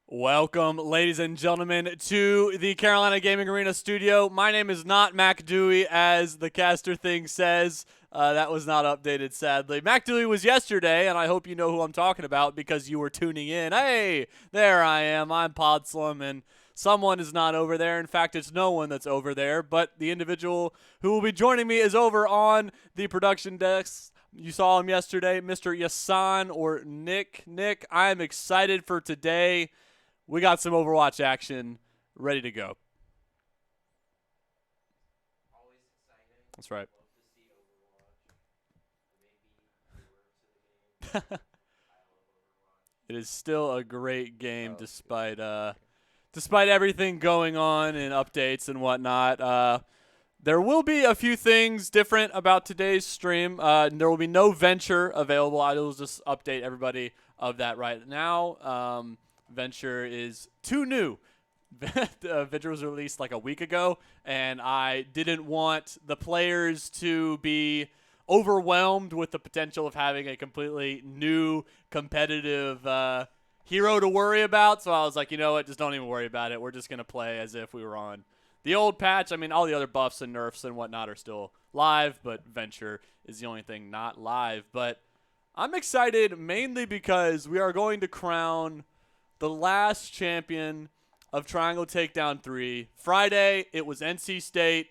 Welcome, ladies and gentlemen, to the Carolina Gaming Arena studio. My name is not Mac Dewey, as the caster thing says. That was not updated, sadly. Mac Dewey was yesterday, and I hope you know who I'm talking about because you were tuning in. Hey, there I am. I'm Podslam, and someone is not over there. In fact, it's no one that's over there, but the individual who will be joining me is over on the production desk. You saw him yesterday, Mr. Yasan or Nick. Nick, I'm excited for today. We got some Overwatch action ready to go. Always exciting. That's right. Love to see Overwatch. Maybe newer to the game. I love Overwatch. It is still a great game despite everything going on and updates and whatnot. There will be a few things different about today's stream. There will be no Venture available. I will just update everybody of that right now. Venture is too new. Venture was released like a week ago, and I didn't want the players to be overwhelmed with the potential of having a completely new competitive hero to worry about. So I was like, you know what, just don't even worry about it. We're just going to play as if we were on the old patch. I mean, all the other buffs and nerfs and whatnot are still live, but Venture is the only thing not live. But I'm excited mainly because we are going to crown the last champion of Triangle Takedown 3. Friday, it was NC State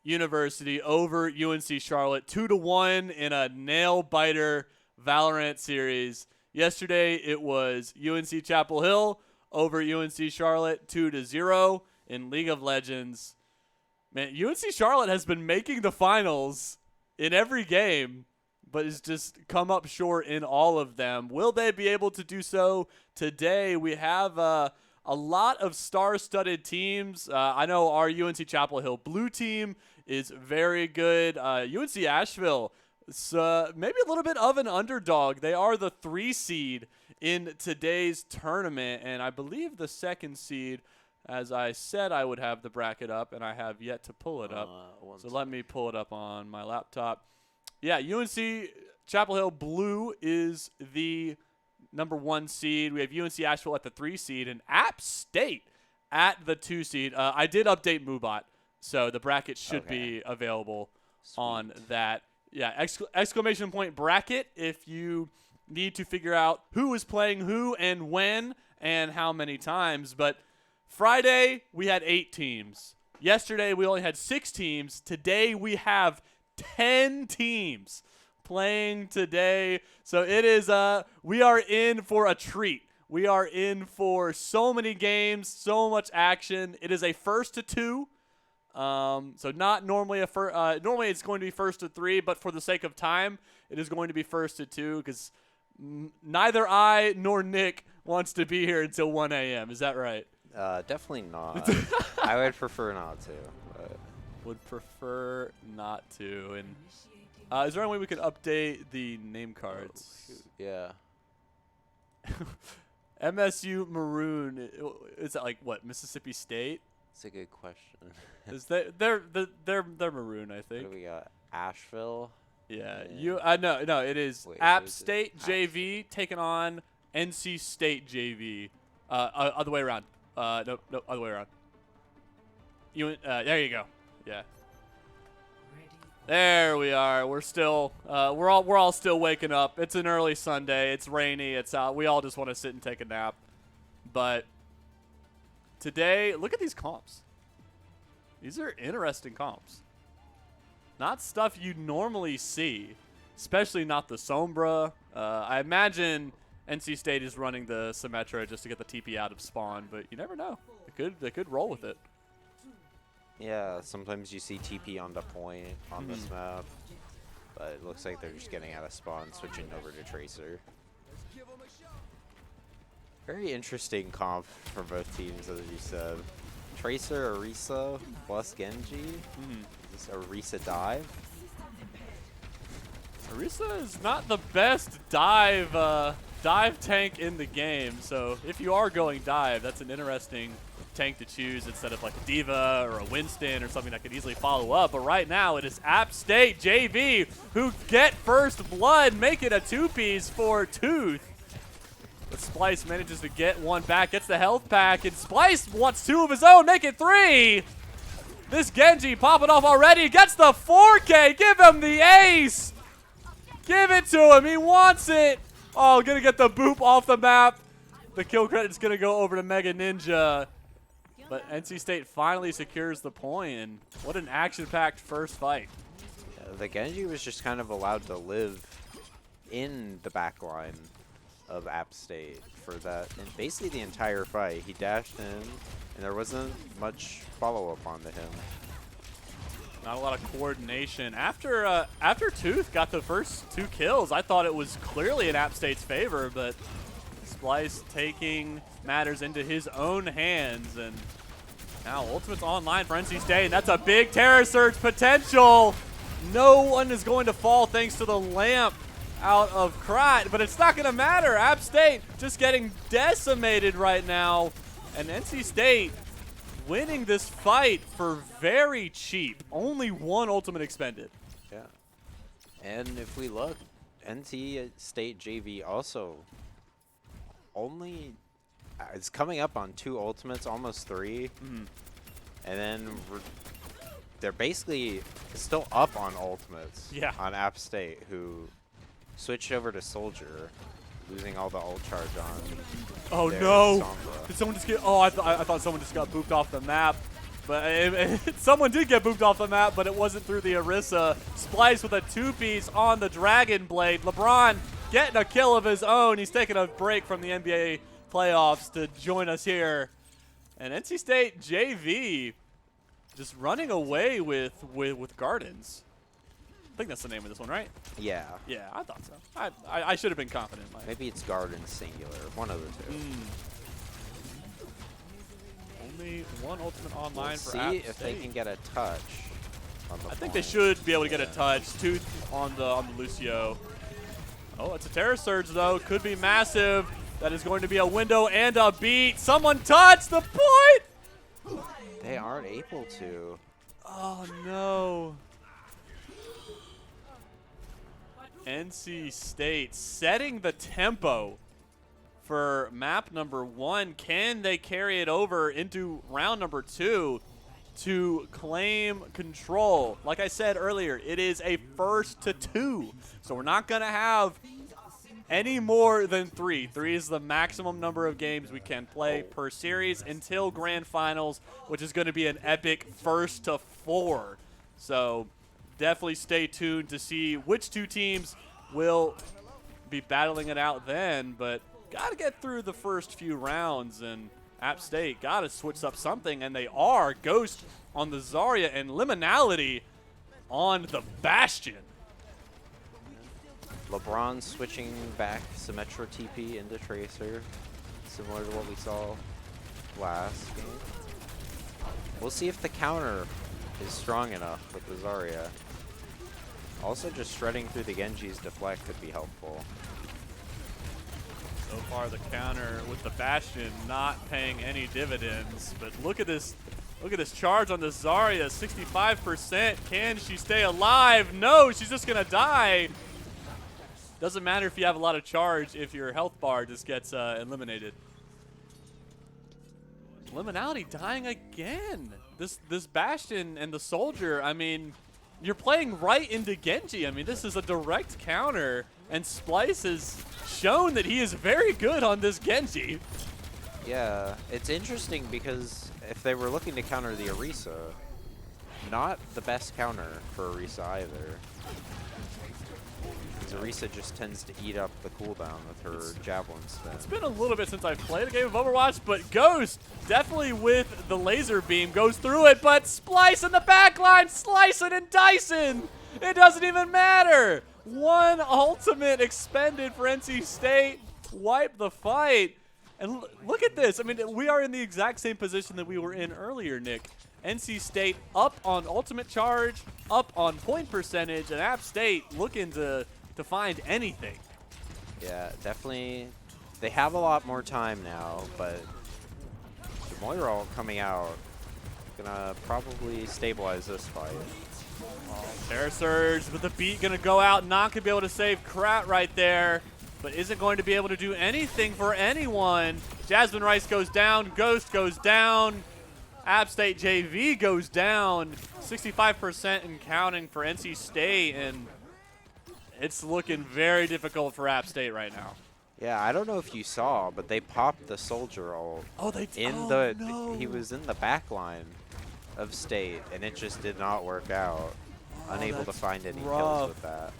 University over UNC Charlotte, 2-1 in a nail-biter Valorant series. Yesterday, it was UNC Chapel Hill over UNC Charlotte, 2-0 in League of Legends. Man, UNC Charlotte has been making the finals in every game, but has just come up short in all of them. Will they be able to do so today? We have a lot of star-studded teams. I know our UNC Chapel Hill blue team is very good. UNC Asheville is maybe a little bit of an underdog. They are the 3 seed in today's tournament, and I believe the 2nd seed, as I said I would have the bracket up, and I have yet to pull it up. So let me pull it up on my laptop. Yeah, UNC Chapel Hill Blue is the number 1 seed. We have UNC Asheville at the 3 seed and App State at the 2 seed. I did update Moobot, so the bracket should be available on that. Yeah, exclamation point bracket if you need to figure out who is playing who and when and how many times. But Friday, we had 8 teams. Yesterday, we only had 6 teams. Today, we have 10 teams playing today. So it is we are in for a treat. We are in for so many games, so much action. It is a 1st to 2. So not normally normally it's going to be 1st to 3, but for the sake of time, it is going to be 1st to 2 because neither I nor Nick wants to be here until 1 a.m. Is that right? Definitely not. I would prefer not to. But. Would prefer not to. And is there any way we could update the name cards? Yeah. MSU Maroon. Is that like what, Mississippi State? That's a good question. Is they're maroon, I think. What do we got? Asheville. Yeah. No. It is App State JV taking on NC State JV. Other way around. No, other way around. There you go. Yeah. There we are. We're still we're all still waking up. It's an early Sunday. It's rainy. It's out. We all just want to sit and take a nap. But today, look at these comps. These are interesting comps. Not stuff you normally see, especially not the Sombra. I imagine NC State is running the Symmetra just to get the TP out of spawn, but you never know. They could roll with it. Yeah, sometimes you see TP on the point on this map, but it looks like they're just getting out of spawn, switching over to Tracer. Very interesting comp for both teams, as you said. Tracer, Orisa, plus Genji. Is this Orisa dive? Orisa is not the best dive tank in the game, so if you are going dive, that's an interesting tank to choose instead of like a Diva or a Winston or something that could easily follow up. But right now it is App State JV who get first blood, make it a 2-piece for Tooth. But Splice manages to get one back, gets the health pack, and Splice wants 2 of his own, make it 3. This Genji popping off already, gets the 4K, give him the ace. Give it to him, he wants it. Oh, gonna get the boop off the map. The kill credit's gonna go over to Mega Ninja. But NC State finally secures the point, and what an action-packed first fight. The Genji was just kind of allowed to live in the back line of App State for that, and basically the entire fight. He dashed in, and there wasn't much follow-up onto him. Not a lot of coordination. After Tooth got the first 2 kills, I thought it was clearly in App State's favor, but Splice taking matters into his own hands, and now Ultimate's online for NC State, and that's a big Terror Surge potential. No one is going to fall thanks to the lamp out of Krat, but it's not going to matter. App State just getting decimated right now, and NC State winning this fight for very cheap. Only 1 ultimate expended. Yeah. And if we look, NC State JV also only is coming up on 2 ultimates, almost 3. Mm. And then they're basically still up on ultimates on App State, who switched over to Soldier, losing all the ult charge on. Oh no! Did someone just get? Oh, I thought someone just got booped off the map, but someone did get booped off the map, but it wasn't through the Orisa. Splice with a 2-piece on the Dragon Blade. LeBron getting a kill of his own. He's taking a break from the NBA playoffs to join us here, and NC State JV just running away with Gardens. I think that's the name of this one, right? Yeah. Yeah, I thought so. I should have been confident. Maybe it's Garden singular, one of the 2. Only 1 ultimate online We'll for see App if State. they can get a touch on the I think they point. should be able to get a touch. Tooth on the Lucio. Oh, it's a Terror Surge though. Could be massive. That is going to be a window and a beat. Someone touched the point. They aren't able to. Oh no. NC State setting the tempo for map number 1. Can they carry it over into round number 2 to claim control? Like I said earlier, it is a 1st to 2. So we're not going to have any more than 3. 3 is the maximum number of games we can play per series until grand finals, which is going to be an epic 1st to 4. So definitely stay tuned to see which 2 teams will be battling it out then, but got to get through the first few rounds, and App State got to switch up something, and they are. Ghost on the Zarya and Liminality on the Bastion. LeBron switching back Symmetra TP into Tracer, similar to what we saw last game. We'll see if the counter is strong enough with the Zarya. Also, just shredding through the Genji's deflect could be helpful. So far, the counter with the Bastion not paying any dividends, but look at this. Look at this charge on the Zarya, 65%. Can she stay alive? No, she's just gonna die. Doesn't matter if you have a lot of charge if your health bar just gets eliminated. Liminality dying again. This Bastion and the Soldier, I mean, you're playing right into Genji. I mean, this is a direct counter, and Splice has shown that he is very good on this Genji. Yeah, it's interesting because if they were looking to counter the Orisa, not the best counter for Orisa either. Because Orisa just tends to eat up the cooldown with her javelin spin. It's been a little bit since I've played a game of Overwatch, but Ghost, definitely with the laser beam, goes through it, but Splice in the backline, slicing and dicing. It doesn't even matter. 1 ultimate expended for NC State. Wipe the fight. And look at this. I mean, we are in the exact same position that we were in earlier, Nick. NC State up on ultimate charge, up on point percentage, and App State looking to find anything. Yeah, definitely. They have a lot more time now, but the Moira coming out gonna probably stabilize this fight. Terror Surge with the beat gonna go out, not gonna be able to save Krat right there. but isn't going to be able to do anything for anyone. Jasmine Rice goes down. Ghost goes down. App State JV goes down. 65% and counting for NC State, and it's looking very difficult for App State right now. Yeah, I don't know if you saw, but they popped the soldier ult. Oh, they did. No. He was in the back line of State, and it just did not work out. Unable to find any kills with that.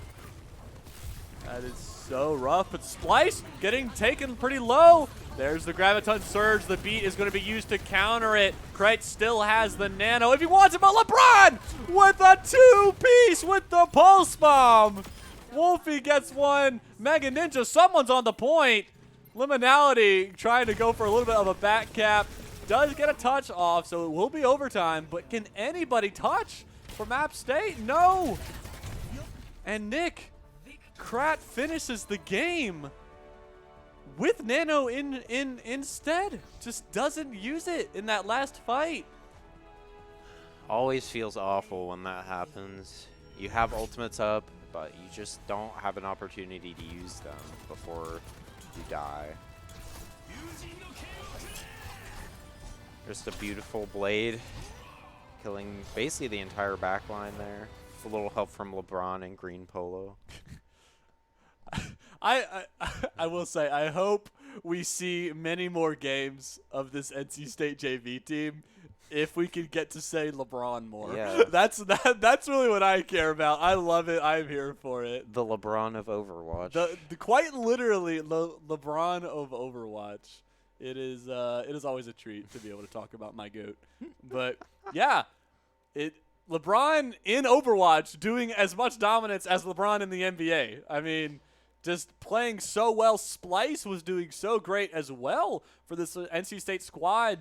That is so rough, but Splice getting taken pretty low. There's the Graviton Surge. The beat is going to be used to counter it. Krite still has the Nano if he wants it, but LeBron with a two-piece with the Pulse Bomb. Wolfie gets one. Mega Ninja, someone's on the point. Liminality trying to go for a little bit of a back cap. Does get a touch off, so it will be overtime, but can anybody touch from App State? No. And Nick, Krat finishes the game with Nano instead. Just doesn't use it in that last fight. Always feels awful when that happens. You have ultimates up, but you just don't have an opportunity to use them before you die. Just a beautiful Blade, killing basically the entire back line there. A little help from LeBron and Green Polo. I will say, I hope we see many more games of this NC State JV team if we could get to say LeBron more. Yeah. That's really what I care about. I love it. I'm here for it. The LeBron of Overwatch. The quite literally LeBron of Overwatch. It is always a treat to be able to talk about my GOAT. But yeah, LeBron in Overwatch doing as much dominance as LeBron in the NBA. I mean, just playing so well. Splice was doing so great as well for this NC State squad.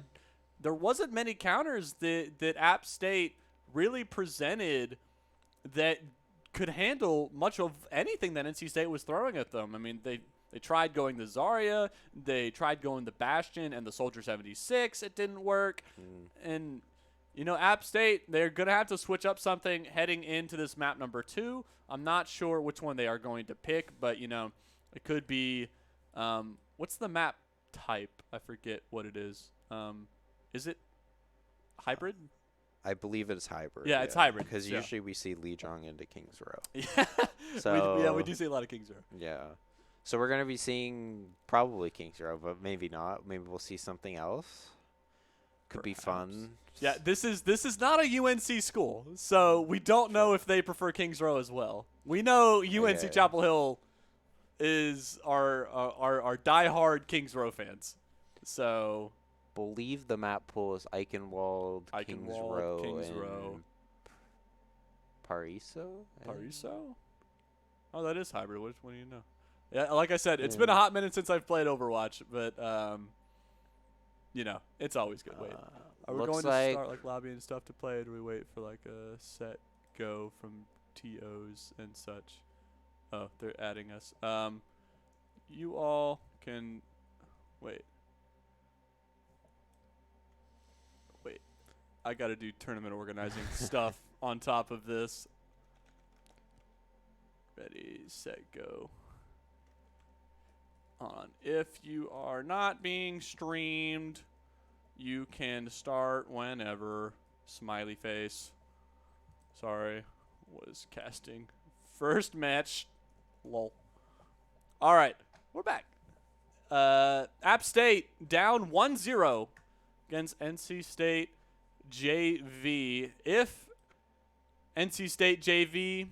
There wasn't many counters that App State really presented that could handle much of anything that NC State was throwing at them. I mean, they tried going the Zarya, they tried going the Bastion and the Soldier 76. It didn't work. And, you know, App State, they're going to have to switch up something heading into this map number 2. I'm not sure which one they are going to pick, but, you know, it could be what's the map type? I forget what it is. Is it hybrid? I believe it's hybrid. Yeah, it's hybrid. Because usually we see Lijiang into King's Row. Yeah. So we do see a lot of King's Row. Yeah. So we're going to be seeing probably King's Row, but maybe not. Maybe we'll see something else. Could be fun. Yeah, this is not a UNC school, so we don't know if they prefer Kings Row as well. We know UNC Chapel Hill is our diehard Kings Row fans. So believe the map pool is Eichenwald, Kings Row, and Pariso. Pariso? Oh, that is hybrid. Which one do you know? Yeah, like I said, it's been a hot minute since I've played Overwatch, but you know, it's always good. Wait, are we going to start like lobby and stuff to play, or do we wait for like a set go from TOs and such? Oh, they're adding us. You all can wait. I got to do tournament organizing stuff on top of this. Ready, set, go. On. If you are not being streamed, you can start whenever. Smiley face. Sorry, was casting. First match. Lol. All right, we're back. App State down 1-0 against NC State JV. If NC State JV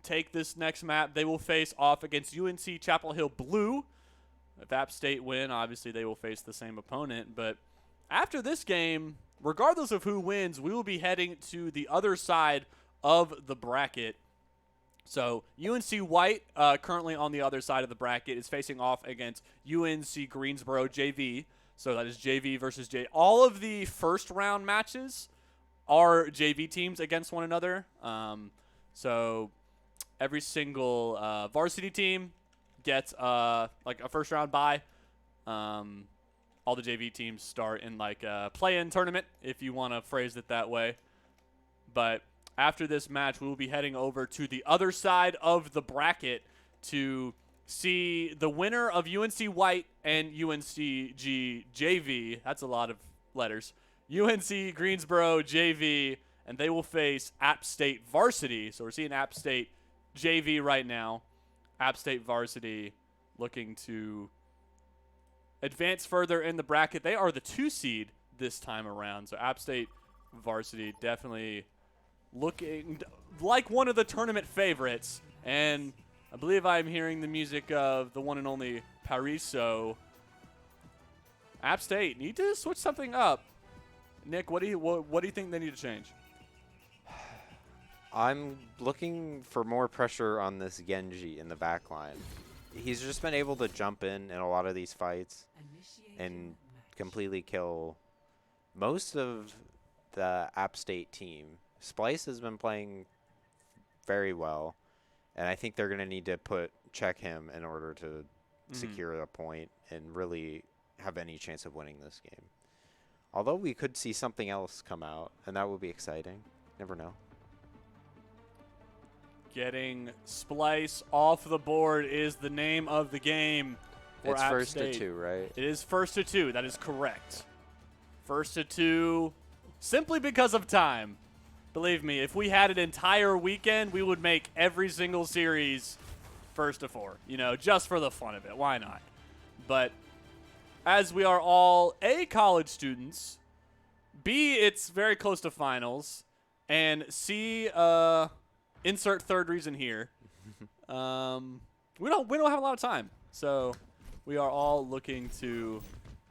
take this next map, they will face off against UNC Chapel Hill Blue. If App State win, obviously they will face the same opponent. But after this game, regardless of who wins, we will be heading to the other side of the bracket. So UNC White, currently on the other side of the bracket, is facing off against UNC Greensboro JV. So that is JV versus J. All of the first round matches are JV teams against one another. So every single varsity team gets like a first round bye. All the JV teams start in like a play-in tournament, if you want to phrase it that way. But after this match, we will be heading over to the other side of the bracket to see the winner of UNC White and UNCG JV. That's a lot of letters. UNC Greensboro JV, and they will face App State Varsity. So we're seeing App State JV right now. App State Varsity looking to advance further in the bracket. They are the 2 seed this time around. So App State Varsity definitely looking like one of the tournament favorites. And I believe I'm hearing the music of the one and only Paris. So App State need to switch something up. Nick, what do you think they need to change? I'm looking for more pressure on this Genji in the back line. He's just been able to jump in a lot of these fights and completely kill most of the App State team. Splice has been playing very well, and I think they're going to need to check him in order to secure a point and really have any chance of winning this game. Although we could see something else come out, and that would be exciting. Never know. Getting Splice off the board is the name of the game for It's App first State. to 2, right? It is first to 2. That is correct. First to 2 simply because of time. Believe me, if we had an entire weekend, we would make every single series first to 4, just for the fun of it. Why not? But as we are all A, college students, B, it's very close to finals, and C, insert third reason here. We don't have a lot of time, so we are all looking to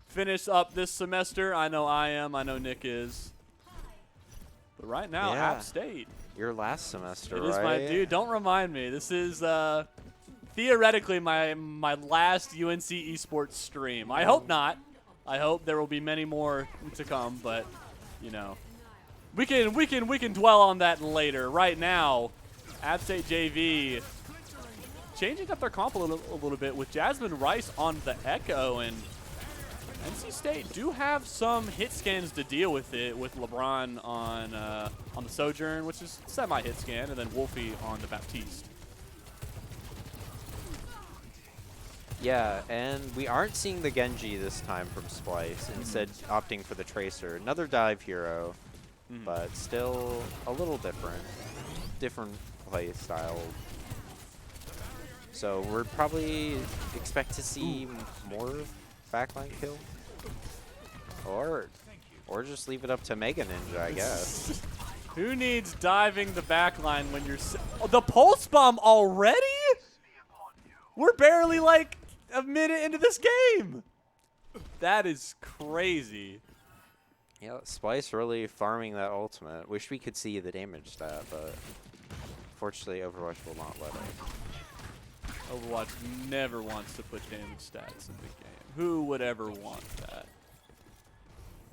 finish up this semester. I know I am. I know Nick is. But right now, Yeah. App State. Your last semester, It right? is my dude. Don't remind me. This is theoretically my last UNC esports stream. I hope not. I hope there will be many more to come, but we can dwell on that later. Right now, App State JV changing up their comp a little bit with Jasmine Rice on the Echo, and NC State do have some hit scans to deal with it, with LeBron on the Sojourn, which is semi-hit scan, and then Wolfie on the Baptiste. Yeah, and we aren't seeing the Genji this time from Splice, instead opting for the Tracer. Another dive hero, but still a little different. Different play style. So we're probably expect to see more backline kill. Or just leave it up to Mega Ninja, I guess. Who needs diving the backline when you're the pulse bomb already? We're barely like a minute into this game. That is crazy. Yeah, Splice really farming that ultimate. Wish we could see the damage stat, but unfortunately Overwatch will not let it. Overwatch never wants to put damage stats in the game. Who would ever want that?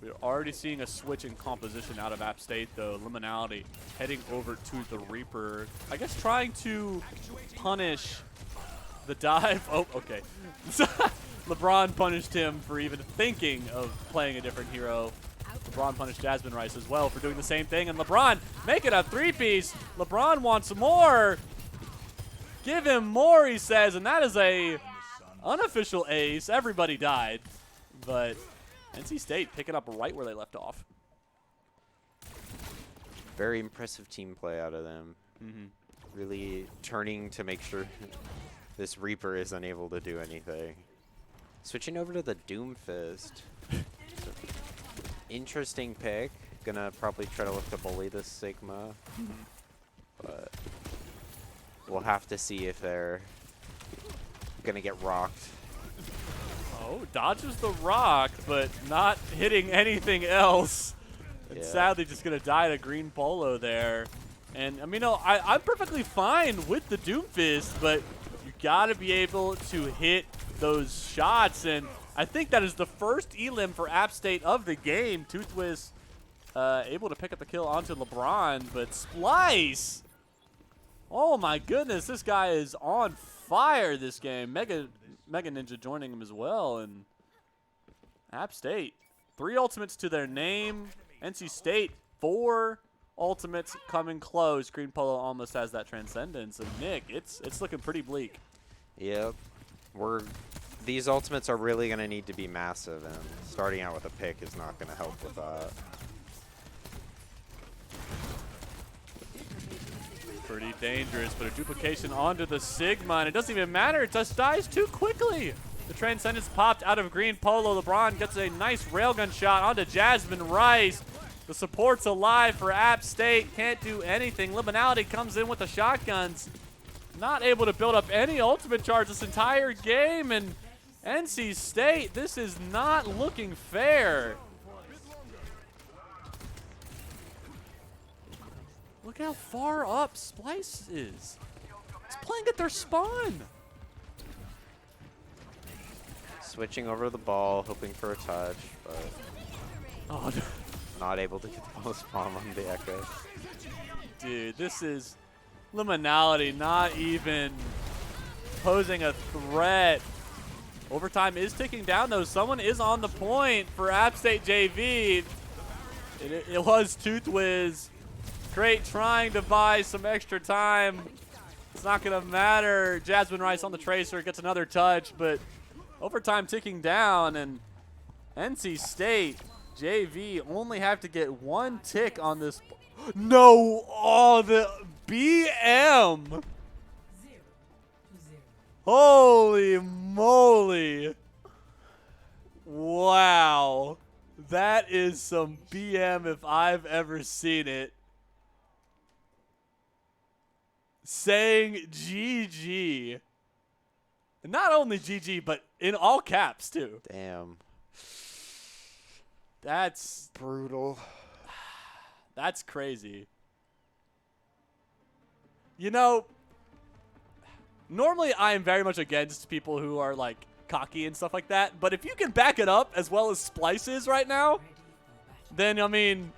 We're already seeing a switch in composition out of App State, though. Liminality heading over to the Reaper. I guess trying to punish the dive. Oh, okay. LeBron punished him for even thinking of playing a different hero. LeBron punished Jasmine Rice as well for doing the same thing. And LeBron making a 3-piece. LeBron wants more. Give him more, he says. And that is a unofficial ace. Everybody died. But NC State picking up right where they left off. Very impressive team play out of them. Really turning to make sure this Reaper is unable to do anything. Switching over to the Doomfist. Interesting pick. Gonna probably try to look to bully this Sigma. But we'll have to see if they're gonna get rocked. Oh, dodges the rock, but not hitting anything else. And sadly just going to die to green polo there. And, I mean, I'm perfectly fine with the Doomfist, but you got to be able to hit those shots. And I think that is the first elim for App State of the game. Toothwist able to pick up the kill onto LeBron, but Splice. Oh, my goodness. This guy is on fire this game. Mega Ninja joining him as well, and App State 3 ultimates to their name. NC State 4 ultimates coming close. Green Polo almost has that transcendence, and Nick, it's looking pretty bleak. Yep. These ultimates are really going to need to be massive, and starting out with a pick is not going to help with that. Pretty dangerous, but a duplication onto the Sigma, and it doesn't even matter. It just dies too quickly. The Transcendence popped out of green polo. LeBron gets a nice railgun shot onto Jasmine Rice. The support's alive for App State. Can't do anything. Liminality comes in with the shotguns. Not able to build up any ultimate charge this entire game, and NC State, this is not looking fair. Look how far up Splice is. He's playing at their spawn. Switching over the ball, hoping for a touch, but Oh, no. not able to get the ball spawn on the Echo. Dude, this is Liminality not even posing a threat. Overtime is ticking down, though. Someone is on the point for App State JV. It was Toothwiz. Great trying to buy some extra time. It's not going to matter. Jasmine Rice on the Tracer gets another touch, but overtime ticking down, and NC State JV only have to get one tick on this. No! Oh, the BM! Holy moly! Wow. That is some BM if I've ever seen it. Saying GG. Not only GG, but in all caps, too. Damn. That's Brutal. That's crazy. You know, normally I am very much against people who are like cocky and stuff like that, but if you can back it up as well as Splice is right now, then I mean,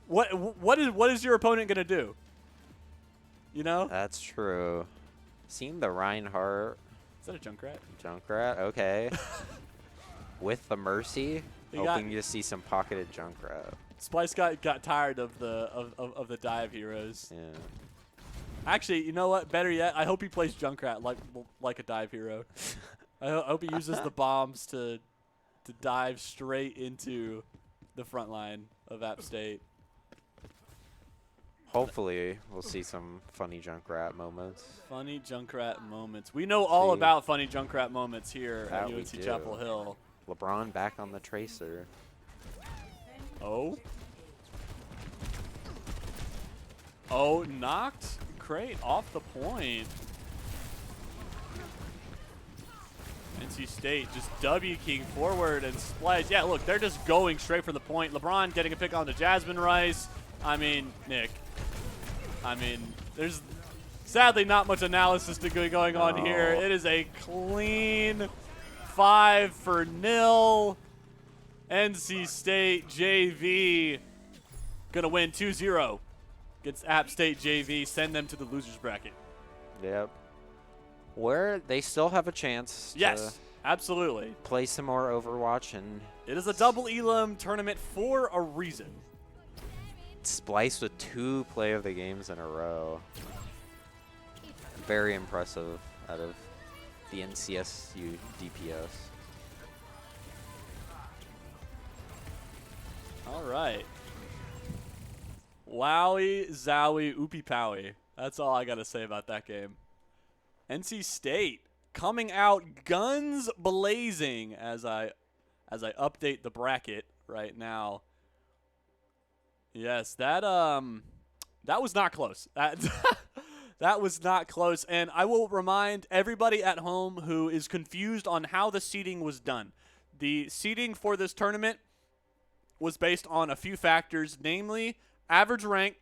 what is your opponent gonna do? You know? That's true. Seen the Reinhardt Is that a Junkrat? Junkrat? Okay. With the Mercy, They hoping to see some pocketed Junkrat. Splice got tired of the dive heroes. Yeah. Actually, you know what? Better yet, I hope he plays Junkrat like a dive hero. I hope he uses the bombs to dive straight into the front line of App State. Hopefully, we'll see some funny Junkrat moments. Funny Junkrat moments. We know all See. about funny Junkrat moments here That at we UNC do. Chapel Hill. LeBron back on the Tracer. Oh. Oh, knocked Crate off the point. NC State just W keying forward and splice. Yeah, look, they're just going straight for the point. LeBron getting a pick on to Jasmine Rice. I mean, Nick. I mean, there's sadly not much analysis to be going on here. It is a clean 5-0. NC State JV gonna win 2-0 against App State JV. Send them to the losers bracket. Yep. Where they still have a chance Yes, to absolutely. play some more Overwatch and It is a double Elam tournament for a reason. Splice with 2 play of the games in a row. Very impressive out of the NCSU DPS. All right. Wowie, zowie, oopie powie. That's all I got to say about that game. NC State coming out guns blazing as I update the bracket right now. Yes, that was not close. That was not close, and I will remind everybody at home who is confused on how the seeding was done. The seeding for this tournament was based on a few factors, namely average rank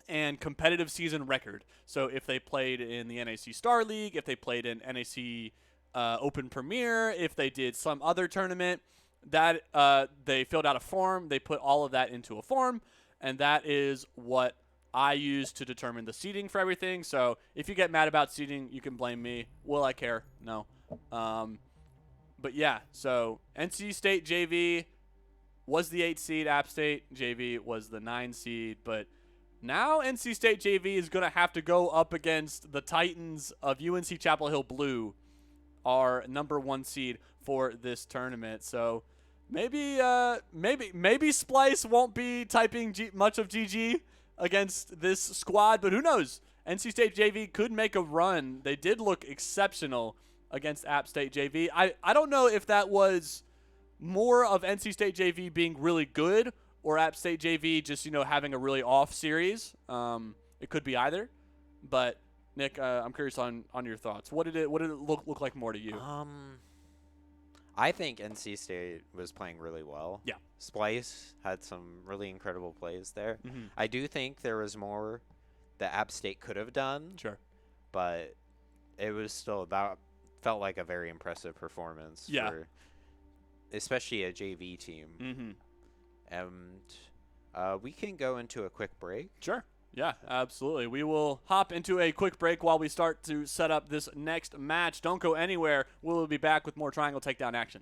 and competitive season record. So if they played in the NAC Star League, if they played in NAC Open Premier, if they did some other tournament, that they filled out a form. They put all of that into a form, and that is what I use to determine the seeding for everything. So if you get mad about seeding, you can blame me. Will I care? No. But yeah, so NC State JV was the 8 seed. App State JV was the 9 seed. But Now NC State JV is going to have to go up against the Titans of UNC Chapel Hill Blue, our #1 seed for this tournament. So maybe Splice won't be typing much of GG against this squad, but who knows? NC State JV could make a run. They did look exceptional against App State JV. I don't know if that was more of NC State JV being really good or App State JV just, having a really off series. It could be either. But Nick, I'm curious on your thoughts. What did it look like more to you? I think NC State was playing really well. Yeah. Splice had some really incredible plays there. Mm-hmm. I do think there was more that App State could have done. Sure. But it was still felt like a very impressive performance. Yeah. For especially a JV team. Mm-hmm. And we can go into a quick break. Sure. Yeah, absolutely. We will hop into a quick break while we start to set up this next match. Don't go anywhere. We'll be back with more Triangle Takedown action.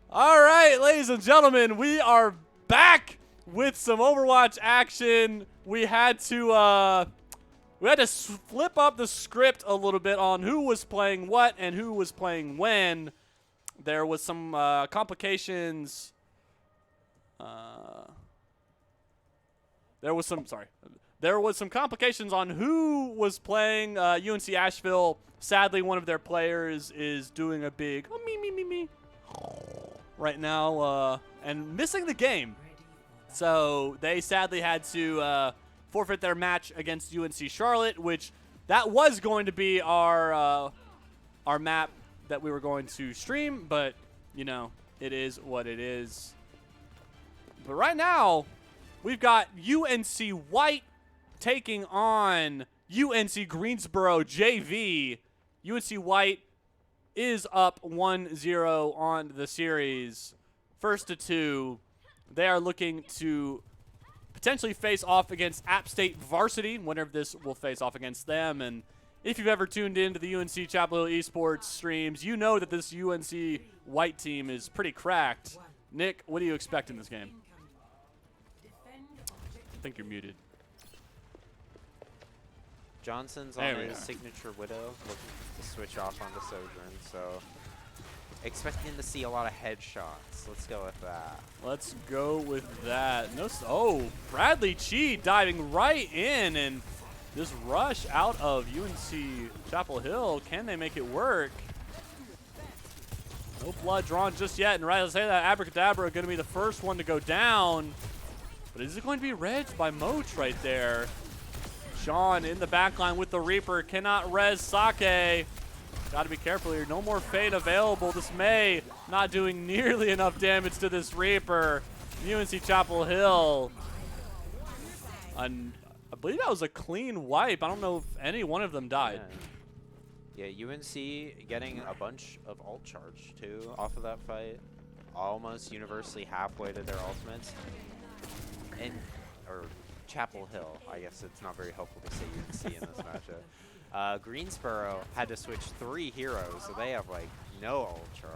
All right, ladies and gentlemen, we are back with some Overwatch action. We had to flip up the script a little bit on who was playing what and who was playing when. There was some complications. There was some complications on who was playing. UNC Asheville, sadly, one of their players is doing a big me right now and missing the game. So they sadly had to forfeit their match against UNC Charlotte, which that was going to be our map that we were going to stream, but, you know, it is what it is. But right now, we've got UNC White taking on UNC Greensboro JV. UNC White is up 1-0 on the series. First to two. They are looking to potentially face off against App State Varsity. Winner of this will face off against them. And if you've ever tuned into the UNC Chapel Hill Esports streams, you know that this UNC White team is pretty cracked. Nick, what do you expect in this game? I think you're muted. Johnson's on his signature Widow, looking to switch off onto Sojourn, so expecting to see a lot of headshots. Let's go with that. Let's go with that. Oh, Bradley Chi diving right in, and this rush out of UNC Chapel Hill. Can they make it work? No blood drawn just yet, and right as I say that, Abracadabra going to be the first one to go down. But is it going to be regged by Moach right there? Sean in the backline with the Reaper. Cannot res Sake. Got to be careful here. No more Fade available. This May not doing nearly enough damage to this Reaper. UNC Chapel Hill. I believe that was a clean wipe. I don't know if any one of them died. Yeah, UNC getting a bunch of ult charge, too, off of that fight. Almost universally halfway to their ultimates. Or Chapel Hill. I guess it's not very helpful to say UNC in this matchup. Greensboro had to switch 3 heroes, so they have, like, no ult charge.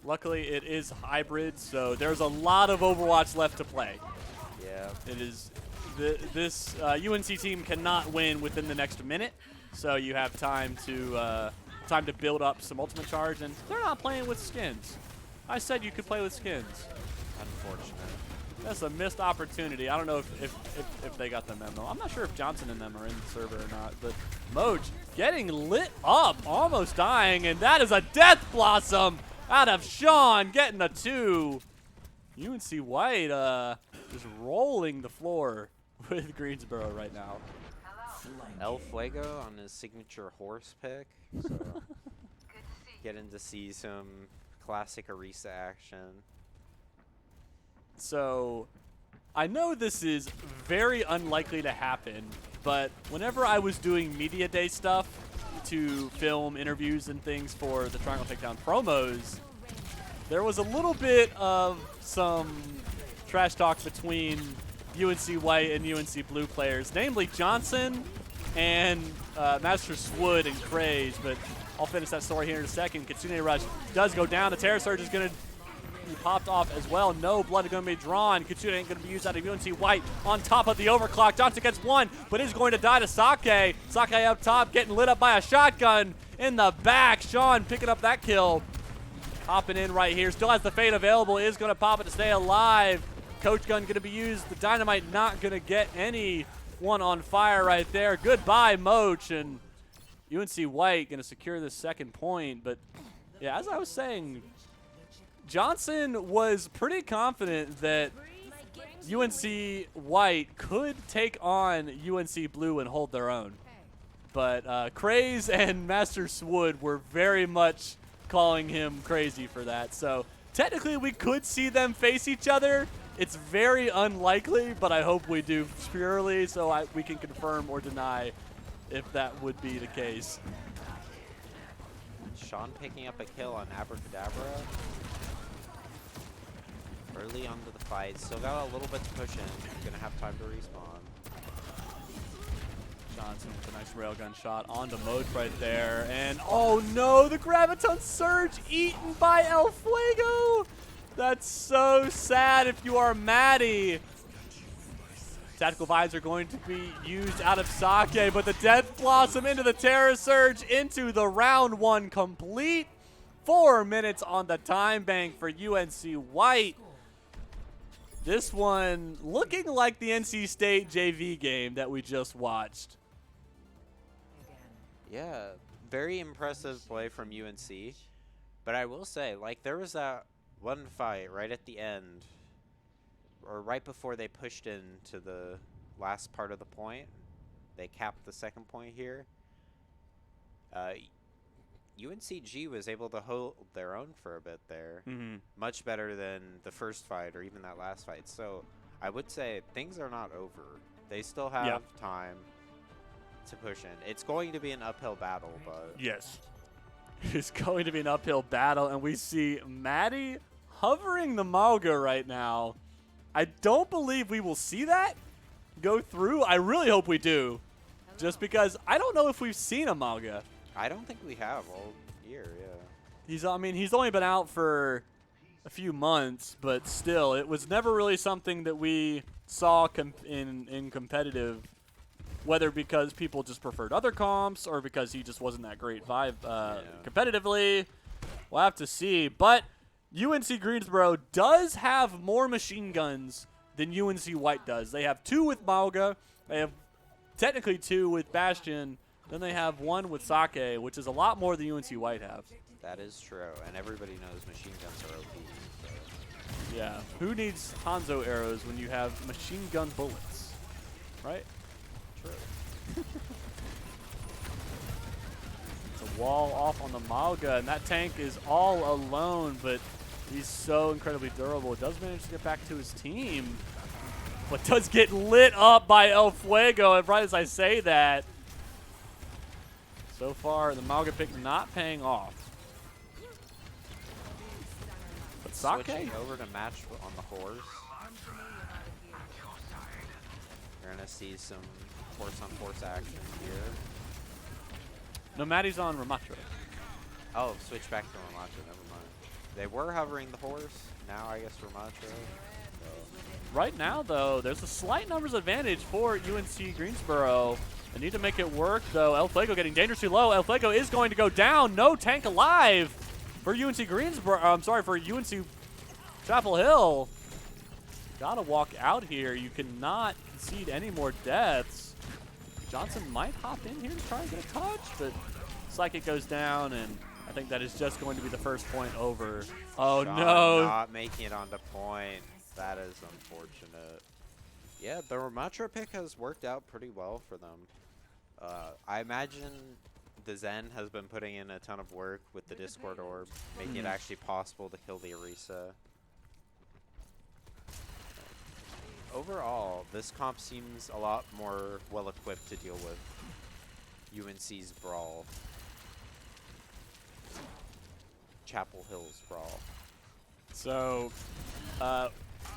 Luckily, it is hybrid, so there's a lot of Overwatch left to play. Yeah. It is. This UNC team cannot win within the next minute, so you have time to build up some ultimate charge, and they're not playing with skins. I said you could play with skins. Unfortunate. That's a missed opportunity. I don't know if they got the memo. I'm not sure if Johnson and them are in the server or not, but Moach getting lit up, almost dying, and that is a Death Blossom out of Sean, getting a 2. UNC White just rolling the floor with Greensboro right now. El Fuego on his signature horse pick, so getting to see some classic Orisa action. So, I know this is very unlikely to happen, but whenever I was doing media day stuff to film interviews and things for the Triangle Takedown promos, there was a little bit of some trash talk between UNC White and UNC Blue players, namely Johnson and Master Swood and Craze, but I'll finish that story here in a second. Kitsune Rush does go down. The Terror Surge is going to be popped off as well. No blood is going to be drawn. Kitsune ain't going to be used out of UNC White on top of the overclock. Johnson gets 1, but is going to die to Sake. Sake up top, getting lit up by a shotgun in the back. Sean picking up that kill. Hopping in right here. Still has the Fade available. Is going to pop it to stay alive. Coach gun going to be used. The Dynamite not going to get anyone on fire right there. Goodbye, Moach. And UNC White going to secure the second point. But, yeah, as I was saying, Johnson was pretty confident that UNC White could take on UNC Blue and hold their own. But Craze and Master Swood were very much calling him crazy for that. So technically we could see them face each other. It's very unlikely, but I hope we do purely so we can confirm or deny if that would be the case. Sean picking up a kill on Abracadabra. Early onto the fight, still got a little bit to push in. Gonna have time to respawn. Johnson with a nice railgun shot onto Mode right there. And oh no, the Graviton Surge eaten by El Fuego. That's so sad if you are Maddie. Tactical Vibes are going to be used out of Sake, but the Death Blossom into the Terra Surge into the round one complete. 4 minutes on the time bank for UNC White. This one looking like the NC State JV game that we just watched. Yeah, very impressive play from UNC. But I will say, like, there was that one fight right at the end, or right before they pushed into the last part of the point. They capped the second point here. UNCG was able to hold their own for a bit there. Much better than the first fight or even that last fight. So I would say things are not over. They still have time to push in. It's going to be an uphill battle, but... Yes. It's going to be an uphill battle, and we see Maddie hovering the Malga right now. I don't believe we will see that go through. I really hope we do, just because I don't know if we've seen a Malga. I don't think we have all year, yeah. I mean, he's only been out for a few months, but still, it was never really something that we saw in competitive, whether because people just preferred other comps or because he just wasn't that great competitively. We'll have to see. But UNC Greensboro does have more machine guns than UNC White does. They have 2 with Malga. They have technically 2 with Bastion. Then they have 1 with Sake, which is a lot more than UNC White have. That is true, and everybody knows machine guns are OP. So. Yeah, who needs Hanzo arrows when you have machine gun bullets, right? True. It's a wall off on the Malga, and that tank is all alone, but he's so incredibly durable. Does manage to get back to his team, but does get lit up by El Fuego, and right as I say that, so far, the Malga pick not paying off. But Sake? Switching over to match on the horse. You're going to see some horse-on-horse action here. No, Maddie's on Ramatra. Oh, switch back to Ramatra. Never mind. They were hovering the horse. Now, I guess Ramatra. So. Right now, though, there's a slight numbers advantage for UNC Greensboro. They need to make it work, though. El Fuego getting dangerously low. El Fuego is going to go down. No tank alive for UNC Greensboro. I'm sorry, for UNC Chapel Hill. Gotta walk out here. You cannot concede any more deaths. Johnson might hop in here to try and get a touch, but Psychic goes down, and I think that is just going to be the first point over. Oh, Sean no. Not making it onto point. That is unfortunate. Yeah, the Ramatra pick has worked out pretty well for them. I imagine the Zen has been putting in a ton of work with the Discord Orb, making it actually possible to kill the Orisa. Overall, this comp seems a lot more well-equipped to deal with UNC's Brawl. Chapel Hill's Brawl. So,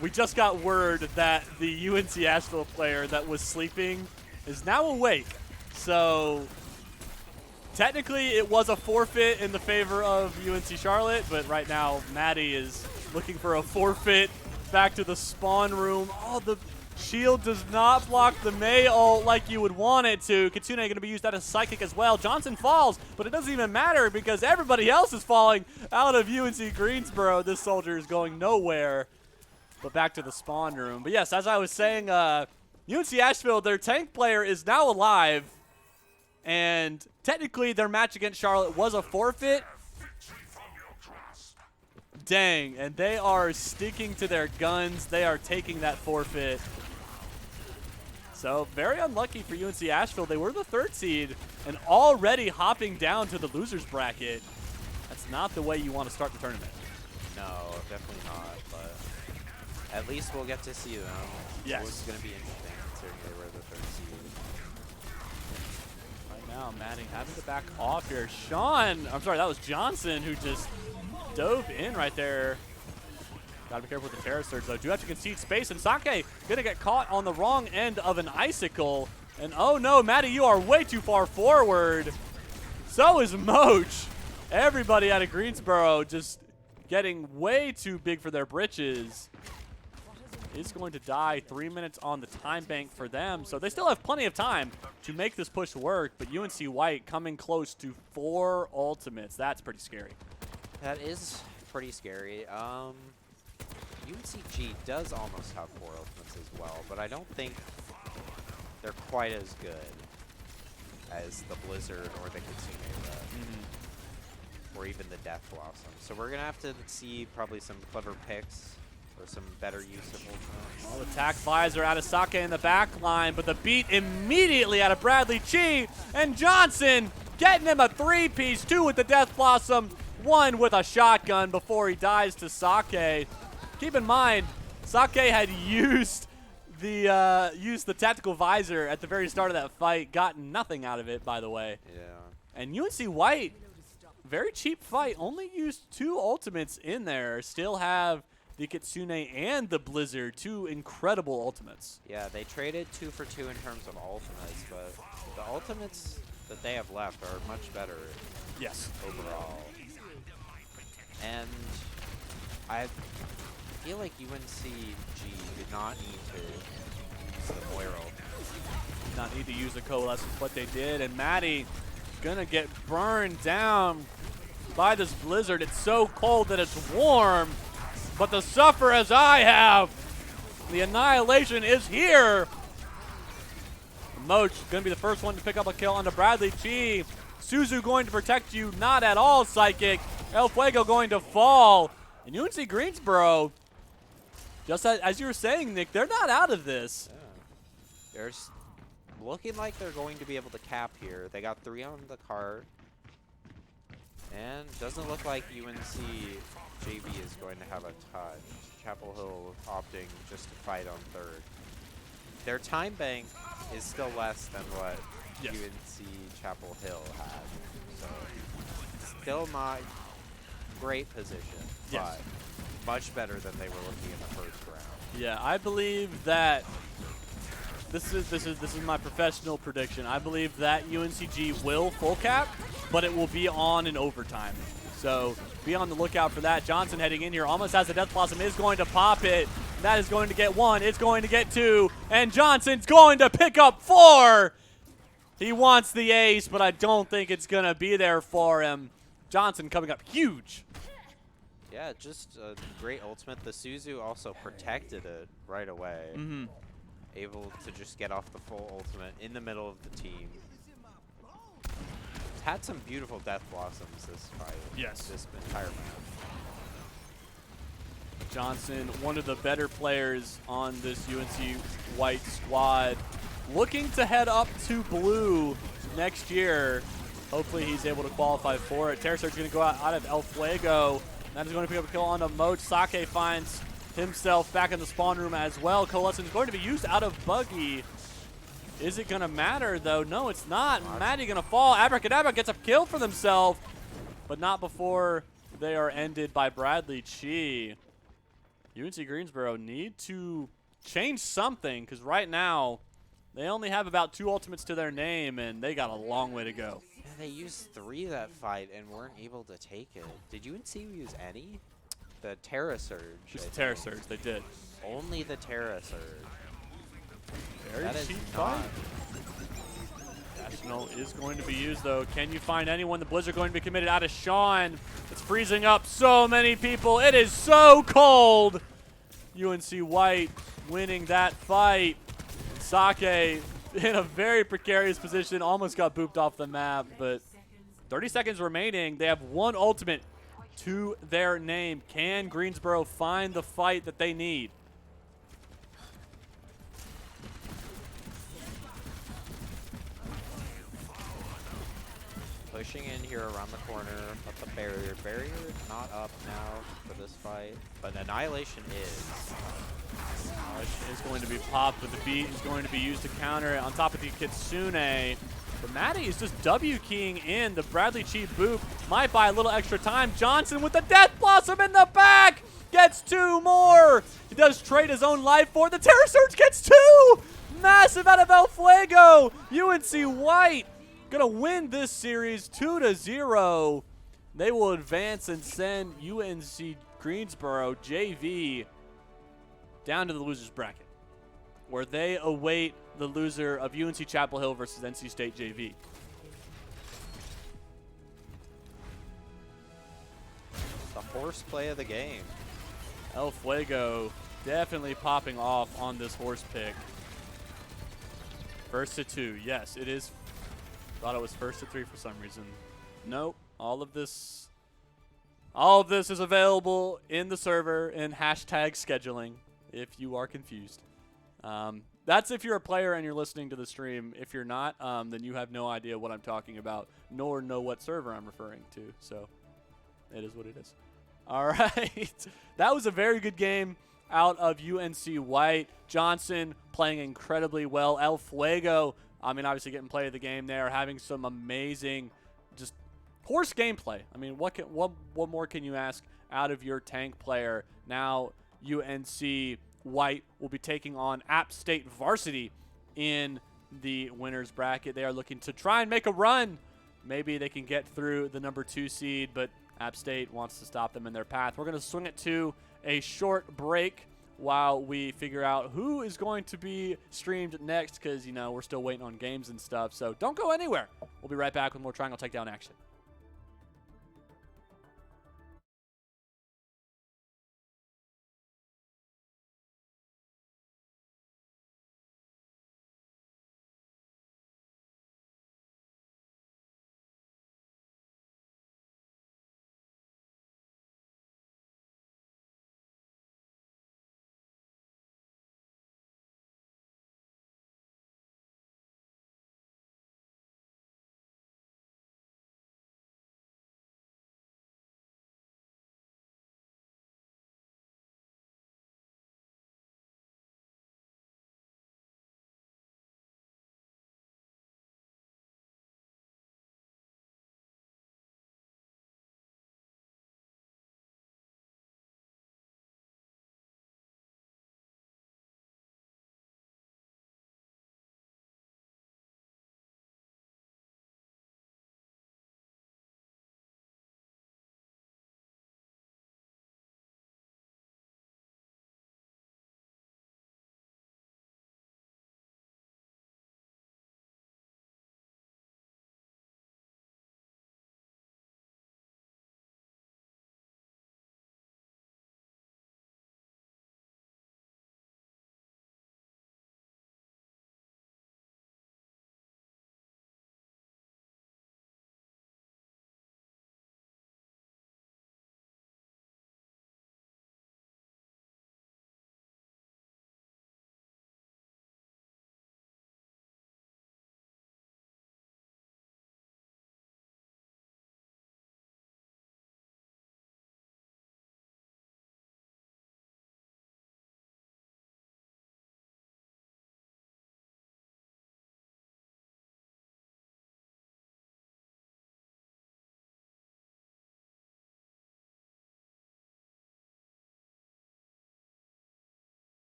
we just got word that the UNC Asheville player that was sleeping is now awake. So, technically, it was a forfeit in the favor of UNC Charlotte, but right now, Maddie is looking for a forfeit back to the spawn room. Oh, the shield does not block the Mei ult like you would want it to. Kitsune going to be used out as Psychic as well. Johnson falls, but it doesn't even matter because everybody else is falling out of UNC Greensboro. This soldier is going nowhere. But back to the spawn room. But yes, as I was saying, UNC Asheville, their tank player is now alive. And technically their match against Charlotte was a forfeit. Dang, and they are sticking to their guns. They are taking that forfeit. So very unlucky for UNC Asheville. They were the 3rd seed and already hopping down to the losers bracket. That's not the way you want to start the tournament. No, definitely not, but at least we'll get to see them. Yes. It's going to be interesting considering they were the 3rd seed. Right now, Maddie having to back off here. Sean, I'm sorry, that was Johnson who just dove in right there. Gotta be careful with the Terra Surge, though. Do have to concede space, and Sake gonna get caught on the wrong end of an icicle. And oh no, Maddie, you are way too far forward. So is Moach. Everybody out of Greensboro just getting way too big for their britches. Is going to die. 3 minutes on the time bank for them. So they still have plenty of time to make this push work. But UNC White coming close to 4 ultimates. That's pretty scary. That is pretty scary. UNCG does almost have 4 ultimates as well, but I don't think they're quite as good as the Blizzard or the Kitsune Red, or even the Death Blossom. So we're gonna have to see probably some clever picks or some better use of ultimates. Well, attack visor out of Sake in the back line, but the beat immediately out of Bradley Chi, and Johnson getting him a 3-piece, 2 with the Death Blossom, 1 with a shotgun before he dies to Sake. Keep in mind, Sake had used the tactical visor at the very start of that fight, got nothing out of it, by the way. Yeah. And UNC White, very cheap fight, only used 2 ultimates in there, still have the Kitsune and the Blizzard, 2 incredible ultimates. Yeah, they traded 2 for 2 in terms of ultimates, but the ultimates that they have left are much better. Yes. Overall. And I feel like UNCG did not need to use the Moira. Did not need to use the Coalescence, but they did. And Maddie gonna get burned down by this Blizzard. It's so cold that it's warm, but the suffer as I have. The Annihilation is here. Moach gonna be the first one to pick up a kill onto Bradley Chi. Suzu going to protect you, not at all, Psychic. El Fuego going to fall. And UNC Greensboro, just as you were saying, Nick, they're not out of this. Yeah. They're looking like they're going to be able to cap here. They got 3 on the card. And doesn't look like UNC JV is going to have a touch. Chapel Hill opting just to fight on 3rd. Their time bank is still less than what UNC Chapel Hill had. So still not great position, but much better than they were looking in the first round. Yeah, I believe that this is my professional prediction. I believe that UNCG will full cap, but it will be on in overtime. So be on the lookout for that. Johnson heading in here, almost has the Death Blossom, is going to pop it. That is going to get 1, it's going to get 2, and Johnson's going to pick up 4. He wants the ace, but I don't think it's going to be there for him. Johnson coming up huge. Yeah, just a great ultimate. The Suzu also protected it right away. Able to just get off the full ultimate in the middle of the team. It's had some beautiful Death Blossoms this fight. Yes. This entire match. Johnson, one of the better players on this UNC White squad, looking to head up to blue next year. Hopefully he's able to qualify for it. Terror Surge going to go out of El Fuego. That is going to pick up a kill onto Moach. Sake finds himself back in the spawn room as well. Coalescence is going to be used out of Buggy. Is it going to matter, though? No, it's not. Maddie going to fall. Abracadabra gets a kill for themselves, but not before they are ended by Bradley Chi. UNC Greensboro need to change something, because right now they only have about 2 ultimates to their name, and they got a long way to go. Yeah, they used 3 that fight and weren't able to take it. Did UNC use any? The Terra Surge. Just the Terra Surge, they did. Only the Terra Surge. Very That is cheap not. fight. National is going to be used, though. Can you find anyone? The Blizzard going to be committed out of Sean. It's freezing up so many people. It is so cold. UNC White winning that fight. Sake in a very precarious position. Almost got booped off the map, but 30 seconds remaining. They have 1 ultimate to their name. Can Greensboro find the fight that they need? Pushing in here around the corner, up the barrier. Barrier not up now for this fight, but Annihilation is. Annihilation is going to be popped, but the beat is going to be used to counter it on top of the Kitsune. But Maddie is just W keying in. The Bradley Chi boop might buy a little extra time. Johnson with the Death Blossom in the back gets 2 more. He does trade his own life for the Terror Surge, gets 2. massive out of El Fuego. UNC White gonna win this series 2-0. They will advance and send UNC Greensboro JV down to the losers bracket, where they await the loser of UNC Chapel Hill versus NC State JV. The horseplay of the game. El Fuego definitely popping off on this horse pick. First to 2. Yes, it is. Thought it was first to 3 for some reason. Nope. All of this is available in the server in hashtag scheduling if you are confused. That's if you're a player and you're listening to the stream. If you're not, then you have no idea what I'm talking about, nor know what server I'm referring to. So it is what it is. All right. That was a very good game out of UNC White. Johnson playing incredibly well. El Fuego, I mean, obviously getting play of the game there, having some amazing just horse gameplay. I mean, what more can you ask out of your tank player? Now UNC White will be taking on App State Varsity in the winners bracket. They are looking to try and make a run. Maybe they can get through the number 2 seed, but App State wants to stop them in their path. We're going to swing it to a short break while we figure out who is going to be streamed next because, you know, we're still waiting on games and stuff. So don't go anywhere. We'll be right back with more Triangle Takedown action.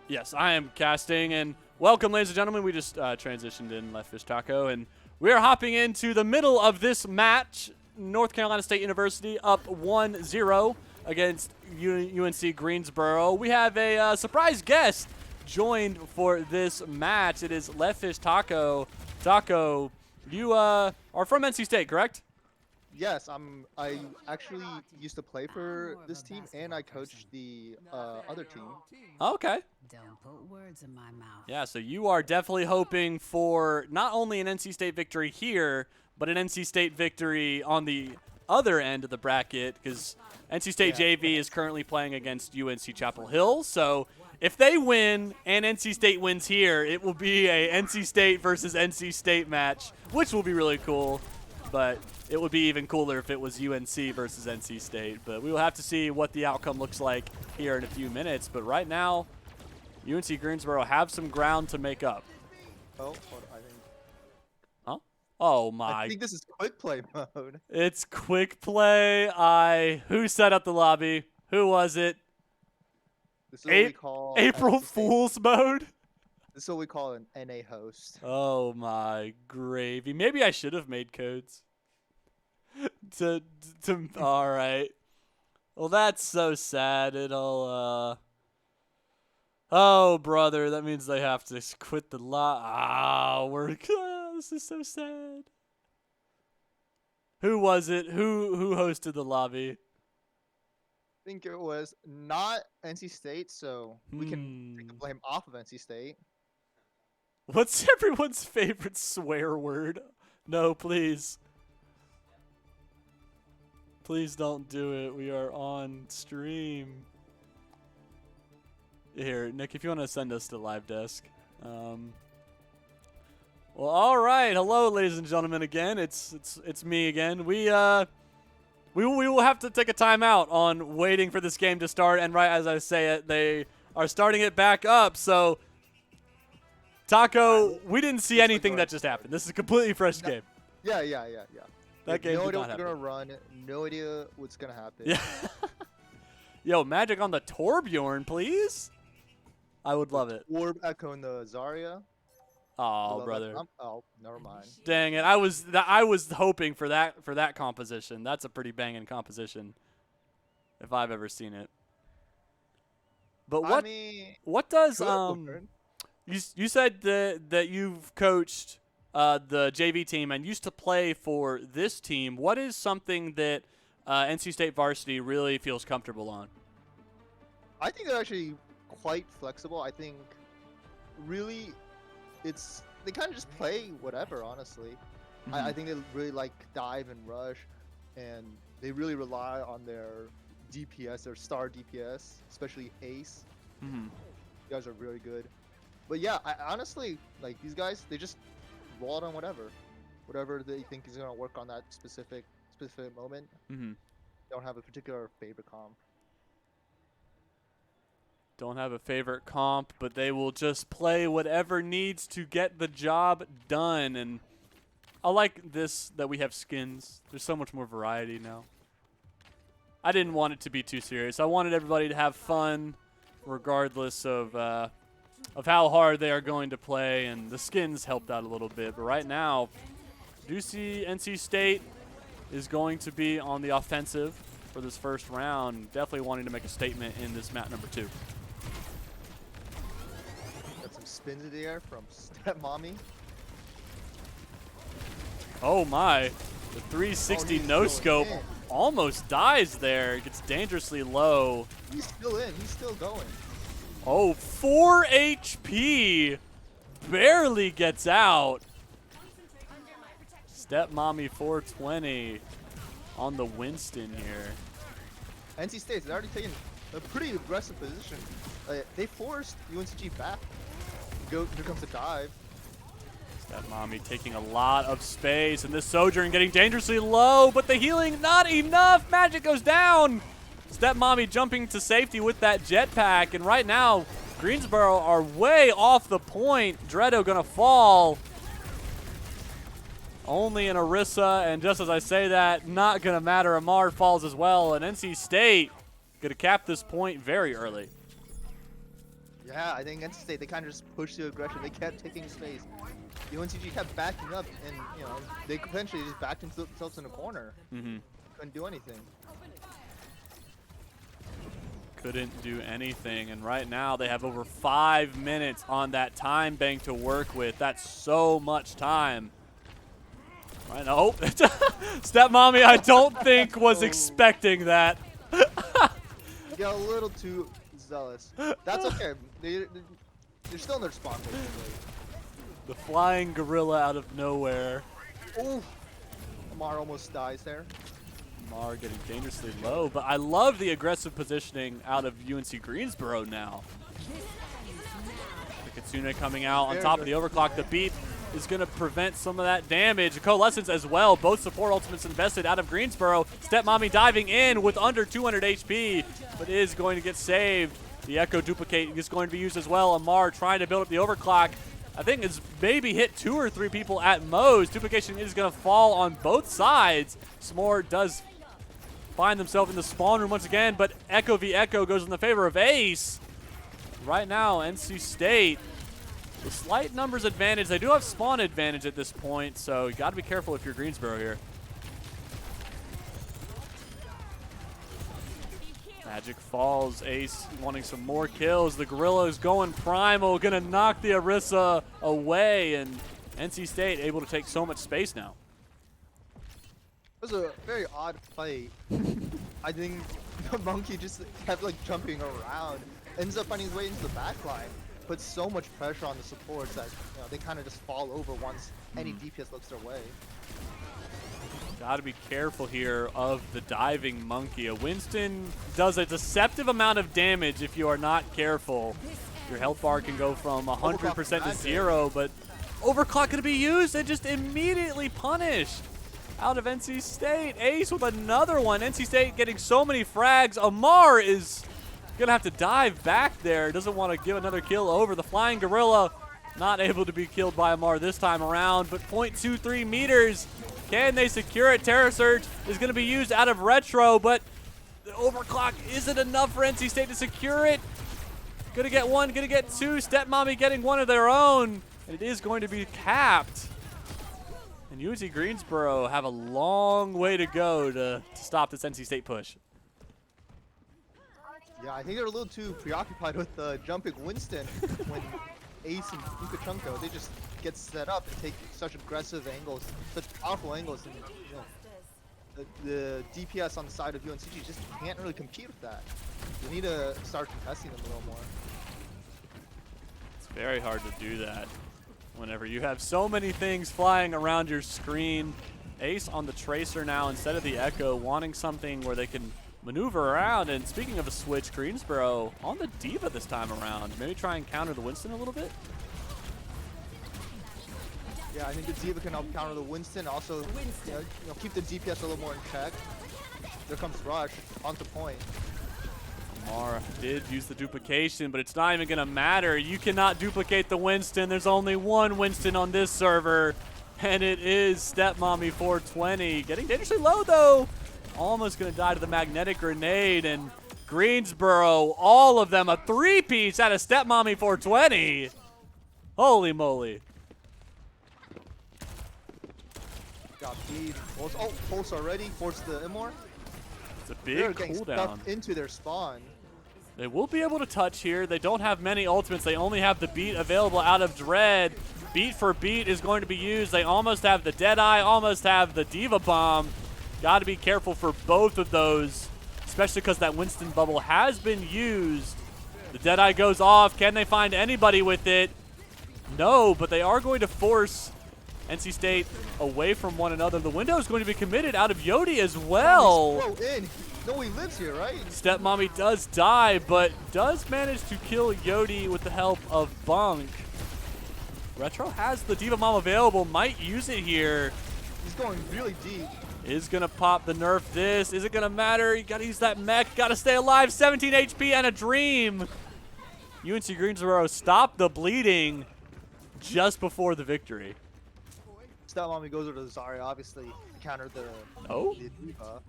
Yes, I am casting, and welcome, ladies and gentlemen. We just transitioned in Left Fish Taco, and we are hopping into the middle of this match. North Carolina State University up 1-0 against UNC Greensboro. We have a surprise guest joined for this match. It is Left Fish Taco. Taco, you are from NC State, correct? Yes, I actually used to play for this team, and I coached the other team. Okay. Don't put words in my mouth. Yeah, so you are definitely hoping for not only an NC State victory here, but an NC State victory on the other end of the bracket, because NC State JV is currently playing against UNC Chapel Hill. So if they win and NC State wins here, it will be a NC State versus NC State match, which will be really cool. But it would be even cooler if it was UNC versus NC State. But we will have to see what the outcome looks like here in a few minutes. But right now, UNC Greensboro have some ground to make up. Oh, hold on, I think. Huh? Oh, I my. think this is quick play mode. It's quick play. Who set up the lobby? Who was it? This is what we call April NC State. Fool's mode? This is what we call an NA host. Oh, my gravy. Maybe I should have made codes. All right. Well, that's so sad. Oh, brother, that means they have to quit the this is so sad. Who was it? Who hosted the lobby? I think it was not NC State, so we can take the blame off of NC State. What's everyone's favorite swear word? No, please. Please don't do it. We are on stream. Here, Nick, if you want to send us to live desk. Well, all right. Hello, ladies and gentlemen. Again, it's me again. We will have to take a timeout on waiting for this game to start. And right as I say it, they are starting it back up. So, Taco, we didn't see anything that just happened. This is a completely fresh game. Yeah. That game no did idea not what's gonna happen. run. No idea what's gonna happen. Yeah. Yo, magic on the Torbjorn, please. I would love it. Orb echoing the Zarya. Oh, Love brother. that. Oh, never mind. Dang it. I was hoping for that composition. That's a pretty banging composition if I've ever seen it. But I mean, what does good word. you said that you've coached the JV team and used to play for this team. What is something that NC State varsity really feels comfortable on? I think they're actually quite flexible. I think really they kind of just play whatever, honestly. I think they really like dive and rush, and they really rely on their DPS, their star DPS, especially Ace. Mm-hmm. You guys are really good. But yeah, I honestly, like, these guys, they just roll it on whatever they think is going to work on that specific moment. Mm-hmm. Don't have a particular favorite comp. Don't have a favorite comp, but they will just play whatever needs to get the job done. And I like this, that we have skins. There's so much more variety now. I didn't want it to be too serious. I wanted everybody to have fun regardless of how hard they are going to play, and the skins helped out a little bit. But right now, do see NC State is going to be on the offensive for this first round, definitely wanting to make a statement in this map number 2. Got some spins in the air from Step Mommy. Oh my, the 360 no scope in. almost dies there. It gets dangerously low. He's still in. He's still going. Oh, 4 HP. Barely gets out. Step Mommy 420 on the Winston here. NC State's already taken a pretty aggressive position. They forced UNCG back. Here comes the dive. Step Mommy taking a lot of space, and this Sojourn getting dangerously low, but the healing not enough. Magic goes down. Step Mommy jumping to safety with that jetpack, and right now Greensboro are way off the point. Dreddo gonna fall. Only an Orisa, and just as I say that, not gonna matter. Amar falls as well, and NC State gonna cap this point very early. Yeah, I think NC State, they kind of just pushed the aggression. They kept taking space. UNCG kept backing up, and they eventually just backed themselves in a corner. Couldn't do anything. Couldn't do anything, and right now they have over 5 minutes on that time bank to work with. That's so much time. Right now, oh, Stepmommy, I don't think was expecting that. Got a little too zealous. That's okay. They're still in their spawn, basically. The flying gorilla out of nowhere. Ooh. Amar almost dies there. Amar getting dangerously low, but I love the aggressive positioning out of UNC Greensboro now. The Kitsune coming out on top of the overclock. The beat is going to prevent some of that damage. Coalescence as well. Both support ultimates invested out of Greensboro. Stepmommy diving in with under 200 HP, but is going to get saved. The Echo duplicate is going to be used as well. Amar trying to build up the overclock. I think it's maybe hit 2 or 3 people at most. Duplication is going to fall on both sides. S'more does find themselves in the spawn room once again, but Echo v Echo goes in the favor of Ace. Right now, NC State, the slight numbers advantage. They do have spawn advantage at this point, so you got to be careful if you're Greensboro here. Magic falls. Ace wanting some more kills. The Gorilla is going primal, gonna knock the Orisa away, and NC State able to take so much space now. It was a very odd play. I think the monkey just kept like jumping around, ends up finding his way into the back line, puts so much pressure on the supports that they kind of just fall over once any DPS looks their way. Got to be careful here of the diving monkey. A Winston does a deceptive amount of damage if you are not careful. Your health bar can go from 100% to 0, but overclock going to be used and just immediately punished out of NC State. Ace with another one. NC State getting so many frags. Amar is going to have to dive back there. Doesn't want to give another kill over. The Flying Gorilla not able to be killed by Amar this time around, but 0.23 meters. Can they secure it? Terror Surge is going to be used out of Retro, but the overclock isn't enough for NC State to secure it. Gonna get one, gonna get two. Stepmommy getting one of their own. And it is going to be capped. And UNC Greensboro have a long way to go to stop this NC State push. Yeah, I think they're a little too preoccupied with jumping Winston when Ace and Ukachunko, they just get set up and take such aggressive angles, such powerful angles, and the DPS on the side of UNCG just can't really compete with that. You need to start contesting them a little more. It's very hard to do that whenever you have so many things flying around your screen. Ace on the Tracer now instead of the Echo, wanting something where they can maneuver around. And speaking of a switch, Greensboro on the Diva this time around. Maybe try and counter the Winston a little bit? Yeah, I think the Diva can help counter the Winston. Also, keep the DPS a little more in check. There comes Rush onto point. Amar did use the duplication, but it's not even going to matter. You cannot duplicate the Winston. There's only one Winston on this server, and it is Stepmommy 420. Getting dangerously low, though. Almost going to die to the magnetic grenade, and Greensboro, all of them, a three-piece out of Stepmommy 420. Holy moly. Got beat. Oh, Pulse already. Force the Immor. It's a big They're getting cooldown. stuck into their spawn. They will be able to touch here. They don't have many ultimates. They only have the beat available out of Dread. Beat for beat is going to be used. They almost have the Deadeye, almost have the Diva Bomb. Got to be careful for both of those, especially because that Winston bubble has been used. The Deadeye goes off. Can they find anybody with it? No, but they are going to force NC State away from one another. The window is going to be committed out of Yodi as well. Throw in. No, he lives here, right? Stepmommy does die, but does manage to kill Yodi with the help of Bunk. Retro has the Diva Bomb available, might use it here. He's going really deep. Is gonna pop the nerf this. Is it gonna matter? You gotta use that mech, gotta stay alive. 17 HP and a dream. UNC Greensboro stopped the bleeding just before the victory. Stepmommy goes over to Zarya, obviously counter the Diva.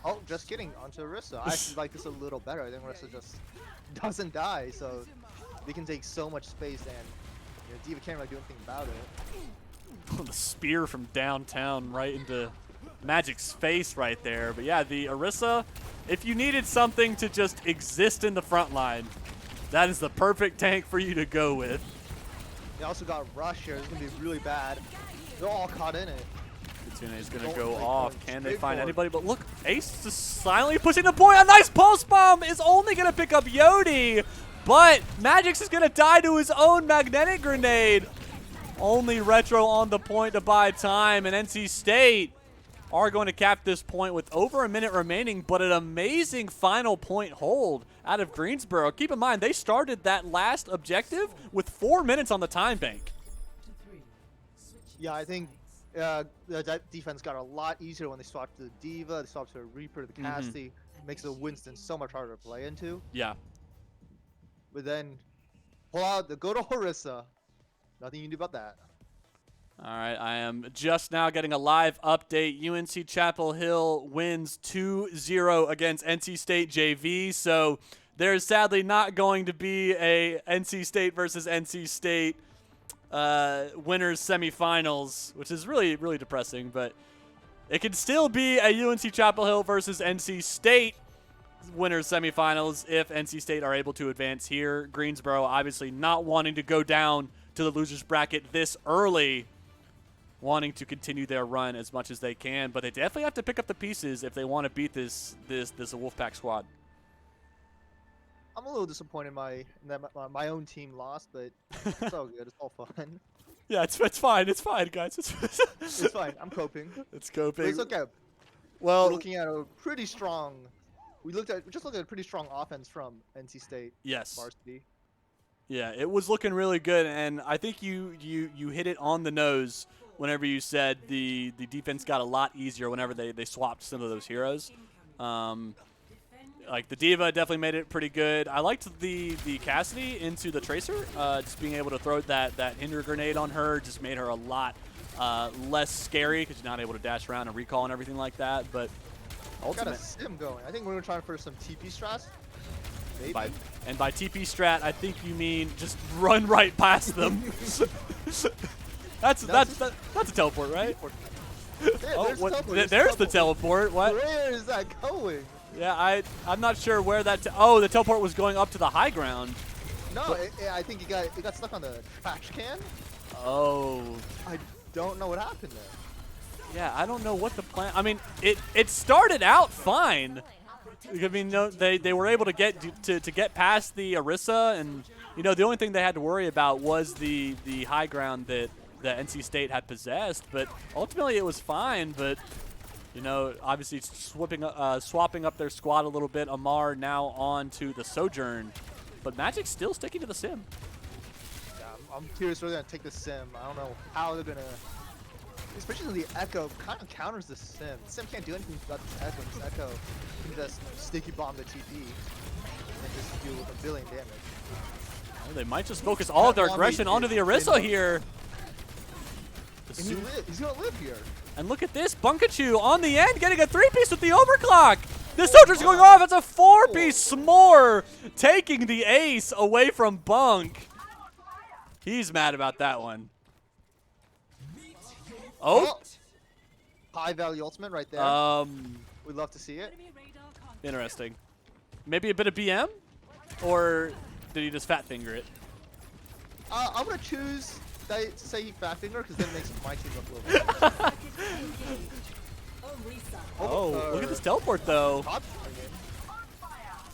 Oh, just kidding, onto Orisa. I actually like this a little better. I think Orisa just doesn't die, so they can take so much space, and Diva can't really do anything about it. The spear from downtown right into Magic's face right there. But yeah, the Orisa, if you needed something to just exist in the front line, that is the perfect tank for you to go with. They also got Rush here. It's going to be really bad. They're all caught in it. Kitsune is going to Don't go like off. going Can they straight find for it. anybody? But look, Ace just silently pushing the point. A nice pulse bomb is only going to pick up Yodi. But Magix is going to die to his own magnetic grenade. Only Retro on the point to buy time. And NC State are going to cap this point with over a minute remaining, but an amazing final point hold out of Greensboro. Keep in mind, they started that last objective with 4 minutes on the time bank. Yeah, I think that defense got a lot easier when they swapped to the Diva, they swapped to the Reaper, the Cassie. Makes the Winston so much harder to play into. Yeah. But then pull out the go to Orisa. Nothing you can do about that. All right, I am just now getting a live update. UNC Chapel Hill wins 2-0 against NC State JV. So there's sadly not going to be a NC State versus NC State winners semifinals, which is really, really depressing. But it could still be a UNC Chapel Hill versus NC State winners semifinals if NC State are able to advance here. Greensboro obviously not wanting to go down to the losers bracket this early, wanting to continue their run as much as they can, but they definitely have to pick up the pieces if they want to beat this Wolfpack squad. I'm a little disappointed that my own team lost, but it's all good. It's all fun. Yeah, it's fine. It's fine, guys. It's fine. I'm coping. It's coping. But it's okay. Well, We're looking at a pretty strong. We just looked at a pretty strong offense from NC State. yes. Varsity. Yeah, it was looking really good, and I think you hit it on the nose whenever you said the defense got a lot easier whenever they swapped some of those heroes. Like the Diva definitely made it pretty good. I liked the Cassidy into the Tracer. Just being able to throw that hinder grenade on her just made her a lot less scary because you're not able to dash around and recall and everything like that. But Got a ultimate, sim going. I think we're gonna try for some TP strats. Maybe. by TP strat, I think you mean just run right past them. That's a teleport, right? Yeah, There's the teleport. What? Where is that going? Yeah, I'm not sure where that. Oh, the teleport was going up to the high ground. No, I think it got stuck on the trash can. Oh. I don't know what happened there. Yeah, I don't know what the plan. I mean, it started out fine. I mean, no, they were able to get past the Orisa, and the only thing they had to worry about was the high ground that NC State had possessed. But ultimately, it was fine. But obviously swapping up their squad a little bit. Amar now on to the Sojourn, but Magic's still sticking to the sim. Yeah, I'm curious where they're gonna take the sim. I don't know how they're gonna. Especially the Echo kind of counters the sim. The sim can't do anything about this Echo. This Echo can just sticky bomb the TP and just do a billion damage. Oh, they might just focus all of their aggression onto the Orisa here. And he's gonna live here. And look at this, Bunkachu on the end, getting a 3-piece with the overclock. The Soldier's going off. It's a 4-piece S'more, taking the ace away from Bunk. He's mad about that one. Oh. High value ultimate right there. We'd love to see it. Interesting. Maybe a bit of BM? Or did he just fat finger it? I'm gonna choose to say he fat finger because then it makes my team look a little better. Oh, look at this teleport though. Top target.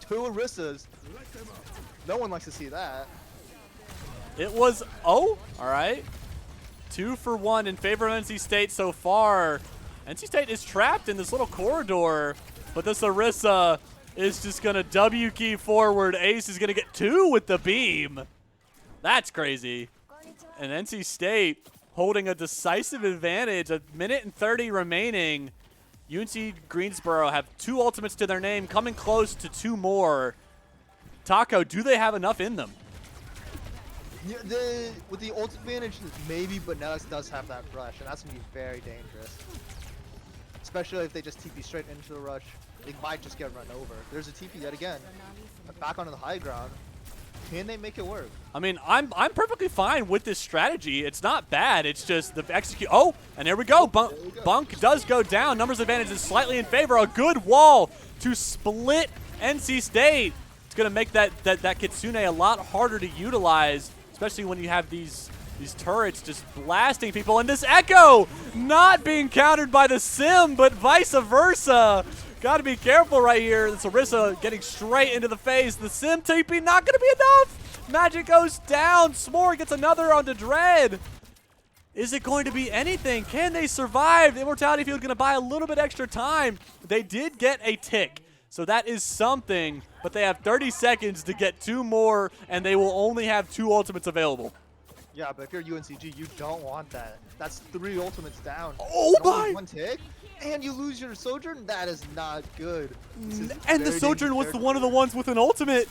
2 Orisas. No one likes to see that. It was, all right. 2 for 1 in favor of NC State so far. NC State is trapped in this little corridor, but this Orisa is just going to W key forward. Ace is going to get 2 with the beam. That's crazy. And NC State holding a decisive advantage. 1:30 remaining. UNC Greensboro have 2 ultimates to their name, coming close to 2 more. Taco, do they have enough in them? Yeah, with the ult advantage, maybe, but Nellis does have that rush, and that's going to be very dangerous. Especially if they just TP straight into the rush. They might just get run over. There's a TP yet again. Back onto the high ground. Can they make it work? I mean, I'm perfectly fine with this strategy. It's not bad. It's just the execute. Oh, and there we go. Bunk does go down. Numbers advantage is slightly in favor. A good wall to split NC State. It's going to make that Kitsune a lot harder to utilize, especially when you have these turrets just blasting people. And this Echo not being countered by the Sim, but vice versa. Got to be careful right here. This Orisa getting straight into the face. The Sim TP not going to be enough. Magic goes down. S'more gets another onto Dread. Is it going to be anything? Can they survive? The Immortality Field going to buy a little bit extra time. They did get a tick, so that is something. But they have 30 seconds to get 2 more, and they will only have 2 ultimates available. Yeah, but if you're UNCG, you don't want that. That's 3 ultimates down. Oh my! 1 tick, and you lose your Sojourn? That is not good. And the Sojourn was one of the ones with an ultimate.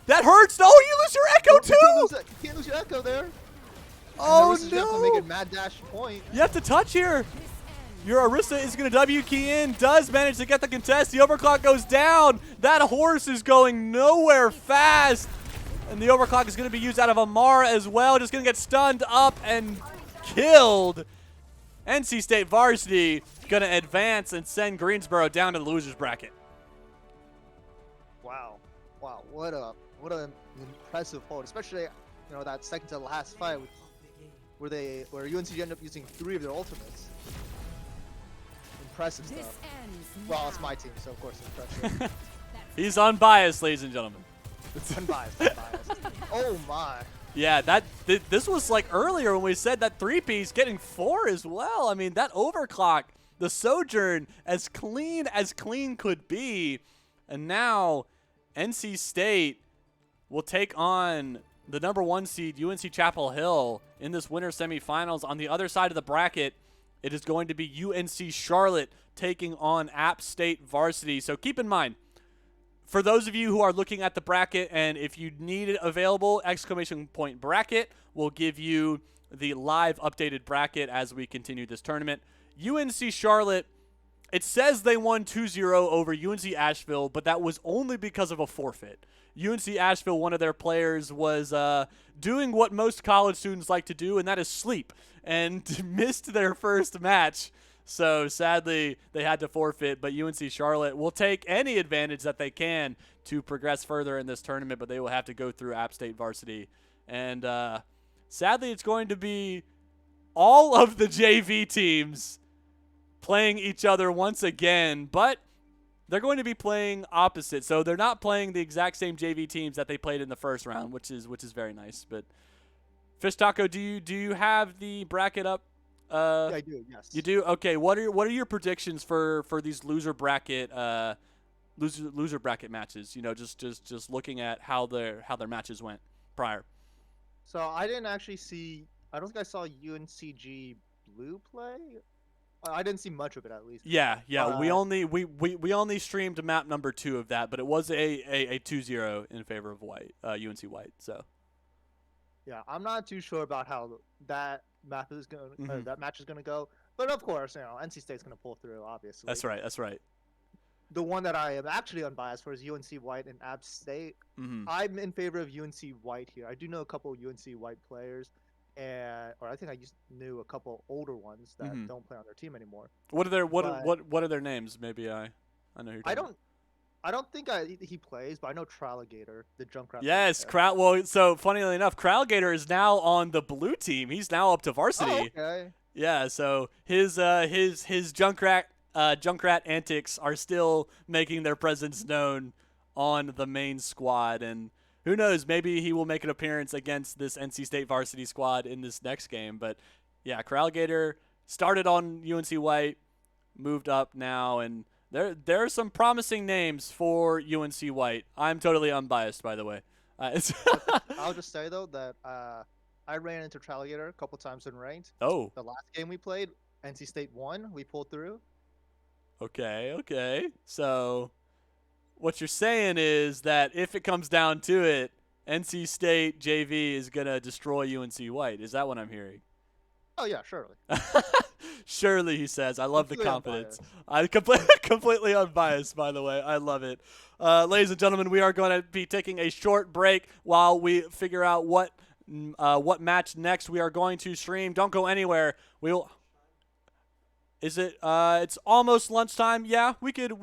That hurts! Oh, you lose your Echo too! You can't lose your Echo there. Oh no! You have to make no! it mad dash point. You have to touch here. Your Orisa is going to W key in, does manage to get the contest. The overclock goes down. That horse is going nowhere fast. And the overclock is going to be used out of Amara as well. Just going to get stunned up and killed. NC State Varsity going to advance and send Greensboro down to the losers bracket. Wow, wow, what an impressive hold, especially that second to last fight where UNCG ended up using 3 of their ultimates. Impressive stuff. Well, it's my team, so of course it's impressive. He's unbiased, ladies and gentlemen. Unbiased. Oh my. Yeah, this was like earlier when we said that 3-piece getting 4 as well. I mean, that overclock, the Sojourn, as clean could be. And now NC State will take on the #1 seed UNC Chapel Hill in this winter semifinals. On the other side of the bracket, it is going to be UNC Charlotte taking on App State Varsity. So keep in mind, for those of you who are looking at the bracket, and if you need it available, ! bracket will give you the live updated bracket as we continue this tournament. UNC Charlotte, it says they won 2-0 over UNC Asheville, but that was only because of a forfeit. UNC Asheville, one of their players, was doing what most college students like to do, and that is sleep, and missed their first match. So sadly, they had to forfeit, but UNC Charlotte will take any advantage that they can to progress further in this tournament, but they will have to go through App State Varsity. And sadly, it's going to be all of the JV teams playing each other once again, but they're going to be playing opposite. So they're not playing the exact same JV teams that they played in the first round, which is very nice. But Fish Taco, do you have the bracket up? Yeah, I do. Yes. You do? Okay. What are your predictions for these loser bracket matches? Just looking at how their matches went prior. So I didn't actually see. I don't think I saw UNCG Blue play. I didn't see much of it, at least. Yeah. We only streamed map number 2 of that, but it was a 2-0 in favor of White, UNC White. So. Yeah, I'm not too sure about how that map is going. That match is going to go, but of course, NC State's going to pull through. Obviously. That's right. The one that I am actually unbiased for is UNC White and App State. I'm in favor of UNC White here. I do know a couple UNC White players, or I think I just knew a couple older ones that don't play on their team anymore. What are their names? Maybe I know who you're I don't think he plays, but I know Tralligator, the Junkrat. Yes, Well, so funnily enough, Tralligator is now on the blue team. He's now up to varsity. Oh, okay. Yeah, so his Junkrat antics are still making their presence known on the main squad, and who knows, maybe he will make an appearance against this NC State varsity squad in this next game. But yeah, Tralligator started on UNC White, moved up now, and there are some promising names for UNC White. I'm totally unbiased, by the way. I'll just say, though, that I ran into Tralligator a couple times in ranked. Oh. The last game we played, NC State won. We pulled through. Okay. So what you're saying is that if it comes down to it, NC State JV is going to destroy UNC White. Is that what I'm hearing? Oh, yeah, surely. Surely, he says. I love the Completely confidence. I completely unbiased, by the way. I love it. Ladies and gentlemen, we are going to be taking a short break while we figure out what match next we are going to stream. Don't go anywhere. We'll. Is it? It's almost lunchtime. Yeah, we could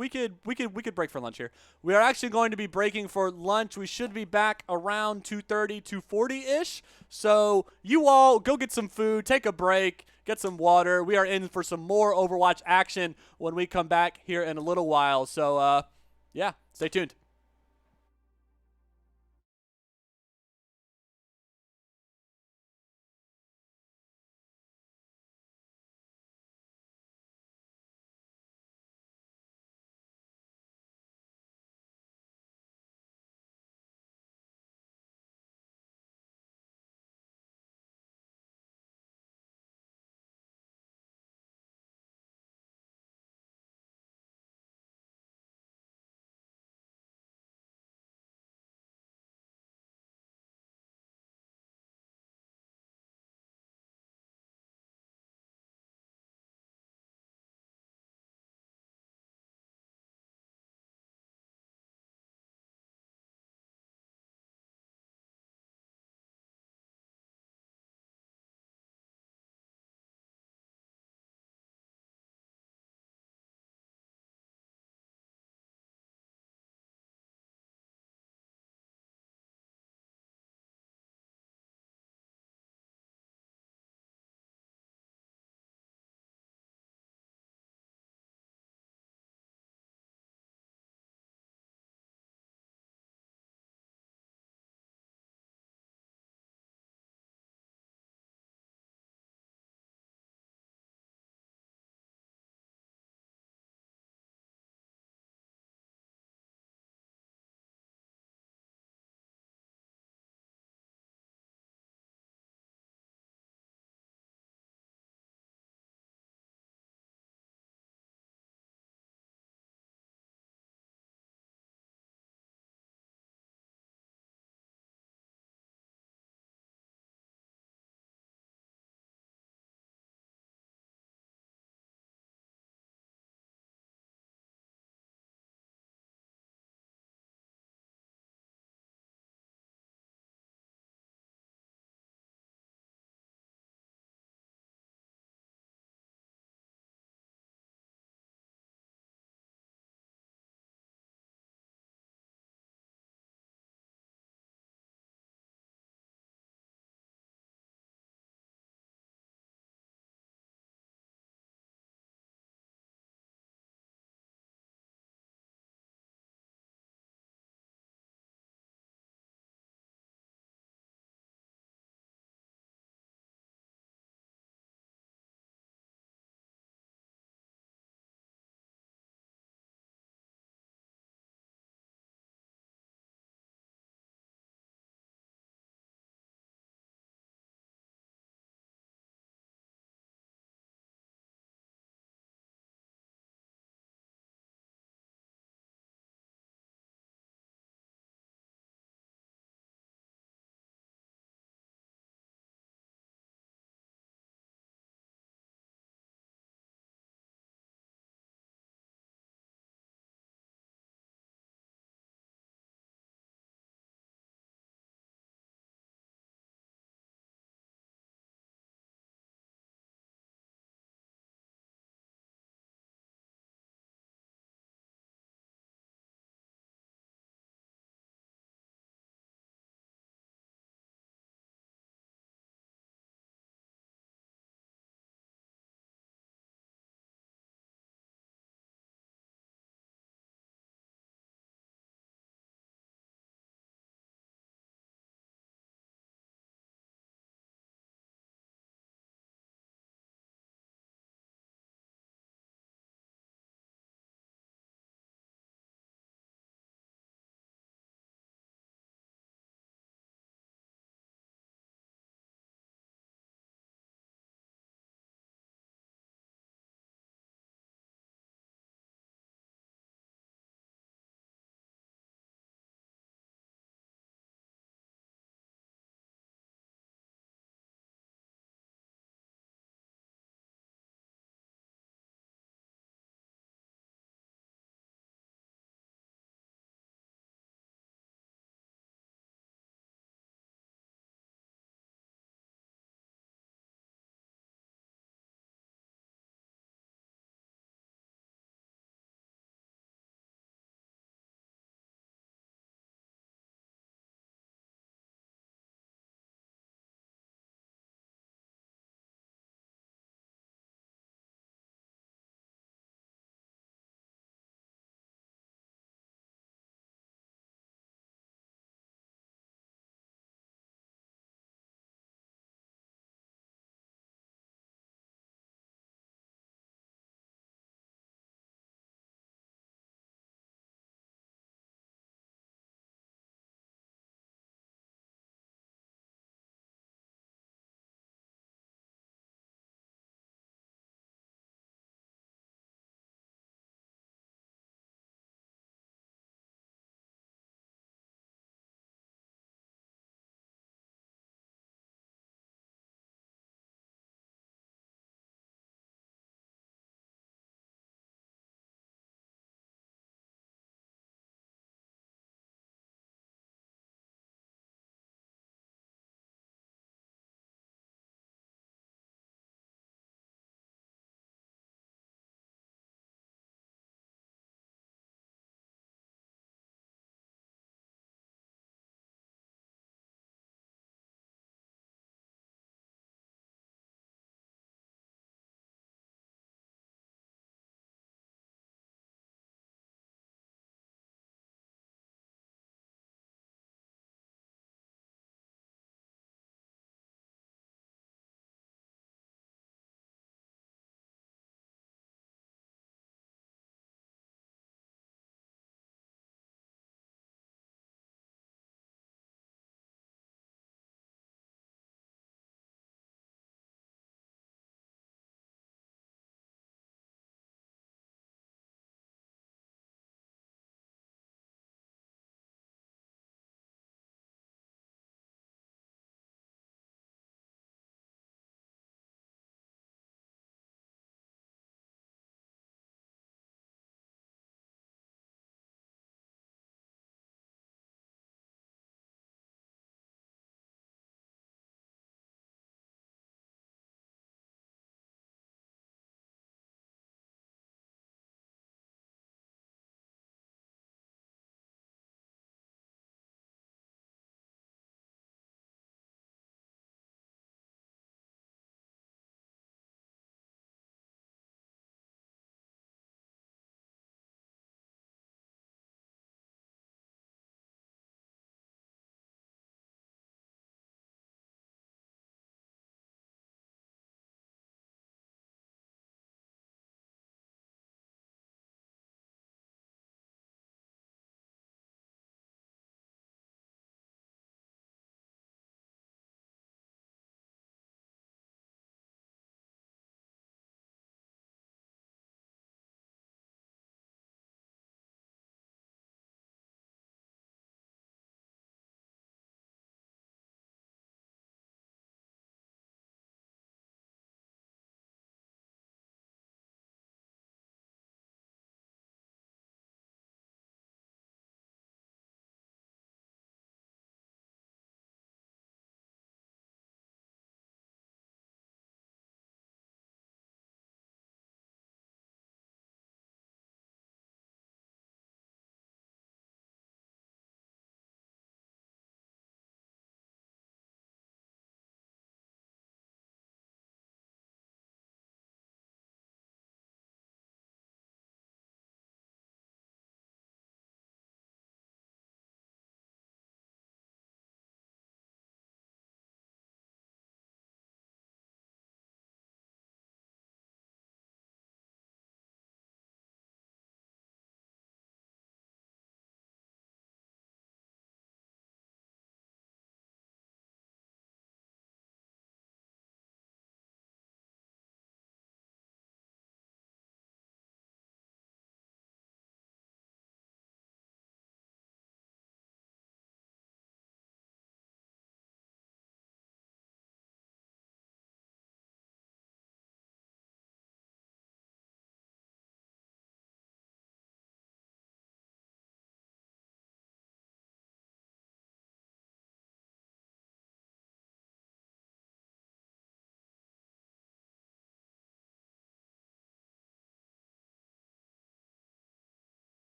break for lunch here. We are actually going to be breaking for lunch. We should be back around 2:30, 2:40 ish. So you all go get some food, take a break, get some water. We are in for some more Overwatch action when we come back here in a little while. So yeah, stay tuned.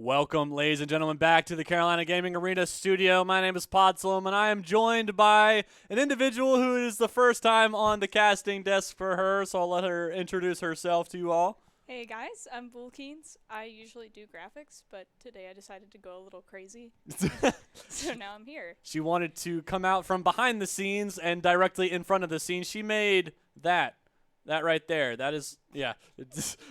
Welcome, ladies and gentlemen, back to the Carolina Gaming Arena studio. My name is Podslum, and I am joined by an individual who is the first time on the casting desk for her, so I'll let her introduce herself to you all. Hey guys, I'm Bullkeens. I usually do graphics, but today I decided to go a little crazy. So now I'm here. She wanted to come out from behind the scenes and directly in front of the scene. She made that right there. That is, yeah,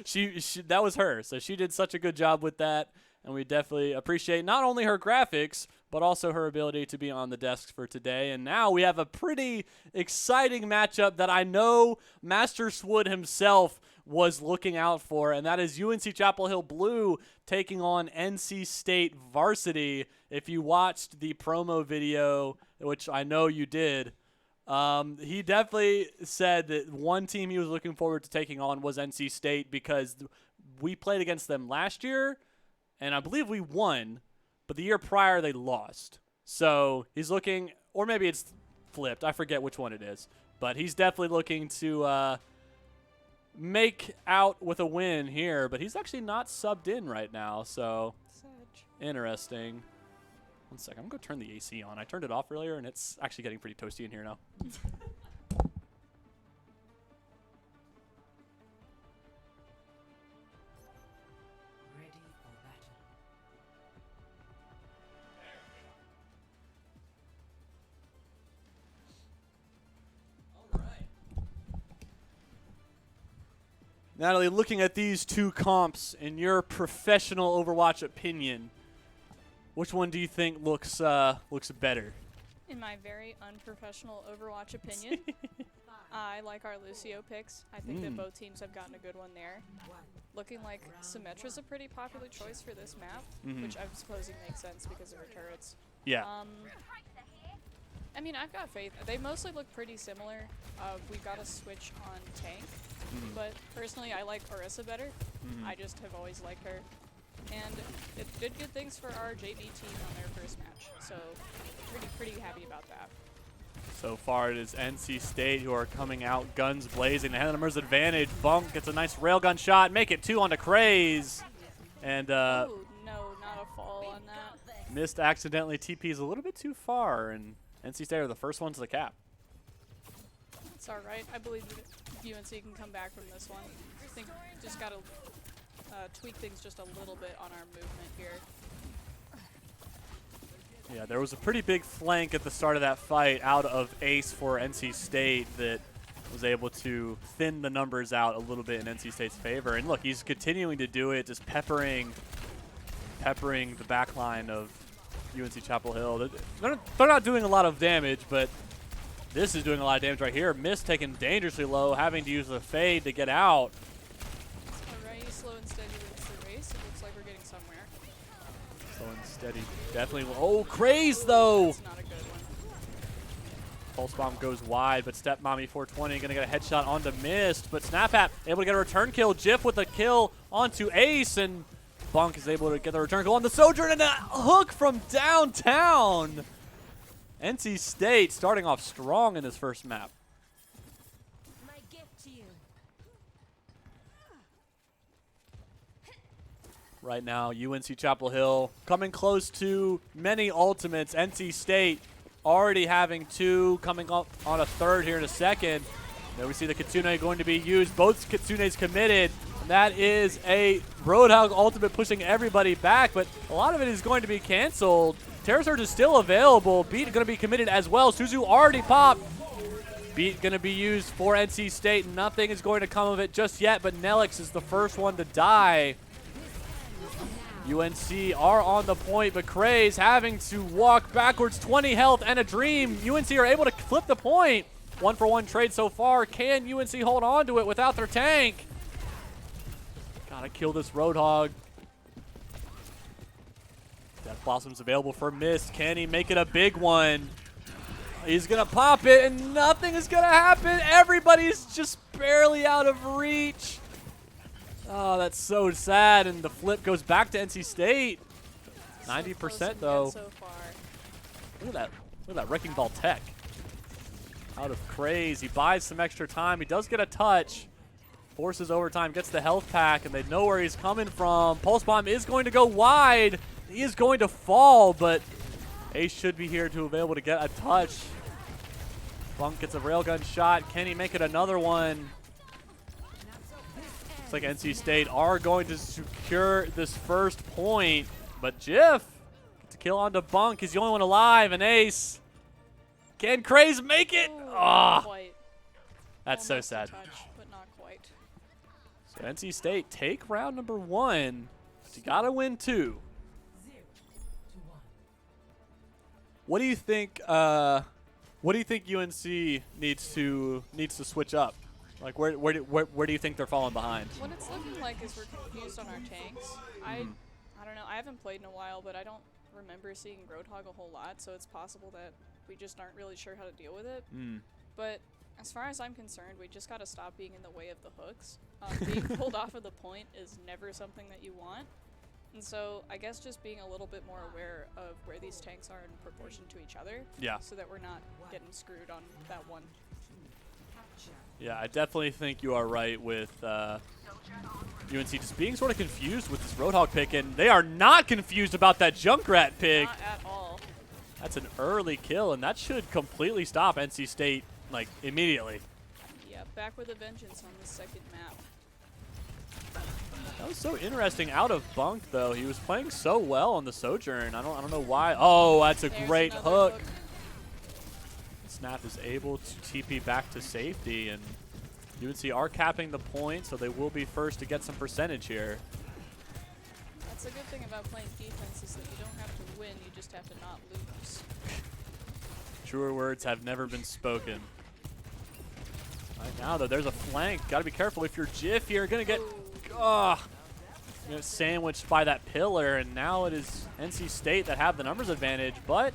she that was her. So she did such a good job with that. And we definitely appreciate not only her graphics, but also her ability to be on the desks for today. And now we have a pretty exciting matchup that I know Master Swood himself was looking out for, and that is UNC Chapel Hill Blue taking on NC State Varsity. If you watched the promo video, which I know you did, he definitely said that one team he was looking forward to taking on was NC State because we played against them last year, and I believe we won, but the year prior they lost. So he's looking, or maybe it's flipped. I forget which one it is. But he's definitely looking to make out with a win here. But he's actually not subbed in right now, so interesting. One second. I'm going to turn the AC on. I turned it off earlier, and it's actually getting pretty toasty in here now. Natalie, looking at these two comps, in your professional Overwatch opinion, which one do you think looks better? In my very unprofessional Overwatch opinion, I like our Lucio picks. I think that both teams have gotten a good one there. Looking like Symmetra's a pretty popular choice for this map, which I'm supposing makes sense because of her turrets. Yeah. I mean, I've got faith. They mostly look pretty similar. We've got to switch on tank. But personally, I like Orisa better. I just have always liked her. And it did good things for our JV team on their first match. So pretty happy about that. So far, it is NC State who are coming out guns blazing. They have the numbers advantage. Bunk gets a nice railgun shot. Make it 2 onto Craze. And Ooh, no, not a fall on that. missed accidentally. TP's a little bit too far. And NC State are the first one to the cap. It's all right. I believe that UNC can come back from this one. I think just got to tweak things just a little bit on our movement here. Yeah, there was a pretty big flank at the start of that fight out of Ace for NC State that was able to thin the numbers out a little bit in NC State's favor. And look, he's continuing to do it, just peppering the back line of UNC Chapel Hill. They're not doing a lot of damage, but this is doing a lot of damage right here. Mist taken dangerously low, having to use the fade to get out. Alright, slow and steady wins the race. It looks like we're getting somewhere. Slow and steady, definitely. Oh, Craze though! It's not a good one. Pulse Bomb goes wide, but Stepmommy 420 going to get a headshot onto Mist. But Snaphat able to get a return kill. Jif with a kill onto Ace, and Bunk is able to get the return kill on the Sojourn, and a hook from downtown. NC State starting off strong in this first map. My gift to you. Right now, UNC Chapel Hill coming close to many ultimates. NC State already having 2, coming up on a 3rd here in a second. There we see the Kitsune going to be used. Both Kitsunes committed. And that is a Roadhog ultimate pushing everybody back, but a lot of it is going to be canceled. Terror Surge is still available. Beat going to be committed as well. Suzu already popped. Beat going to be used for NC State. Nothing is going to come of it just yet, but Nelix is the first one to die. UNC are on the point, but Craze having to walk backwards. 20 health and a dream. UNC are able to flip the point. 1-for-1 trade so far. Can UNC hold on to it without their tank? Gotta kill this Roadhog. Death Blossom's available for Mist. Can he make it a big one? He's gonna pop it and nothing is gonna happen. Everybody's just barely out of reach. Oh, that's so sad. And the flip goes back to NC State. 90% though. So far. Look at that Wrecking Ball tech. Out of Craze. He buys some extra time. He does get a touch. Forces overtime, gets the health pack, and they know where he's coming from. Pulse Bomb is going to go wide. He is going to fall, but Ace should be here to be able to get a touch. Bunk gets a railgun shot. Can he make it another one? Looks like NC State are going to secure this first point, but Jif gets a kill onto Bunk. He's the only one alive, and Ace. Can Craze make it? Ah, Quite. that's so Almost a sad. touch, but not quite. So NC State take round number 1. So you gotta win 2. What do you think? What do you think UNC needs to switch up? Like where do you think they're falling behind? What it's looking like is we're confused on our tanks. I don't know. I haven't played in a while, but I don't remember seeing Roadhog a whole lot, so it's possible that we just aren't really sure how to deal with it. But as far as I'm concerned, we just got to stop being in the way of the hooks. Being pulled off of the point is never something that you want. And so I guess just being a little bit more aware of where these tanks are in proportion to each other. Yeah. So that we're not getting screwed on that one. Yeah, I definitely think you are right with UNC just being sort of confused with this Roadhog pick, and they are not confused about that Junkrat pick. Not at all. That's an early kill, and that should completely stop NC State, like, immediately. Yeah, back with a vengeance on the second map. That was so interesting out of Bunk, though. He was playing so well on the Sojourn. I don't know why. Oh, that's a There's great another hook. hook. Snap is able to TP back to safety, and UNC are capping the point, so they will be first to get some percentage here. That's a good thing about playing defense is that you don't have to win, you just have to not lose. Truer words have never been spoken. Right now, though, there's a flank. Got to be careful if you're Jif here. Gonna get sandwiched by that pillar, and now it is NC State that have the numbers advantage, but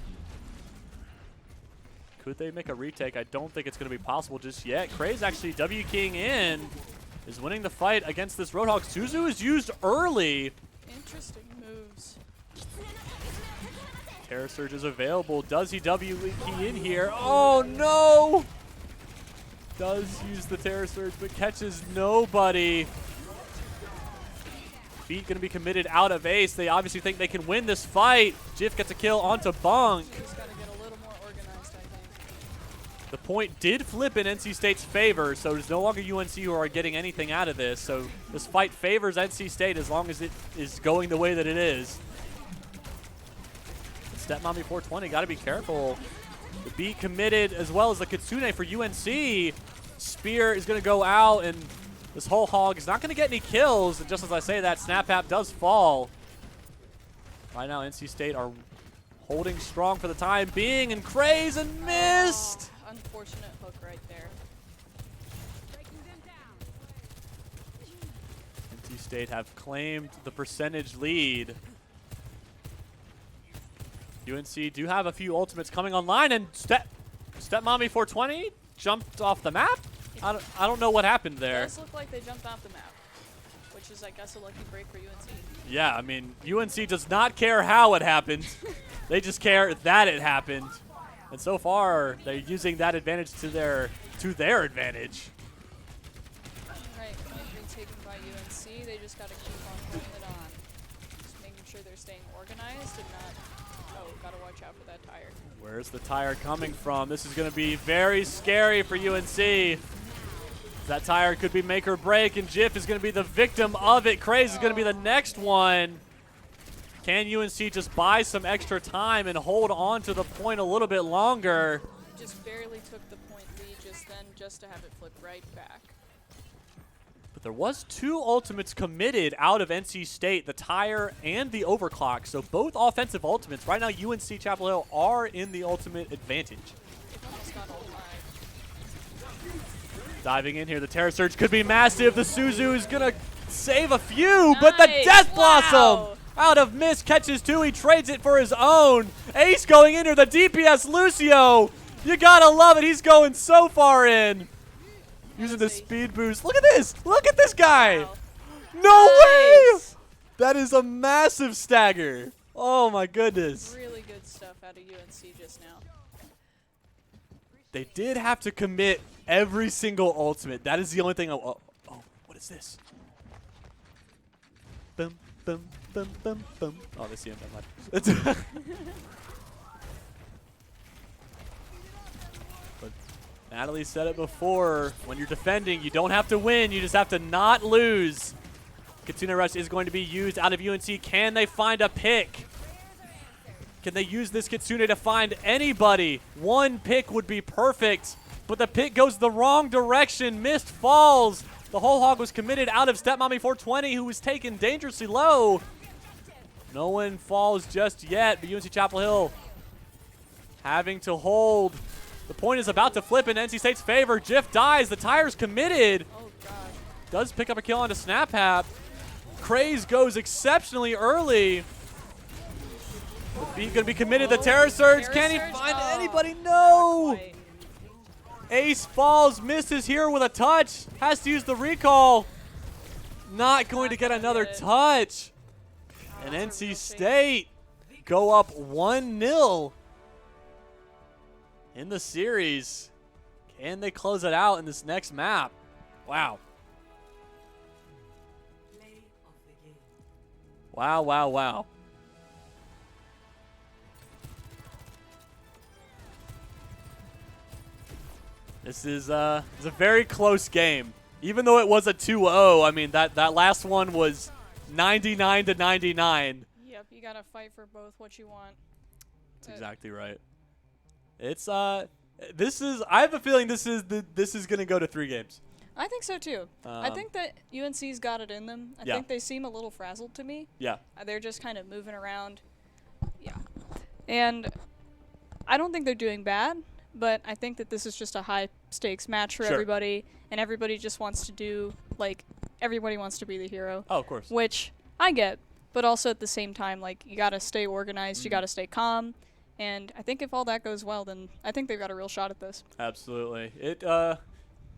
could they make a retake? I don't think it's going to be possible just yet. Craze actually W-King in, is winning the fight against this Roadhog. Suzu is used early. Interesting moves. Terror Surge is available. Does he W-Key in here? Oh, no! Does use the Terror Surge, but catches nobody. Beat going to be committed out of Ace. They obviously think they can win this fight. Jif gets a kill onto Bunk. Just gotta get a little more organized, I think. The point did flip in NC State's favor, so it's no longer UNC who are getting anything out of this. So this fight favors NC State as long as it is going the way that it is. Stepmommy 420, got to be careful. The beat committed as well as the Kitsune for UNC. Spear is going to go out, and this whole hog is not going to get any kills. And just as I say that, Snap App does fall. Right now, NC State are holding strong for the time being, and Craze and missed. Oh, unfortunate hook right there. NC State have claimed the percentage lead. UNC do have a few ultimates coming online, and Stepmommy 420 jumped off the map. I don't know what happened It there. does look like they jumped off the map, which is, I guess, a lucky break for UNC. Yeah, I mean, UNC does not care how it happened. They just care that it happened. And so far, they're using that advantage to their advantage. Right, point being taken by UNC. They just got to keep on putting it on. Just making sure they're staying organized and not... Oh, got to watch out for that tire. Where's the tire coming from? This is going to be very scary for UNC. That tire could be make or break, and Jif is going to be the victim of it. Craze is going to be the next one. Can UNC just buy some extra time and hold on to the point a little bit longer? Just barely took the point lead just then, just to have it flip right back. But there was 2 ultimates committed out of NC State, the tire and the overclock. So both offensive ultimates. Right now, UNC Chapel Hill are in the ultimate advantage. They've almost got all 5. Diving in here, the Terror Surge could be massive. The Suzu is going to save a few, but the Death Blossom out of miss catches 2. He trades it for his own. Ace going in here, the DPS Lucio. You got to love it. He's going so far in. Using the speed boost. Look at this. Look at this guy. Wow. No Nice. way. That is a massive stagger. Oh, my goodness. Really good stuff out of UNC just now. They did have to commit every single ultimate. That is the only thing. Oh, what What is this? Boom, boom, boom, boom, boom. Oh, they see him that much. But Natalie said it before. When you're defending, you don't have to win. You just have to not lose. Kitsune Rush is going to be used out of UNC. Can they find a pick? Can they use this Kitsune to find anybody? One pick would be perfect, but the pick goes the wrong direction. Mist falls. The whole hog was committed out of Stepmommy 420, who was taken dangerously low. No one falls just yet, but UNC Chapel Hill having to hold. The point is about to flip in NC State's favor. Jiff dies. The tire's committed. Oh, God. Does pick up a kill onto SnapHap. Craze goes exceptionally early. Going to be committed. The Terror Surge. Can he Surge? find Oh, anybody? not No. quite. Ace falls. Misses here with a touch. Has to use the recall. Not going to get another get it. touch. And that's a NC real shame. State go up 1-0 in the series. Can they close it out in this next map? Wow. Wow, wow, wow. This is a very close game. Even though it was a 2-0, I mean, that last one was 99 to 99. Yep, you gotta fight for both what you want. That's exactly right. It's this is, I have a feeling this is going to go to 3 games. I think so too. I think that UNC's got it in them. I Yeah. think they seem a little frazzled to me. Yeah. They're just kind of moving around. Yeah. And I don't think they're doing bad, but I think that this is just a high stakes match for Sure. everybody, and everybody just wants to do, like, everybody wants to be the hero, Oh, of course. which I get, but also at the same time, like, you gotta stay organized, you gotta stay calm, and I think if all that goes well, then I think they've got a real shot at this. Absolutely.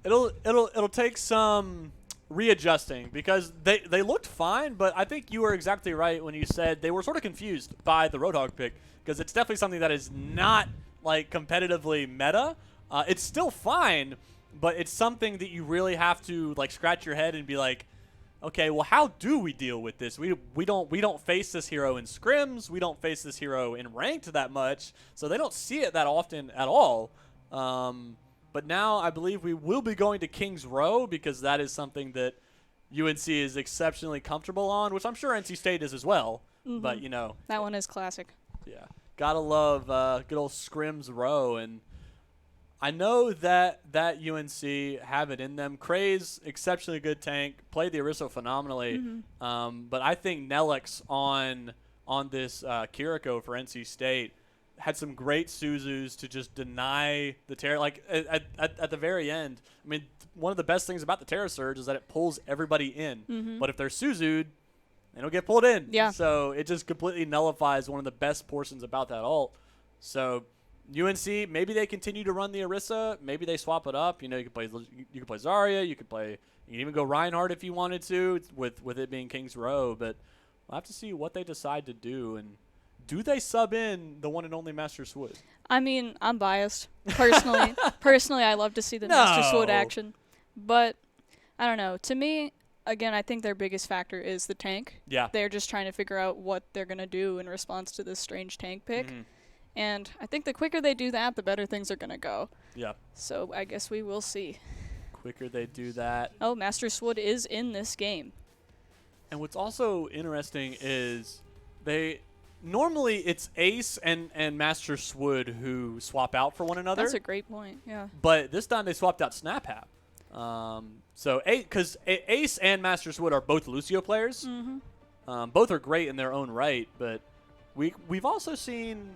It'll take some readjusting because they looked fine, but I think you were exactly right when you said they were sort of confused by the Roadhog pick because it's definitely something that is not like competitively meta. It's still fine, but it's something that you really have to like scratch your head and be like, okay, well, how do we deal with this? We don't face this hero in scrims. We don't face this hero in ranked that much, so they don't see it that often at all. But now I believe we will be going to Kings Row because that is something that UNC is exceptionally comfortable on, which I'm sure NC State is as well. But, you know. That one is classic. Yeah. Gotta love good old Scrims Row. And I know that UNC have it in them. Craze, exceptionally good tank, played the Aristo phenomenally. But I think Nelix on this Kiriko for NC State had some great Suzus to just deny the Terror. Like, at the very end, I mean, one of the best things about the Terror Surge is that it pulls everybody in. But if they're Suzu'd, they don't get pulled in. Yeah. So it just completely nullifies one of the best portions about that ult. So UNC, maybe they continue to run the Orisa. Maybe they swap it up. You know, you could play Zarya. You can even go Reinhardt if you wanted to, with it being Kings Row. But we'll have to see what they decide to do. And do they sub in the one and only Master Swood? I mean, I'm biased. Personally, I love to see the Master Sword No. action. But, I don't know. To me, again, I think their biggest factor is the tank. Yeah. They're just trying to figure out what they're going to do in response to this strange tank pick. And I think the quicker they do that, the better things are going to go. Yeah. So I guess we will see. Quicker they do that. Oh, Master Sword is in this game. And what's also interesting is normally it's Ace and Master Swood who swap out for one another. That's a great point, yeah. But this time they swapped out SnapHap. So because Ace and Master Swood are both Lucio players. Both are great in their own right, but we've also seen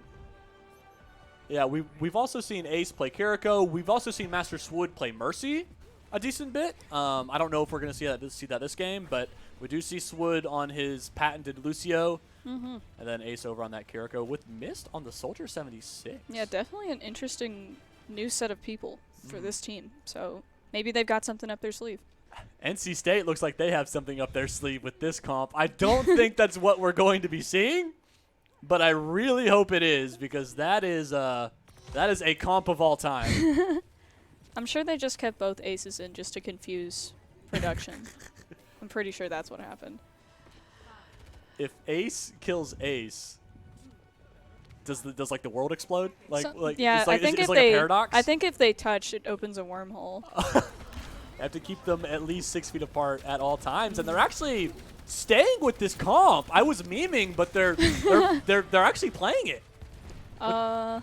we've also seen Ace play Kiriko. We've also seen Master Swood play Mercy a decent bit. I don't know if we're gonna see that this game, but we do see Swood on his patented Lucio. And then Ace over on that Kiriko with Mist on the Soldier 76. Yeah, definitely an interesting new set of people for this team. So maybe they've got something up their sleeve. NC State looks like they have something up their sleeve with this comp. I don't think that's what we're going to be seeing, but I really hope it is because that is a comp of all time. I'm sure they just kept both aces in just to confuse production. I'm pretty sure that's what happened. If Ace kills Ace, does like the world explode? Like, Yeah, it's like, I think it's if like they, a paradox. I think if they touch, it opens a wormhole. You have to keep them at least 6 feet apart at all times, and they're actually staying with this comp. I was memeing, but they're actually playing it. Huh.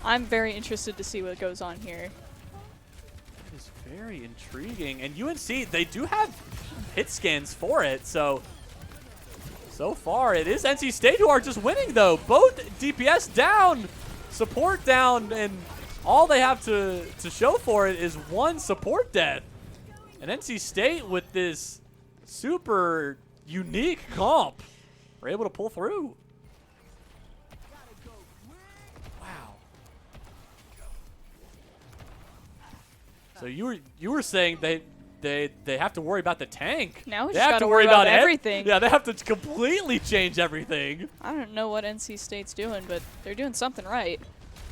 I'm very interested to see what goes on here. That is very intriguing. And UNC, they do have hit scans for it, so far it is NC State who are just winning, though. Both DPS down, support down, and all they have to show for it is one support death. And NC State, with this super unique comp, were able to pull through. Wow. So you were saying they have to worry about the tank. Now we they just have gotta to worry about ev- everything. Yeah, they have to completely change everything. I don't know what NC State's doing, but they're doing something right.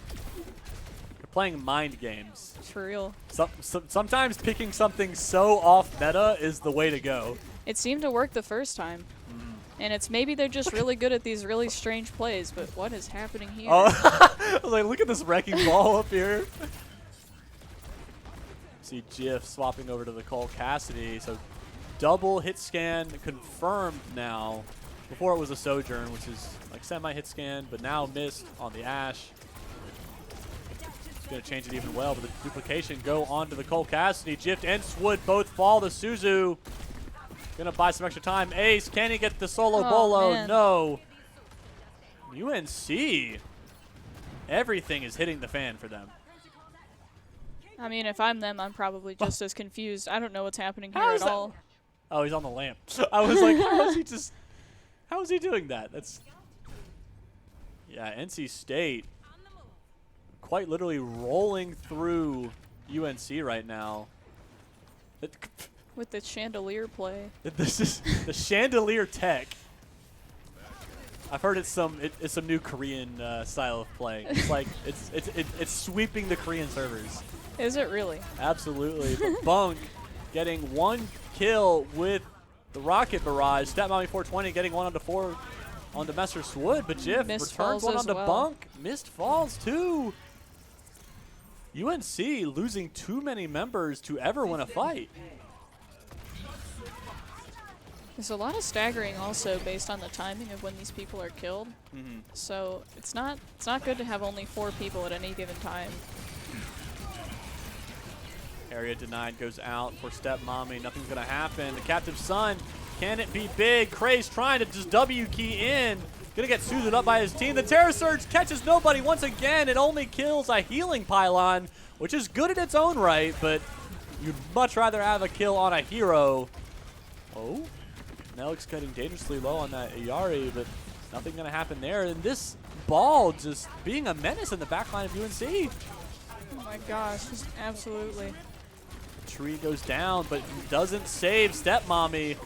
They're playing mind games. For real. Sometimes picking something so off meta is the way to go. It seemed to work the first time. And it's maybe they're just really good at these really strange plays, but what is happening here? Oh, I was like, look at this wrecking ball up here. See Jif swapping over to the Cole Cassidy. So double hit scan confirmed now. Before it was a Sojourn, which is like semi-hit scan, but now missed on the Ashe. It's going to change it even well, but the duplication go on to the Cole Cassidy. Jif and Swood both fall to Suzu. Going to buy some extra time. Ace, can he get the solo bolo? Man. No. UNC. Everything is hitting the fan for them. I mean, if I'm them, I'm probably just as confused. I don't know what's happening here How at is that- all. Oh, he's on the lamp. I was like, how is he doing that? That's, yeah, NC State quite literally rolling through UNC right now. With the chandelier play. This is the chandelier tech. I've heard it's some new Korean style of playing. It's like it's sweeping the Korean servers. Is it really? Absolutely. But Bunk getting one kill with the rocket barrage. Step Mommy 420 getting one onto 4 onto Messer Swood, but Jif Missed returns falls one as onto well. Bunk. Missed falls too. UNC losing too many members to ever win a fight. There's a lot of staggering also based on the timing of when these people are killed. So it's not good to have only 4 people at any given time. Area denied goes out for Step Mommy. Nothing's going to happen. The Captive Son, can it be big? Craze trying to just W key in. Going to get Susan up by his team. The Terror Surge catches nobody once again. It only kills a healing pylon, which is good in its own right, but you'd much rather have a kill on a hero. Oh, Nelix getting dangerously low on that Ayari, but nothing going to happen there. And this ball just being a menace in the backline of UNC. Oh my gosh, just absolutely. Tree goes down, but doesn't save Step Mommy.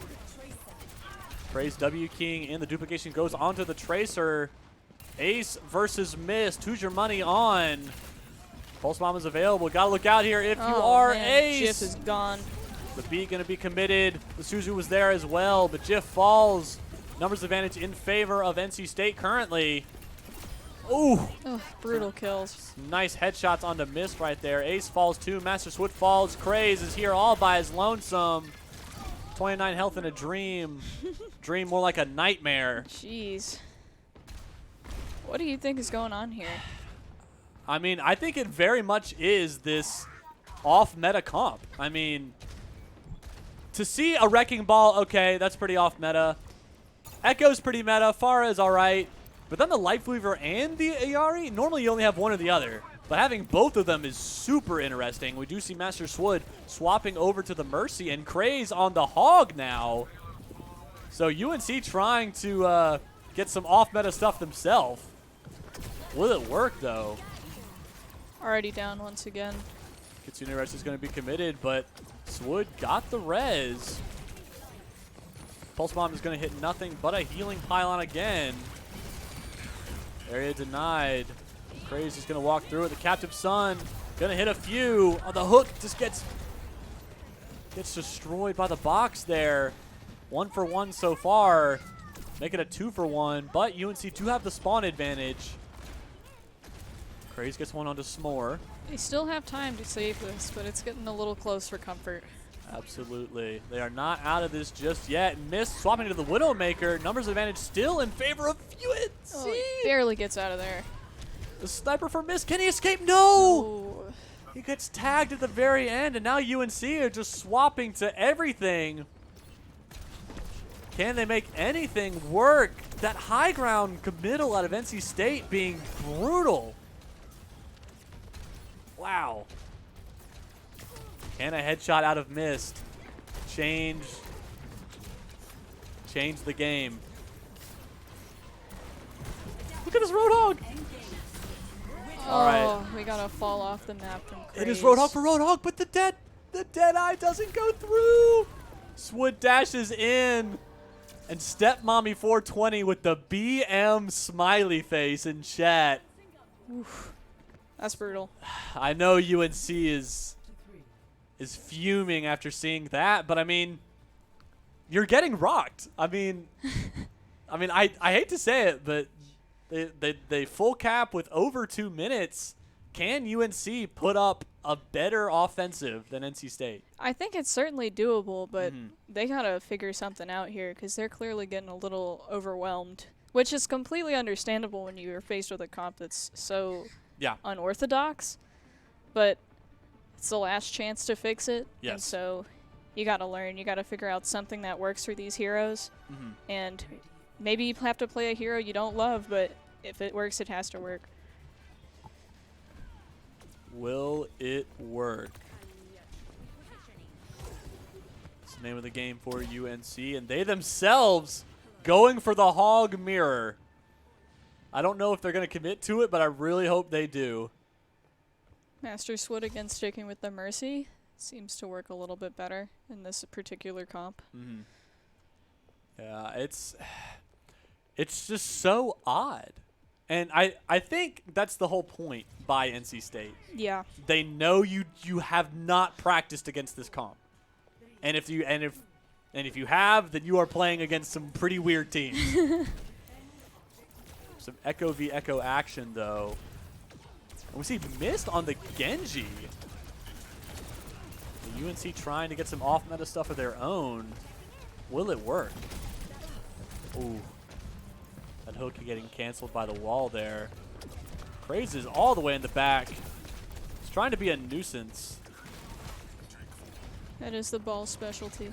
Praise W King, and the duplication goes onto the Tracer. Ace versus Mist. Who's your money on? Pulse Bomb is available. Gotta look out here if you are man, Ace. Jif is gone. The B gonna be committed. The Suzu was there as well, but Jif falls. Numbers advantage in favor of NC State currently. Ooh. Ugh, brutal kills. Nice headshots onto Mist right there. Ace falls too. Master Swood falls. Craze is here all by his lonesome. 29 health in a dream. Dream more like a nightmare. Jeez. What do you think is going on here? I mean, I think it very much is this off-meta comp. I mean, to see a Wrecking Ball, okay, that's pretty off-meta. Echo's pretty meta. Pharah is all right. But then the Life Weaver and the Ayari, normally you only have one or the other. But having both of them is super interesting. We do see Master Swood swapping over to the Mercy and Craze on the Hog now. So UNC trying to get some off-meta stuff themselves. Will it work, though? Already down once again. Kitsune Res is going to be committed, but Swood got the res. Pulse Bomb is going to hit nothing but a healing pylon again. Area denied. Craze is going to walk through it. The Captive Son going to hit a few. Oh, the hook just gets Gets destroyed by the box there. 1 for 1 so far. Make it a 2 for 1, but UNC do have the spawn advantage. Craze gets one onto S'more. They still have time to save this, but it's getting a little close for comfort. Absolutely. They are not out of this just yet. Mist swapping to the Widowmaker. Numbers advantage still in favor of UNC. Oh, he barely gets out of there. The sniper for Mist. Can he escape? No! Oh. He gets tagged at the very end, and now UNC are just swapping to everything. Can they make anything work? That high ground middle out of NC State being brutal. Wow. Can a headshot out of Mist change the game? Look at this Roadhog. All right. Oh, we gotta fall off the map from Craze. It is Roadhog for Roadhog, but the dead eye doesn't go through. Swood dashes in, and Stepmommy 420 with the BM smiley face in chat. Oof. That's brutal. I know UNC is fuming after seeing that, but I mean, you're getting rocked. I mean, I hate to say it, but they full cap with over 2 minutes. Can UNC put up a better offensive than NC State? I think it's certainly doable, but they gotta figure something out here because they're clearly getting a little overwhelmed, which is completely understandable when you're faced with a comp that's so unorthodox. But it's the last chance to fix it. Yes. And so you gotta learn. You gotta figure out something that works for these heroes. And maybe you have to play a hero you don't love, but if it works, it has to work. Will it work? It's the name of the game for UNC, and they themselves going for the hog mirror. I don't know if they're going to commit to it, but I really hope they do. Master Swood again sticking with the Mercy. Seems to work a little bit better in this particular comp. Yeah, it's just so odd. And I think that's the whole point by NC State. Yeah. They know you have not practiced against this comp. And if you have, then you are playing against some pretty weird teams. Some Echo v Echo action though. And we see Mist on the Genji. The UNC trying to get some off meta stuff of their own. Will it work? Ooh. That hook getting canceled by the wall there. Craze is all the way in the back. He's trying to be a nuisance. That is the ball specialty.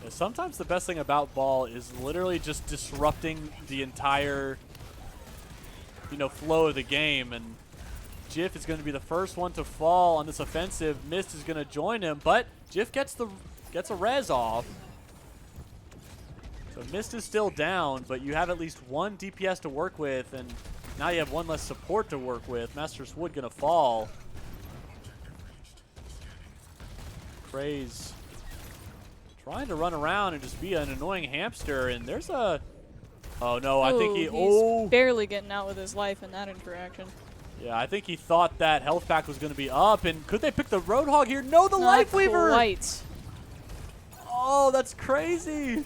Yeah, sometimes the best thing about ball is literally just disrupting the entire, flow of the game. And Jif is going to be the first one to fall on this offensive. Mist is going to join him, but Jif gets a res off. So Mist is still down, but you have at least one DPS to work with, and now you have one less support to work with. Master Swood gonna fall. Craze trying to run around and just be an annoying hamster, and there's a... Oh no, I think he's barely getting out with his life in that interaction. Yeah, I think he thought that health pack was gonna be up, and could they pick the Roadhog here? No, the Life Weaver! Quite. Oh, that's crazy.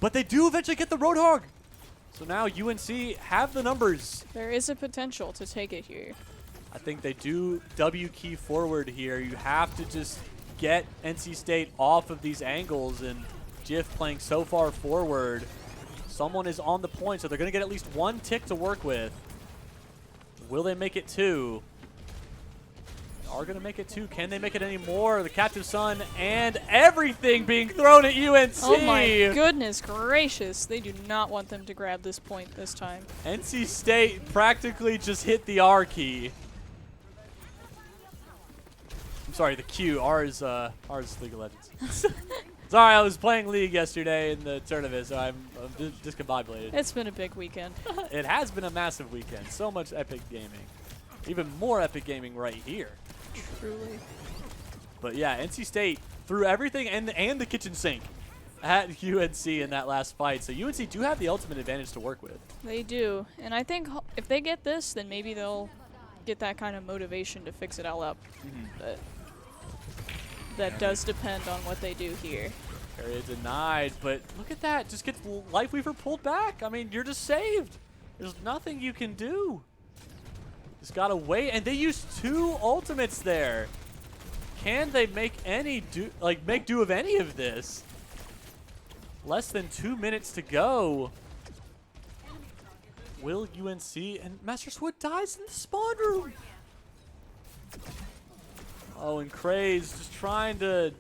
But they do eventually get the Roadhog. So now UNC have the numbers. There is a potential to take it here. I think they do W key forward here. You have to just get NC State off of these angles, and Jif playing so far forward. Someone is on the point, so they're going to get at least one tick to work with. Will they make it 2? They are going to make it 2. Can they make it any more? The Captive Sun and everything being thrown at UNC. Oh my goodness gracious. They do not want them to grab this point this time. NC State practically just hit the R key. I'm sorry, the Q. R is League of Legends. Sorry, I was playing League yesterday in the tournament, so I'm discombobulated. It's been a big weekend. It has been a massive weekend. So much epic gaming. Even more epic gaming right here. Truly. But yeah, NC State threw everything and the kitchen sink at UNC in that last fight. So UNC do have the ultimate advantage to work with. They do. And I think if they get this, then maybe they'll get that kind of motivation to fix it all up. But that does depend on what they do here. Area denied, but look at that. Just gets Lifeweaver pulled back. I mean, you're just saved. There's nothing you can do. Just gotta wait, and they used 2 ultimates there. Can they make make do of any of this? Less than 2 minutes to go. Will UNC and Master Swood dies in the spawn room. Oh, and Craze just trying to.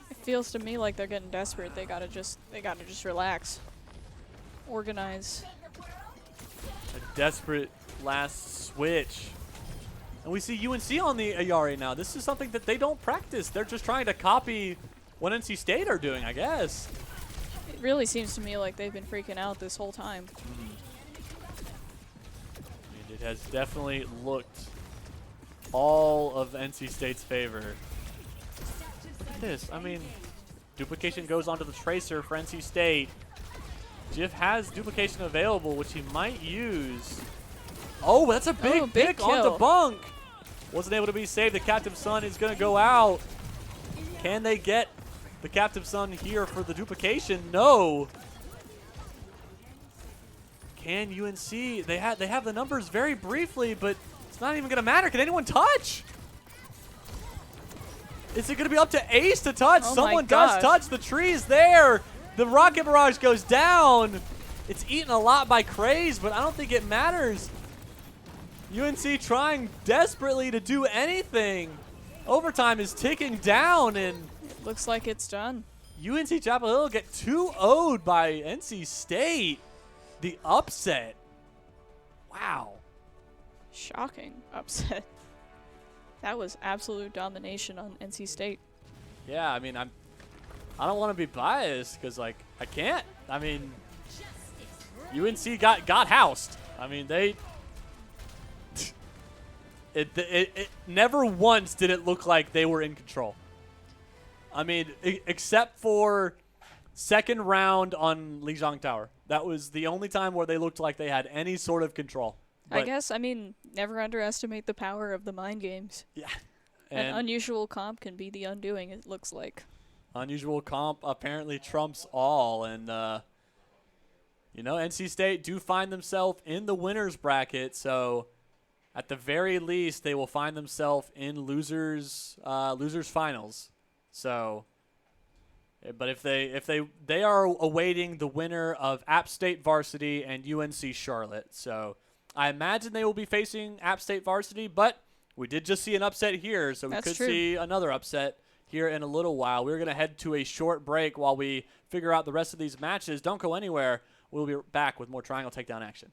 It feels to me like they're getting desperate. They gotta just relax, organize. A desperate last switch. And we see UNC on the Ayari now. This is something that they don't practice. They're just trying to copy what NC State are doing, I guess. It really seems to me like they've been freaking out this whole time. And it has definitely looked all of NC State's favor. Look at this. I mean, duplication goes onto the Tracer for NC State. Jiff has duplication available, which he might use. Oh, that's a big pick onto Bunk. Wasn't able to be saved. The Captive Son is going to go out. Can they get the Captive Son here for the duplication? No. Can UNC? They have the numbers very briefly, but it's not even going to matter. Can anyone touch? Is it going to be up to Ace to touch? Oh Someone does touch. The tree is there. The Rocket Barrage goes down. It's eaten a lot by Craze, but I don't think it matters. UNC trying desperately to do anything. Overtime is ticking down, and It looks like it's done. UNC Chapel Hill get 2-0'd by NC State. The upset. Wow. Shocking upset. That was absolute domination on NC State. Yeah, I mean, I don't want to be biased because, like, I can't. I mean, UNC got housed. I mean, they. It never once did it look like they were in control. I mean, except for second round on Lijiang Tower. That was the only time where they looked like they had any sort of control. I guess, I mean, never underestimate the power of the mind games. Yeah. An unusual comp can be the undoing, it looks like. Unusual comp apparently trumps all. And, you know, NC State do find themselves in the winner's bracket. So, at the very least, they will find themselves in losers finals. So, but if they are awaiting the winner of App State Varsity and UNC Charlotte. So, I imagine they will be facing App State Varsity, but we did just see an upset here, so we could see another upset here in a little while. We're going to head to a short break while we figure out the rest of these matches. Don't go anywhere. We'll be back with more Triangle Takedown action.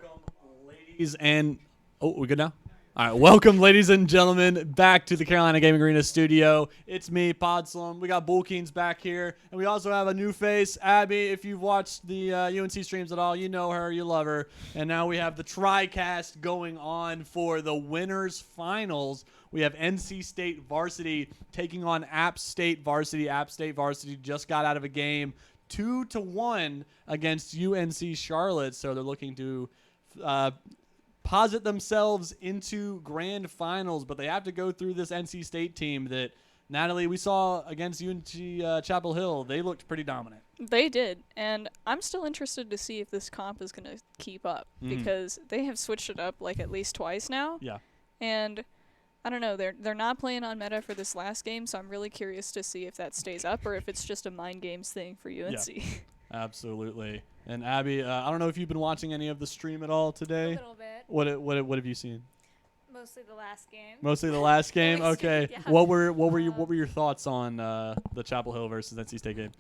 Welcome, ladies and we good now? All right, welcome, ladies and gentlemen, back to the Carolina Gaming Arena studio. It's me, Podslum. We got Bullkeens back here, and we also have a new face, Abby. If you've watched the UNC streams at all, you know her, you love her. And now we have the TriCast going on for the winners finals. We have NC State varsity taking on App State varsity. App State varsity just got out of a game 2-1 against UNC Charlotte, so they're looking to posit themselves into grand finals, but they have to go through this NC State team that, Natalie, we saw against UNC Chapel Hill. They looked pretty dominant. They did, and I'm still interested to see if this comp is going to keep up because they have switched it up like at least twice now. Yeah. And I don't know, they're not playing on meta for this last game, so I'm really curious to see if that stays up or if it's just a mind games thing for UNC. Yeah, absolutely. And Abby, I don't know if you've been watching any of the stream at all today. A little bit. What have you seen? Mostly the last game. Mostly the last game. Really Okay. yeah. What were your thoughts on the Chapel Hill versus NC State game?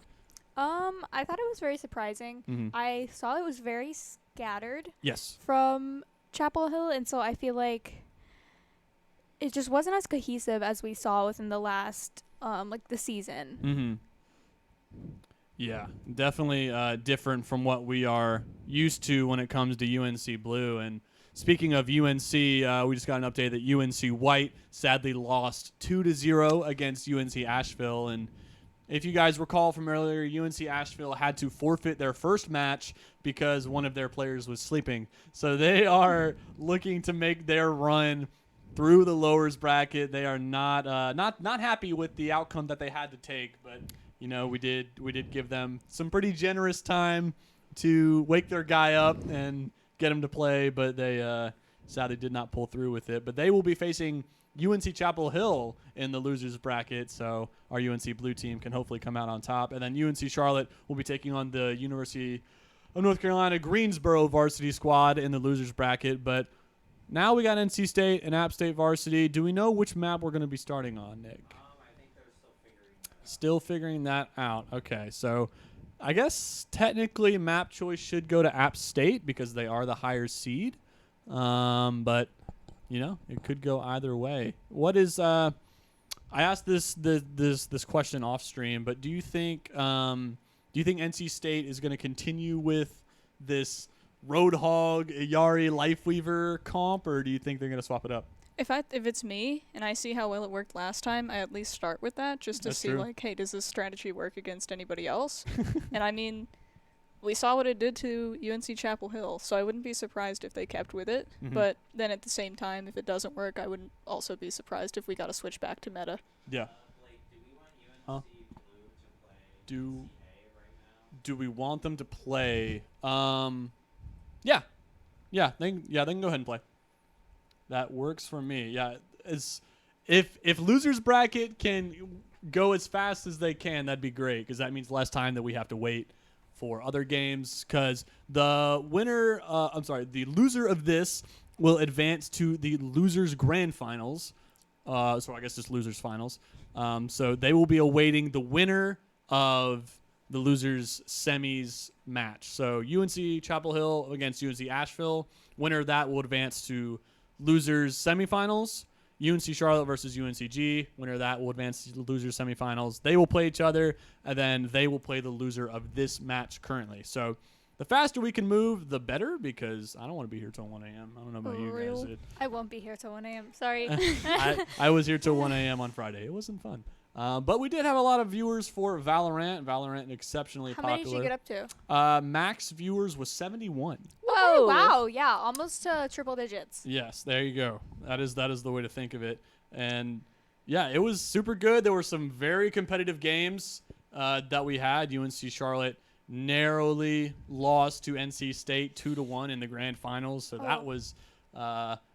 I thought it was very surprising. Mm-hmm. I saw it was very scattered Yes. from Chapel Hill, and so I feel like it just wasn't as cohesive as we saw within the last the season. Mm-hmm. Yeah, definitely different from what we are used to when it comes to UNC Blue. And speaking of UNC, we just got an update that UNC White sadly lost 2-0 against UNC Asheville. And if you guys recall from earlier, UNC Asheville had to forfeit their first match because one of their players was sleeping. So they are looking to make their run through the lowers bracket. They are not happy with the outcome that they had to take, but you know, we did give them some pretty generous time to wake their guy up and get him to play, but they sadly did not pull through with it. But they will be facing UNC Chapel Hill in the losers bracket, so our UNC Blue team can hopefully come out on top. And then UNC Charlotte will be taking on the University of North Carolina Greensboro varsity squad in the losers bracket. But now we got NC State and App State varsity. Do we know which map we're going to be starting on, Nick? I think they're Still figuring that out. Okay, so I guess technically map choice should go to App State because they are the higher seed. But you know, it could go either way. What is I asked this question off stream, but do you think NC State is going to continue with this Roadhog, Yari, Lifeweaver comp, or do you think they're going to swap it up? If it's me and I see how well it worked last time, I at least start with that just to That's see true. like, hey, does this strategy work against anybody else? And I mean, we saw what it did to UNC Chapel Hill, so I wouldn't be surprised if they kept with it. Mhm. But then at the same time, if it doesn't work, I wouldn't also be surprised if we got to switch back to meta. Yeah. Blake, do we want UNC Huh? Blue to play Do CA right now? do we want them to play? Yeah, they can go ahead and play. That works for me. Yeah, if losers bracket can go as fast as they can, that'd be great because that means less time that we have to wait for other games. Because the loser of this will advance to the losers grand finals. So I guess just losers finals. So they will be awaiting the winner of the losers semis match. So UNC Chapel Hill against UNC Asheville. Winner of that will advance to losers semifinals. UNC Charlotte versus UNCG. Winner of that will advance to the losers semifinals. They will play each other, and then they will play the loser of this match currently. So the faster we can move, the better, because I don't want to be here till 1 a.m. I don't know about you guys. I won't be here till 1 a.m. Sorry. I was here till 1 a.m. on Friday. It wasn't fun. But we did have a lot of viewers for Valorant. Valorant exceptionally How popular. many did you get up to? Max viewers was 71. Whoa! Wow! Yeah, almost triple digits. Yes, there you go. That is the way to think of it. And yeah, it was super good. There were some very competitive games that we had. UNC Charlotte narrowly lost to NC State 2-1 in the grand finals. So that was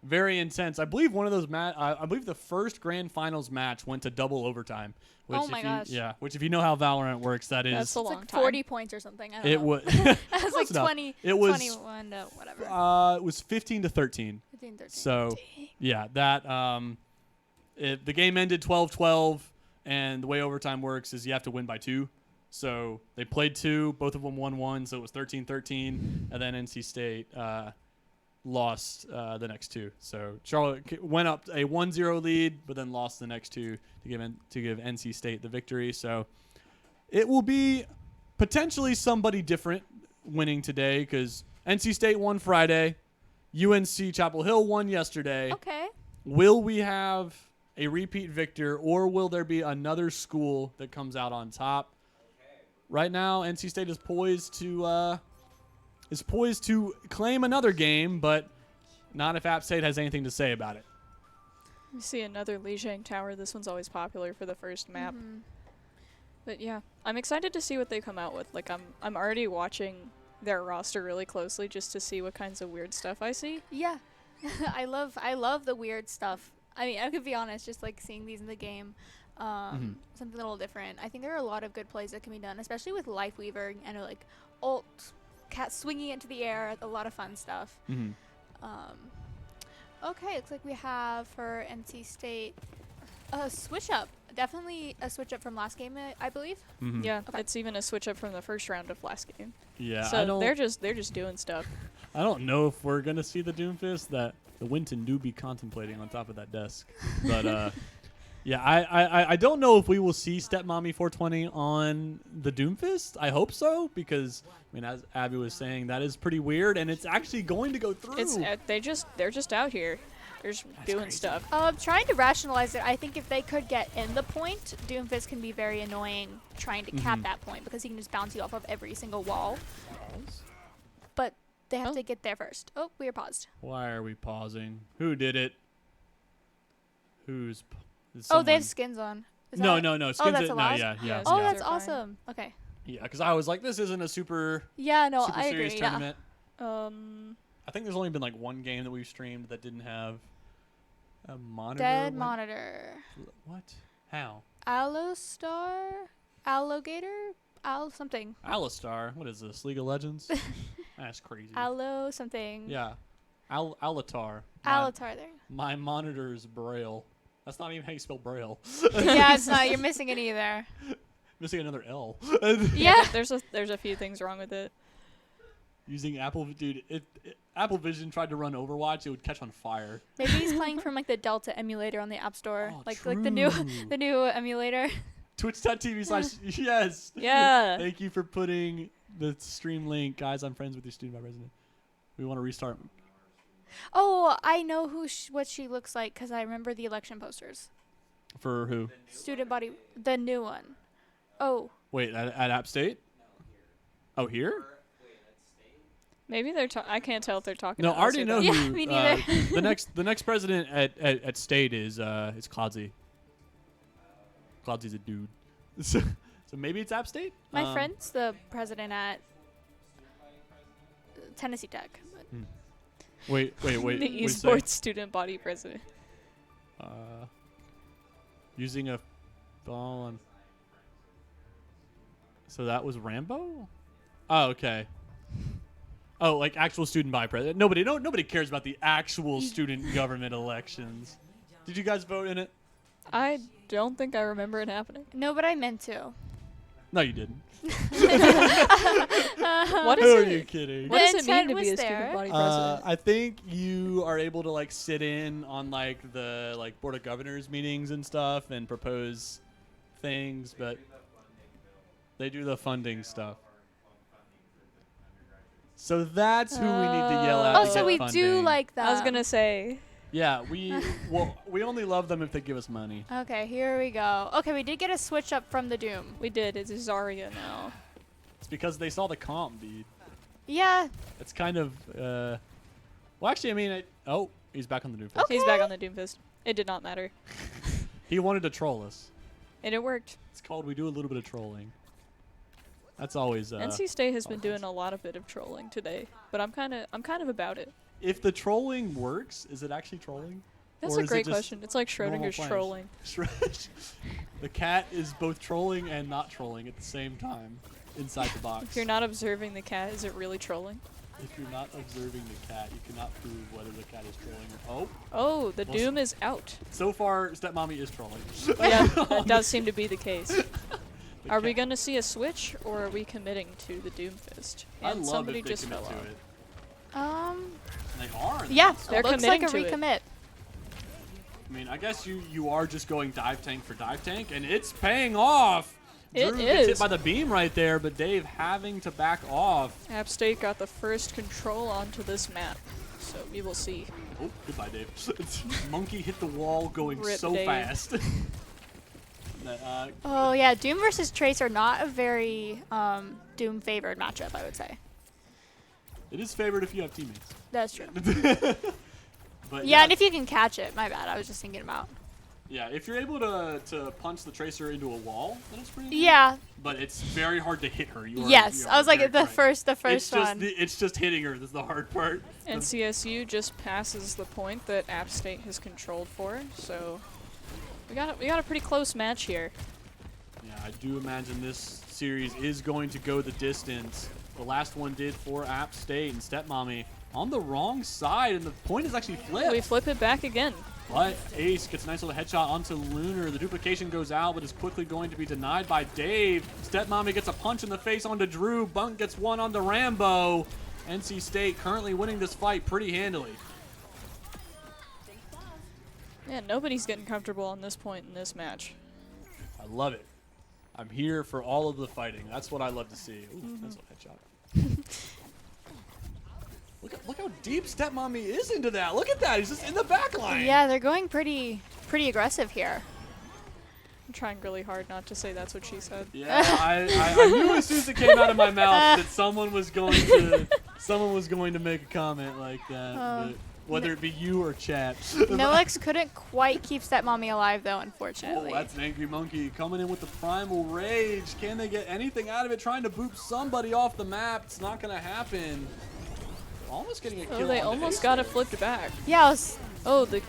very intense. I believe one of those I believe the first grand finals match went to double overtime. Which Oh my gosh. Yeah, which if you know how Valorant works, that is That's a It's long like time. 40 points or something. I don't it know. was It was like close enough. 20, It was 21 to whatever. it was 15-13. 15, 13. So yeah, that the game ended 12-12, and the way overtime works is you have to win by 2. So they played 2, both of them won 1, so it was 13-13, and then NC State lost the next two. So Charlotte went up a 1-0 lead, but then lost the next two to give NC State the victory. So it will be potentially somebody different winning today because NC State won Friday, UNC Chapel Hill won yesterday. Okay. Will we have a repeat victor, or will there be another school that comes out on top? Right now, NC State is poised to claim another game, but not if App State has anything to say about it. You see another Lijiang Tower. This one's always popular for the first map. But yeah, I'm excited to see what they come out with. Like I'm already watching their roster really closely just to see what kinds of weird stuff I see. Yeah. I love the weird stuff. I mean, I could be honest, just like seeing these in the game, something a little different. I think there are a lot of good plays that can be done, especially with Lifeweaver and like ult, cat swinging into the air, a lot of fun stuff. Okay, looks like we have for NC State a switch up. Definitely a switch up from last game, I believe. Yeah, Okay. it's even a switch up from the first round of last game. Yeah, So they're just doing stuff. I don't know if we're gonna see the Doomfist that the Winton do be contemplating on top of that desk, but yeah, I don't know if we will see Stepmommy 420 on the Doomfist. I hope so because I mean, as Abby was saying, that is pretty weird, and it's actually going to go through. It's they're just out here. They're just doing crazy. stuff. Trying to rationalize it, I think if they could get in the point, Doomfist can be very annoying trying to cap that point because he can just bounce you off of every single wall. But they have to get there first. Oh, we are paused. Why are we pausing? Who did it? Who's? Oh, they have skins on. Is No. that- Skins that's it. a No, loss? yeah. Yeah, Oh, Yeah. that's They're fine. awesome. Okay. Yeah, because I was like, this isn't a super Yeah, no, super I serious agree. Yeah. tournament. I think there's only been like one game that we've streamed that didn't have a monitor. Dead monitor. What? How? Allostar? Alligator? Something. Alistar. What is this? League of Legends? That's crazy. Allo something. Yeah. Alatar. Alatar there. My monitor is Braille. That's not even how you spell Braille. Yeah, it's not. You're missing it either. Missing another L. Yeah. There's a few things wrong with it. Using Apple, dude. Apple Vision tried to run Overwatch, it would catch on fire. Maybe he's playing from like the Delta emulator on the App Store, Oh, like the new true. emulator. Twitch.tv/yes. Yeah. Thank you for putting the stream link, guys. I'm friends with your student by resident. We want to restart. Oh, I know what she looks like because I remember the election posters. For who? Student body, the new one. Oh, Wait, at App State? Oh, here? Maybe they're. I can't tell if they're talking. No, to I already us or know them. Yeah, who. me neither. The next president at State is Clodsy. Clodsy's a dude. So maybe it's App State. my friend's the president at Tennessee Tech. Wait. The what'd you say? esports student body president. Using a ball on. So that was Rambo? Oh, okay. Oh, like actual student body president. Nobody cares about the actual student government elections. Did you guys vote in it? I don't think I remember it happening. No, but I meant to. No, you didn't. What Who is are it? you kidding? What does it intent mean to be was a there. student body president? I think you are able to like sit in on like the like board of governors meetings and stuff and propose things, but they do the funding stuff. So that's who we need to yell at. Oh, to so get we do funding. like that. I was gonna say. Yeah, we only love them if they give us money. Okay, here we go. Okay, we did get a switch up from the Doom. We did. It's Zarya now. It's because they saw the comp, dude. Yeah. It's kind of well, actually, I mean, he's back on the new. He's back on the Doomfist. It did not matter, He wanted to troll us. and it worked. It's called we do a little bit of trolling. That's always NC State has been doing a lot of bit of trolling today, but I'm kind of about it. If the trolling works, is it actually trolling? That's Or a is it great just question. It's like normal Schrodinger's players? trolling. The cat is both trolling and not trolling at the same time inside the box. If you're not observing the cat, is it really trolling? If you're not observing the cat, you cannot prove whether the cat is trolling or Oh, the Well, Doom is out. so far Stepmommy is trolling. Yeah, that does seem to be the case. The Are we cat- gonna see a switch, or are we committing to the Doomfist? I And love somebody if they just commit fell to off. it. They are. Yeah, They're looks like a committing to it. recommit. I mean, I guess you are just going dive tank for dive tank, and it's paying off. It Drew gets hit is. by the beam right there, but Dave having to back off. App State got the first control onto this map, so we will see. Oh, goodbye, Dave. Monkey hit the wall going Rip, so Dave. fast. Oh yeah, Doom versus Trace are not a very Doom favored matchup, I would say. It is favored if you have teammates. That's true. But Yeah, and if you can catch it, my bad. I was just thinking about. yeah, if you're able to punch the Tracer into a wall, then it's pretty good. Yeah. But it's very hard to hit her. Yes, I was like the correct. first It's just one. it's just hitting her. That's the hard part. And CSU just passes the point that App State has controlled for, so we got a pretty close match here. Yeah, I do imagine this series is going to go the distance. The last one did for App State, and Stepmommy on the wrong side, and the point is actually flipped. We flip it back again. But Ace gets a nice little headshot onto Lunar. The duplication goes out, but is quickly going to be denied by Dave. Stepmommy gets a punch in the face onto Drew. Bunk gets one onto Rambo. NC State currently winning this fight pretty handily. Yeah, nobody's getting comfortable on this point in this match. I love it. I'm here for all of the fighting. That's what I love to see. Ooh, nice little headshot. Look how deep Stepmommy is into that. Look at that. He's just in the back line. Yeah, they're going pretty aggressive here. I'm trying really hard not to say that's what she said. Yeah, I knew as soon as it came out of my mouth that someone was going to make a comment like that. But whether it be you or chat. Nolex couldn't quite keep Stepmommy alive though, unfortunately. Oh, that's an angry monkey coming in with the primal rage. Can they get anything out of it? Trying to boop somebody off the map. It's not going to happen. Almost getting a kill. Oh, they on almost Ace got there. it flipped back. Yeah, I was. Oh, the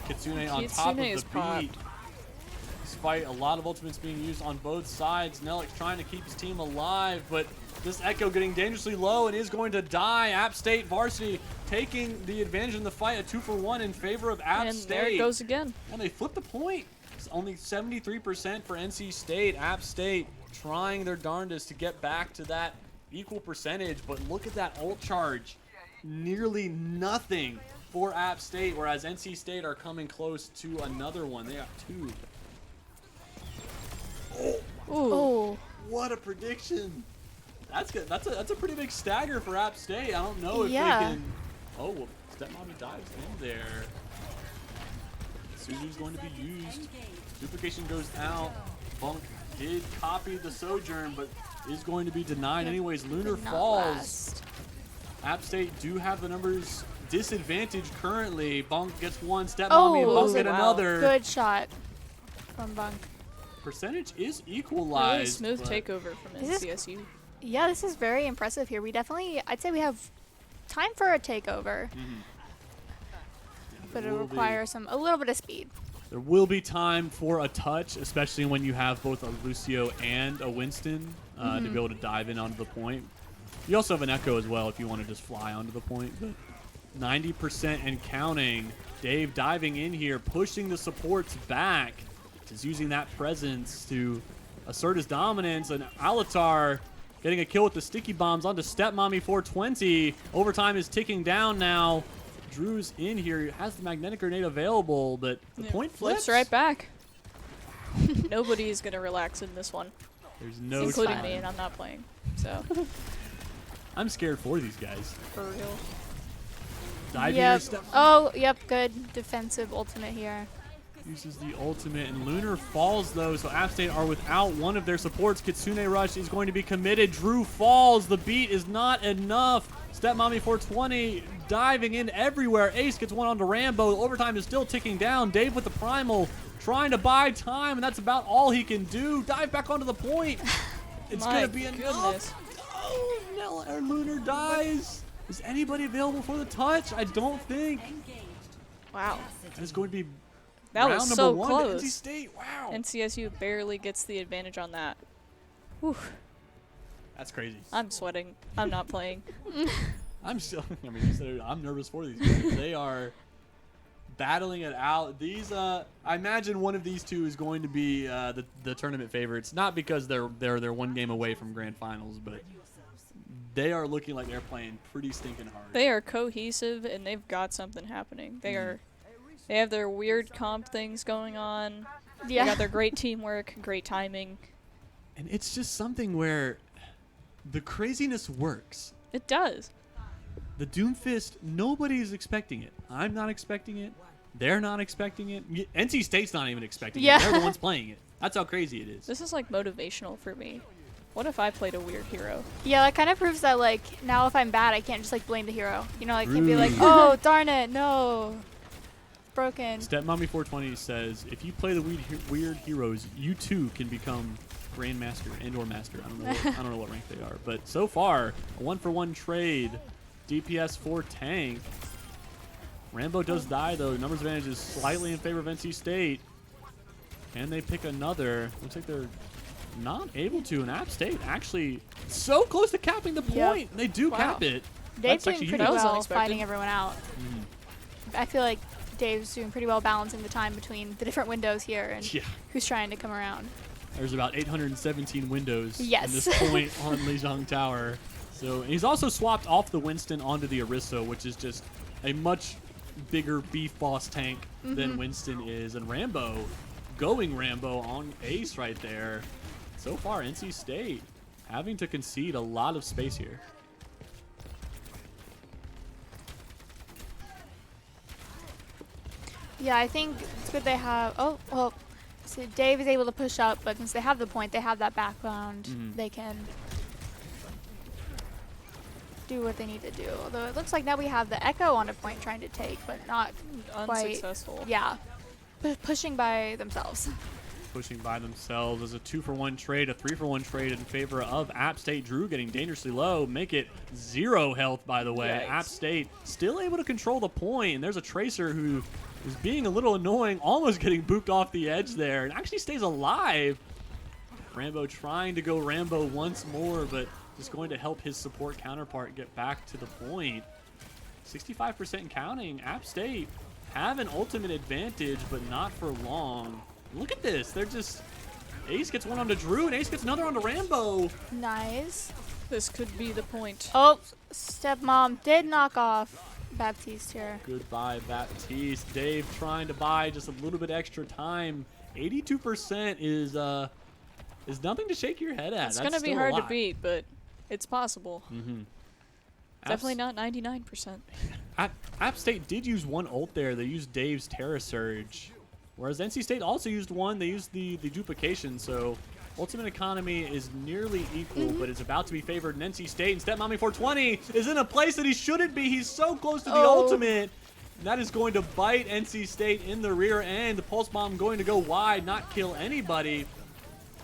Kitsune on top of Kitsune is the popped. beat. Despite a lot of ultimates being used on both sides, Nelix trying to keep his team alive, but this Echo getting dangerously low and is going to die. App State varsity taking the advantage in the fight, a 2-for-1 in favor of App and State. there it goes again. And they flip the point. It's only 73% for NC State. App State trying their darndest to get back to that equal percentage, but look at that ult charge. Nearly nothing for App State, whereas NC State are coming close to another one. They got two. Oh. What a prediction! That's good. That's a pretty big stagger for App State. I don't know if Yeah. they can. Oh, well, Stepmommy dives in there. Suzu's going to be used. Duplication goes out. Bunk did copy the Sojourn, but is going to be denied anyways. Lunar Did not falls. last. App State do have the numbers disadvantage currently. Bunk gets one. Stepmommy and Oh, Bunk get wow. another. Good shot from Bunk. Percentage is Really equalized. smooth but takeover from This is- NCSU. Yeah, this is very impressive here. I'd say we have time for a takeover, but it'll will be- require a little bit of speed. There will be time for a touch, especially when you have both a Lucio and a Winston to be able to dive in onto the point. You also have an Echo as well if you want to just fly onto the point. But 90% and counting. Dave diving in here, pushing the supports back. Just using that presence to assert his dominance. And Alatar getting a kill with the sticky bombs onto Stepmommy 420. Overtime is ticking down now. Drew's in here, has the magnetic grenade available, but the Yeah, point flips. right back. Nobody is gonna relax in this one, There's no including time. me, and I'm not playing. So I'm scared for these guys. for real. Diving Yep. or step Oh, yep. Good defensive ultimate here. uses the ultimate, and Lunar falls though, so App State are without one of their supports. Kitsune Rush is going to be committed. Drew falls. The beat is not enough. Stepmommy 420 diving in everywhere. Ace gets one onto Rambo. Overtime is still ticking down. Dave with the primal trying to buy time, and that's about all he can do. Dive back onto the point. It's My going to be goodness. enough. Oh, no, Lunar dies. Is anybody available for the touch? I don't think. Wow, It's going to be that round was number so one to NC close. State. Wow. NCSU barely gets the advantage on that. Whew, That's crazy. I'm sweating. I'm not playing. I'm still. I mean, you said it, I'm nervous for these guys. They are battling it out. These, I imagine one of these two is going to be the tournament favorites. Not because they're one game away from grand finals, but they are looking like they're playing pretty stinking hard. They are cohesive and they've got something happening. They have their weird comp things going on. They got their great teamwork, great timing. And it's just something where the craziness works. It does. The Doomfist, nobody's expecting it. I'm not expecting it. They're not expecting it. NC State's not even expecting it. They're the ones playing it. That's how crazy it is. This is like motivational for me. What if I played a weird hero? Yeah, that kind of proves that like now if I'm bad, I can't just like blame the hero. You know, I can't be like, oh darn it, no, broken. Stepmommy 420 says, if you play the weird heroes, you too can become Grandmaster and/or Master. I don't know what rank they are, but so far a 1-for-1 trade. DPS for tank. Rambo does die though. Numbers advantage is slightly in favor of NC State. Can they pick another? Looks like they're not able to. And App State actually so close to capping the point. They do cap it. Dave's That's doing actually pretty huge. well unexpected. fighting everyone out. I feel like Dave's doing pretty well balancing the time between the different windows here and who's trying to come around. There's about 817 windows Yes. at this point on Lijiang Tower. So and he's also swapped off the Winston onto the Orisa, which is just a much bigger beef boss tank than Winston is. And Rambo, going Rambo on Ace right there. So far, NC State having to concede a lot of space here. Yeah, I think it's good they have. Oh, well, so Dave is able to push up, but since they have the point, they have that background. They can do what they need to do. Although it looks like now we have the Echo on a point trying to take, but not quite. Unsuccessful. Yeah, pushing by themselves. Pushing by themselves as a 2-for-1 trade, a 3-for-1 trade in favor of App State. Drew getting dangerously low, make it 0 health, by the way. Yikes. App State still able to control the point, and there's a Tracer who is being a little annoying, almost getting booped off the edge there, and actually stays alive. Rambo trying to go Rambo once more, but just going to help his support counterpart get back to the point. 65% and counting. App State have an ultimate advantage, but not for long. Look at this. They're just... Ace gets one onto Drew, and Ace gets another onto Rambo. Nice. This could be the point. Oh, Stepmom did knock off Baptiste here. Goodbye, Baptiste. Dave trying to buy just a little bit extra time. 82% is nothing to shake your head at. It's That's going to be still a hard to lot. beat, but it's possible. Definitely not 99%. App State did use one ult there. They used Dave's Terra Surge. Whereas NC State also used one. They used the duplication. So ultimate economy is nearly equal, but it's about to be favored in NC State. And Stepmommy 420 is in a place that he shouldn't be. He's so close to the ultimate. And that is going to bite NC State in the rear end. The Pulse Bomb going to go wide, not kill anybody.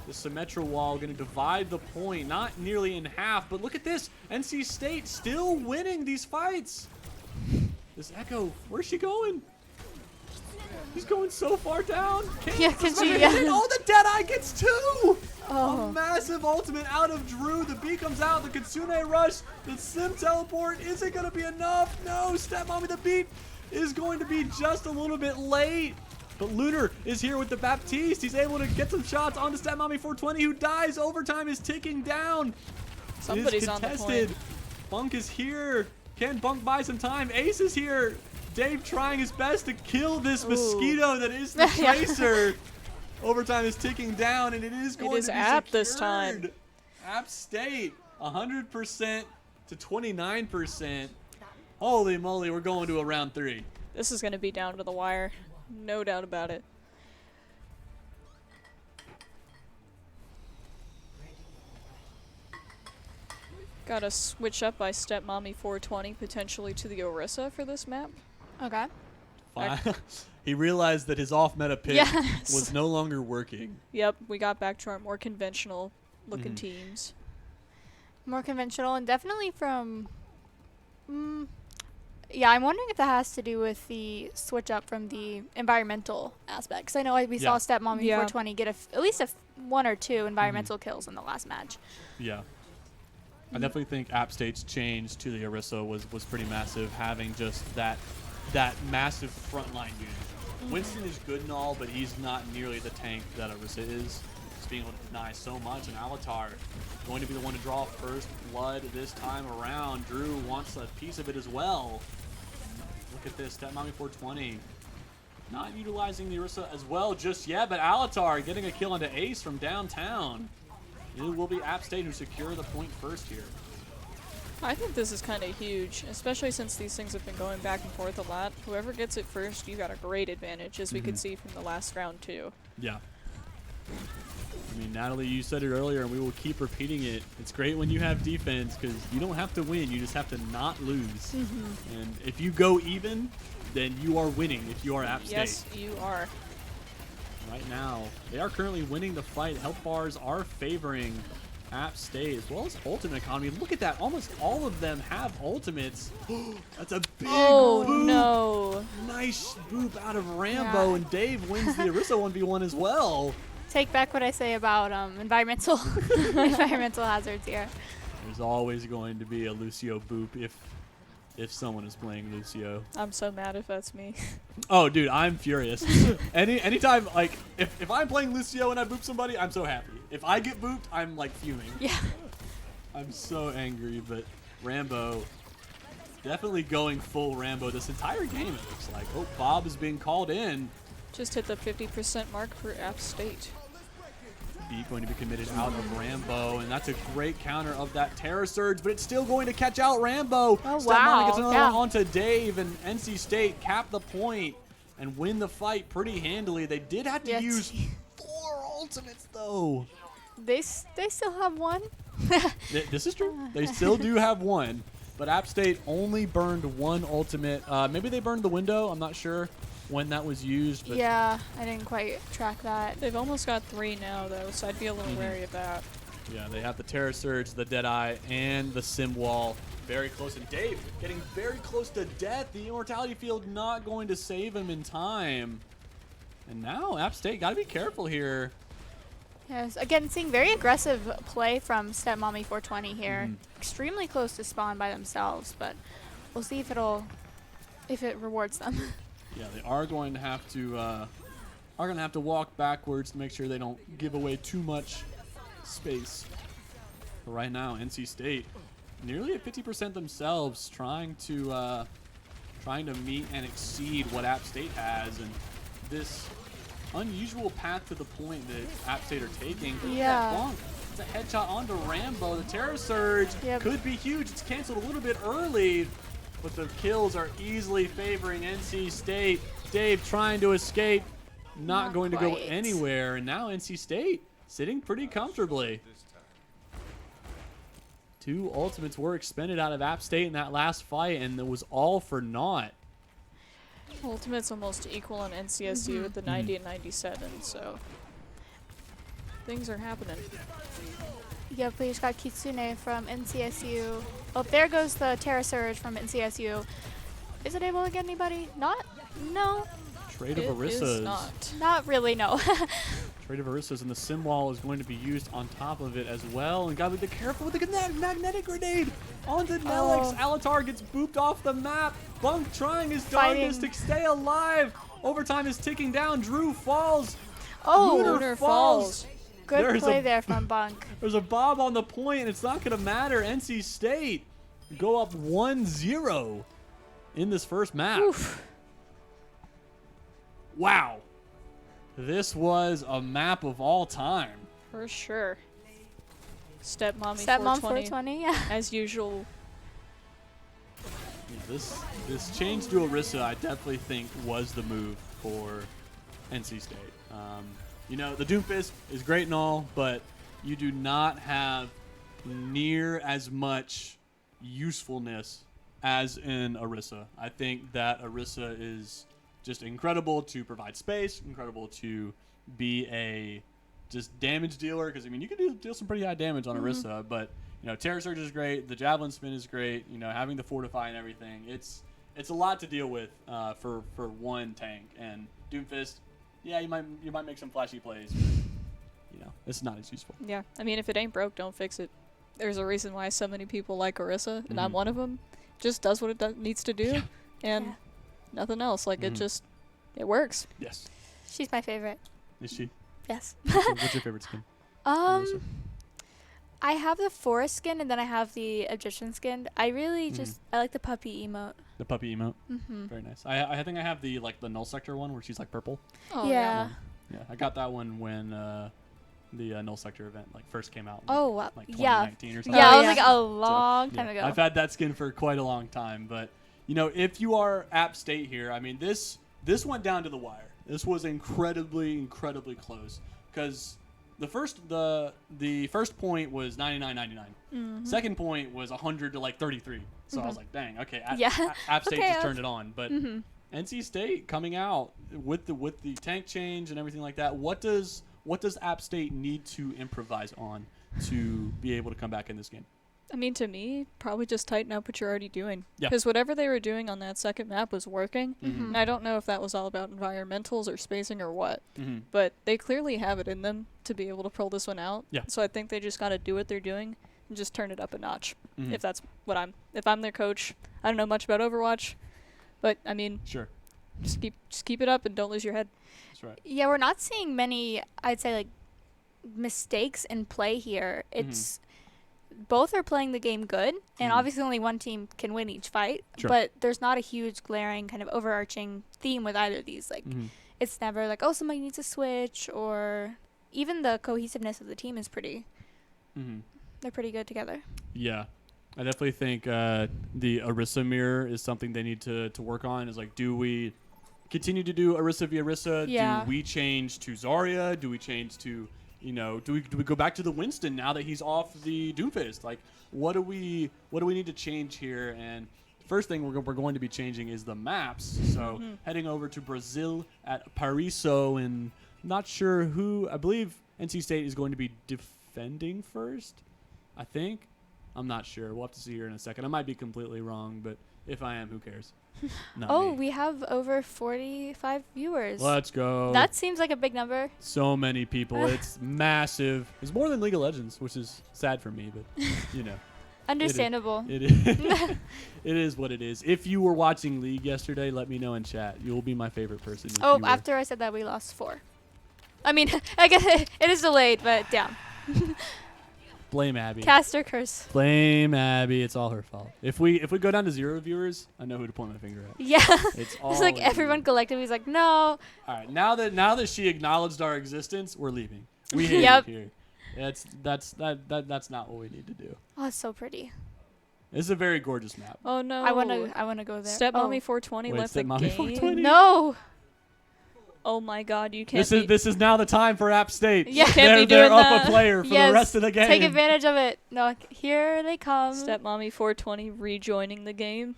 The Symmetra Wall going to divide the point, not nearly in half. But look at this. NC State still winning these fights. This Echo, where's she going? He's going so far down. Can she? Oh, the Deadeye gets 2! A massive ultimate out of Drew. The B comes out. The Kitsune Rush. The Sim Teleport. Is it going to be enough? No. Stepmommy, the beat is going to be just a little bit late. But Lunar is here with the Baptiste. He's able to get some shots onto Stepmommy 420, who dies. Overtime is ticking down. Somebody's it is on the contested. point. Bunk is here. Can Bunk buy some time? Ace is here. Dave trying his best to kill this mosquito that is the Tracer. Overtime is ticking down, and it is going to be App secured. this time. App State, 100% to 29%. Holy moly, we're going to a round 3. This is going to be down to the wire. No doubt about it. Got to switch up by Stepmommy 420 potentially to the Orisa for this map. Okay. He realized that his off-meta pick Yes. was no longer working. Yep, we got back to our more conventional looking teams. More conventional and definitely from. Yeah, I'm wondering if that has to do with the switch up from the environmental aspects. I know we saw Stepmommy 420 get at least 1 or 2 environmental kills in the last match. Yeah. I definitely think App State's change to the Orisa was pretty massive, having just that massive frontline unit. Winston is good and all, but he's not nearly the tank that Orisa is. just being able to deny so much, and Alatar going to be the one to draw first blood this time around. Drew wants a piece of it as well. Look at this, Stepmommy 420. Not utilizing the Orisa as well just yet, but Alatar getting a kill onto Ace from downtown. It will be App State who secure the point first here. I think this is kind of huge, especially since these things have been going back and forth a lot. Whoever gets it first, you got a great advantage, as we could see from the last round too. Yeah. I mean, Natalie, you said it earlier, and we will keep repeating it. It's great when you have defense because you don't have to win. You just have to not lose. And if you go even, then you are winning if you are App State. Yes, you are. Right now, they are currently winning the fight. Health bars are favoring App State as well as ultimate economy. Look at that. Almost all of them have ultimates. That's a big boop. No. Nice boop out of Rambo, and Dave wins the Orisa 1v1 as well. Take back what I say about environmental hazards here. There's always going to be a Lucio boop if someone is playing Lucio. I'm so mad if that's me. Oh, dude, I'm furious. Anytime, like, if I'm playing Lucio and I boop somebody, I'm so happy. If I get booped, I'm, like, fuming. Yeah. I'm so angry, but Rambo definitely going full Rambo this entire game, it looks like. Oh, Bob is being called in. Just hit the 50% mark for App State. B going to be committed out of Rambo, and that's a great counter of that Terror Surge, but it's still going to catch out Rambo. Oh, Stepmommy wow. gets another Yeah. one onto Dave, and NC State cap the point and win the fight pretty handily. They did have to Yes. use 4 ultimates, though. They still have one. This is true. They still do have one, but App State only burned 1 ultimate. Maybe they burned the window. I'm not sure when that was used. But Yeah, I didn't quite track that. They've almost got 3 now, though, so I'd be a little wary of that. yeah, they have the Terror Surge, the Deadeye, and the Sim Wall. Very close, and Dave getting very close to death. The Immortality Field not going to save him in time. And now App State got to be careful here. Yes, again, seeing very aggressive play from Stepmommy 420 here. Extremely close to spawn by themselves, but we'll see if it rewards them. Yeah, they are going to have to walk backwards to make sure they don't give away too much space. But right now, NC State nearly at 50% themselves, trying to meet and exceed what App State has, and this unusual path to the point that App State are taking. Look at Yeah. that bonk. It's a headshot onto Rambo. The Terror Surge could be huge. It's canceled a little bit early, but the kills are easily favoring NC State. Dave trying to escape, not going to go quite. anywhere, and now NC State sitting pretty comfortably. 2 ultimates were expended out of App State in that last fight, and it was all for naught. Ultimate's almost equal on NCSU with the 90 and 97, so things are happening. Yep, we just got Kitsune from NCSU. Oh, there goes the Terra Surge from NCSU. Is it able to get anybody? Not? No. Trade of It is Orissas. not. Not really, no. Trade of Orissas, and the Sim Wall is going to be used on top of it as well. And gotta be careful with the magnetic grenade onto Nelix. Alatar gets booped off the map. Bunk trying his darndest to stay alive. Overtime is ticking down. Drew falls. Oh, Lunar falls. good There's play a- there from Bunk. There's a Bob on the point, and it's not going to matter. NC State go up 1-0 in this first map. Oof. Wow. This was a map of all time. For sure. Stepmommy Stepmom 420, 420, yeah. as usual. Yeah, this change to Orisa, I definitely think, was the move for NC State. You know, the Doomfist is great and all, but you do not have near as much usefulness as in Orisa. I think that Orisa is just incredible to provide space, incredible to be a just damage dealer, because I mean you can deal some pretty high damage on Orisa, but you know, Terror Surge is great, the Javelin Spin is great, you know, having the Fortify and everything, it's a lot to deal with for one tank. And Doomfist, yeah, you might make some flashy plays, but you know, it's not as useful. Yeah, I mean, if it ain't broke, don't fix it. There's a reason why so many people like Orisa, and I'm one of them. Just does what it needs to do, and nothing else. Like, it works. Yes. She's my favorite. Is she? Yes. What's your favorite skin? Marissa? I have the forest skin and then I have the Egyptian skin. I really just I like the puppy emote. The puppy emote. Mm-hmm. Very nice. I think I have the null sector one where she's like purple. Oh, yeah. Yeah, I got that one when the null sector event first came out. Oh, wow. Like Yeah. 2019 or Yeah, something. I was yeah. like a long time Yeah, ago. I've had that skin for quite a long time, but if you are App State here, I mean this went down to the wire. This was incredibly close because the first point was 99.99. Mhm. Second point was 100 to 33. So I was like, dang, okay, Yeah. App State Okay, just turned it on. But Mhm. NC State coming out with the tank change and everything like that. What does App State need to improvise on to be able to come back in this game? I mean, to me, probably just tighten up what you're already doing. Yeah. Because whatever they were doing on that second map was working. Mhm. And I don't know if that was all about environmentals or spacing or what. Mhm. But they clearly have it in them to be able to pull this one out. Yeah. So I think they just got to do what they're doing and just turn it up a notch. Mhm. If that's what if I'm their coach. I don't know much about Overwatch, but I mean, Sure, just keep it up and don't lose your head. that's right. Yeah, we're not seeing many, I'd say, mistakes in play here. It's both are playing the game good, and obviously only one team can win each fight. Sure. But there's not a huge glaring kind of overarching theme with either of these. It's never like, oh, somebody needs to switch, or even the cohesiveness of the team is pretty. They're pretty good together. Yeah, I definitely think the Orisa mirror is something they need to work on. Is do we continue to do Orisa via Orisa? Yeah. Do we change to Zarya? Do we change to do we go back to the Winston now that he's off the Doomfist? What do we need to change here? And first thing we're going to be changing is the maps. So heading over to Brazil at Pariso, and not sure who. I believe NC State is going to be defending first. I think. I'm not sure. We'll have to see here in a second. I might be completely wrong, but if I am, who cares? Not Oh, me. we have over 45 viewers. Let's go. That seems like a big number. So many people. It's massive. It's more than League of Legends, which is sad for me, but Understandable. It is. It is what it is. If you were watching League yesterday, let me know in chat. You will be my favorite person. if Oh, you were. after I said that, we lost 4. I mean, I guess it is delayed, but damn. Blame Abby. Caster curse. Blame Abby. It's all her fault. If we go down to 0 viewers, I know who to point my finger at. Yeah. It's all It's like you. everyone collectively is like, no. All right, now that she acknowledged our existence, we're leaving. We hate Yep. it here. That's not what we need to do. Oh, it's so pretty. This is a very gorgeous map. Oh no. I wanna go there. Stepmommy 420 Wait, left the Stepmommy game. 420? No. Oh my god, you can't This is now the time for App State. Yeah. You can't be they're doing up that. a player for Yes, the rest of the game. Take advantage of it. No, here they come. Stepmommy 420 rejoining the game.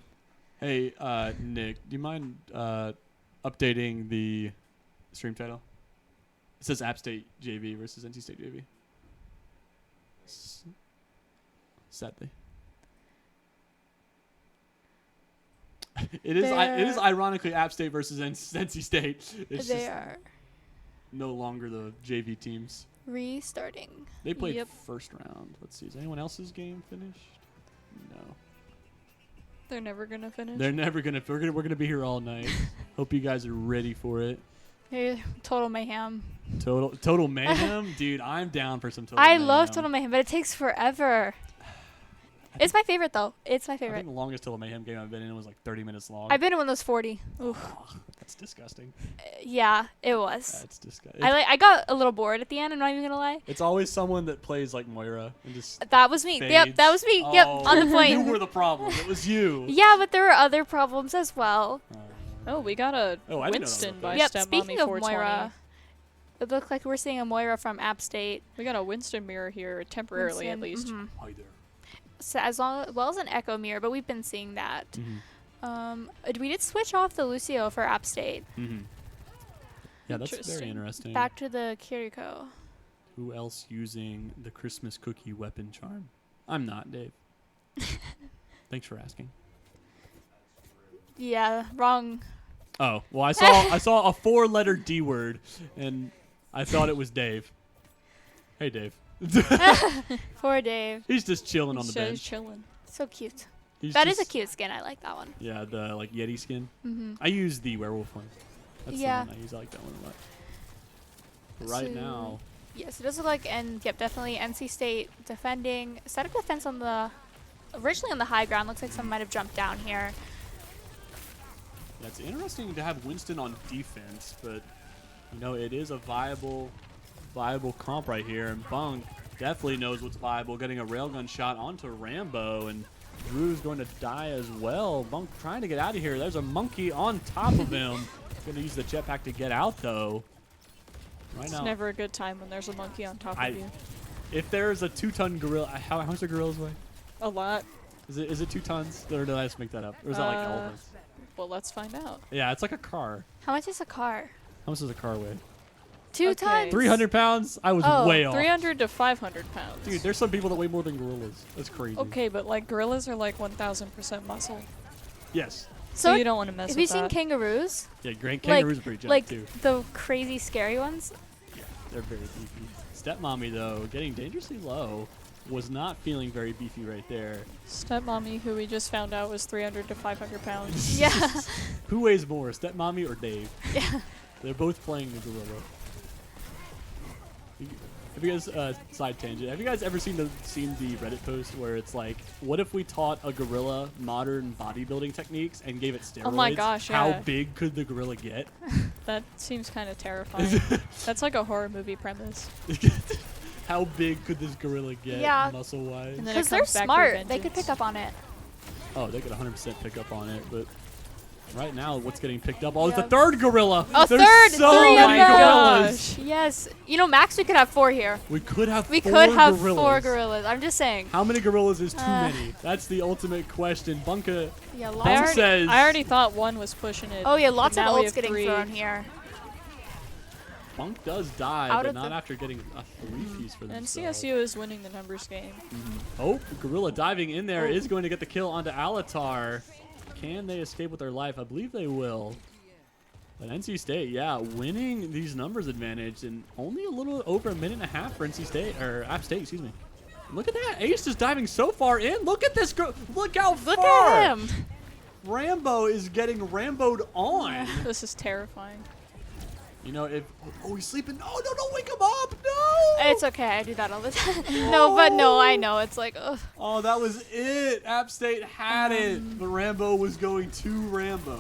Hey, Nick, do you mind updating the stream title? It says App State JV versus NC State JV. Sadly. It is ironically App State versus NC State. It's They just are no longer the JV teams. restarting. They played Yep. first round. Let's see. Is anyone else's game finished? No. They're never gonna finish. They're never gonna. We're gonna be here all night. Hope you guys are ready for it. They're total mayhem. Total mayhem, dude. I'm down for some total. I mayhem. love total mayhem, but it takes forever. It's my favorite though. It's my I favorite. think the longest total mayhem game I've been in was 30 minutes long. I've been in one of those 40. Oof. That's disgusting. Yeah, it was. That's disgusting. I got a little bored at the end. I'm not even gonna lie. It's always someone that plays like Moira and just. That was me. Yep, fades. that was me. Yep, Oh, on the point. You were the problem. It was you. Yeah, but there were other problems as well. Oh, we got a Oh, I didn't know that Winston was by bad. Yep, Stepmommy speaking of 420. Moira, it looked like we're seeing a Moira from App State. We got a Winston mirror here, temporarily at Winston, least. mhm. Hi there. So well as an Echo mirror, but we've been seeing that. We did switch off the Lucio for App State. Yeah, that's very Interesting. interesting. Back to the Kiriko. Who else using the Christmas cookie weapon charm? I'm not, Dave. Thanks for asking. Yeah, wrong. Oh, well, I saw a 4-letter D word, and I thought it was Dave. Hey, Dave. Poor Dave. He's just chilling on the He's bench. chilling. So cute. He's That is a just- cute skin. I like that one. Yeah, the Yeti skin. Mm-hmm. I use the werewolf one. That's Yeah. the one I use. I like that one a lot. right So- now. Yes, it does look like, and yep, definitely NC State defending. Static defense on the, originally on the high ground. Looks like some might have jumped down here. Yeah, it's interesting to have Winston on defense, but you know it is a viable comp right here, and Bunk definitely knows what's viable. Getting a railgun shot onto Rambo, and Drew's going to die as well. Bunk trying to get out of here. There's a monkey on top of him. Going to use the jetpack to get out though. Right It's now, never a good time when there's a monkey on top of you. if there's a 2-ton gorilla, how much do gorillas weigh? A lot. Is it 2 tons? Or did I just make that up? Or is that like elephants? Well, let's find out. Yeah, it's like a car. How much is a car? How much does a car weigh? 2 Okay. tons. 300 pounds? I was Oh, way off. 300 to 500 pounds. Dude, there's some people that weigh more than gorillas. That's crazy. Okay, but like gorillas are like 1,000% muscle. Yes. So you don't want to mess Have with you seen that. kangaroos? Yeah, kangaroos are pretty giant Like too. the crazy scary ones? They're very beefy. Stepmommy, though, getting dangerously low, was not feeling very beefy right there. Stepmommy, who we just found out was 300 to 500 pounds. Yeah. Who weighs more, Stepmommy or Dave? Yeah. They're both playing the gorilla. Have you guys, side tangent, have you guys ever seen the Reddit post where it's like, what if we taught a gorilla modern bodybuilding techniques and gave it steroids? Oh my gosh, How yeah. big could the gorilla get? That seems kind of terrifying. That's like a horror movie premise. How big could this gorilla get Yeah. muscle-wise? And then Because it they're comes back for smart. They could vengeance. pick up on it. Oh, they could 100% pick up on it, but right now, what's getting picked up? Oh, it's the Yep. third gorilla. A There's third! so 3 of many them! gorillas. Yes. You know, max we could have 4 here. We could have We four could have gorillas. 4 gorillas. I'm just saying. How many gorillas is too Uh, many? That's the ultimate question. Bunka Yeah, Bunk lots. says... I already thought one was pushing it. Oh yeah, but lots of now we ults have getting 3. thrown here. Bunk does die, Out but of not the- after getting a 3-piece for And themselves. CSU is winning the numbers game. Oh, gorilla diving in there Oh. is going to get the kill onto Alatar. Can they escape with their life? I believe they will. But NC State, yeah, winning these numbers advantage in only a little over a minute and a half for NC State, or App State, excuse me. Look at that. Ace just diving so far in. Look at this. Look how Look far. at him. Rambo is getting Rambo'd on. This is terrifying. You know, if... Oh, he's sleeping. No, don't wake him up. No. It's okay. I do that all the time. No, but no, I know. It's like, ugh. Oh, that was it. App State had it. But Rambo was going to Rambo.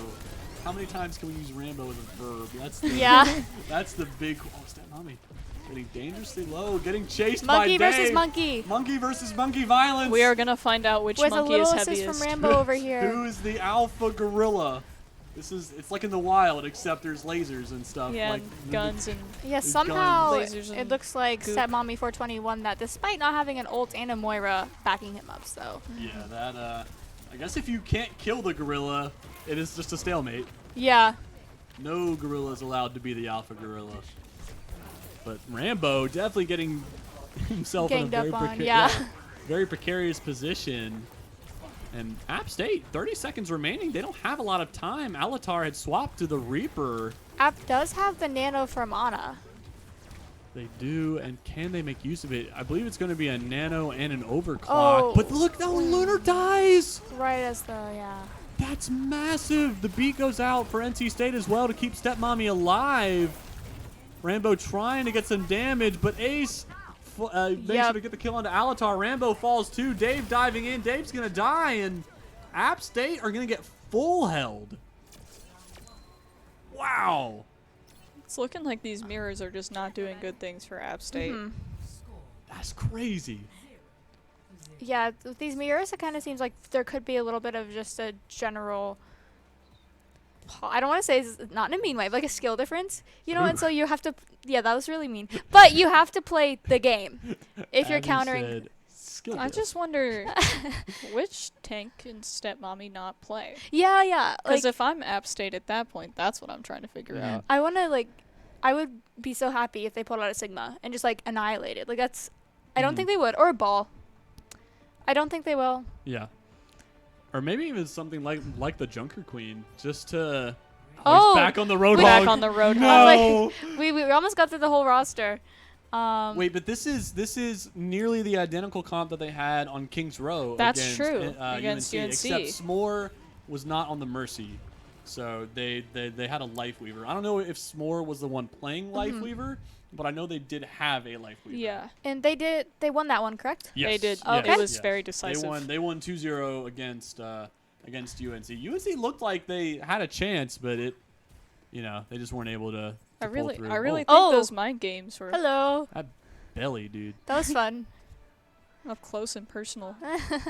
How many times can we use Rambo as a verb? That's the, Yeah. That's the big... Oh, Stepmommy. Getting dangerously low. Getting chased Monkey by versus Dave. monkey. Monkey versus monkey violence. We are gonna find out which With a monkey little is assist heaviest. from Rambo over here. Who's the alpha gorilla? It's like in the wild, except there's lasers and stuff. Yeah, like and guns and Yeah, There's somehow guns. Lasers it and looks like goop. Stepmommy 420 won that despite not having an ult and a Moira backing him up, so. Yeah, that, I guess if you can't kill the gorilla, it is just a stalemate. Yeah. No gorilla is allowed to be the alpha gorilla. But Rambo definitely getting himself Ganged in a up very, on, yeah. very precarious position. And App State, 30 seconds remaining. They don't have a lot of time. Alatar had swapped to the Reaper. App does have the nano from Ana. They do, and can they make use of it? I believe it's going to be a nano and an overclock. Oh. But look, no, Lunar dies! Right as the, yeah. That's massive. The beat goes out for NC State as well to keep Stepmommy alive. Rambo trying to get some damage, but Ace makes sure to get the kill onto Alatar. Rambo falls too. Dave diving in. Dave's going to die, and App State are going to get full held. Wow. it's looking like these mirrors are just not doing good things for App State. Mhm. That's crazy. Yeah, with these mirrors, it kind of seems like there could be a little bit of just a general. I don't want to say it's not in a mean way, but like a skill difference, you know. And so you have to. Yeah, that was really mean. But you have to play the game if you're Abby countering. said, skill I diff. just wonder which tank can Stepmommy not play? Yeah, yeah. Because Like, if I'm App State at that point, that's what I'm trying to figure Mhm. out. I want to like. I would be so happy if they pulled out a Sigma and just like annihilate it. Like that's. I don't Mhm. think they would, or a ball. I don't think they will. Yeah. Or maybe even something like the Junker Queen, just to. Oh, he's back on the Roadhog. Back on the Roadhog. No. We almost got through the whole roster. Wait, but this is nearly the identical comp that they had on Kings Row. That's against, true, against UNC, UNC. except S'more was not on the Mercy. So they had a Life Weaver. I don't know if S'more was the one playing Life Weaver, but I know they did have a Life Weaver. Yeah. And they won that one, correct? Yes. They did. Okay. It was very decisive. They won 2-0 against UNC. UNC looked like they had a chance, but they just weren't able to I pull really through. think Oh. those mind games were Hello. That belly, dude. That was fun. up close and personal.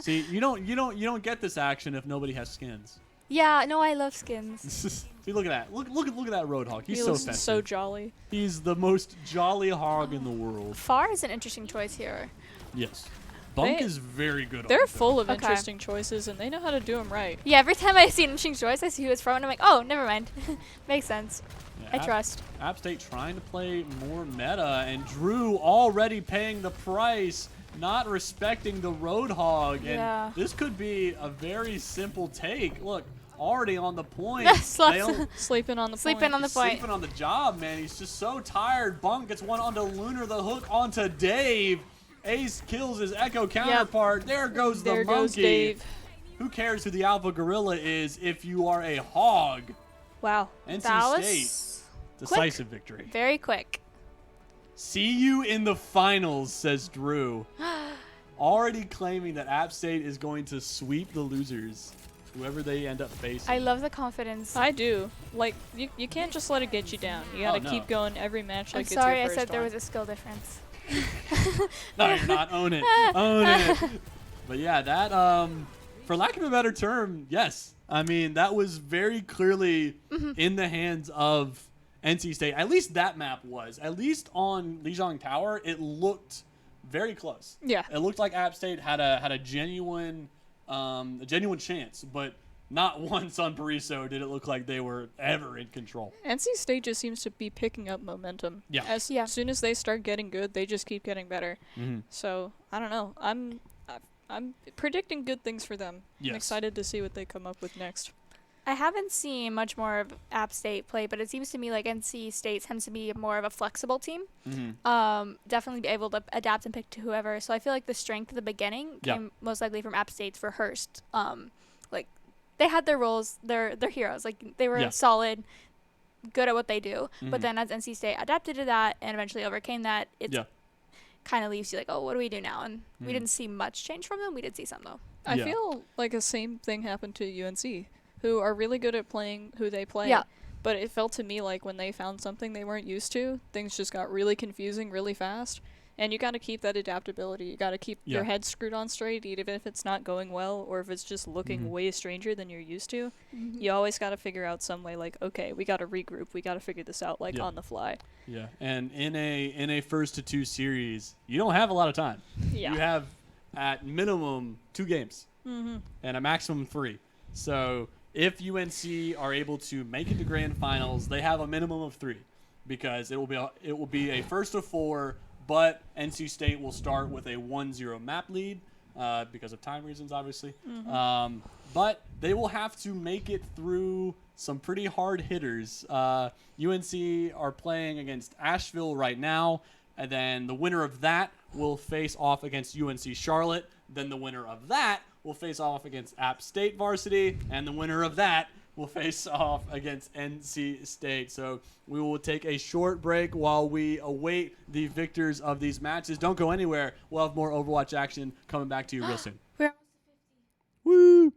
See, you don't get this action if nobody has skins. Yeah, no, I love skins. See, look at that. Look at that Roadhog. He's He so looks festive. so jolly. He's the most jolly hog in the world. Far is an interesting choice here. Yes. Bunk They- is very good. They're on full of Okay. interesting choices, and they know how to do them right. Yeah, every time I see an interesting choice, I see who it's from, and I'm like, oh, never mind. Makes sense. I Yeah, trust. App State trying to play more meta, and Drew already paying the price, not respecting the Roadhog. Yeah. And this could be a very simple take. Look, already on the point. Sluts. They don't- Sleeping on the Sleeping point. on the He's point. sleeping on the job, man. He's just so tired. Bunk gets one onto Lunar, the hook onto Dave. Ace kills his Echo counterpart. There goes the There monkey. goes Dave. Who cares who the Alpha Gorilla is if you are a hog? Wow. NC That State, was decisive victory. very quick. See you in the finals, says Drew. Already claiming that App State is going to sweep the losers, whoever they end up facing. I love the confidence. I do. Like, you can't just let it get you down. You gotta Oh, no. keep going every match I'm like sorry I it's your said first there one. was a skill difference. No, you're not. Own it. Own it. But yeah, that, for lack of a better term, yes. I mean, that was very clearly in the hands of NC State. At least that map was. At least on Lijiang Tower, it looked very close. Yeah. It looked like App State had a genuine chance, but not once on Bariso did it look like they were ever in control. NC State just seems to be picking up momentum. Yeah. As Yeah. soon as they start getting good, they just keep getting better. Mm-hmm. So I don't know. I'm predicting good things for them. Yes. I'm excited to see what they come up with next. I haven't seen much more of App State play, but it seems to me like NC State tends to be more of a flexible team. Mm-hmm. Definitely be able to adapt and pick to whoever. So I feel like the strength at the beginning Yeah. came most likely from App State's for Hurst. Like they had their roles, they're heroes. Like they were Yeah. solid, good at what they do. Mhm. But then as NC State adapted to that and eventually overcame that, it Yeah. kind of leaves you like, oh, what do we do now? And Mhm. we didn't see much change from them. We did see some though. I Yeah. feel like the same thing happened to UNC, who are really good at playing who they play. Yeah. But it felt to me like when they found something they weren't used to, things just got really confusing really fast. And you got to keep that adaptability. You got to keep Yeah. your head screwed on straight, even if it's not going well or if it's just looking Mhm. way stranger than you're used to. You always got to figure out some way like, okay, we got to regroup. We got to figure this out like Yeah. on the fly. Yeah, and in a first to two series, you don't have a lot of time. Yeah. You have at minimum 2 games Mm-hmm. and a maximum 3. So if UNC are able to make it to grand finals, they have a minimum of 3 because it will be a first of 4. But NC State will start with a 1-0 map lead because of time reasons, obviously. But they will have to make it through some pretty hard hitters. UNC are playing against Asheville right now, and then the winner of that will face off against UNC Charlotte. Then the winner of that will face off against App State varsity, and the winner of that will face off against NC State. So we will take a short break while we await the victors of these matches. Don't go anywhere. We'll have more Overwatch action coming back to you real soon. Woo!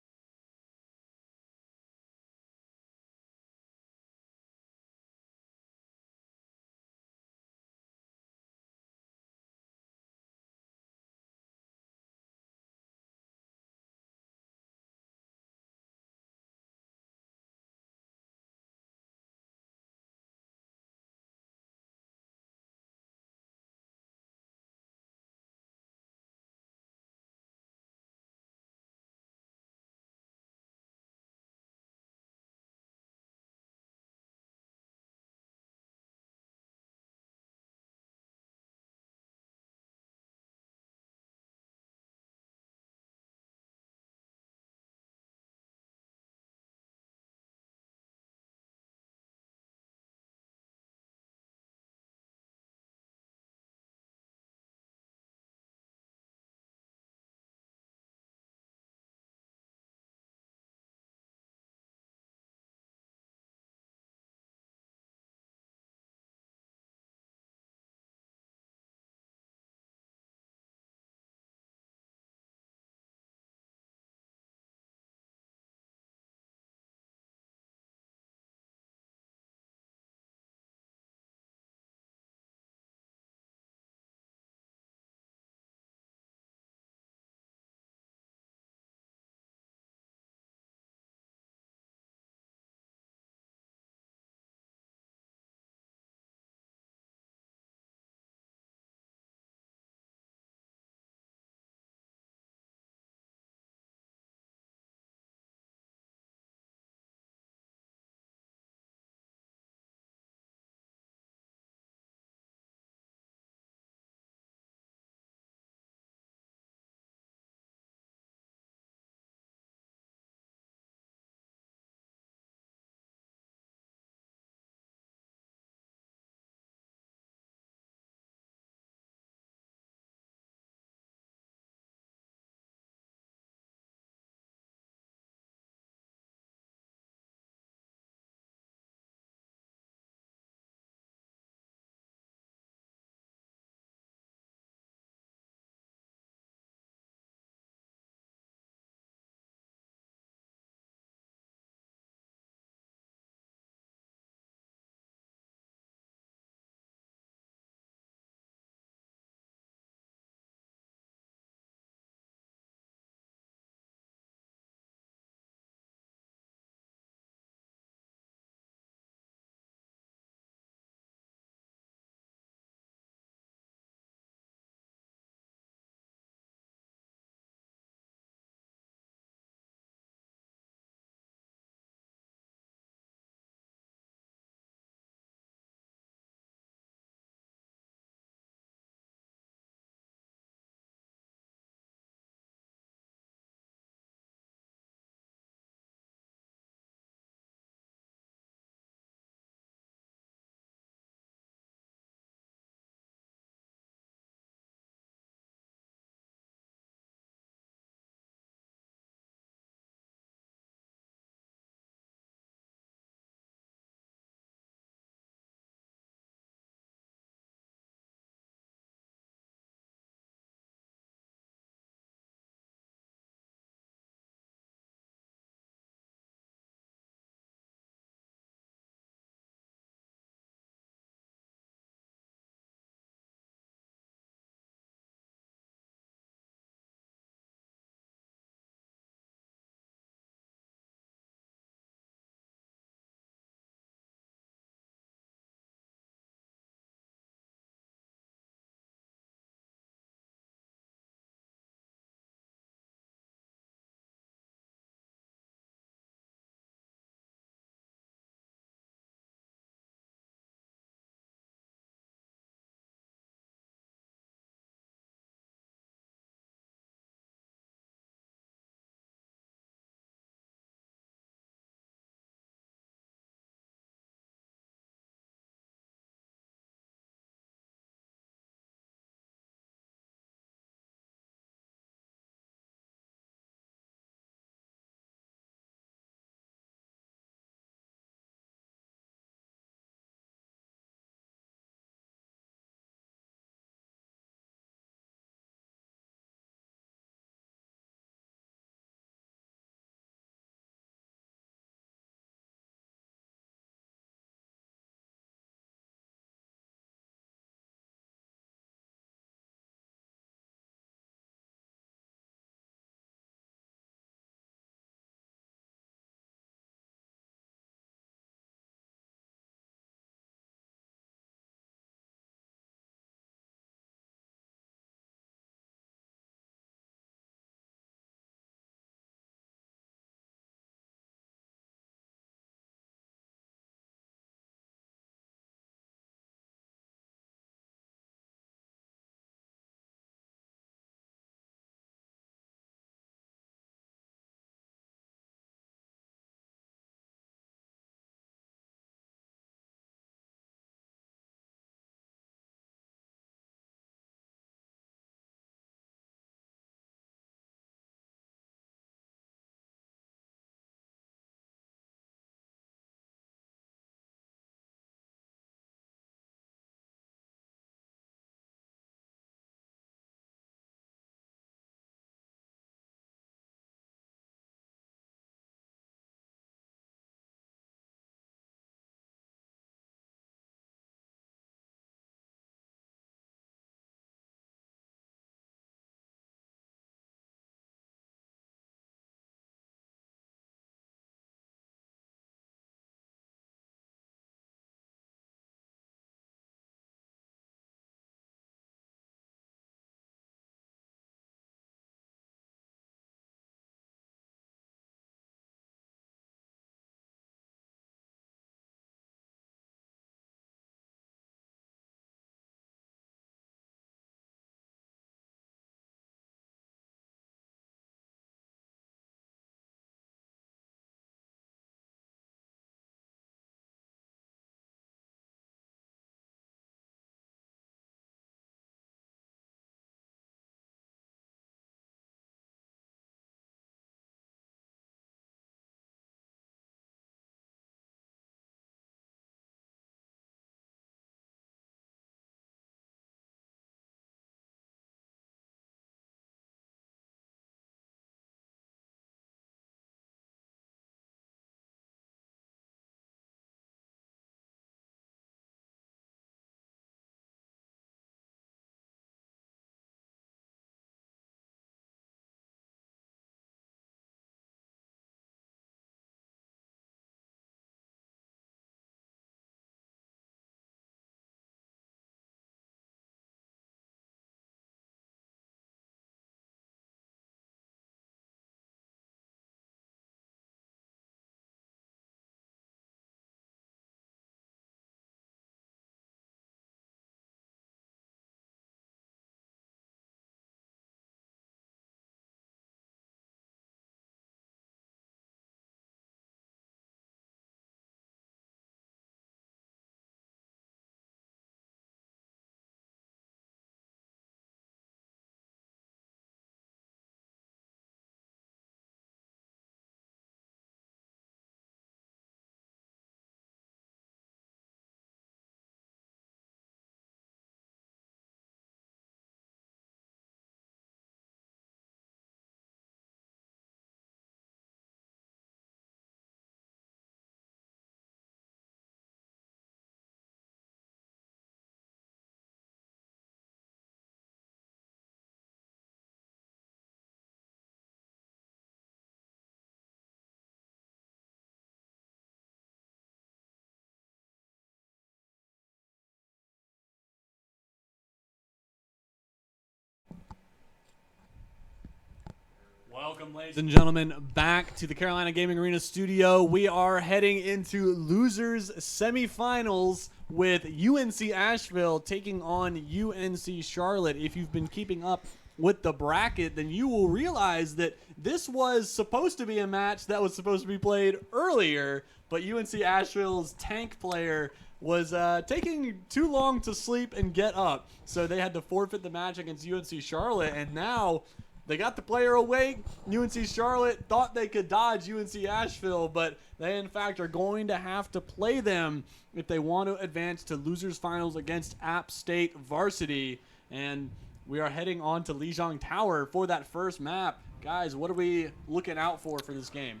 Welcome, ladies and gentlemen, back to the Carolina Gaming Arena studio. We are heading into losers semifinals with UNC Asheville taking on UNC Charlotte. If you've been keeping up with the bracket, then you will realize that this was supposed to be a match that was supposed to be played earlier, but UNC Asheville's tank player was taking too long to sleep and get up, so they had to forfeit the match against UNC Charlotte, and now they got the player awake. UNC Charlotte thought they could dodge UNC Asheville, but they, in fact, are going to have to play them if they want to advance to losers finals against App State Varsity. And we are heading on to Lijiang Tower for that first map. Guys, what are we looking out for this game?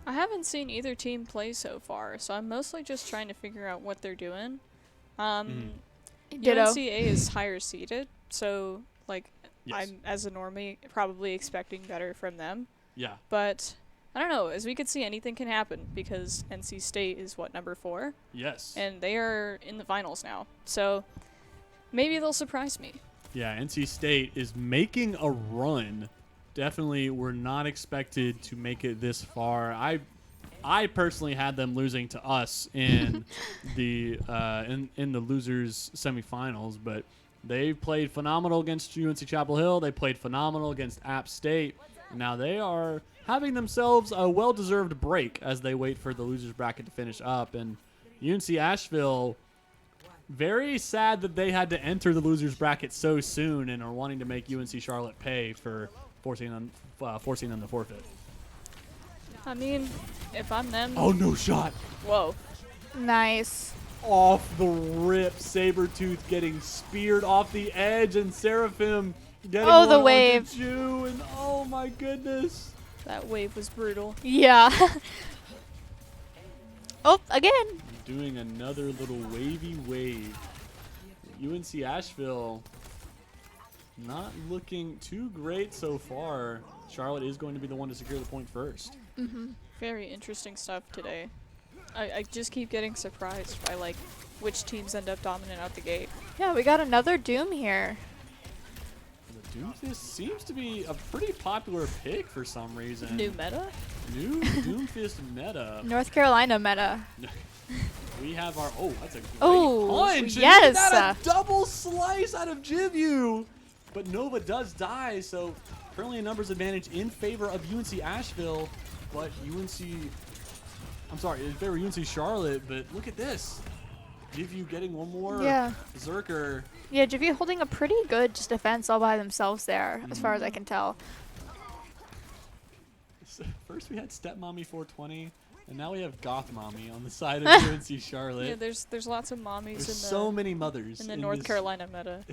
I haven't seen either team play so far, so I'm mostly just trying to figure out what they're doing. Ditto. UNCA is higher seeded, so like Yes. I'm as a normie probably expecting better from them. Yeah. But I don't know, as we could see, anything can happen because NC State is number 4, Yes. and they are in the finals now. So maybe they'll surprise me. Yeah, NC State is making a run. Definitely were not expected to make it this far. I personally had them losing to us in the in the losers semifinals, but they played phenomenal against UNC Chapel Hill. They played phenomenal against App State. Now they are having themselves a well-deserved break as they wait for the losers bracket to finish up. And UNC Asheville, very sad that they had to enter the losers bracket so soon and are wanting to make UNC Charlotte pay for forcing them to forfeit. I mean, if I'm them... Oh, no shot. Whoa. Nice. Off the rip, Sabretooth getting speared off the edge, and Seraphim getting Oh, the one onto wave. Ju, and oh my goodness. That wave was brutal. Yeah. Oh, again. Doing another little wavy wave. UNC Asheville not looking too great so far. Charlotte is going to be the one to secure the point first. Very interesting stuff today. I just keep getting surprised by like which teams end up dominant out the gate. Yeah, we got another Doom here. The Doomfist seems to be a pretty popular pick for some reason. New meta? New Doomfist meta. North Carolina meta. We have our that's a great Oh, punch. yes. And that a double slice out of Jivu. But Nova does die, so currently a numbers advantage in favor of UNC Asheville, but in favor of UNC Charlotte, but look at this. Jivu getting one more. Yeah. Berserker. Yeah, Jivu holding a pretty good just defense all by themselves there, as far as I can tell. So first we had Stepmommy 420, and now we have Goth Mommy on the side of UNC Charlotte. Yeah, there's lots of mommies There's in the so many mothers in the in North this. Carolina meta.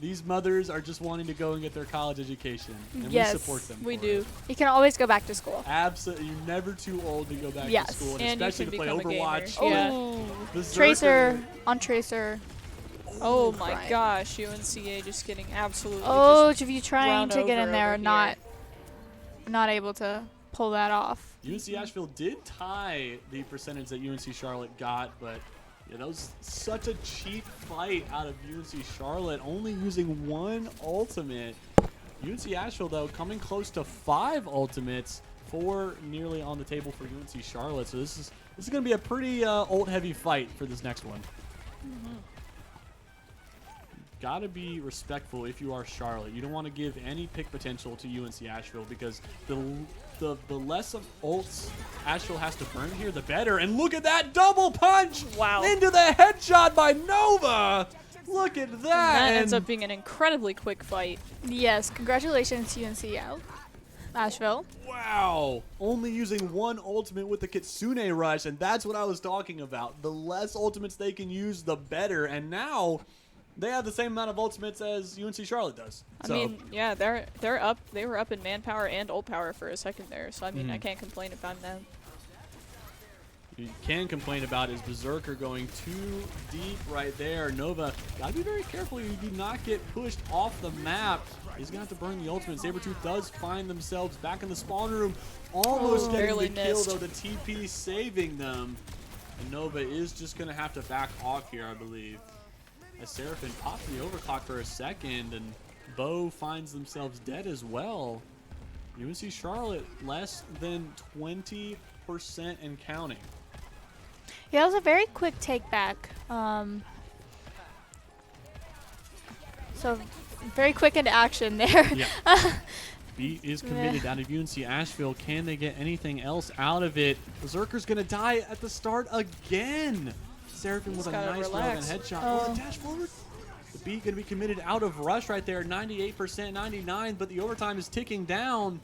These mothers are just wanting to go and get their college education, and Yes, we support them. We for do. it. You can always go back to school. Absolutely, you're never too old to go back Yes. to school, and And you especially to can play become a gamer. Overwatch. Yeah. Oh, Berserker. Tracer on Tracer. Oh my Right. gosh, UNCA just getting absolutely Oh, just Jivu trying run to get over in there, over not able to pull that off. UNC Asheville did tie the percentage that UNC Charlotte got, but yeah, that was such a cheap fight out of UNC Charlotte, only using one ultimate. UNC Asheville, though, coming close to 5 ultimates, 4 nearly on the table for UNC Charlotte. So this is going to be a pretty ult-heavy fight for this next one. Gotta be respectful if you are Charlotte. You don't want to give any pick potential to UNC Asheville because the less of ults Asheville has to burn here, the better. And look at that double punch! Wow. Into the headshot by Nova! Look at that! That ends and up being an incredibly quick fight. Yes, congratulations UNC Asheville. wow! Only using one ultimate with the Kitsune Rush, and that's what I was talking about. The less ultimates they can use, the better. And now they have the same amount of ultimates as UNC Charlotte does. I mean, yeah, they're up. They were up in manpower and ult power for a second there. So I mean, I can't complain if I'm them. You can complain about is Berserker going too deep right there. Nova, gotta be very careful you do not get pushed off the map. He's gonna have to burn the ultimate. Sabretooth does find themselves back in the spawn room. Almost getting barely the kill missed. though, the TP saving them. And Nova is just gonna have to back off here, I believe. As Seraphim popped the overclock for a second, and Bo finds themselves dead as well. UNC Charlotte less than 20% and counting. Yeah, that was a very quick take back. So very quick into action there. Yeah. Beat is committed out of UNC Asheville. Can they get anything else out of it? Berserker's going to die at the start again. Seraphim with a nice relevant headshot. Oh, the dash forward. The Beat going to be committed out of rush right there. 98%, 99, but the overtime is ticking down.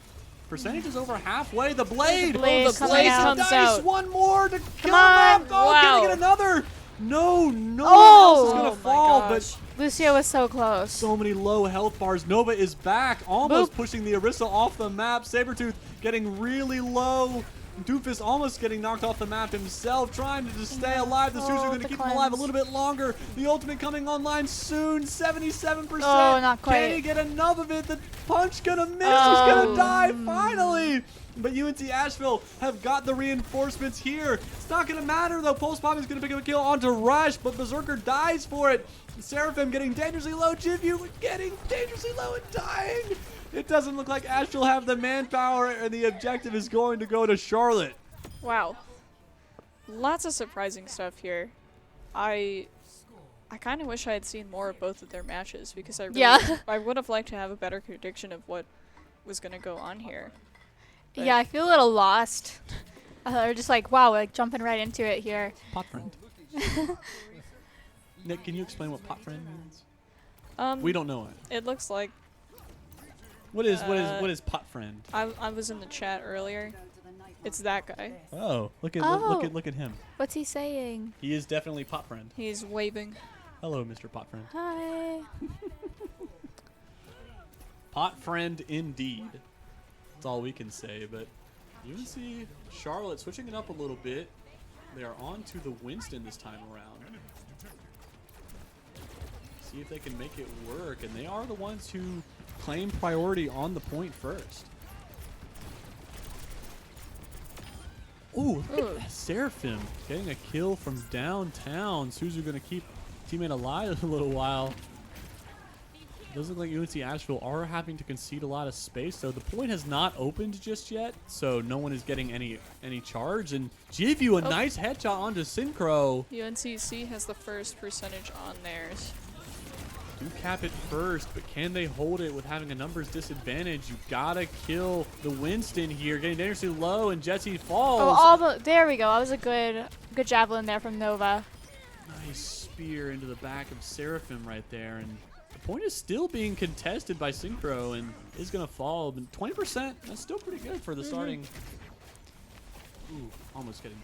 Percentage is over halfway. The blade. The blade comes out. One more to kill him on. off. Oh, Wow. can they get another? No, no Oh. one else is going to my fall, gosh. but Lucio was so close. so many low health bars. Nova is back, almost pushing the Orisa off the map. Sabretooth getting really low. Doofus almost getting knocked off the map himself, trying to just stay alive. The Suits are going to keep him alive a little bit longer. The ultimate coming online soon, 77%. Oh, not quite. Can he get enough of it? The punch gonna miss. He's gonna die finally. But UNC Asheville have got the reinforcements here. It's not going to matter, though. Pulse Bomb is going to pick up a kill onto Rush, but Berserker dies for it. Seraphim getting dangerously low. Jivyu getting dangerously low and dying. It doesn't look like Asheville have the manpower, and the objective is going to go to Charlotte. Wow. Lots of surprising stuff here. I kind of wish I had seen more of both of their matches because I would have liked to have a better prediction of what was going to go on here. But Yeah, I feel a little lost. They're just like, wow, like jumping right into it here. Pot friend. Nick, can you explain what pot friend means? We don't know it. It looks like What is pot friend? I was in the chat earlier. It's that guy. Oh, look at him. What's he saying? He is definitely pot friend. He's waving. Hello, Mr. Pot friend. Hi. Pot friend indeed. That's all we can say, but UNC Charlotte switching it up a little bit. They are on to the Winston this time around. See if they can make it work, and they are the ones who claim priority on the point first. Ooh, look at that. Seraphim getting a kill from downtown. Suzu going to keep teammate alive a little while. Doesn't look like UNC Asheville are having to concede a lot of space, though. The point has not opened just yet, so no one is getting any charge. And Jivyu, a nice headshot onto Synchro. UNCC has the first percentage on theirs. Do cap it first, but can they hold it with having a numbers disadvantage? You gotta kill the Winston here, getting dangerously low, and Jesse falls. Oh, there we go. That was a good javelin there from Nova. Nice spear into the back of Seraphim right there, and the point is still being contested by Synchro and is gonna fall. But 20%, that's still pretty good for the starting. Ooh, almost getting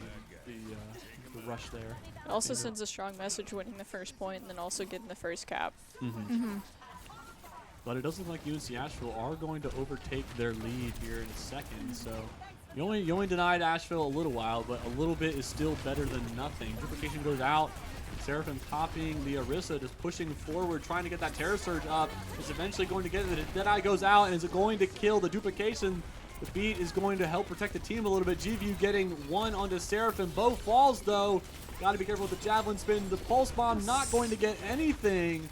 the rush there. It also sends a strong message winning the first point and then also getting the first cap. But it doesn't look like UNC Asheville are going to overtake their lead here in a second. So you only denied Asheville a little while, but a little bit is still better than nothing. Duplication goes out. Seraphim copying the Orisa, just pushing forward, trying to get that Terror Surge up. It's eventually going to get it. The Deadeye goes out, and is it going to kill the duplication? The beat is going to help protect the team a little bit. Jivyu getting one onto Seraphim. Bo falls, though. Got to be careful with the Javelin Spin. The Pulse Bomb not going to get anything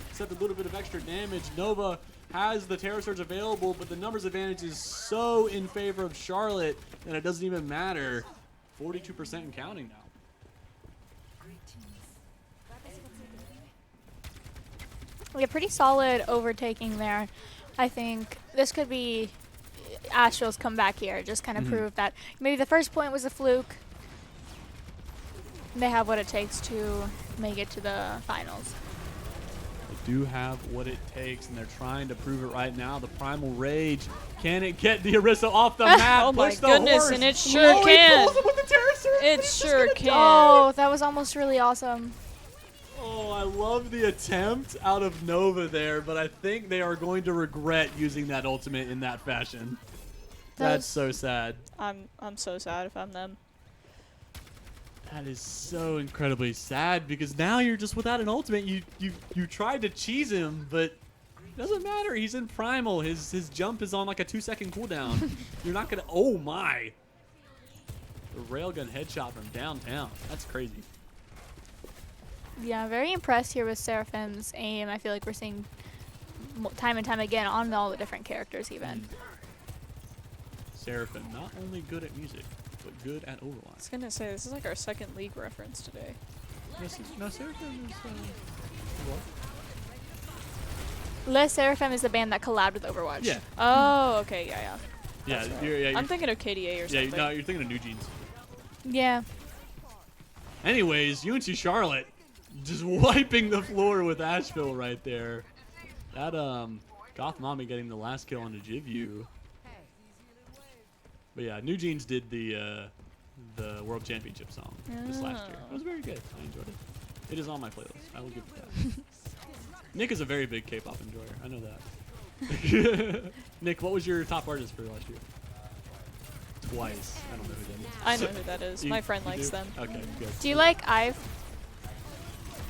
except a little bit of extra damage. Nova has the Terror Surge available, but the numbers advantage is so in favor of Charlotte that it doesn't even matter. 42% and counting now. Yeah, pretty solid overtaking there. I think this could be Asheville's comeback here. Just kind of prove that maybe the first point was a fluke. They have what it takes to make it to the finals. They do have what it takes, and they're trying to prove it right now. The Primal Rage. Can it get the Orisa off the map? Oh my Push the goodness, horse. and it sure He can. pulls him with the Terror Surge, It but he's just sure gonna can. die. Oh, that was almost really awesome. Oh, I love the attempt out of Nova there, but I think they are going to regret using that ultimate in that fashion. That's so sad. I'm so sad if I'm them. That is so incredibly sad because now you're just without an ultimate. You tried to cheese him, but it doesn't matter. He's in Primal. His jump is on like a 2-second cooldown. You're not gonna. Oh my! The railgun headshot from downtown. That's crazy. Yeah, very impressed here with Seraphim's aim. I feel like we're seeing time and time again on all the different characters even. Seraphim, not only good at music, but good at I Overwatch. was gonna say this is like our second League reference today. No, Seraphim is. Les Seraphim is the band that collabed with Overwatch. Yeah. Oh, okay, yeah. Yeah, That's right. you're, I'm thinking of KDA or yeah, something. no, you're thinking of New Jeans. Yeah. Anyways, UNC Charlotte just wiping the floor with Asheville right there. That Goth Mommy getting the last kill on the Jivu. But yeah, New Jeans did the World Championship song this last year. It was very good. I enjoyed it. It is on my playlist. I will give it that. Nick is a very big K-pop enjoyer. I know that. Nick, what was your top artist for last year? Twice. I don't know who that is. I know who that is. My friend you likes do? them. Okay, good. Do you like Ive?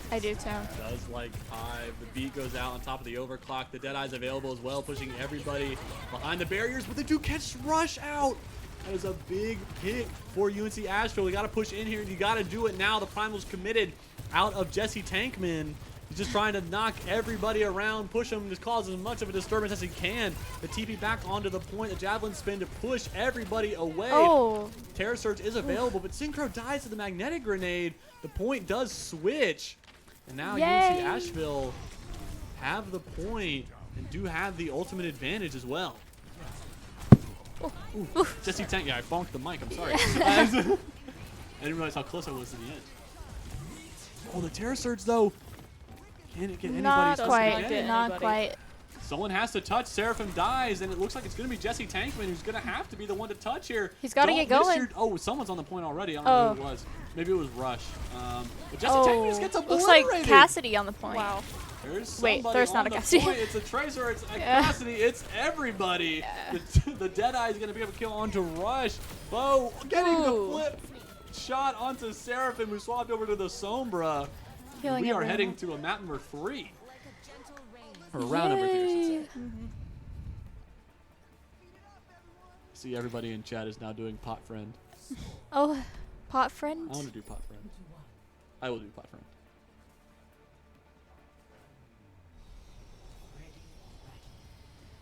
I do too. Does like Hive. The beat goes out on top of the overclock. The Deadeye's available as well, pushing everybody behind the barriers, but they do catch Rush out. That is a big hit for UNC Asheville. We got to push in here. You got to do it now. The Primal's committed out of Jesse Tankman. He's just trying to knock everybody around, push him, just cause as much of a disturbance as he can. The TP back onto the point, the Javelin spin to push everybody away. Oh. Terror Surge is available, but Synchro dies to the magnetic grenade. The point does switch. And now Yay. UNC Asheville have the point and do have the ultimate advantage as well. Ooh, Jesse Tank, yeah, I bonked the mic, I'm sorry. I didn't realize how close I was to the end. Oh, the Terror Surge though. Can it get anybody? Not doesn't quite. like it. Not Anybody. quite. Someone has to touch. Seraphim dies, and it looks like it's going to be Jesse Tankman who's going to have to be the one to touch here. He's gotta Don't get going. miss Oh, someone's on the point already. I don't know who it was. Maybe it was Rush. But Jesse Tankman just gets obliterated. Looks like Cassidy on the point. Wow. There's Wait, somebody there's on not a the Cassidy. point. It's a Tracer. It's a Yeah. Cassidy. It's everybody. Yeah. The Deadeye is going to be able to kill onto Rush. Bo getting the Ooh. flip shot onto Seraphim, who swapped over to the Sombra. Killing We are everyone. heading to a map number 3. Or round number 3, I should say. Yay. See, everybody in chat is now doing Pot Friend. Oh, pot friend. I want to do Pot Friend. I will do Pot Friend.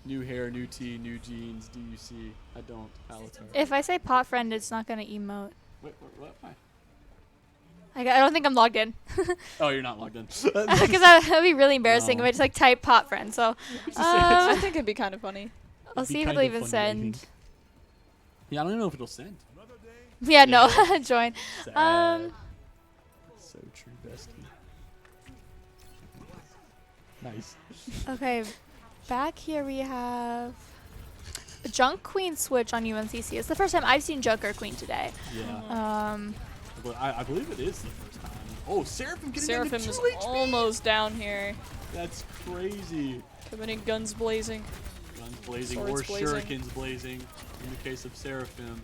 New hair, new tee, new jeans. Do you see? I don't. Alatar. If I say pot friend, it's not gonna emote. Wait, what? Why? I don't think I'm logged in. Oh, you're not logged in. Because that would be really embarrassing No. if I just like type pot friend. So I think it'd be kind of funny. I'll It'd be see if kind it'll of even funny, I send. think. Yeah, I don't even know if it'll send. Yeah, no, join. Sad. So true, bestie. Nice. Okay, back here we have Junk Queen switch on UNCC. It's the first time I've seen Junk or Queen today. Yeah. But I believe it is the first time. Oh, Seraphim getting Seraphim into is 2 HP. almost down here. That's crazy. Coming in guns blazing. Guns blazing Swords or blazing. shurikens blazing. In the case of Seraphim,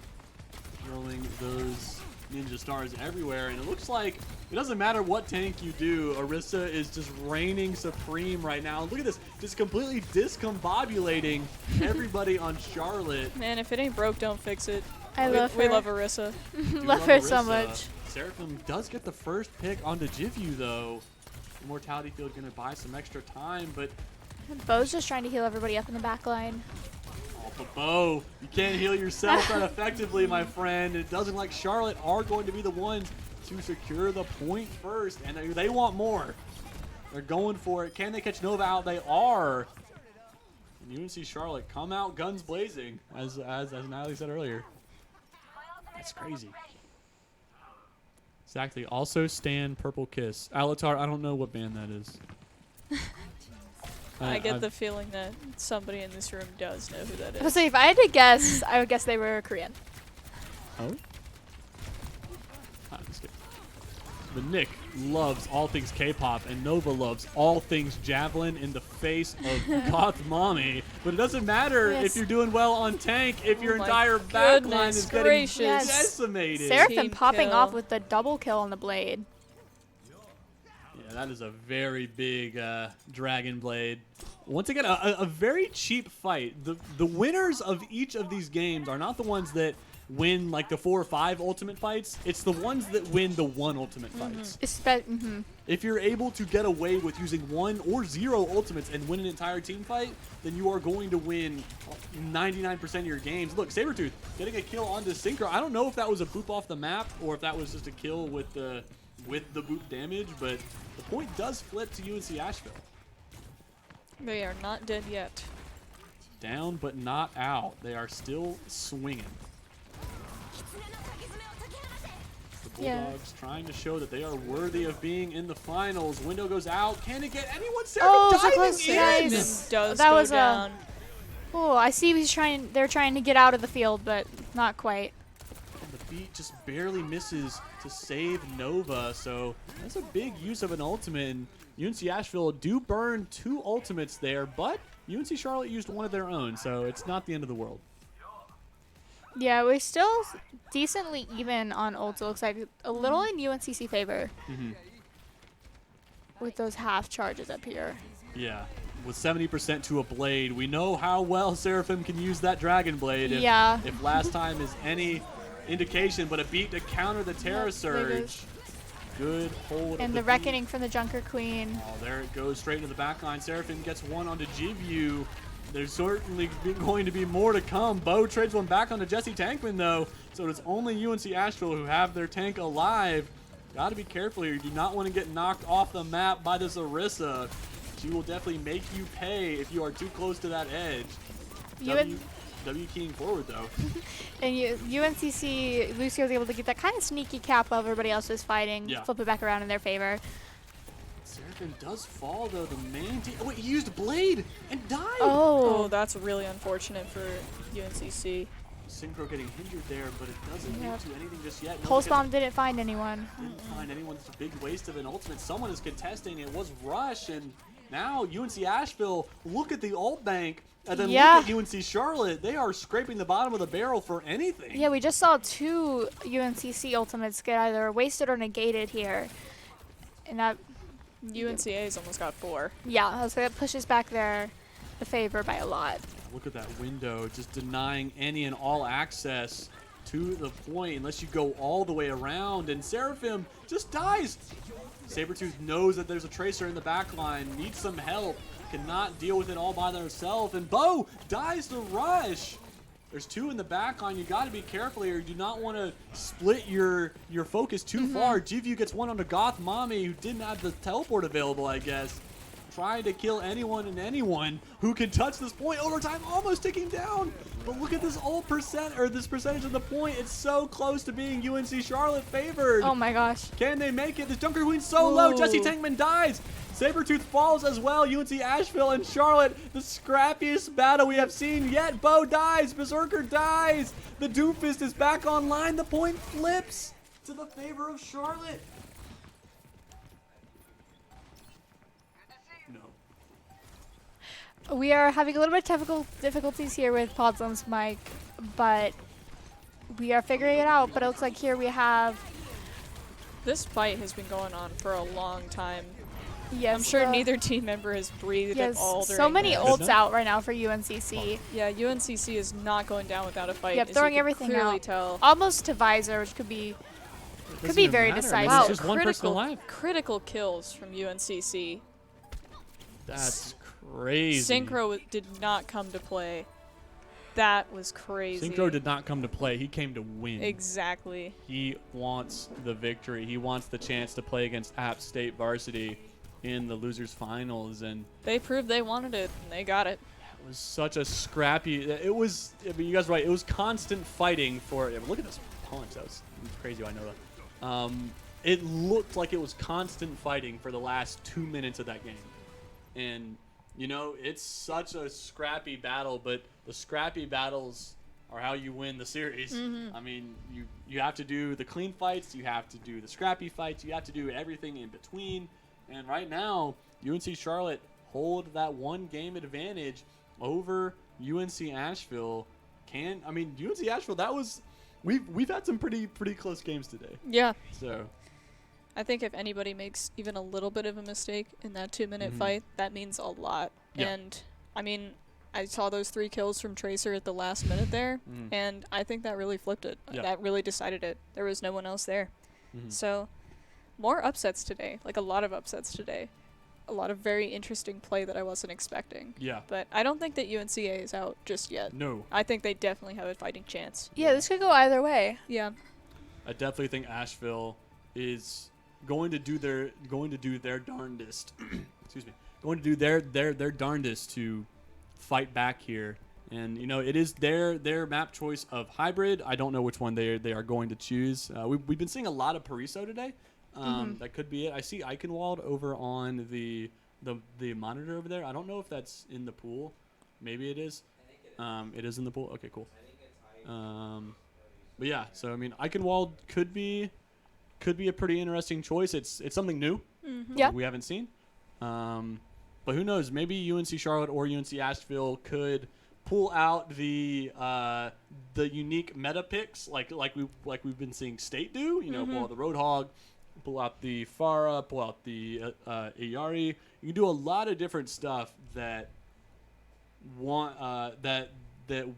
rolling those ninja stars everywhere. And it looks like it doesn't matter what tank you do. Orisa is just reigning supreme right now. Look at this. Just completely discombobulating everybody on Charlotte. Man, if it ain't broke, don't fix it. I love her. We love Orisa. Do Love her so Orisa. much. Seraphim does get the first pick onto Jivu, though. Immortality Field going to buy some extra time, but Bo's just trying to heal everybody up in the back line. oh, but Bo, you can't heal yourself that effectively, my friend. It doesn't like Charlotte are going to be the ones to secure the point first, and they want more. They're going for it. Can they catch Nova out? They are. And UNC Charlotte come out guns blazing, as Natalie said earlier. That's crazy. Exactly. Also, Stan Purple Kiss. Alatar, I don't know what band that is. I get the feeling that somebody in this room does know who that is. So if I had to guess, I would guess they were Korean. Oh? I'm just kidding. But Nick loves all things K-pop, and Nova loves all things Javelin in the face of Goth Mommy. But it doesn't matter Yes. if you're doing well on tank, if your Oh my entire backline is goodness getting gracious. Yes. decimated. Seraphim Team popping kill. off with the double kill on the blade. Yeah, that is a very big Dragon Blade. Once again, a very cheap fight. The winners of each of these games are not the ones that win like the 4 or 5 ultimate fights. It's the ones that win the 1 ultimate fights. If you're able to get away with using 1 or 0 ultimates and win an entire team fight, then you are going to win 99% of your games. Look, Sabretooth getting a kill onto Synchro. I don't know if that was a boop off the map or if that was just a kill with the boop damage, but the point does flip to UNC Asheville. They are not dead yet. Down but not out. They are still swinging. The Bulldogs trying to show that they are worthy of being in the finals. Window goes out. Can it get anyone? Oh, so diving close, in. guys. Does That go was down. Oh, I see they're trying to get out of the field, but not quite. And the beat just barely misses to save Nova, so that's a big use of an ultimate. And UNC Asheville do burn 2 ultimates there, but UNC Charlotte used one of their own, so it's not the end of the world. Yeah, we're still decently even on ults. It looks like a little in UNCC favor with those half charges up here. Yeah, with 70% to a blade, we know how well Seraphim can use that Dragon Blade. If last time is any indication, but a beat to counter the Terra Surge. Good hold. And the Reckoning from the Junker Queen. Oh, there it goes, straight into the back line. Seraphim gets one onto Jivyu. There's certainly going to be more to come. Bo trades one back onto Jesse Tankman, though. So it's only UNC Asheville who have their tank alive. Got to be careful here. You do not want to get knocked off the map by this Orisa. She will definitely make you pay if you are too close to that edge. W keying forward, though. And UNCC, Lucio was able to get that kind of sneaky cap while everybody else was fighting. Flip it back around in their favor. Seraphim does fall, though. The main team. Oh, wait, he used Blade and died. Oh, that's really unfortunate for UNCC. Synchro getting hindered there, but it doesn't lead to anything just yet. Pulse Bomb didn't find anyone. Didn't find anyone. It's a big waste of an ultimate. Someone is contesting. It was Rush, and now UNC Asheville, look at the ult bank, and then look at UNC Charlotte. They are scraping the bottom of the barrel for anything. Yeah, we just saw 2 UNCC ultimates get either wasted or negated here. And that UNCA's almost got 4. Yeah, so it pushes back the favor by a lot. Look at that window, just denying any and all access to the point unless you go all the way around, and Seraphim just dies. Sabretooth knows that there's a Tracer in the back line, needs some help, cannot deal with it all by themselves, and Bo dies to Rush. There's 2 in the back line. You got to be careful here. You do not want to split your focus too far. Jivyu gets one onto Goth Mommy, who didn't have the teleport available, I guess. Trying to kill anyone and anyone who can touch this point. Overtime almost ticking down. But look at this this percentage of the point. It's so close to being UNC Charlotte favored. Oh my gosh. Can they make it? This Junker Queen's so low. Jesse Tankman dies. Sabretooth falls as well. UNC Asheville and Charlotte, the scrappiest battle we have seen yet. Bo dies. Berserker dies. The Doomfist is back online. The point flips to the favor of Charlotte. We are having a little bit of difficulties here with Podzon's mic, but we are figuring it out. But it looks like here we have... This fight has been going on for a long time. Yes, I'm sure neither team member has breathed at all during so many this. ults out right now for UNCC. Yeah, UNCC is not going down without a fight. Yep, throwing everything out. Tell. Almost to Visor, which could be very decisive. Wow, just one person alive. Critical kills from UNCC. That's crazy. Synchro did not come to play. That was crazy. Synchro did not come to play. He came to win. Exactly. He wants the victory. He wants the chance to play against App State varsity in the losers finals, and they proved they wanted it, and they got it. It was such a scrappy. It was. I mean, you guys are right. It was constant fighting for. Look at this punch. That was crazy. I know that. It looked like it was constant fighting for the last 2 minutes of that game, and you know it's such a scrappy battle. But the scrappy battles are how you win the series. I mean, you have to do the clean fights. You have to do the scrappy fights. You have to do everything in between. And right now, UNC Charlotte hold that 1 game advantage over UNC Asheville. UNC Asheville, that was we've had some pretty close games today. Yeah. So I think if anybody makes even a little bit of a mistake in that 2-minute fight, that means a lot. Yeah. And I mean, I saw those 3 kills from Tracer at the last minute there, and I think that really flipped it. Yeah. That really decided it. There was no one else there. So more upsets today. Like a lot of upsets today. A lot of very interesting play that I wasn't expecting. Yeah. But I don't think that UNCA is out just yet. No. I think they definitely have a fighting chance. Yeah, this could go either way. Yeah. I definitely think Asheville is going to do their darndest. Excuse me. Going to do their darndest to fight back here. And you know, it is their map choice of hybrid. I don't know which one they are going to choose. We've been seeing a lot of Pariso today. That could be it. I see Eichenwald over on the monitor over there. I don't know if that's in the pool. Maybe it is. It is in the pool. Okay, cool. But yeah, so I mean, Eichenwald could be a pretty interesting choice. It's something new. Yeah. We haven't seen. But who knows? Maybe UNC Charlotte or UNC Asheville could pull out the unique meta picks like we've been seeing State do. You know, pull out the Roadhog, pull out the Pharah, pull out the Ayari. You can do a lot of different stuff that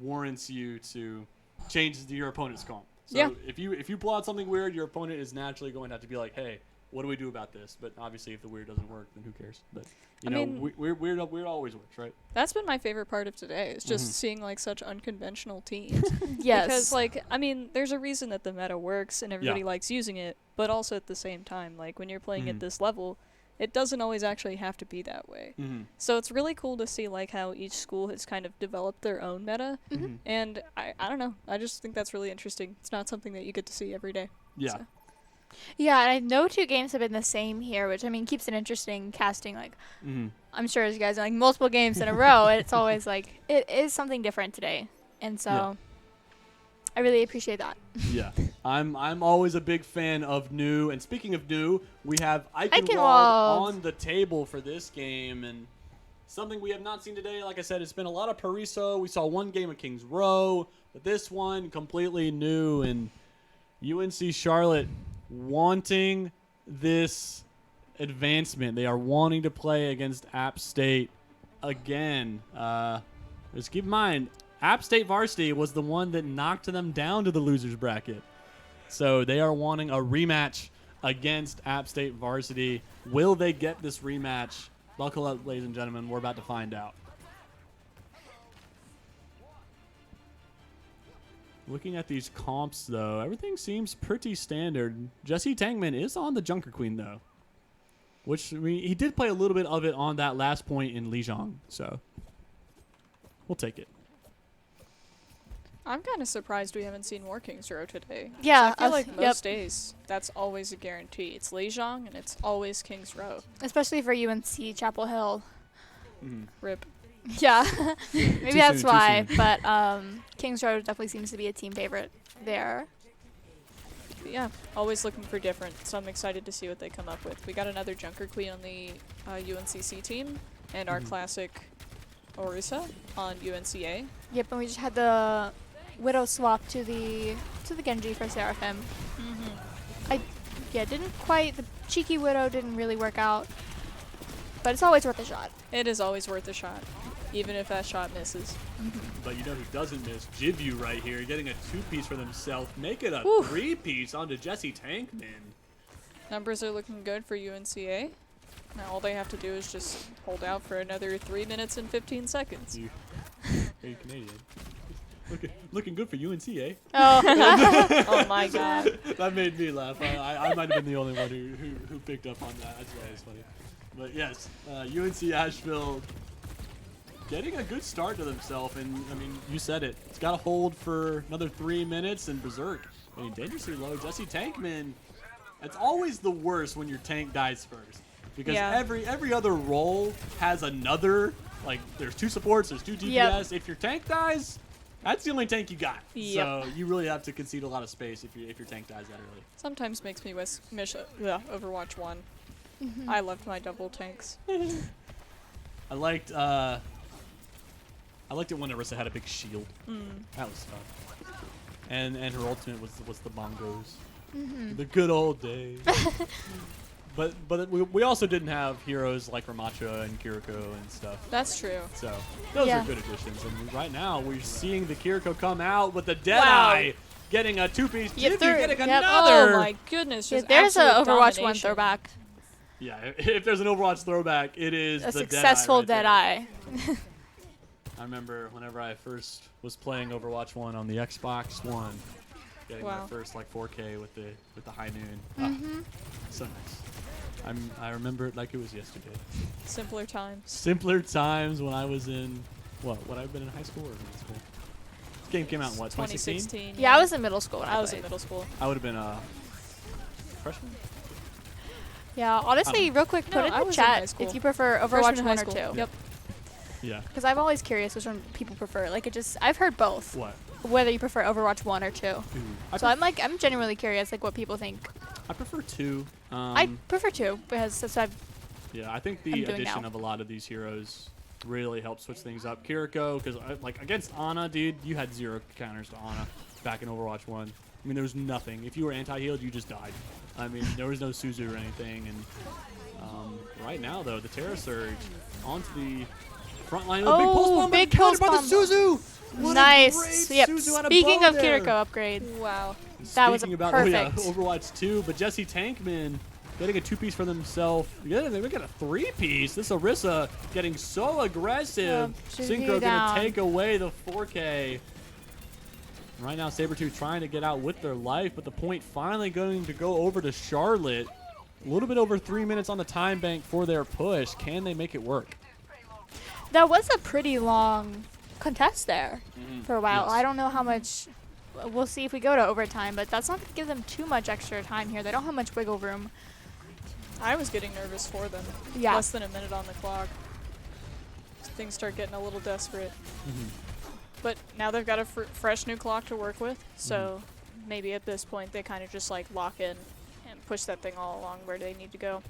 warrants you to change your opponent's comp. So Yeah. if you pull out something weird, your opponent is naturally going to have to be like, hey, what do we do about this? But obviously, if the weird doesn't work, then who cares? But I mean, weird always works, right? That's been my favorite part of today. Is just seeing like such unconventional teams. Yes. Because like I mean, there's a reason that the meta works and everybody Yeah. likes using it, but also at the same time, like when you're playing at this level, it doesn't always actually have to be that way. So it's really cool to see like how each school has kind of developed their own meta, and I don't know. I just think that's really interesting. It's not something that you get to see every day. Yeah. So. Yeah, and I know 2 games have been the same here, which I mean keeps it interesting casting. Like, I'm sure as you guys know, like multiple games in a row, it's always like it is something different today, and so I really appreciate that. Yeah, I'm always a big fan of new. And speaking of new, we have Eichenwald Eichenwald on the table for this game, and something we have not seen today. Like I said, it's been a lot of Pariso. We saw one game of Kings Row, but this one completely new. And UNC Charlotte wanting this advancement. They are wanting to play against App State again. Just keep in mind, App State Varsity was the one that knocked them down to the losers bracket. So they are wanting a rematch against App State Varsity. Will they get this rematch? Buckle up, ladies and gentlemen. We're about to find out. Looking at these comps, though, everything seems pretty standard. Jesse Tangman is on the Junker Queen, though. Which, I mean, he did play a little bit of it on that last point in Lijiang, so we'll take it. I'm kind of surprised we haven't seen more Kings Row today. 'Cause Yeah, I feel us- like yep. most days that's always a guarantee. It's Lijiang and it's always Kings Row. Especially for UNC Chapel Hill. Rip. Yeah, maybe Too that's soon, too why. soon. But Kings Row definitely seems to be a team favorite there. But yeah, always looking for different. So I'm excited to see what they come up with. We got another Junker Queen on the UNCC team, and our classic Orisa on UNCA. Yep, and we just had the Widow swap to the Genji for Seraphim. Didn't quite. The cheeky Widow didn't really work out, but it's always worth a shot. It is always worth a shot, even if that shot misses. But you know who doesn't miss? Jivyu right here, getting a 2-piece for themselves. Make it a 3-piece onto Jesse Tankman. Numbers are looking good for UNCA. Now all they have to do is just hold out for another 3 minutes and 15 seconds. Are you Canadian? Looking good for UNC, eh? Oh, Oh my god. That made me laugh. I might have been the only one who picked up on that. That's why it's funny. But yes, UNC Asheville getting a good start to themselves. And, I mean, you said it. It's got to hold for another 3 minutes, and Berserk. I mean, dangerously low. Jesse Tankman, it's always the worst when your tank dies first. Because Yeah. every other role has another, like, there's 2 supports, there's 2 DPS. If your tank dies, that's the only tank you got. Yep. So you really have to concede a lot of space if your tank dies that early. Sometimes makes me wish Overwatch 1. I loved my double tanks. I liked it when Orisa had a big shield. That was fun. And her ultimate was the bongos. The good old days. But we also didn't have heroes like Ramacha and Kiriko and stuff. That's true. So those Yeah. are good additions. And right now we're seeing the Kiriko come out with the Deadeye, getting a two-piece. Yeah, Jivyu third, getting yep. another. Oh my goodness! Yeah, Just there's an absolute Overwatch 1 domination. throwback. Yeah, if there's an Overwatch throwback, it is A the successful Deadeye. Deadeye. I remember whenever I first was playing Overwatch 1 on the Xbox One, getting my Wow. first like 4K with the high noon. Mm-hmm. So nice. I remember it like it was yesterday. Simpler times. Simpler times when I was in would I have been in high school or middle school? This game came out in what, 2016? 2016. Yeah, I was in middle school when I I was in played. middle school. I would have been a freshman. Yeah, honestly, real quick, No, put in I the was in high chat school. if you prefer Overwatch Freshman in 1 high or school. 2. Yep. Yeah. Because I'm always curious which one people prefer. Like, I've heard both. What? Whether you prefer Overwatch 1 or 2. Ooh. So I'm genuinely curious, like, what people think. I prefer 2. I prefer 2 because that's what Yeah, I think I'm the doing addition now. of a lot of these heroes really helps switch things up. Kiriko, because like against Ana, dude, you had 0 counters to Ana back in Overwatch 1. I mean, there was nothing. If you were anti-healed, you just died. I mean, there was no Suzu or anything. And right now, though, the Terra Surge onto the front line. Oh, Big pulse bomb, big countered pulse by bomb. the Suzu. What a nice. great Yep. Suzu out of Speaking bow of there. Kiriko upgrade, Wow. that was a Speaking about perfect. Overwatch 2, but Jesse Tankman getting a 2-piece for themselves. Yeah, they got a 3-piece. This Orisa getting so aggressive. Synchro going to down. take away the 4K. Right now, Sabretooth trying to get out with their life, but the point finally going to go over to Charlotte. A little bit over 3 minutes on the time bank for their push. Can they make it work? That was a pretty long contest there for a while. Yes. I don't know how much. We'll see if we go to overtime, but that's not going to give them too much extra time here. They don't have much wiggle room. I was getting nervous for them. Yeah. Less than a minute on the clock. Things start getting a little desperate. But now they've got a fresh new clock to work with, so maybe at this point they kind of just like lock in and push that thing all along where they need to go.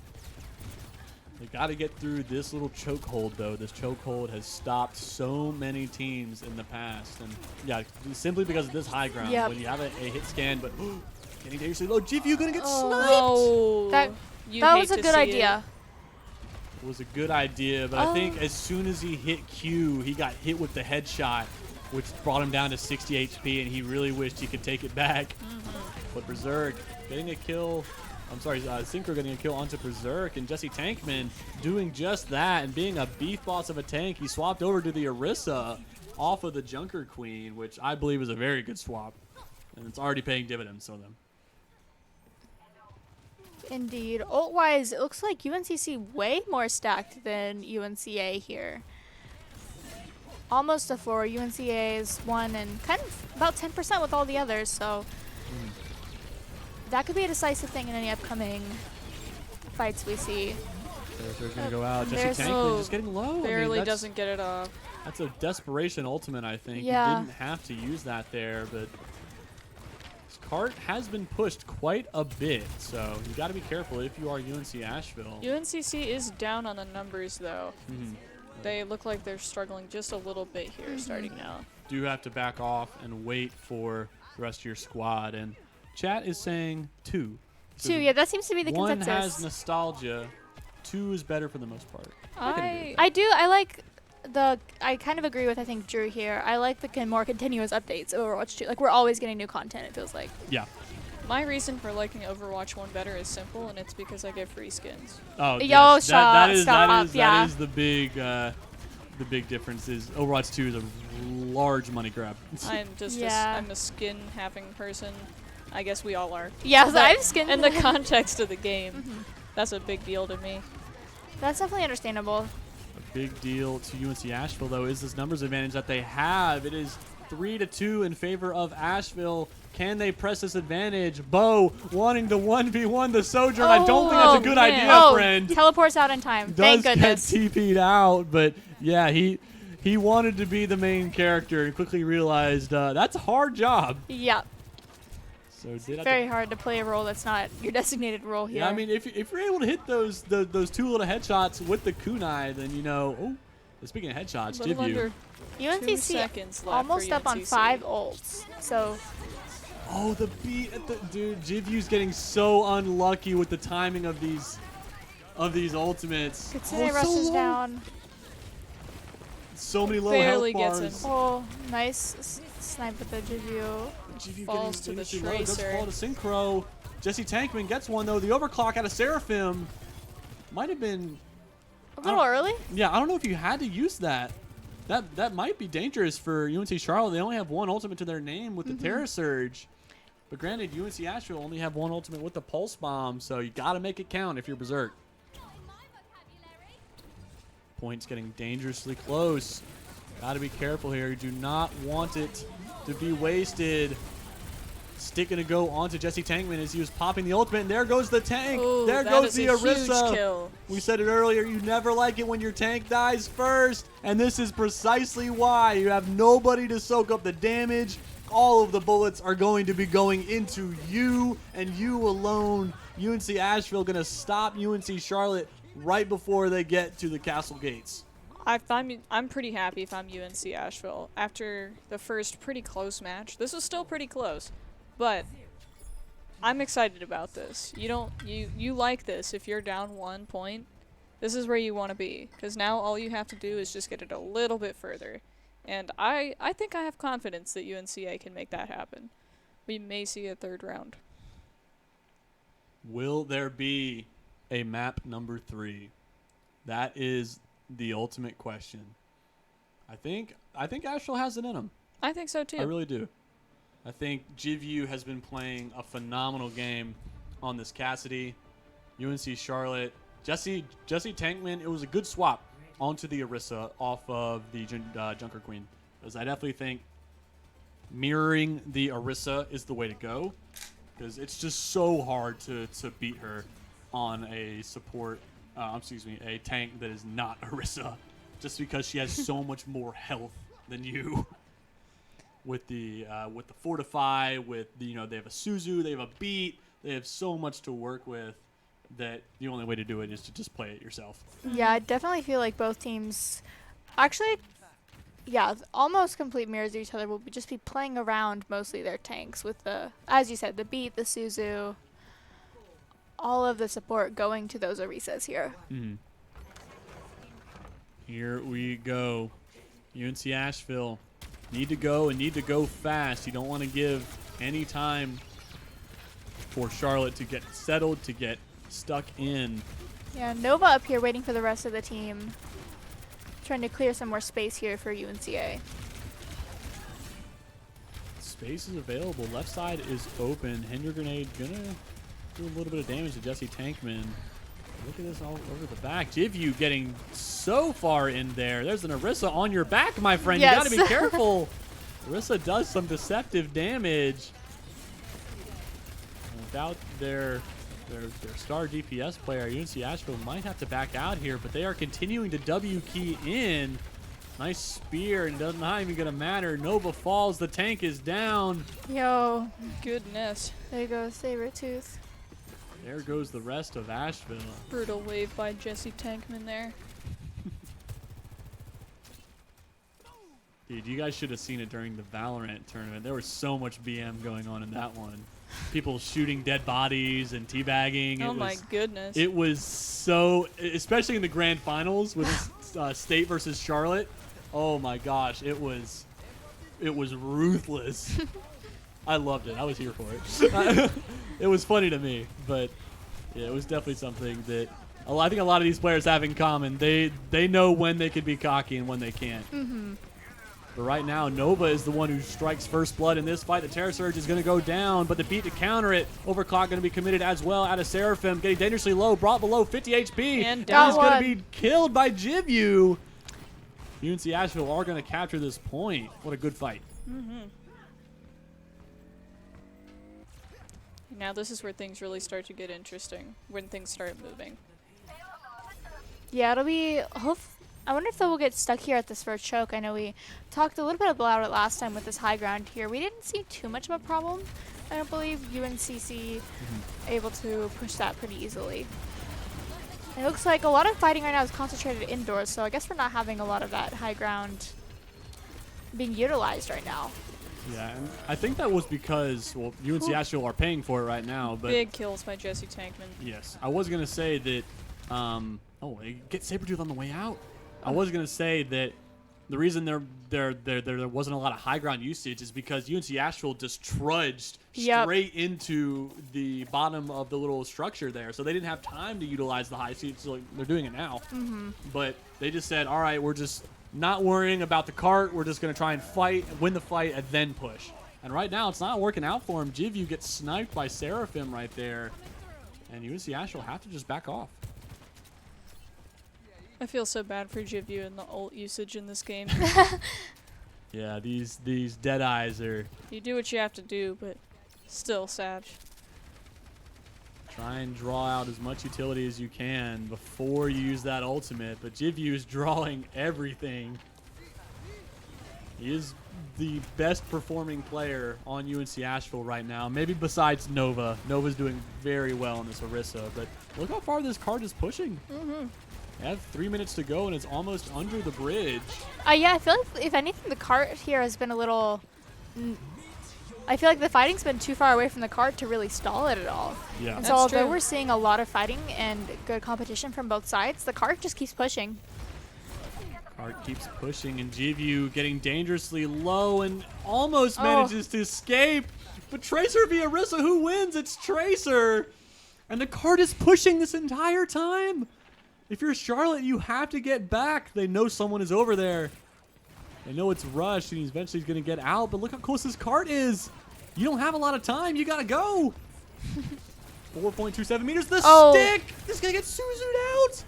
They got to get through this little chokehold, though. This chokehold has stopped so many teams in the past. And, yeah, simply because of this high ground. Yep. When you have a hit scan, but getting dangerously low. Jivyu going to get Oh, That you that hate was a to good see idea. sniped. It was a good idea, but I think as soon as he hit Q, he got hit with the headshot, which brought him down to 60 HP, and he really wished he could take it back. But Berserk getting a kill. I'm sorry, Synchro getting a kill onto Berserk, and Jesse Tankman doing just that, and being a beef boss of a tank, he swapped over to the Orisa off of the Junker Queen, which I believe is a very good swap, and it's already paying dividends for them. Indeed. Ult-wise, it looks like UNCC way more stacked than UNCA here. Almost a floor. UNCA is 1 and kind of about 10% with all the others, so that could be a decisive thing in any upcoming fights we see. Berserk's going to go out. there's- Jesse Tankman just getting low. I mean, barely that's- doesn't get it off. That's a desperation ultimate, I think. Yeah. He didn't have to use that there, but his cart has been pushed quite a bit, so you got to be careful if you are UNC Asheville. UNCC is down on the numbers though. They look like they're struggling just a little bit here starting now. Do have to back off and wait for the rest of your squad, and chat is saying 2. So 2, yeah, that seems to be the one consensus. has nostalgia, 2 is better for the most part. I kind of agree with, I think, Drew here. I like the more continuous updates of Overwatch 2. Like, we're always getting new content, it feels like. Yeah. My reason for liking Overwatch 1 better is simple, and it's because I get free skins. Oh, Yo, yes. stop, that is yeah. the big difference. Is Overwatch 2 is a large money grab. I'm just Yeah. I'm a skin having person. I guess we all are. Yeah, so But I've skinned in the context of the game, that's a big deal to me. That's definitely understandable. A big deal to UNC Asheville, though, is this numbers advantage that they have. It is 3-2 in favor of Asheville. Can they press this advantage? Bo wanting to 1v1 the Sojourn. I don't think that's a good idea, friend. Teleports out in time. Does Thank goodness. get TP'd out, but yeah, he wanted to be the main character and quickly realized that's a hard job. Yeah, So did have very to, hard to play a role that's not your designated role here. yeah, I mean, if you're able to hit those 2 little headshots with the kunai, then you know. Oh, speaking of headshots, A little Jivyu. under 2 UNCC seconds left almost for up on UNCC. 5 ults. So Oh, the beat at the dude. Jivyu's getting so unlucky with the timing of these ultimates. Kitsune so rushes low. down. So many low Barely health gets bars. him. Oh, nice snipe with the Jivu. GV Falls to the dangerously low, does Tracer. fall to Synchro. Jesse Tankman gets one though. The overclock out of Seraphim might have been. A little early? Yeah, I don't know if you had to use that. That might be dangerous for UNC Charlotte. They only have one ultimate to their name with the Terra Surge. But granted, UNC Asheville only have one ultimate with the Pulse Bomb, so you got to make it count if you're Berserk. Points getting dangerously close. Got to be careful here. You do not want it to be wasted. Stick gonna go onto Jesse Tankman as he was popping the ultimate, and there goes the tank. Ooh, there that goes is the a huge Orisa. kill. We said it earlier, you never like it when your tank dies first, and this is precisely why. You have nobody to soak up the damage. All of the bullets are going to be going into you, and you alone. UNC Asheville gonna stop UNC Charlotte right before they get to the castle gates. I'm pretty happy if I'm UNC Asheville. After the first pretty close match, this was still pretty close, but I'm excited about this. You like this if you're down 1 point. This is where you want to be, because now all you have to do is just get it a little bit further. And I think I have confidence that UNCA can make that happen. We may see a third round. Will there be a map number 3? That is the ultimate question. I think Asheville has it in them. I think so too. I really do. I think JivU has been playing a phenomenal game on this Cassidy. UNC Charlotte. Jesse Tankman, it was a good swap onto the Orisa off of the Junker Queen. Because I definitely think mirroring the Orisa is the way to go. Because it's just so hard to beat her on a support, a tank that is not Orisa. Just because she has so much more health than you. With the Fortify, with the, they have a Suzu, they have a Beat, they have so much to work with that the only way to do it is to just play it yourself. Yeah, I definitely feel like both teams, actually, yeah, almost complete mirrors of each other. Will just be playing around mostly their tanks with the, as you said, the Beat, the Suzu, all of the support going to those Orisas here. Mm-hmm. Here we go. UNC Asheville need to go and need to go fast. You don't want to give any time for Charlotte to get settled, to get stuck in. Yeah, Nova up here waiting for the rest of the team. Trying to clear some more space here for UNCA. Space is available. Left side is open. Hinder Grenade gonna do a little bit of damage to Jesse Tankman. Look at this all over the back. JivU getting so far in there. There's an Orisa on your back, my friend. Yes. You gotta be careful. Orisa does some deceptive damage. Without their star DPS player, UNC Asheville might have to back out here, but they are continuing to W key in. Nice spear, and does not even gonna matter. Nova falls. The tank is down. Yo, Goodness. there you go, Sabretooth. There goes the rest of Asheville. Brutal wave by Jesse Tankman there. Dude, you guys should have seen it during the Valorant tournament. There was so much BM going on in that one. People shooting dead bodies and teabagging. Oh my goodness. It was so, especially in the grand finals with State versus Charlotte. Oh my gosh, it was ruthless. I loved it. I was here for it. It was funny to me, but yeah, it was definitely something that I think a lot of these players have in common. They know when they can be cocky and when they can't. Mm-hmm. But right now, Nova is the one who strikes first blood in this fight. The Terror Surge is going to go down, but the Beat to counter it. Overclock going to be committed as well out of Seraphim. Getting dangerously low, brought below 50 HP. And That is down. going to be killed by JivU. UNC Asheville are going to capture this point. What a good fight. Mm-hmm. Now this is where things really start to get interesting, when things start moving. Yeah, it'll be. I wonder if they'll get stuck here at this first choke. I know we talked a little bit about it last time with this high ground here. We didn't see too much of a problem. I don't believe UNCC able to push that pretty easily. It looks like a lot of fighting right now is concentrated indoors, so I guess we're not having a lot of that high ground being utilized right now. Yeah, and I think that was because, well, UNC Asheville are paying for it right now. But Big kills by Jesse Tankman. yes, I was going to say that, oh, they get Sabretooth on the way out. I was going to say that the reason there wasn't a lot of high ground usage is because UNC Asheville just trudged Yep. straight into the bottom of the little structure there. So they didn't have time to utilize the high seats. So they're doing it now. But they just said, all right, we're just not worrying about the cart. We're just going to try and fight, win the fight, and then push. And right now, it's not working out for him. Jivyu gets sniped by Seraphim right there. And UNC Asheville have to just back off. I feel so bad for Jivyu and the ult usage in this game. Yeah, these dead eyes are You do what you have to do, but still sad. try and draw out as much utility as you can before you use that ultimate. But Jivyu is drawing everything. He is the best performing player on UNC Asheville right now, maybe besides Nova. Nova's doing very well in this Orisa, but look how far this card is pushing. They have 3 minutes to go, and it's almost under the bridge. Yeah, I feel like if anything, the cart here has been a little. I feel like the fighting's been too far away from the cart to really stall it at all. Yeah. And That's so although true. we're seeing a lot of fighting and good competition from both sides, the cart just keeps pushing. Card keeps pushing, and Jivyu getting dangerously low and almost manages to escape. But Tracer via Orisa, who wins? It's Tracer. And the card is pushing this entire time. If you're Charlotte, you have to get back. They know someone is over there. They know it's rushed, and he's eventually going to get out. But look how close this cart is. You don't have a lot of time. You got to go. 4.27 meters. The stick. This is going to get Suzu'd out.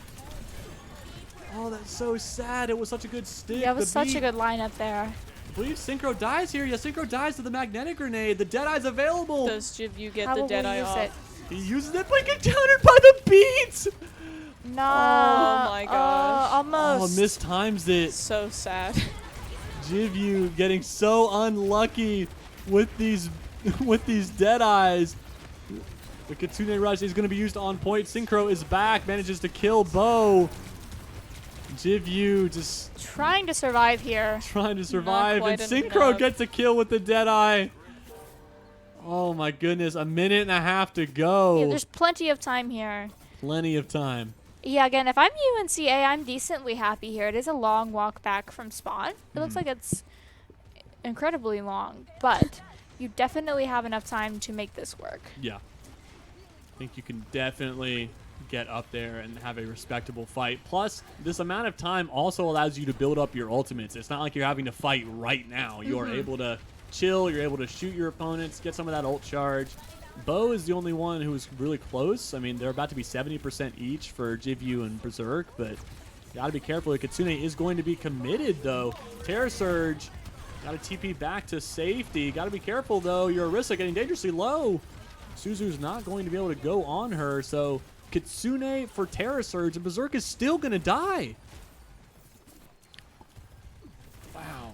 Oh, that's so sad. It was such a good stick. Yeah, it was The such beat. a good lineup there. I believe Synchro dies here. Yeah, Synchro dies to the magnetic grenade. The Deadeye's available. Does Jivyu get How the will we Deadeye use off? it? He uses it, but he gets countered by the beats. No. Oh my gosh. Oh, Almost. mistimes it. So sad. Jivyu getting so unlucky with these Deadeyes. The Kitsune Rush is going to be used on point. Synchro is back, manages to kill Bo. Jivyu just Trying to survive here. trying to survive, and quite Synchro enough. gets a kill with the Deadeye. Oh my goodness, a minute and a half to go. Yeah, there's plenty of time here. Plenty of time. Yeah, again, if I'm UNCA, I'm decently happy here. It is a long walk back from spawn. It looks like it's incredibly long, but you definitely have enough time to make this work. Yeah. I think you can definitely get up there and have a respectable fight. Plus, this amount of time also allows you to build up your ultimates. It's not like you're having to fight right now. You are able to chill. You're able to shoot your opponents, get some of that ult charge. Bo is the only one who is really close. I mean, they're about to be 70% each for Jivyu and Berserk, but you got to be careful. Kitsune is going to be committed, though. Terra Surge got to TP back to safety. Got to be careful, though. Your Orisa getting dangerously low. Suzu's not going to be able to go on her, so Kitsune for Terra Surge, and Berserk is still going to die. Wow.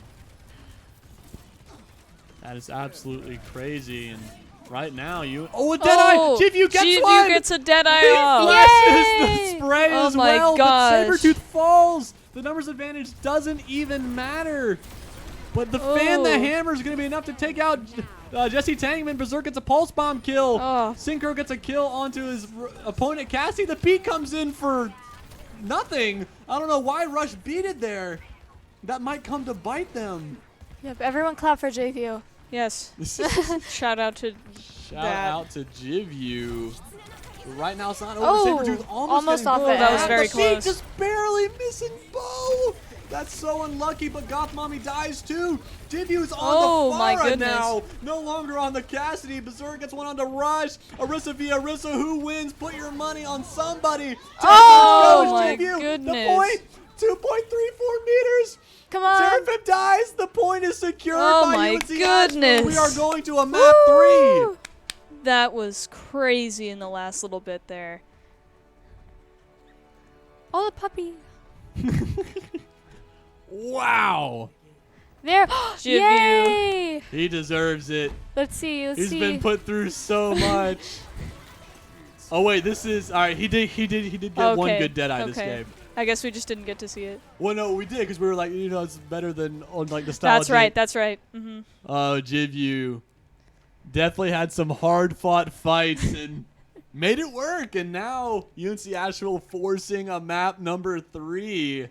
That is absolutely crazy, and right now you... Oh, a Deadeye! Jivyu gets Jivyu one! gets a Deadeye He off. flashes Yay! the spray Oh as my well, gosh. but Sabertooth falls! The numbers advantage doesn't even matter. But the fan, the Oh. hammer is going to be enough to take out Jesse Tangman. Berserk gets a pulse bomb kill. Oh. Synchro gets a kill onto his opponent. Cassie, the beat comes in for nothing. I don't know why Rush beat it there. That might come to bite them. Yep, everyone clap for JVU. Yes. Shout out to Shout that. out to Jivyu. Right now it's not over. Oh, Sabertooth almost getting off gold. the That was edge. very The beat close. just barely missing Bo. That's so unlucky, but Goth Mommy dies too. Jivyu's on Oh, the my Pharah goodness. now. No longer on the Cassidy. Berserk gets one on the Rush. Orisa via Orisa. Who wins? Put your money on somebody. Oh, Goes my Jivyu. goodness. The point, 2.34 meters. Come on. Seraphim dies. The point is secured Oh by my UNC Asheville. We goodness. are going to a map 3. That was crazy in the last little bit there. Oh, the puppy. Wow. There. Jivyu. Yay! He deserves it. Let's see. Let's He's see. been put through so much. Oh wait, this is all right. He did get one Okay, good Deadeye this okay. game. I guess we just didn't get to see it. Well, no, we did because we were like, it's better than on like nostalgia. That's right. That's right. Mm-hmm. Oh, Jivyu definitely had some hard fought fights and made it work. And now UNC Asheville forcing a map number 3.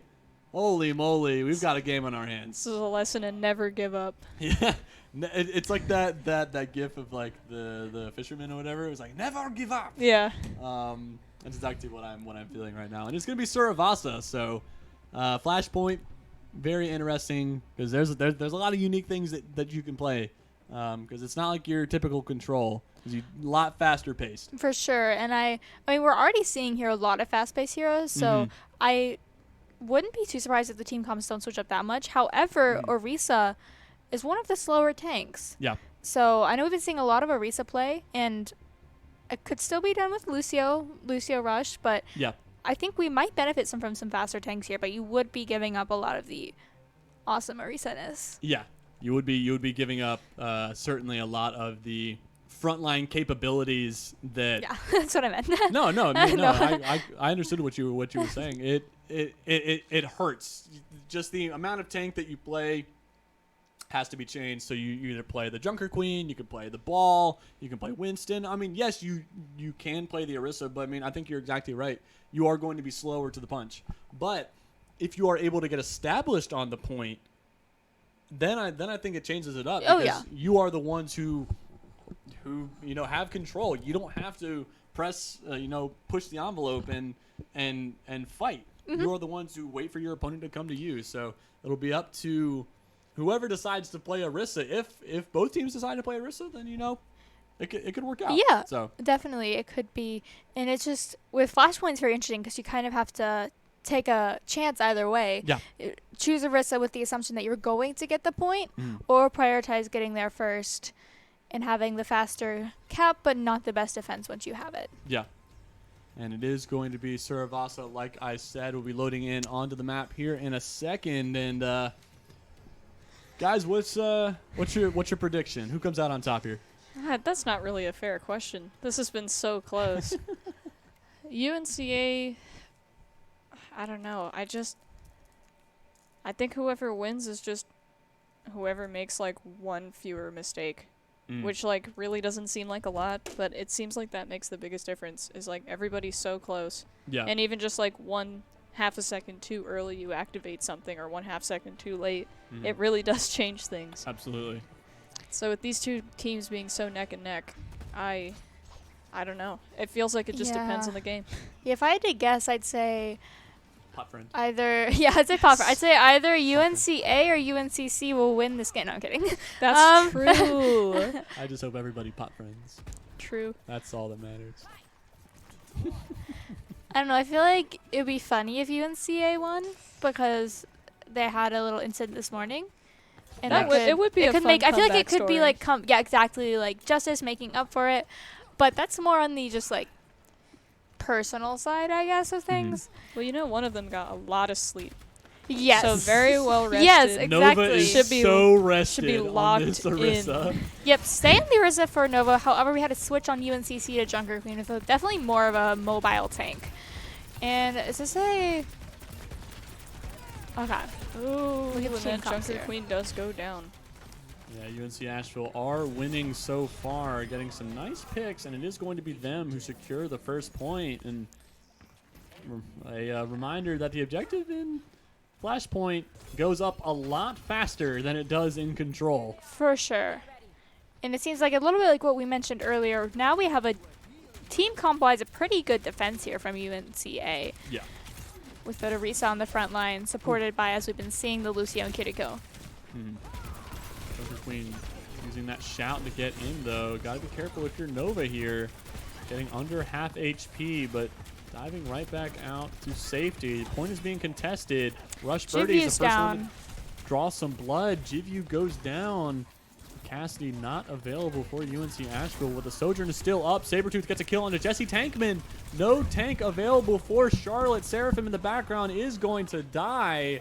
Holy moly, we've got a game on our This hands. is a lesson in never give up. Yeah, it's like that gif of like the fisherman or whatever. It was like never give up. Yeah. That's exactly what I'm feeling right now, and it's gonna be Suravasa. So, Flashpoint, very interesting because there's a lot of unique things that you can play, because it's not like your typical control. It's a lot faster paced. For sure. And I mean, we're already seeing here a lot of fast-paced heroes, so I wouldn't be too surprised if the team comps don't switch up that much. However, Orisa is one of the slower tanks. Yeah. So I know we've been seeing a lot of Orisa play, and it could still be done with Lucio Rush, but Yeah. I think we might benefit from some faster tanks here, but you would be giving up a lot of the awesome Orisa-ness. Yeah, you would be giving up certainly a lot of the frontline capabilities that. Yeah, that's what I meant. No, I mean, No. I understood what you were saying. It hurts. Just the amount of tank that you play has to be changed. So you either play the Junker Queen, you can play the Ball, you can play Winston. I mean, yes, you can play the Orisa, but I mean, I think you're exactly right. You are going to be slower to the punch. But if you are able to get established on the point, then I think it changes it up. Oh, because yeah. you are the ones who have control. You don't have to press push the envelope and fight. You're the ones who wait for your opponent to come to you. So it'll be up to whoever decides to play Orisa. If both teams decide to play Orisa, then it could work out. Yeah, So definitely it could be. And it's just with Flashpoint, it's very interesting because you kind of have to take a chance either way. Yeah. Choose Orisa with the assumption that you're going to get the point, or prioritize getting there first and having the faster cap, but not the best defense once you have it. yeah. And it is going to be Suravasa, like I said. We'll be loading in onto the map here in a second. And guys, what's your prediction? Who comes out on top here? God, that's not really a fair question. This has been so close. UNCA, I don't know. I think whoever wins is just whoever makes like one fewer mistake, which like really doesn't seem like a lot, but it seems like that makes the biggest difference. Is like everybody's so close, Yeah. and even just like 1/2 a second too early, you activate something, or 1/2 second too late, it really does change things. Absolutely. So with these two teams being so neck and neck, I don't know. It feels like it just depends on the game. Yeah, if I had to guess, I'd say Pot friend. either I'd say Popper. I'd say either UNCA or UNCC will win this game. No, I'm kidding. That's true. I just hope everybody pot friends. True. That's all that matters. I don't know. I feel like it would be funny if UNCA won because they had a little incident this morning. And That would- it would be it a could fun make. I feel like it comeback could be story. like yeah, exactly, like Justice making up for it, but that's more on the just like personal side, I guess, of things. Well, one of them got a lot of sleep. Yes. So very well rested. Yes, Nova exactly. is Should be- so rested should be on locked this Orisa. Yep, stay on the Orisa for Nova. However, we had to switch on UNCC to Junker Queen, so definitely more of a mobile tank. And is this a... Okay. Ooh, Look at and the then team comps Junker here. Queen does go down. Yeah, UNC Asheville are winning so far, getting some nice picks, and it is going to be them who secure the first point. And a reminder that the objective in Flashpoint goes up a lot faster than it does in Control. For sure. And it seems like a little bit like what we mentioned earlier. Now we have a team comp-wise a pretty good defense here from UNCA. Yeah. With the Orisa on the front line, supported by, as we've been seeing, the Lucio and Kiriko. Junker Queen using that shout to get in, though. Got to be careful if you're Nova here. Getting under half HP, but diving right back out to safety. Point is being contested. Rush Birdie is the first one to draw some blood. Jivyu goes down. Cassidy not available for UNC Asheville, with the Sojourn is still up. Sabretooth gets a kill onto Jesse Tankman. No tank available for Charlotte. Seraphim in the background is going to die.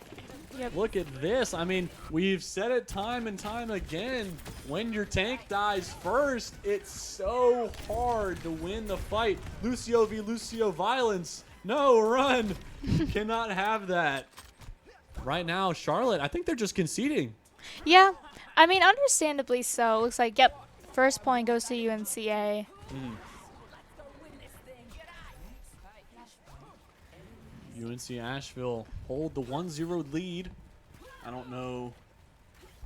Yep. Look at this. I mean, we've said it time and time again. When your tank dies first, it's so hard to win the fight. Lucio v. Lucio violence. No, run. You cannot have that. Right now, Charlotte, I think they're just conceding. Yeah. I mean, understandably so. Looks like, yep, first point goes to UNCA. UNC Asheville hold the 1-0 lead. I don't know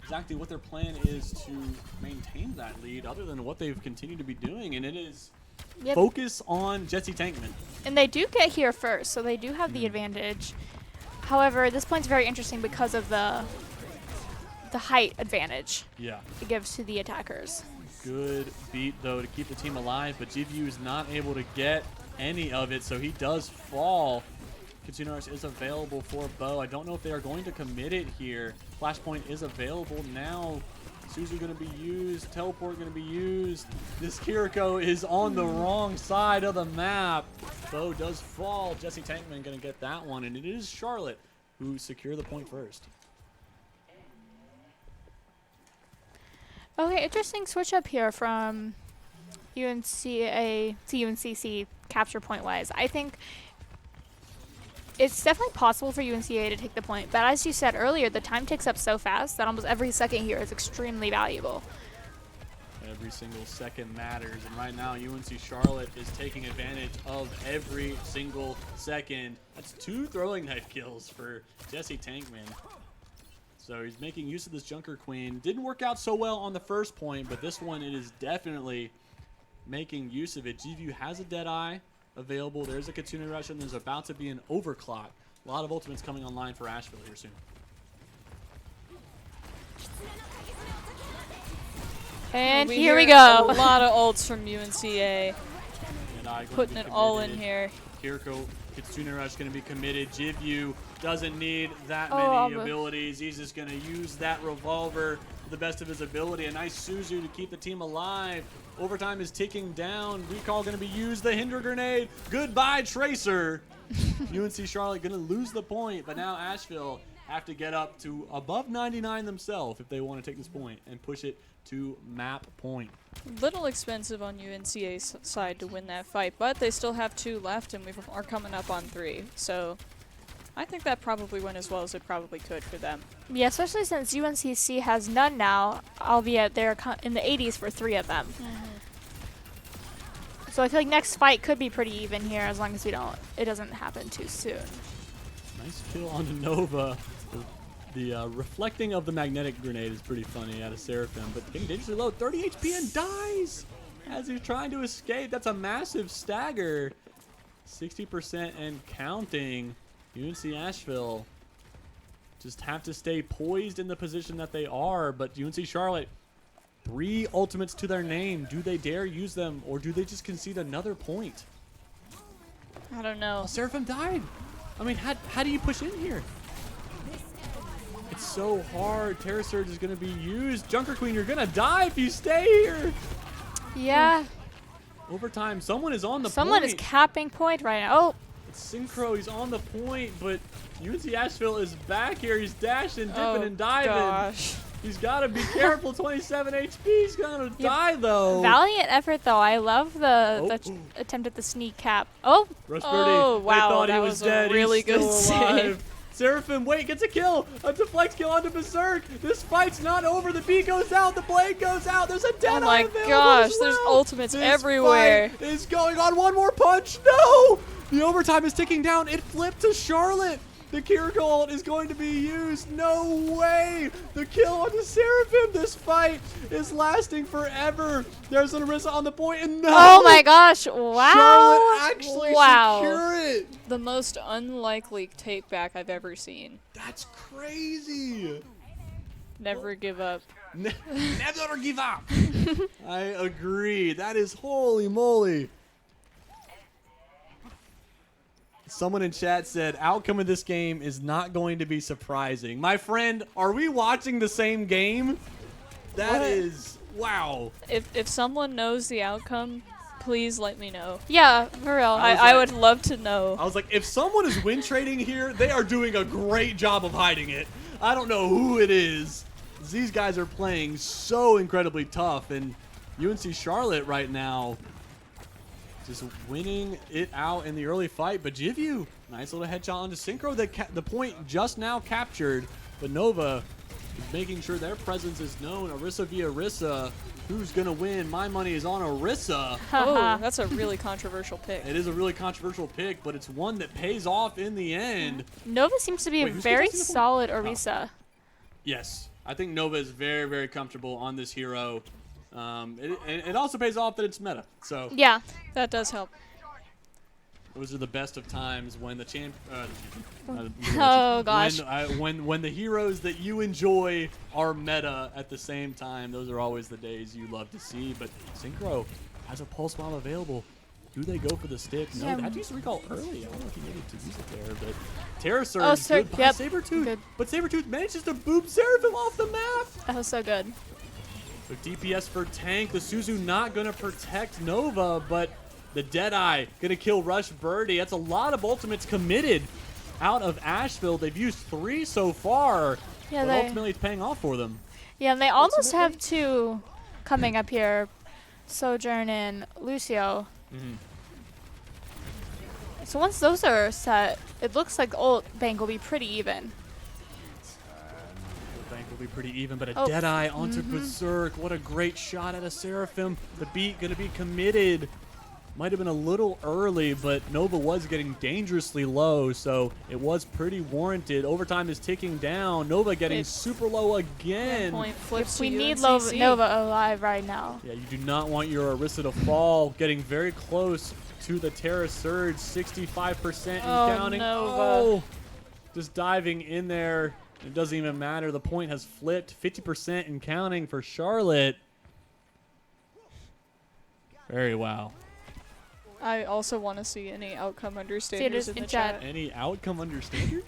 exactly what their plan is to maintain that lead other than what they've continued to be doing, and it is focus on Jesse Tankman. And they do get here first, so they do have the advantage. However, this point's very interesting because of the height advantage Yeah. it gives to the attackers. Good beat, though, to keep the team alive, but GVU is not able to get any of it, so he does fall. Katsunaris is available for Bo. I don't know if they are going to commit it here. Flashpoint is available now. Suzu going to be used. Teleport going to be used. This Kiriko is on the wrong side of the map. Bo does fall. Jesse Tankman going to get that one, and it is Charlotte who secure the point first. Okay, interesting switch up here from UNCA to UNCC capture point wise. I think it's definitely possible for UNCA to take the point, but as you said earlier, the time ticks up so fast that almost every second here is extremely valuable. Every single second matters, and right now UNC Charlotte is taking advantage of every single second. That's 2 throwing knife kills for Jesse Tankman. So he's making use of this Junker Queen. Didn't work out so well on the first point, but this one it is definitely making use of it. GVU has a Deadeye available. There's a Kitsune Rush, and there's about to be an Overclock. A lot of ultimates coming online for Asheville here soon. And We here we hear go. A lot of ults from UNCA. Deadeye Putting it all in here. Kiriko Kitsune Rush going to be committed. GVU doesn't need that Oh, many abilities. He's just going to use that revolver to the best of his ability. A nice Suzu to keep the team alive. Overtime is ticking down. Recall going to be used. The Hinder Grenade. Goodbye, Tracer. UNC Charlotte going to lose the point, but now Asheville have to get up to above 99 themselves if they want to take this point and push it to map point. Little expensive on UNCA's side to win that fight, but they still have 2 left, and we are coming up on 3. So I think that probably went as well as it probably could for them. Yeah, especially since UNCC has none now, albeit they're in the 80s for 3 of them. So I feel like next fight could be pretty even here as long as it doesn't happen too soon. Nice kill on Nova. The reflecting of the magnetic grenade is pretty funny out of Seraphim, but getting dangerously low. 30 HP and dies as he's trying to escape. That's a massive stagger. 60% and counting. UNC Asheville just have to stay poised in the position that they are, but UNC Charlotte, 3 ultimates to their name. Do they dare use them, or do they just concede another point? I don't know. Oh, Seraphim died. I mean, how do you push in here? It's so hard. Terra Surge is going to be used. Junker Queen, you're going to die if you stay here. Yeah. Overtime. Someone is on the Someone point. is capping point right now. Oh, It's Synchro. He's on the point, but UNC Asheville is back here. He's dashing, dipping, and diving. Gosh. He's got to be careful. 27 HP. He's going to die, though. valiant effort though. I love the attempt at the sneak cap. Oh, Rush Oh, Birdie. wow, They thought that he was was a dead. really He's still good alive. save. Seraphim, wait, gets a kill. A deflect kill onto Berserk. This fight's not over. The B goes out. The blade goes out. There's a Deadeye Oh my available gosh, as there's well. ultimates This everywhere. fight is going on. One more punch. No! The overtime is ticking down. It flipped to Charlotte. The Kiriko ult is going to be used. No way. The kill on the Seraphim. This fight is lasting forever. There's an Orisa on the point, and no! oh my gosh! Wow! Charlotte actually wow! secure it. The most unlikely take back I've ever seen. That's crazy. Never give up. Never give up. I agree. That is holy moly. Someone in chat said, outcome of this game is not going to be surprising. My friend, are we watching the same game? That is, wow. If someone knows the outcome, please let me know. Yeah, for real. I would love to know. I was like, if someone is win trading here, they are doing a great job of hiding it. I don't know who it is. These guys are playing so incredibly tough, and UNC Charlotte right now just winning it out in the early fight. But GVU, nice little headshot onto Synchro. The point just now captured, but Nova is making sure their presence is known. Orisa via Orisa. Who's going to win? My money is on Orisa. Oh, that's a really controversial pick. It is a really controversial pick, but it's one that pays off in the end. Nova seems to be Wait, a who's very contesting the point? solid Oh. Orisa. Yes, I think Nova is very, very comfortable on this hero. It also pays off that it's meta. So Yeah. That does help. those are the best of times when the Oh, gosh. when the heroes that you enjoy are meta at the same time. Those are always the days you love to see. But Synchro has a pulse bomb available. Do they go for the stick? No, Yeah. they had to use the recall early. I don't know if he needed to use it there, but Terra Surge Oh, Surge, good by yep. Sabretooth. Good. But Sabretooth manages to boop Seraphim off the map. That was so good. So DPS for tank. The Suzu not going to protect Nova, but the Deadeye going to kill Rush Birdie. That's a lot of ultimates committed out of Asheville. They've used 3 so far, Yeah, but they- ultimately it's paying off for them. Yeah, and they almost Ultimately- have 2 coming up here. Sojourn and Lucio. Mhm. So once those are set, it looks like ult bank will be pretty even. The bank will be pretty even, but a Oh. Deadeye onto Berserk. What a great shot at a Seraphim. The beat going to be committed. Might have been a little early, but Nova was getting dangerously low, so it was pretty warranted. Overtime is ticking down. Nova getting It's- super low again. Point flips We to need UNCC. Nova alive right now. Yeah, you do not want your Orisa to fall. Getting very close to the Terra Surge. 65% and Oh, counting. Nova. Oh, just diving in there. It doesn't even matter. The point has flipped. 50% and counting for Charlotte. Very wow. I also want to see any outcome it understanders is in in the chat. chat. Any outcome understanders?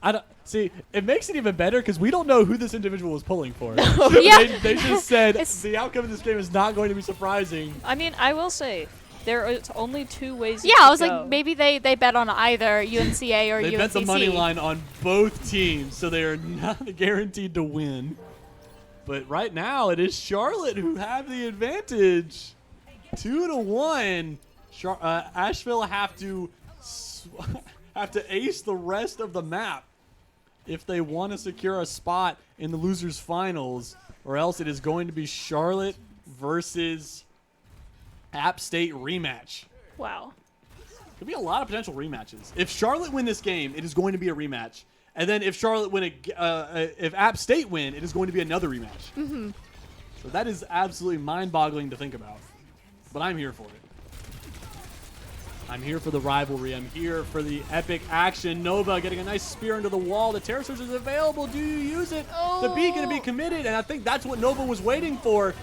I don't see. It makes it even better because we don't know who this individual was pulling for. Yeah. they just said It's- the outcome of this game is not going to be surprising. I mean, I will say, there are only 2 ways. Yeah, it I could was go. like, maybe they bet on either UNCA or They UNCC. bet the money line on both teams, so they are not guaranteed to win. But right now, it is Charlotte who have the advantage. 2-1. Asheville have to ace the rest of the map if they want to secure a spot in the losers finals, or else it is going to be Charlotte versus App State rematch. Wow. Could be a lot of potential rematches. If Charlotte win this game, it is going to be a rematch. And then if Charlotte win, if App State win, it is going to be another rematch. Mm-hmm. So that is absolutely mind-boggling to think about. But I'm here for it. I'm here for the rivalry. I'm here for the epic action. Nova getting a nice spear into the wall. The Terra Surge is available. Do you use it? The beat going to be committed, and I think that's what Nova was waiting for.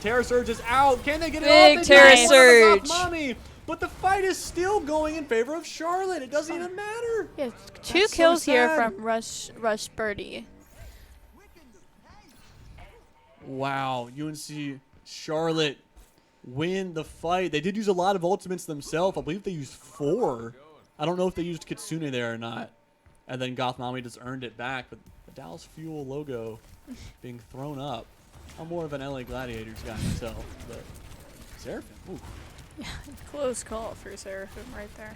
Terra Surge is out. Can they get it Big off? They Terra do. One of them got Surge. money. But the fight is still going in favor of Charlotte. It doesn't even matter. Yeah, 2 That's so kills here sad. from Rush Birdie. Wow, UNC Charlotte win the fight. They did use a lot of ultimates themselves. I believe they used 4. I don't know if they used Kitsune there or not. And then Gothmami just earned it back. But the Dallas Fuel logo being thrown up. I'm more of an LA Gladiators guy myself. But Seraphim, ooh, Close call for Seraphim right there.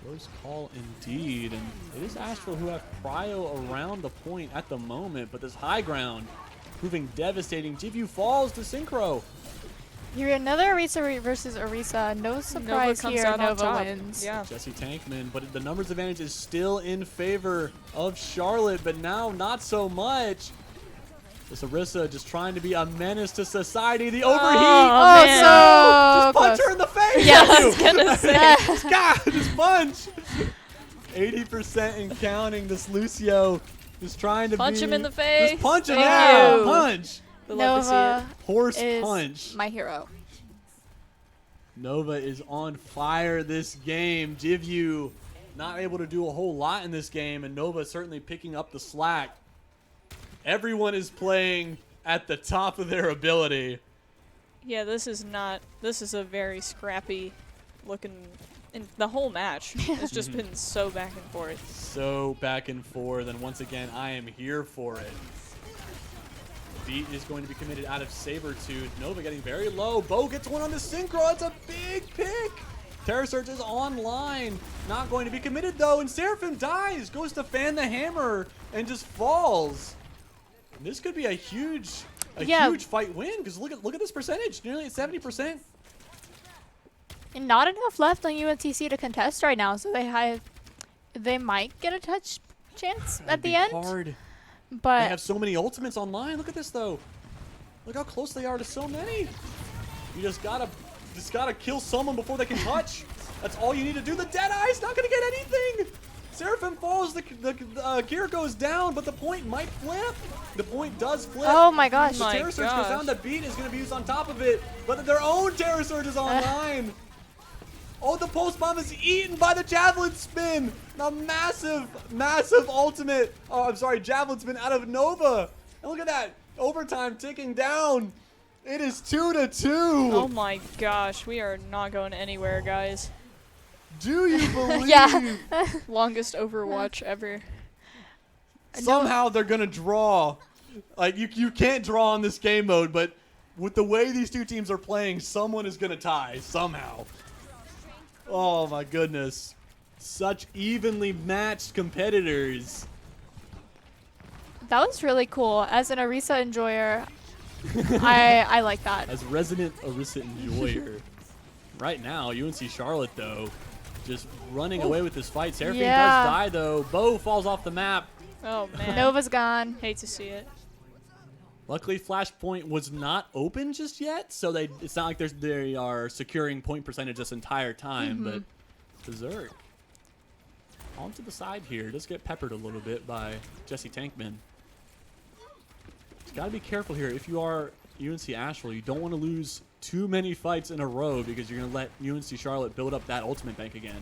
close call indeed. And it is Asheville who have prio around the point at the moment. But this high ground proving devastating. GPU falls to Synchro. You're another Orisa versus Orisa. No surprise comes here. out on Nova top. wins. Yeah. Jesse Tankman, but the numbers advantage is still in favor of Charlotte, but now not so much. This Orisa just trying to be a menace to society. The overheat. Oh, man. so Just punch close. her in the face. Yeah, I you. was gonna say. God, just punch. 80% and counting. This Lucio is trying to Punch be. him in the face. Just punch him Thank out. you. Punch. We love to see it. Nova Horse is punch. my hero. Nova is on fire this game. Jivyu not able to do a whole lot in this game, and Nova certainly picking up the slack. Everyone is playing at the top of their ability. Yeah, this is a very scrappy looking, and the whole match has just been so back and forth. So back and forth, and once again, I am here for it. Beat is going to be committed out of Sabretooth. Nova getting very low. Bo gets one on the Synchro. It's a big pick. Terra Surge is online. Not going to be committed, though, and Seraphim dies. Goes to fan the hammer and just falls. This could be a huge Yeah. huge fight win because look at this percentage, nearly at 70%. And not enough left on UNTC to contest right now, so they might get a touch chance at That'd the be end. hard. They But have so many ultimates online. Look at this though. Look how close they are to so many. You just gotta kill someone before they can touch. That's all you need to do. The Deadeye's not gonna get anything. Seraphim falls, the gear goes down, but the point might flip. The point does flip. oh my gosh. The My Terror Surge goes gosh. down, the beat is going to be used on top of it, but their own Terror Surge is online. Oh, the Pulse Bomb is eaten by the Javelin Spin. The massive ultimate. Oh, I'm sorry, Javelin Spin out of Nova. And look at that. Overtime ticking down. It is 2-2. Oh my gosh, we are not going anywhere, guys. Do you believe? Yeah. Longest Overwatch ever. Somehow they're going to draw. Like, you can't draw on this game mode, but with the way these two teams are playing, someone is going to tie somehow. Oh, my goodness. Such evenly matched competitors. That was really cool. As an Orisa enjoyer, I like that. As resident Orisa enjoyer. Right now, UNC Charlotte, though, just running away with this fight. Seraphine Yeah. does die, though. Bo falls off the map. Oh man. Nova's gone. Hate to see it. Luckily, Flashpoint was not open just yet, so it's not like they are securing point percentage this entire time, but Berserk onto the side here. Does get peppered a little bit by Jesse Tankman. Got to be careful here. If you are UNC Asheville, you don't want to lose too many fights in a row because you're going to let UNC Charlotte build up that ultimate bank again.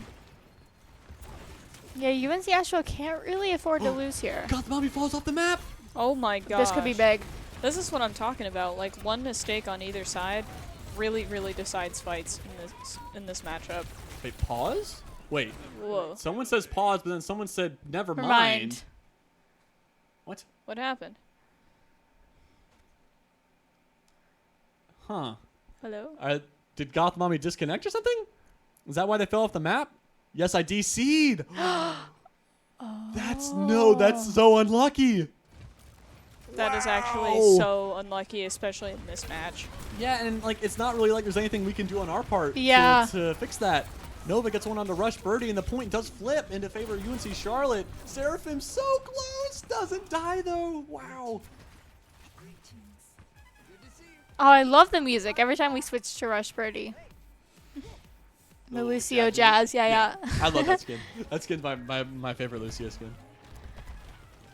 Yeah, UNC Asheville can't really afford to lose here. God, the mommy falls off the map. Oh my gosh. This could be big. This is what I'm talking about. Like one mistake on either side really decides fights in this matchup. Wait, pause? Wait. Whoa. Someone says pause, but then someone said never Never mind. mind. What? What happened? Huh. Hello? Did Goth Mommy disconnect or something? Is that why they fell off the map? Yes, I DC'd. That's so unlucky. That is actually Wow. so unlucky, especially in this match. Yeah, and like it's not really like there's anything we can do on our part Yeah. to fix that. Nova gets one on the rush birdie, and the point does flip into favor of UNC Charlotte. Seraphim so close, doesn't die though. Wow. Oh, I love the music every time we switch to Rush Birdie. The Little Lucio jazz Jazz, yeah. I love that skin. That skin's my favorite Lucio skin.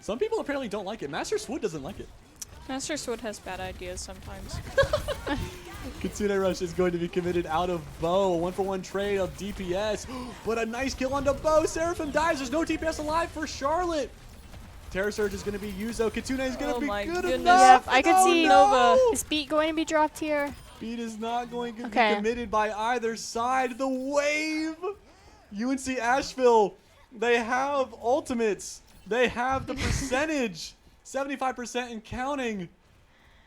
Some people apparently don't like it. Master Swood doesn't like it. Master Sword has bad ideas sometimes. Kitsune Rush is going to be committed out of Bo. A 1-for-1 trade of DPS. But a nice kill onto Bo. Seraphim dies. There's no DPS alive for Charlotte. Terror Surge is going to be used, though. Kitsune is going to Oh be my good goodness. enough. Yep, I could Oh, see no. Is Beat going to be dropped here? Beat is not going to Okay. be committed by either side. The wave. UNC Asheville. They have ultimates. They have the percentage. 75% and counting.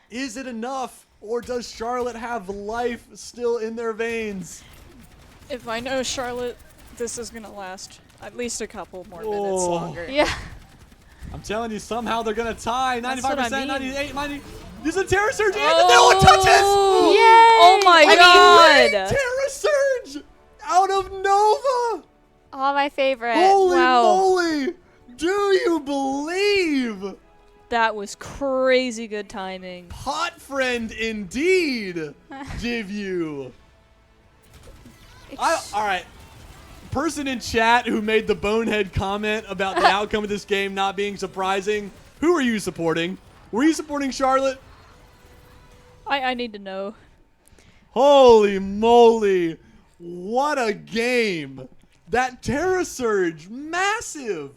Is it enough? Or does Charlotte have life still in their veins? If I know Charlotte, this is going to last at least a couple more minutes Oh. longer. Yeah. I'm telling you, somehow they're going to tie. That's what I 95%, mean. 98, 90. There's a Terror Surge and the no one touches! Yay! Oh my god! Terror Surge out of Nova! Oh, my favorite. Holy Wow. moly! Do you believe? That was crazy good timing. Hot friend indeed, give you. All right. Person in chat who made the bonehead comment about the outcome of this game not being surprising, who are you supporting? Were you supporting Charlotte? I need to know. Holy moly. What a game. That Terror Surge, massive.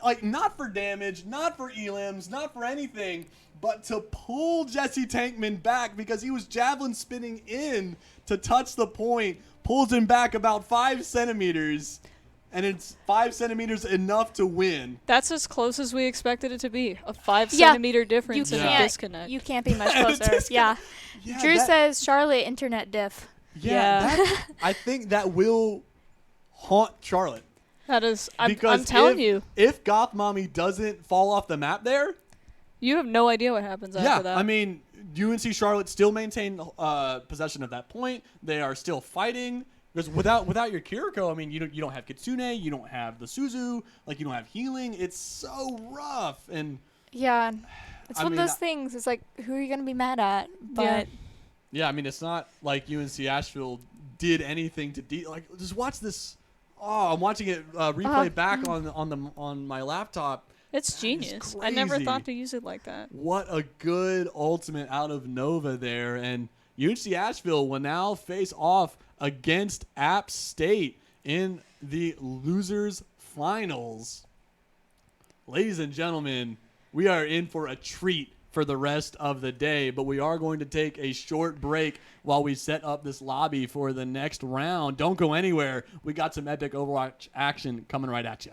Like, not for damage, not for elims, not for anything, but to pull Jesse Tankman back because he was javelin spinning in to touch the point, pulls him back about 5 centimeters, and it's 5 centimeters enough to win. That's as close as we expected it to be. A 5 Yeah, centimeter You difference in a can't. disconnect. You can't be much And a closer. disconnect. Yeah. Yeah, Drew that- says Charlotte internet diff. Yeah. I think that will haunt Charlotte. That is, I'm Because telling if, you. if Goth Mommy doesn't fall off the map there, You have no idea what happens after that. I mean, UNC Charlotte still maintain possession of that point. They are still fighting. Because without your Kiriko, I mean, you don't have Kitsune, you don't have the Suzu, like you don't have healing. It's so rough. And Yeah, it's I one mean, of those things. It's like, who are you gonna be mad at? But yeah, I mean, it's not like UNC Asheville did anything to like. Just watch this. Oh, I'm watching it replay back on my laptop. It's That is genius. I never crazy. thought to use it like that. What a good ultimate out of Nova there. And UNC Asheville will now face off against App State in the losers finals. Ladies and gentlemen, we are in for a treat for the rest of the day, but we are going to take a short break while we set up this lobby for the next round. Don't go anywhere. We got some epic Overwatch action coming right at you.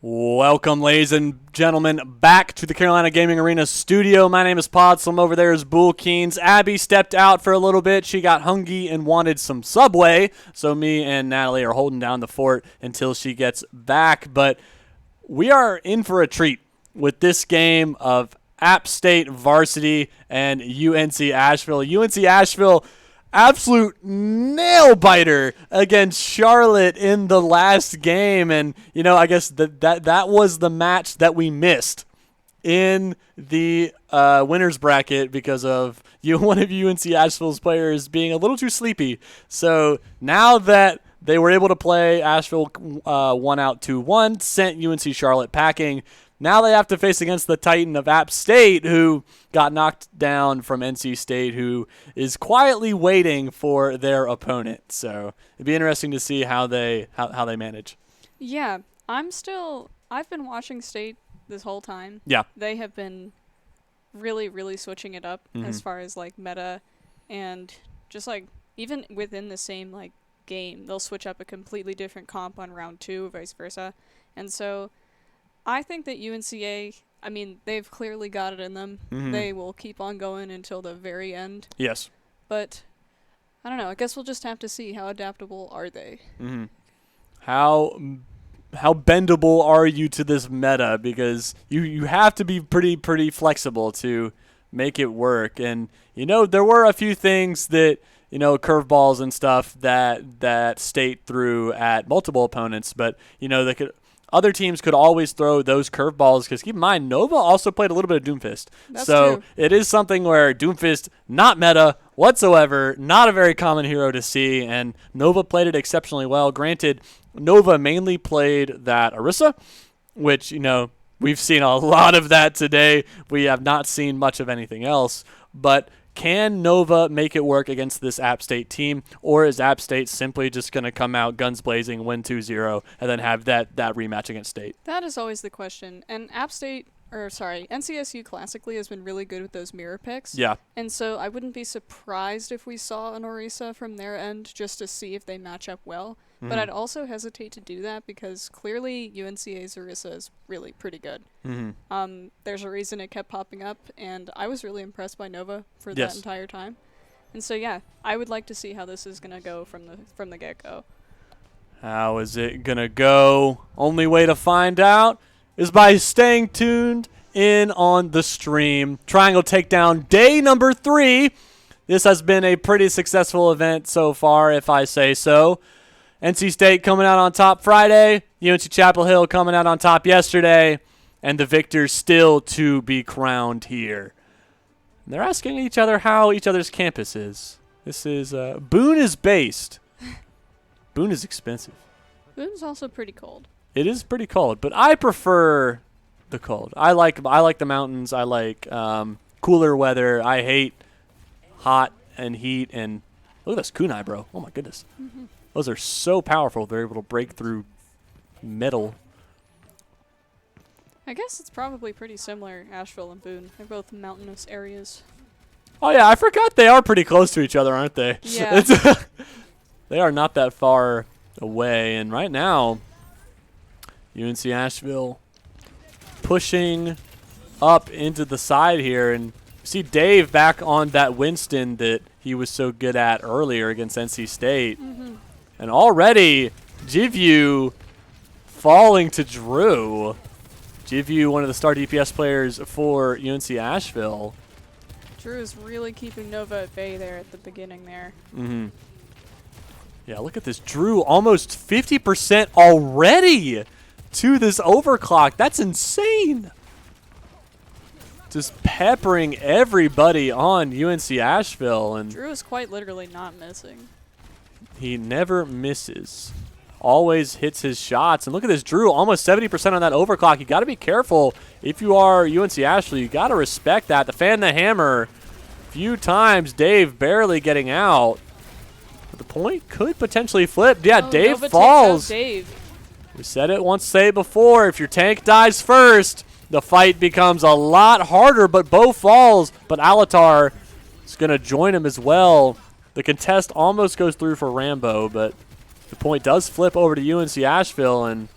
Welcome, ladies and gentlemen, back to the Carolina Gaming Arena studio. My name is Podslam. Over there is Bull Keens. Abby stepped out for a little bit. She got hungry and wanted some Subway, so me and Natalie are holding down the fort until she gets back. But we are in for a treat with this game of App State Varsity and UNC Asheville. UNC Asheville, absolute nail biter against Charlotte in the last game, and I guess that was the match that we missed in the winners bracket because of one of UNC Asheville's players being a little too sleepy. So now that they were able to play, Asheville won out 2-1, sent UNC Charlotte packing. Now they have to face against the Titan of App State, who got knocked down from NC State, who is quietly waiting for their opponent. So it'd be interesting to see how they manage. Yeah, I've been watching State this whole time. Yeah. They have been really, really switching it up as far as like meta and just like even within the same like game, they'll switch up a completely different comp on round 2, vice versa. And so I think that UNCA, I mean, they've clearly got it in them. They will keep on going until the very end. Yes. But I don't know. I guess we'll just have to see how adaptable are they. How bendable are you to this meta? Because you have to be pretty flexible to make it work. And there were a few things that curveballs and stuff that State threw at multiple opponents, but they could. Other teams could always throw those curveballs because keep in mind, Nova also played a little bit of Doomfist. That's so true. It is something where Doomfist, not meta whatsoever, not a very common hero to see, and Nova played it exceptionally well. Granted, Nova mainly played that Orisa, which, we've seen a lot of that today. We have not seen much of anything else, but can Nova make it work against this App State team, or is App State simply just going to come out guns blazing, win 2-0, and then have that rematch against State? That is always the question. And NCSU classically has been really good with those mirror picks. Yeah. And so I wouldn't be surprised if we saw an Orisa from their end just to see if they match up well. But I'd also hesitate to do that because clearly UNCA's Orisa is really pretty good. There's a reason it kept popping up, and I was really impressed by Nova for that entire time. And so yeah, I would like to see how this is gonna go from the get-go. How is it gonna go? Only way to find out is by staying tuned in on the stream. Triangle Takedown day number 3. This has been a pretty successful event so far, if I say so. NC State coming out on top Friday, UNC Chapel Hill coming out on top yesterday, and the victors still to be crowned here. They're asking each other how each other's campus is. This is Boone is based. Boone is expensive. Boone's also pretty cold. It is pretty cold, but I prefer the cold. I like the mountains. I like cooler weather. I hate hot and heat. And look at this kunai, bro. Oh my goodness. Those are so powerful. They're able to break through metal. I guess it's probably pretty similar, Asheville and Boone. They're both mountainous areas. Oh, yeah. I forgot they are pretty close to each other, aren't they? Yeah. They are not that far away. And right now, UNC Asheville pushing up into the side here. And you see Dave back on that Winston that he was so good at earlier against NC State. And already, Jivyu falling to Drew. Jivyu, one of the star DPS players for UNC Asheville. Drew is really keeping Nova at bay there at the beginning there. Yeah, look at this. Drew almost 50% already to this overclock. That's insane. Just peppering everybody on UNC Asheville. And Drew is quite literally not missing. he never misses. Always hits his shots. And look at this, Drew, almost 70% on that overclock. You got to be careful if you are UNC Asheville. You got to respect that. The fan the hammer, few times. Dave barely getting out. But the point could potentially flip. Yeah, Dave Nova falls. takes out Dave. We said it once, say it before. If your tank dies first, the fight becomes a lot harder. But Bo falls. But Alatar is going to join him as well. The contest almost goes through for Rambo, but the point does flip over to UNC Asheville, and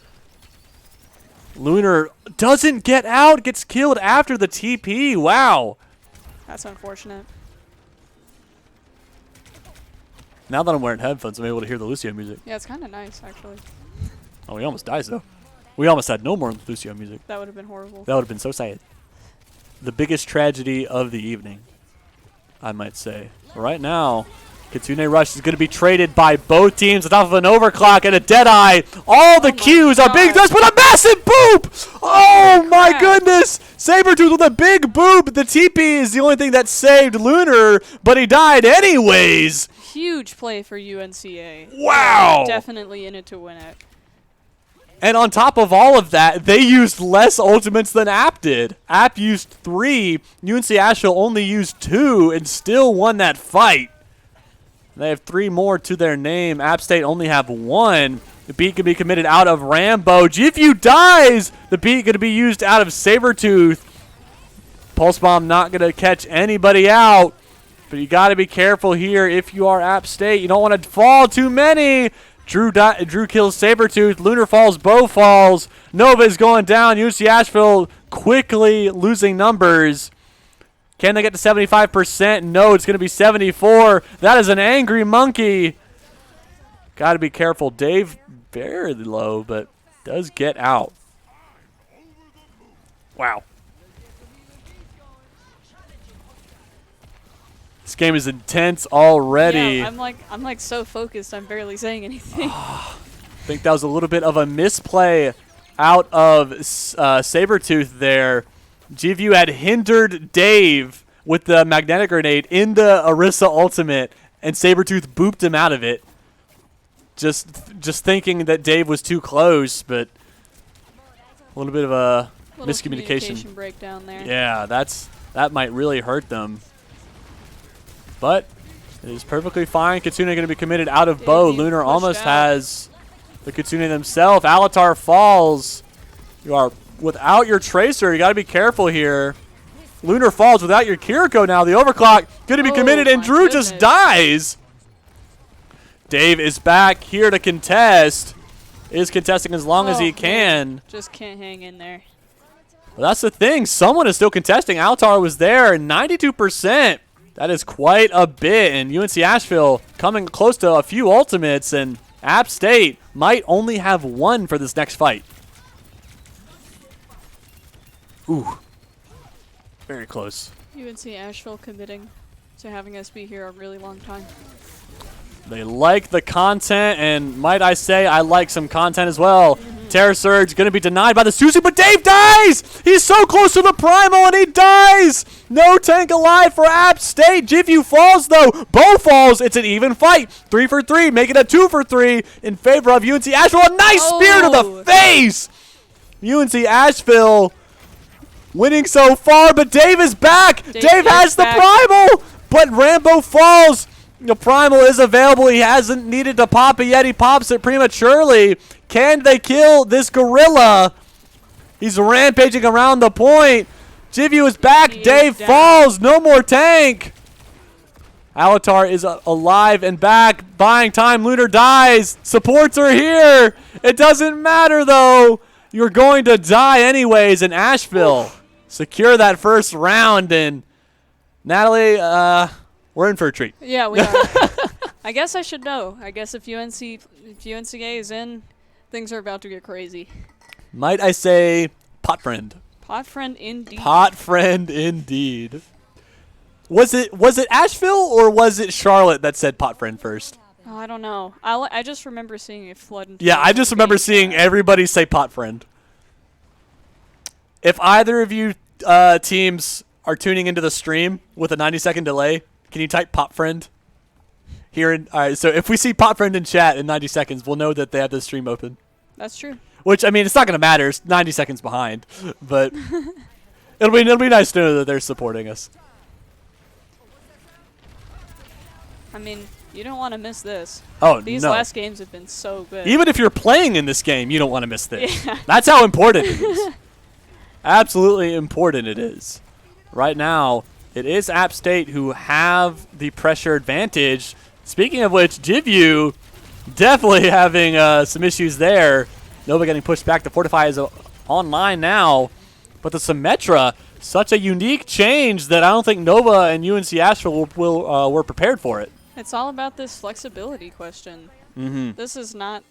Lunar doesn't get out, gets killed after the TP. Wow. That's unfortunate. Now that I'm wearing headphones, I'm able to hear the Lucio music. Yeah, it's kind of nice, actually. Oh, he almost dies, though. We almost had no more Lucio music. That would have been horrible. That would have been so sad. The biggest tragedy of the evening, I might say. Right now, Kitsune Rush is going to be traded by both teams on top of an overclock and a Deadeye. All the cues are being done, but a massive boop! Oh my goodness! Sabretooth with a big boop. The TP is the only thing that saved Lunar, but he died anyways. Huge play for UNCA. Wow! Definitely in it to win it. And on top of all of that, they used less ultimates than App did. App used 3, UNC Asheville only used 2, and still won that fight. They have 3 more to their name. App State only have 1. The beat can be committed out of Rambo. GFU dies! The beat going to be used out of Sabretooth. Pulse Bomb not going to catch anybody out. But you got to be careful here if you are App State. You don't want to fall too many. Drew kills Sabretooth. Lunar falls, Bo falls. Nova is going down. UC Asheville quickly losing numbers. Can they get to 75%? No, it's going to be 74. That is an angry monkey. Got to be careful. Dave very low, but does get out. Wow. This game is intense already. Yeah, I'm like so focused. I'm barely saying anything. I think that was a little bit of a misplay out of Sabretooth there. GVU had hindered Dave with the magnetic grenade in the Orisa ultimate, and Sabretooth booped him out of it. Just thinking that Dave was too close, but a little bit of a miscommunication breakdown there. Yeah, that might really hurt them. But it is perfectly fine. Kitsune going to be committed out of bow. Lunar almost has the Kitsune themselves. Alatar falls. You are without your Tracer. You got to be careful here. Lunar falls without your Kiriko now. The overclock going to be committed, and Drew just dies. Dave is back here to contest. Is contesting as long as he can. Just can't hang in there. Well, that's the thing. Someone is still contesting. Alatar was there, 92%. That is quite a bit, and UNC Asheville coming close to a few ultimates, and App State might only have 1 for this next fight. Ooh. Very close. UNC Asheville committing to having us be here a really long time. They like the content, and might I say, I like some content as well. Terror Surge going to be denied by the Suzu, but Dave dies! He's so close to the Primal, and he dies! No tank alive for App State. GFU falls, though. Bo falls. It's an even fight. 3 for 3, making it 2 for 3 in favor of UNC Asheville. A nice spear to the face! UNC Asheville winning so far, but Dave is back! Dave has the Primal! But Rambo falls. The Primal is available. He hasn't needed to pop it yet. He pops it prematurely. Can they kill this gorilla? He's rampaging around the point. GVU is back. Dave falls. No more tank. Alatar is alive and back. Buying time. Lunar dies. Supports are here. It doesn't matter, though. You're going to die anyways in Asheville. Secure that first round. And Natalie, we're in for a treat. Yeah, we are. I guess I should know. I guess if UNCA is in, things are about to get crazy. Might I say pot friend? Pot friend indeed. Pot friend indeed. Was it Asheville or was it Charlotte that said pot friend first? Oh, I don't know. I just remember seeing it flood into Yeah, I just remember seeing everybody say pot friend. If either of you teams are tuning into the stream with a 90-second delay, can you type pot friend? All right, so if we see pot friend in chat in 90 seconds, we'll know that they have the stream open. That's true. Which, I mean, it's not going to matter. It's 90 seconds behind. But it'll be nice to know that they're supporting us. I mean, you don't want to miss this. Oh, These no. last games have been so good. Even if you're playing in this game, you don't want to miss this. Yeah. That's how important it is. Absolutely important it is. Right now, it is App State who have the pressure advantage. Speaking of which, GVU definitely having some issues there. Nova getting pushed back. The Fortify is online now. But the Symmetra, such a unique change that I don't think Nova and UNC Asheville were prepared for it. It's all about this flexibility question. This is not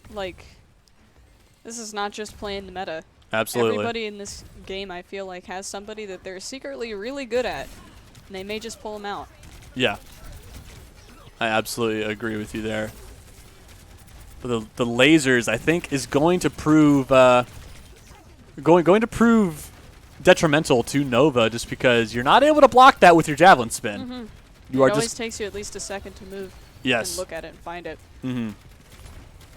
just playing the meta. Absolutely. Everybody in this game, I feel like, has somebody that they're secretly really good at, and they may just pull them out. Yeah. I absolutely agree with you there. But the lasers, I think, is going to prove going to prove detrimental to Nova, just because you're not able to block that with your javelin spin. It always takes you at least a second to move. Yes. And look at it and find it.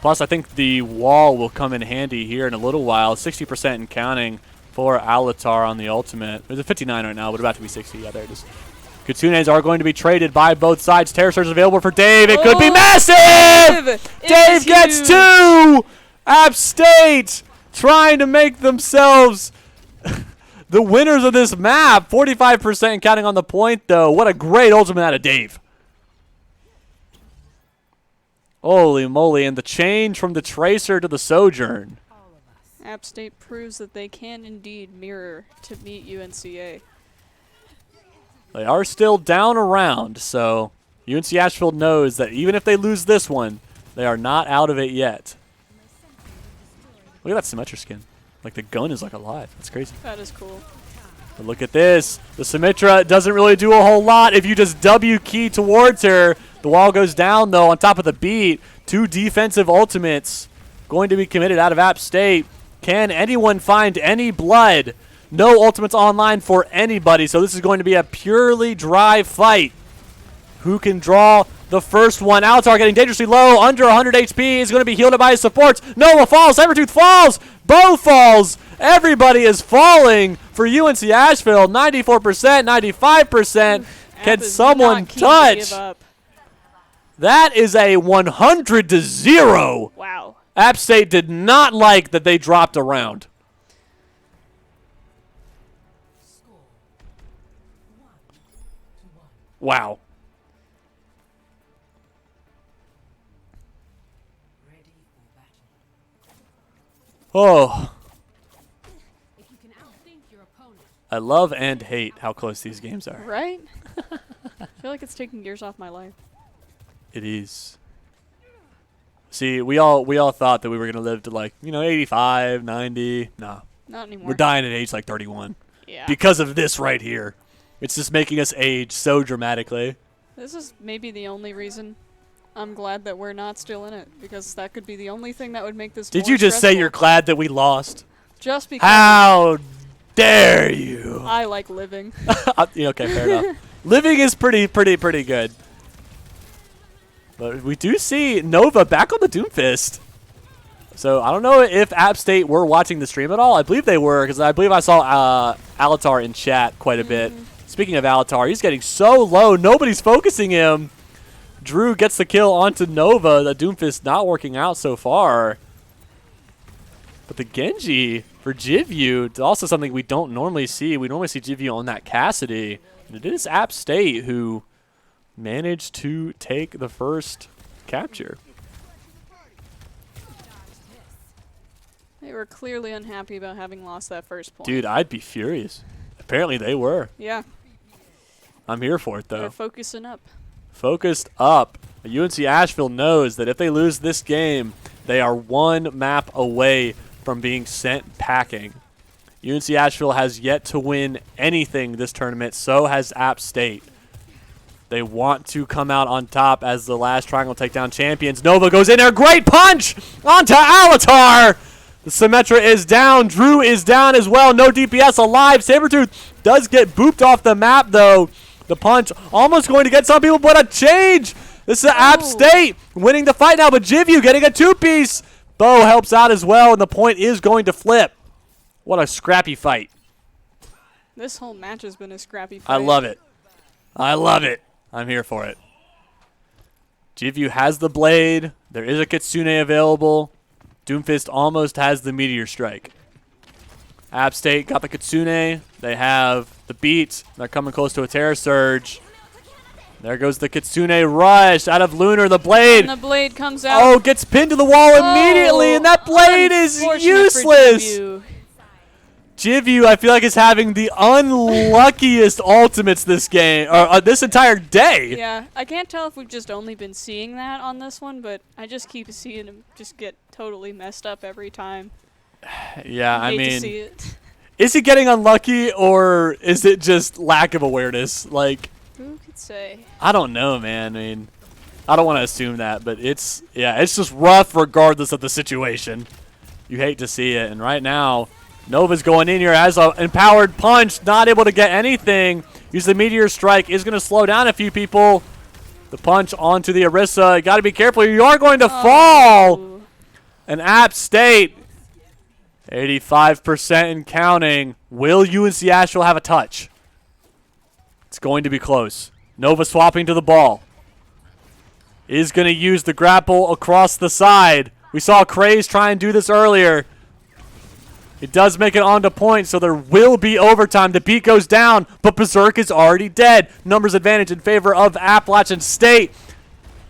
Plus, I think the wall will come in handy here in a little while. 60% and counting for Alatar on the ultimate. There's a 59 right now, but about to be 60. Yeah, there it is. Kitsunes are going to be traded by both sides. Terror Surge is available for Dave. It could be massive! Dave gets 2! App State trying to make themselves the winners of this map. 45% and counting on the point, though. What a great ultimate out of Dave. Holy moly, and the change from the Tracer to the Sojourn. App State proves that they can indeed mirror to meet UNCA. They are still down a round, so UNC Asheville knows that even if they lose this one, they are not out of it yet. Look at that Symmetra skin. Like, the gun is, like, alive. That's crazy. That is cool. But look at this. The Symmetra doesn't really do a whole lot. If you just W key towards her, the wall goes down, though, on top of the beat. 2 defensive ultimates going to be committed out of App State. Can anyone find any blood? No ultimates online for anybody, so this is going to be a purely dry fight. Who can draw the first one? Alatar getting dangerously low, under 100 HP, is going to be healed by his supports. Noah falls, Sabertooth falls, Bo falls. Everybody is falling for UNC Asheville. 94%, 95%. Can someone touch? That is a 100-0. Wow. App State did not like that they dropped a round. Wow. Oh. I love and hate how close these games are. Right? I feel like it's taking years off my life. It is. See, we all thought that we were going to live to, like, 85, 90. Nah. Not anymore. We're dying at age like 31. Yeah. Because of this right here. It's just making us age so dramatically. This is maybe the only reason I'm glad that we're not still in it, because that could be the only thing that would make this Did more you just say stressful. you're glad that we lost? Just because How dare you? I like living. Okay, fair enough. Living is pretty good. But we do see Nova back on the Doomfist. So I don't know if App State were watching the stream at all. I believe they were, because I believe I saw Alatar in chat quite a bit. Speaking of Alatar, he's getting so low. Nobody's focusing him. Drew gets the kill onto Nova. The Doomfist not working out so far. But the Genji for Jivyu, also something we don't normally see. We normally see Jivyu on that Cassidy. And it is App State who managed to take the first capture. They were clearly unhappy about having lost that first point. Dude, I'd be furious. Apparently they were. Yeah. I'm here for it, though. They're focusing up. Focused up. UNC Asheville knows that if they lose this game, they are one map away from being sent packing. UNC Asheville has yet to win anything this tournament. So has App State. They want to come out on top as the last Triangle Takedown champions. Nova goes in there. Great punch onto Alatar. The Symmetra is down. Drew is down as well. No DPS alive. Sabertooth does get booped off the map, though. The punch almost going to get some people, but a change. This is App State winning the fight now, but Jivyu getting a 2-piece. Bo helps out as well, and the point is going to flip. What a scrappy fight. This whole match has been a scrappy fight. I love it. I love it. I'm here for it. Jivyu has the blade. There is a Kitsune available. Doomfist almost has the Meteor Strike. App State got the Kitsune. They have the beat. They're coming close to a Terror Surge. There goes the Kitsune Rush out of Lunar. The blade. And the blade comes out. Oh, gets pinned to the wall immediately, and that blade is useless. Jivyu, I feel like, is having the unluckiest ultimates this game, or this entire day. Yeah, I can't tell if we've just only been seeing that on this one, but I just keep seeing him just get totally messed up every time. Yeah, I hate to mean, see it. is he getting unlucky, or is it just lack of awareness? Like, Who could say? I don't know, man. I mean, I don't want to assume that, but it's just rough regardless of the situation. You hate to see it, and right now, Nova's going in here as an empowered punch, not able to get anything. Use the Meteor Strike, is going to slow down a few people. The punch onto the Orisa. You got to be careful. You are going to fall. And App State, 85% and counting. Will UNC Asheville have a touch? It's going to be close. Nova swapping to the ball. Is going to use the grapple across the side. We saw Craze try and do this earlier. It does make it onto point, so there will be overtime. The beat goes down, but Berserk is already dead. Numbers advantage in favor of Appalachian State.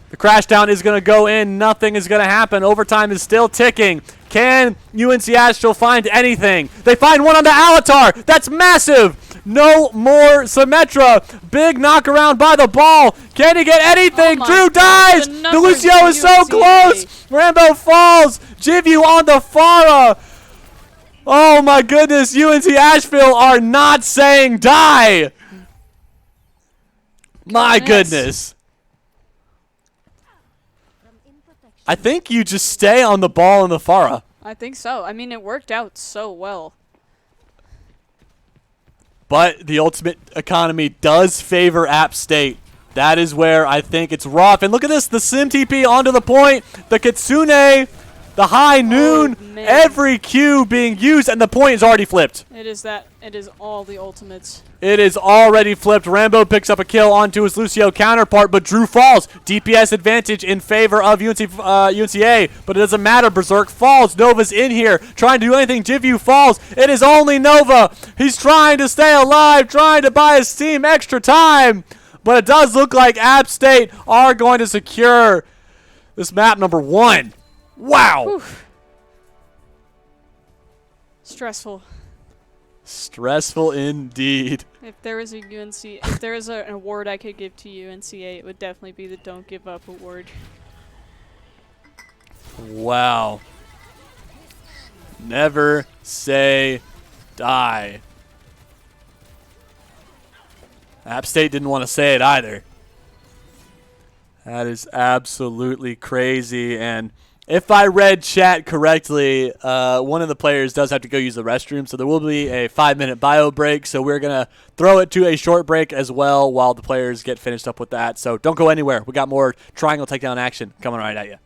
The crash down is going to go in. Nothing is going to happen. Overtime is still ticking. Can UNC Asheville find anything? They find one on the Alatar. That's massive. No more Symmetra. Big knock around by the ball. Can he get anything? Oh Drew dies. Another Delucio is so UNCA. close. Rambo falls. Jivyu on the Farah. Oh my goodness, UNC Asheville are not saying die. My goodness. I think you just stay on the ball in the Farah. I think so. I mean, it worked out so well. But the ultimate economy does favor App State. That is where I think it's rough. And look at this, the Sim TP onto the point. The Kitsune, the high noon, man. every Q being used, and the point is already flipped. It is that. It is all the ultimates. It is already flipped. Rambo picks up a kill onto his Lucio counterpart, but Drew falls. DPS advantage in favor of UNCA, but it doesn't matter. Berserk falls. Nova's in here trying to do anything. Jivyu falls. It is only Nova. He's trying to stay alive, trying to buy his team extra time, but it does look like App State are going to secure this map number 1. Wow. Whew. Stressful. Stressful indeed. If there was if there was an award I could give to UNCA, it would definitely be the Don't Give Up award. Wow. Never say die. App State didn't want to say it either. That is absolutely crazy. And if I read chat correctly, one of the players does have to go use the restroom, so there will be a 5-minute bio break. So we're going to throw it to a short break as well while the players get finished up with that. So don't go anywhere. We got more triangle takedown action coming right at you.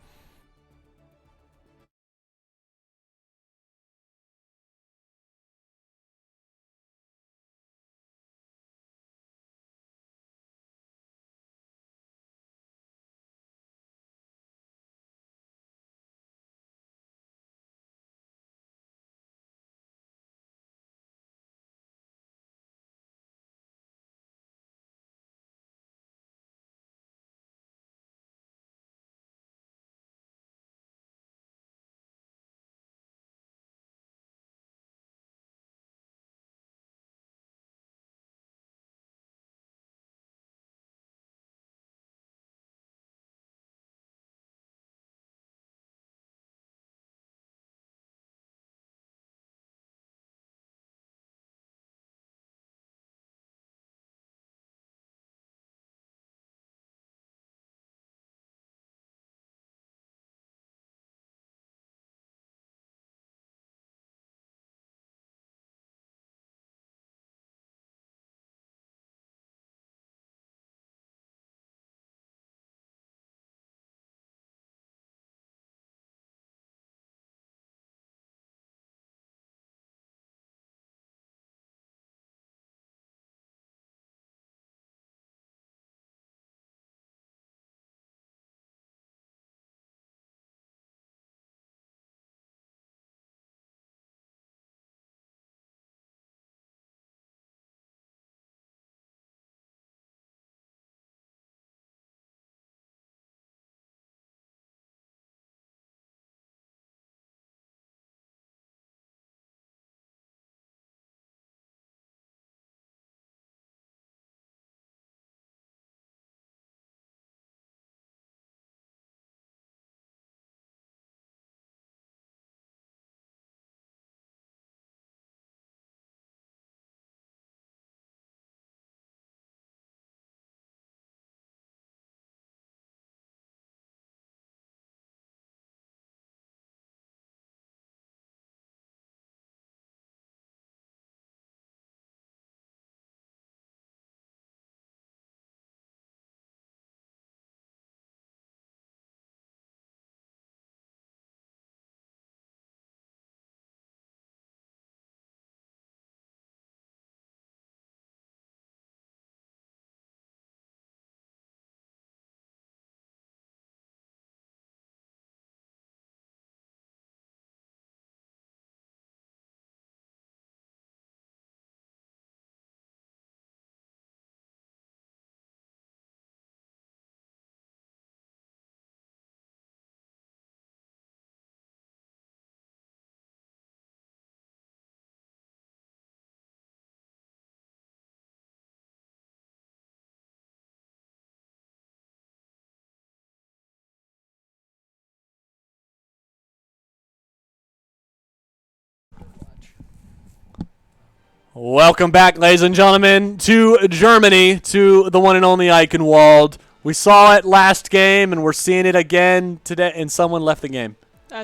Welcome back, ladies and gentlemen, to Germany, to the one and only Eichenwald. We saw it last game, and we're seeing it again today, and someone left the game.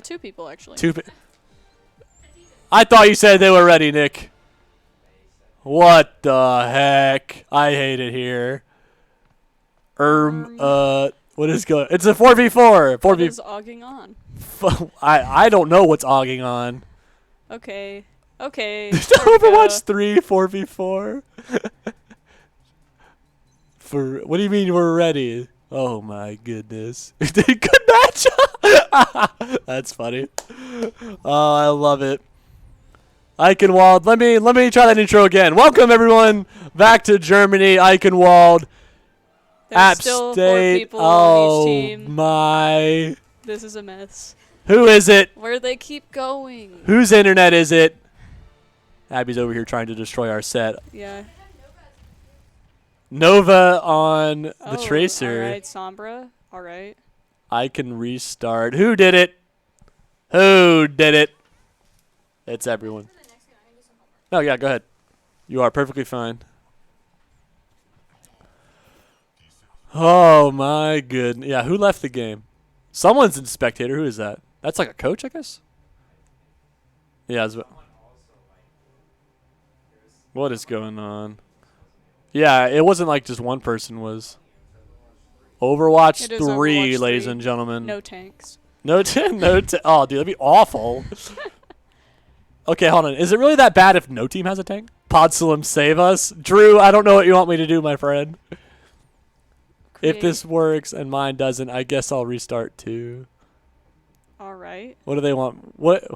2 people, actually. I thought you said they were ready, Nick. What the heck? I hate it here. What is going? It's a 4v4. What is ogging on? I don't know what's ogging on. Okay. Okay. Overwatch 3 4v4. What do you mean we're ready? Oh my goodness. Good match. That's funny. Oh, I love it. Eichenwald, let me try that intro again. Welcome everyone back to Germany, Eichenwald. There's App still State. 4 people on each team. My. This is a mess. Who is it? Where they keep going? Whose internet is it? Abby's over here trying to destroy our set. Yeah. Nova on the Tracer. All right, Sombra. All right. I can restart. Who did it? Who did it? It's everyone. No, yeah, go ahead. You are perfectly fine. Oh my goodness. Yeah, who left the game? Someone's in spectator. Who is that? That's like a coach, I guess? Yeah. What is going on? Yeah, it wasn't like just one person was. Overwatch It is 3, Overwatch ladies 3. and gentlemen. No tanks. Oh, dude, that'd be awful. Okay, hold on. Is it really that bad if no team has a tank? Podsalim, save us. Drew, I don't know what you want me to do, my friend. If this works and mine doesn't, I guess I'll restart too. All right. What do they want? What?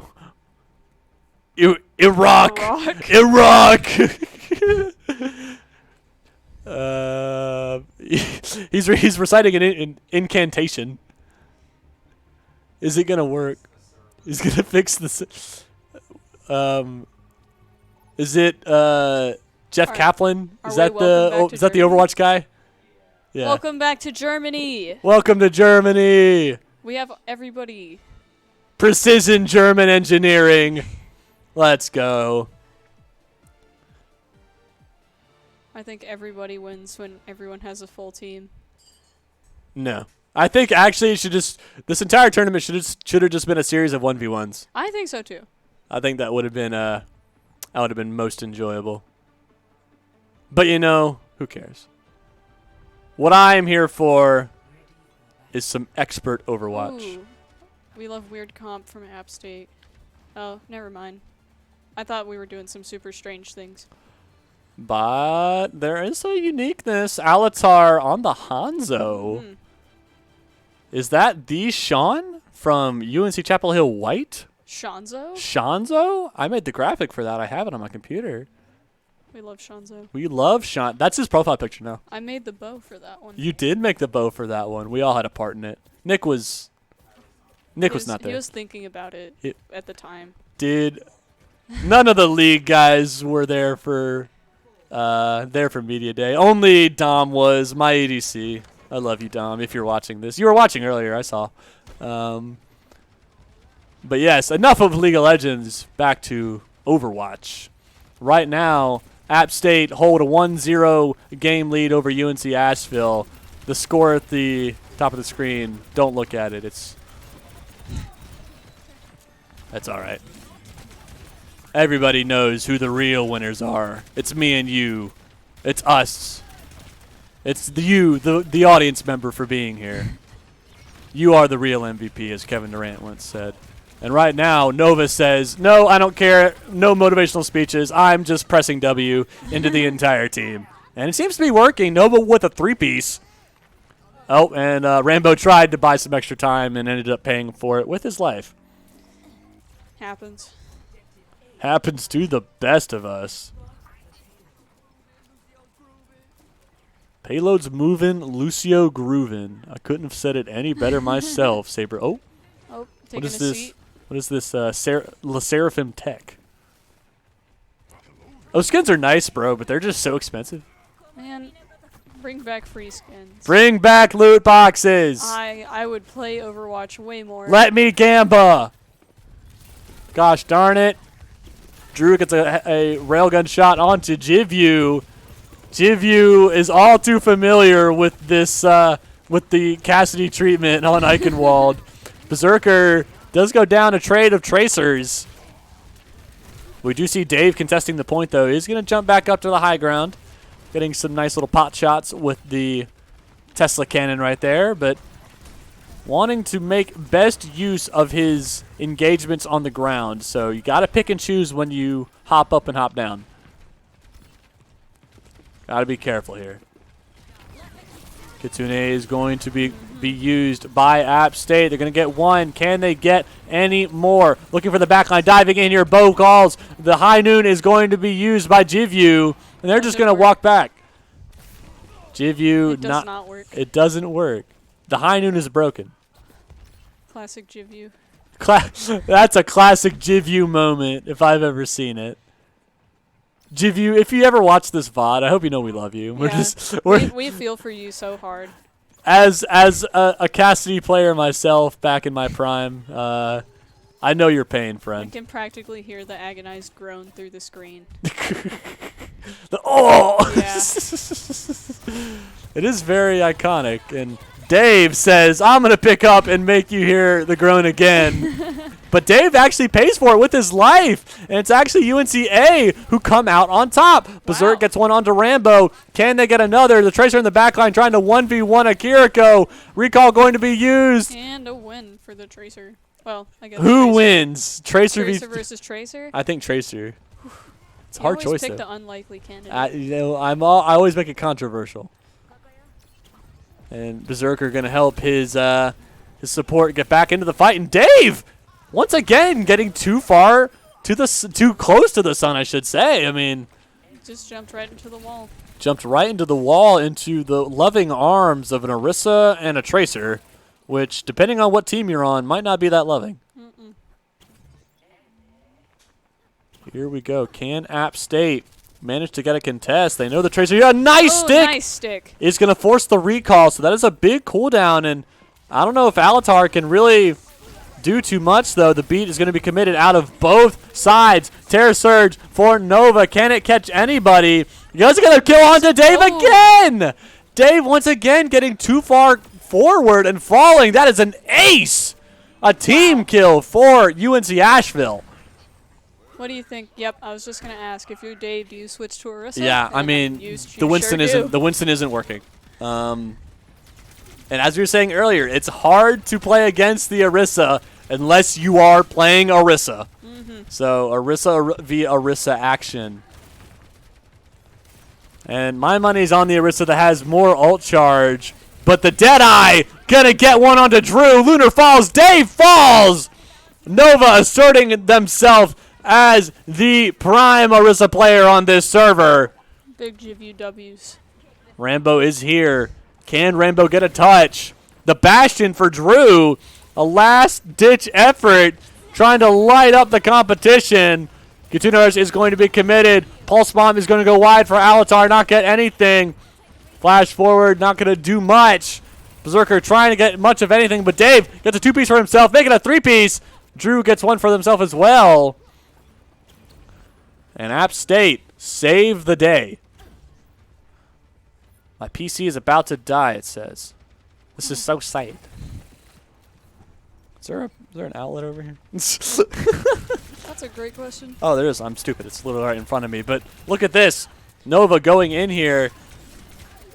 Iraq. Iraq. Iraq. He's reciting an incantation. Is it gonna work? He's gonna fix this. Is it Jeff Kaplan? Is that the Overwatch guy? Yeah. Welcome back to Germany. Welcome to Germany. We have everybody. Precision German engineering. Let's go. I think everybody wins when everyone has a full team. No. I think actually it should this entire tournament should have just been a series of 1v1s. I think so too. I think that would have been most enjoyable. But you know, who cares? What I am here for is some expert Overwatch. Ooh, we love weird comp from App State. Oh, never mind. I thought we were doing some super strange things. But there is a uniqueness. Alatar on the Hanzo. Hmm. Is that the Sean from UNC Chapel Hill White? Shanzo? Shanzo? I made the graphic for that. I have it on my computer. We love Shanzo. We love Sean. That's his profile picture now. I made the bow for that one. You did make the bow for that one. We all had a part in it. Nick was not there. He was thinking about it at the time. None of the league guys were there for media day. Only Dom was, my ADC. I love you, Dom, if you're watching this. You were watching earlier, I saw. But yes, enough of League of Legends. Back to Overwatch. Right now, App State hold a 1-0 game lead over UNC Asheville. The score at the top of the screen, don't look at it. That's all right. Everybody knows who the real winners are. It's me and you. It's us. It's the audience member for being here. You are the real MVP, as Kevin Durant once said. And right now, Nova says, no, I don't care. No motivational speeches. I'm just pressing W into the entire team. And it seems to be working. Nova with a 3-piece. Oh, and Rambo tried to buy some extra time and ended up paying for it with his life. Happens. Happens to the best of us. Payload's moving, Lucio groovin'. I couldn't have said it any better myself, Saber. Oh, Taking what is a this? seat. What is this? La Seraphim Tech. Those skins are nice, bro, but they're just so expensive. Man, bring back free skins. Bring back loot boxes. I would play Overwatch way more. Let me gamba. Gosh darn it. Drew gets a railgun shot onto Jivyu. Jivyu is all too familiar with this, with the Cassidy treatment on Eichenwald. Berserker does go down a trade of tracers. We do see Dave contesting the point, though. He's going to jump back up to the high ground, getting some nice little pot shots with the Tesla cannon right there, but wanting to make best use of his engagements on the ground. So you got to pick and choose when you hop up and hop down. Got to be careful here. Kitsune is going to be used by App State. They're going to get one. Can they get any more? Looking for the backline, diving in here. Bo calls. The high noon is going to be used by Jivyu, and they're just going to walk back. Jivyu, It does not work. It doesn't work. The high noon is broken. Classic Jivyu. That's a classic Jivyu moment if I've ever seen it. Jivyu, if you ever watch this VOD, I hope you know we love you. We feel for you so hard. As a Cassidy player myself back in my prime, I know your pain, I friend. can practically hear the agonized groan through the screen. Yeah. It is very iconic, and Dave says, I'm going to pick up and make you hear the groan again. But Dave actually pays for it with his life, and it's actually UNCA who come out on top. Berserk gets one onto Rambo. Can they get another? The Tracer in the backline trying to 1v1 Akiriko. Recall going to be used. And a win for the Tracer. Well, I guess Who Tracer. wins? Tracer Versus Tracer? I think Tracer. It's a You hard always choice, pick though. the unlikely candidate. I always make it controversial. And Berserker going to help his support get back into the fight. And Dave, once again, getting too close to the sun, I should say. I mean, Just jumped right into the wall. jumped right into the wall, into the loving arms of an Orisa and a Tracer, which, depending on what team you're on, might not be that loving. Here we go. Can App State manage to get a contest? They know the Tracer. Yeah, nice stick! Nice stick. Is going to force the recall, so that is a big cooldown, and I don't know if Alatar can really do too much, though. The beat is going to be committed out of both sides. Terror Surge for Nova. Can it catch anybody? You guys are going to kill onto Dave again! Dave, once again, getting too far forward and falling. That is an ace! A team kill for UNC Asheville. What do you think? Yep, I was just gonna ask, if you're Dave, do you switch to Orisa? Yeah, I mean, the Winston isn't working. And as we were saying earlier, it's hard to play against the Orisa unless you are playing Orisa. So Orisa v Orisa action. And my money's on the Orisa that has more ult charge, but the Deadeye gonna get one onto Drew. Lunar falls, Dave falls. Nova asserting themselves as the prime Orisa player on this server. Big Jivyu W's. Rambo is here. Can Rambo get a touch? The Bastion for Drew. A last-ditch effort trying to light up the competition. Katunarush is going to be committed. Pulse Bomb is going to go wide for Alatar. Not get anything. Flash forward, not going to do much. Berserker trying to get much of anything, but Dave gets a two-piece for himself, making a three-piece. Drew gets one for themselves as well. And App State save the day. My PC is about to die, it says. This is so sad. Is there an outlet over here? That's a great question. Oh, there is. I'm stupid. It's literally right in front of me. But look at this. Nova going in here.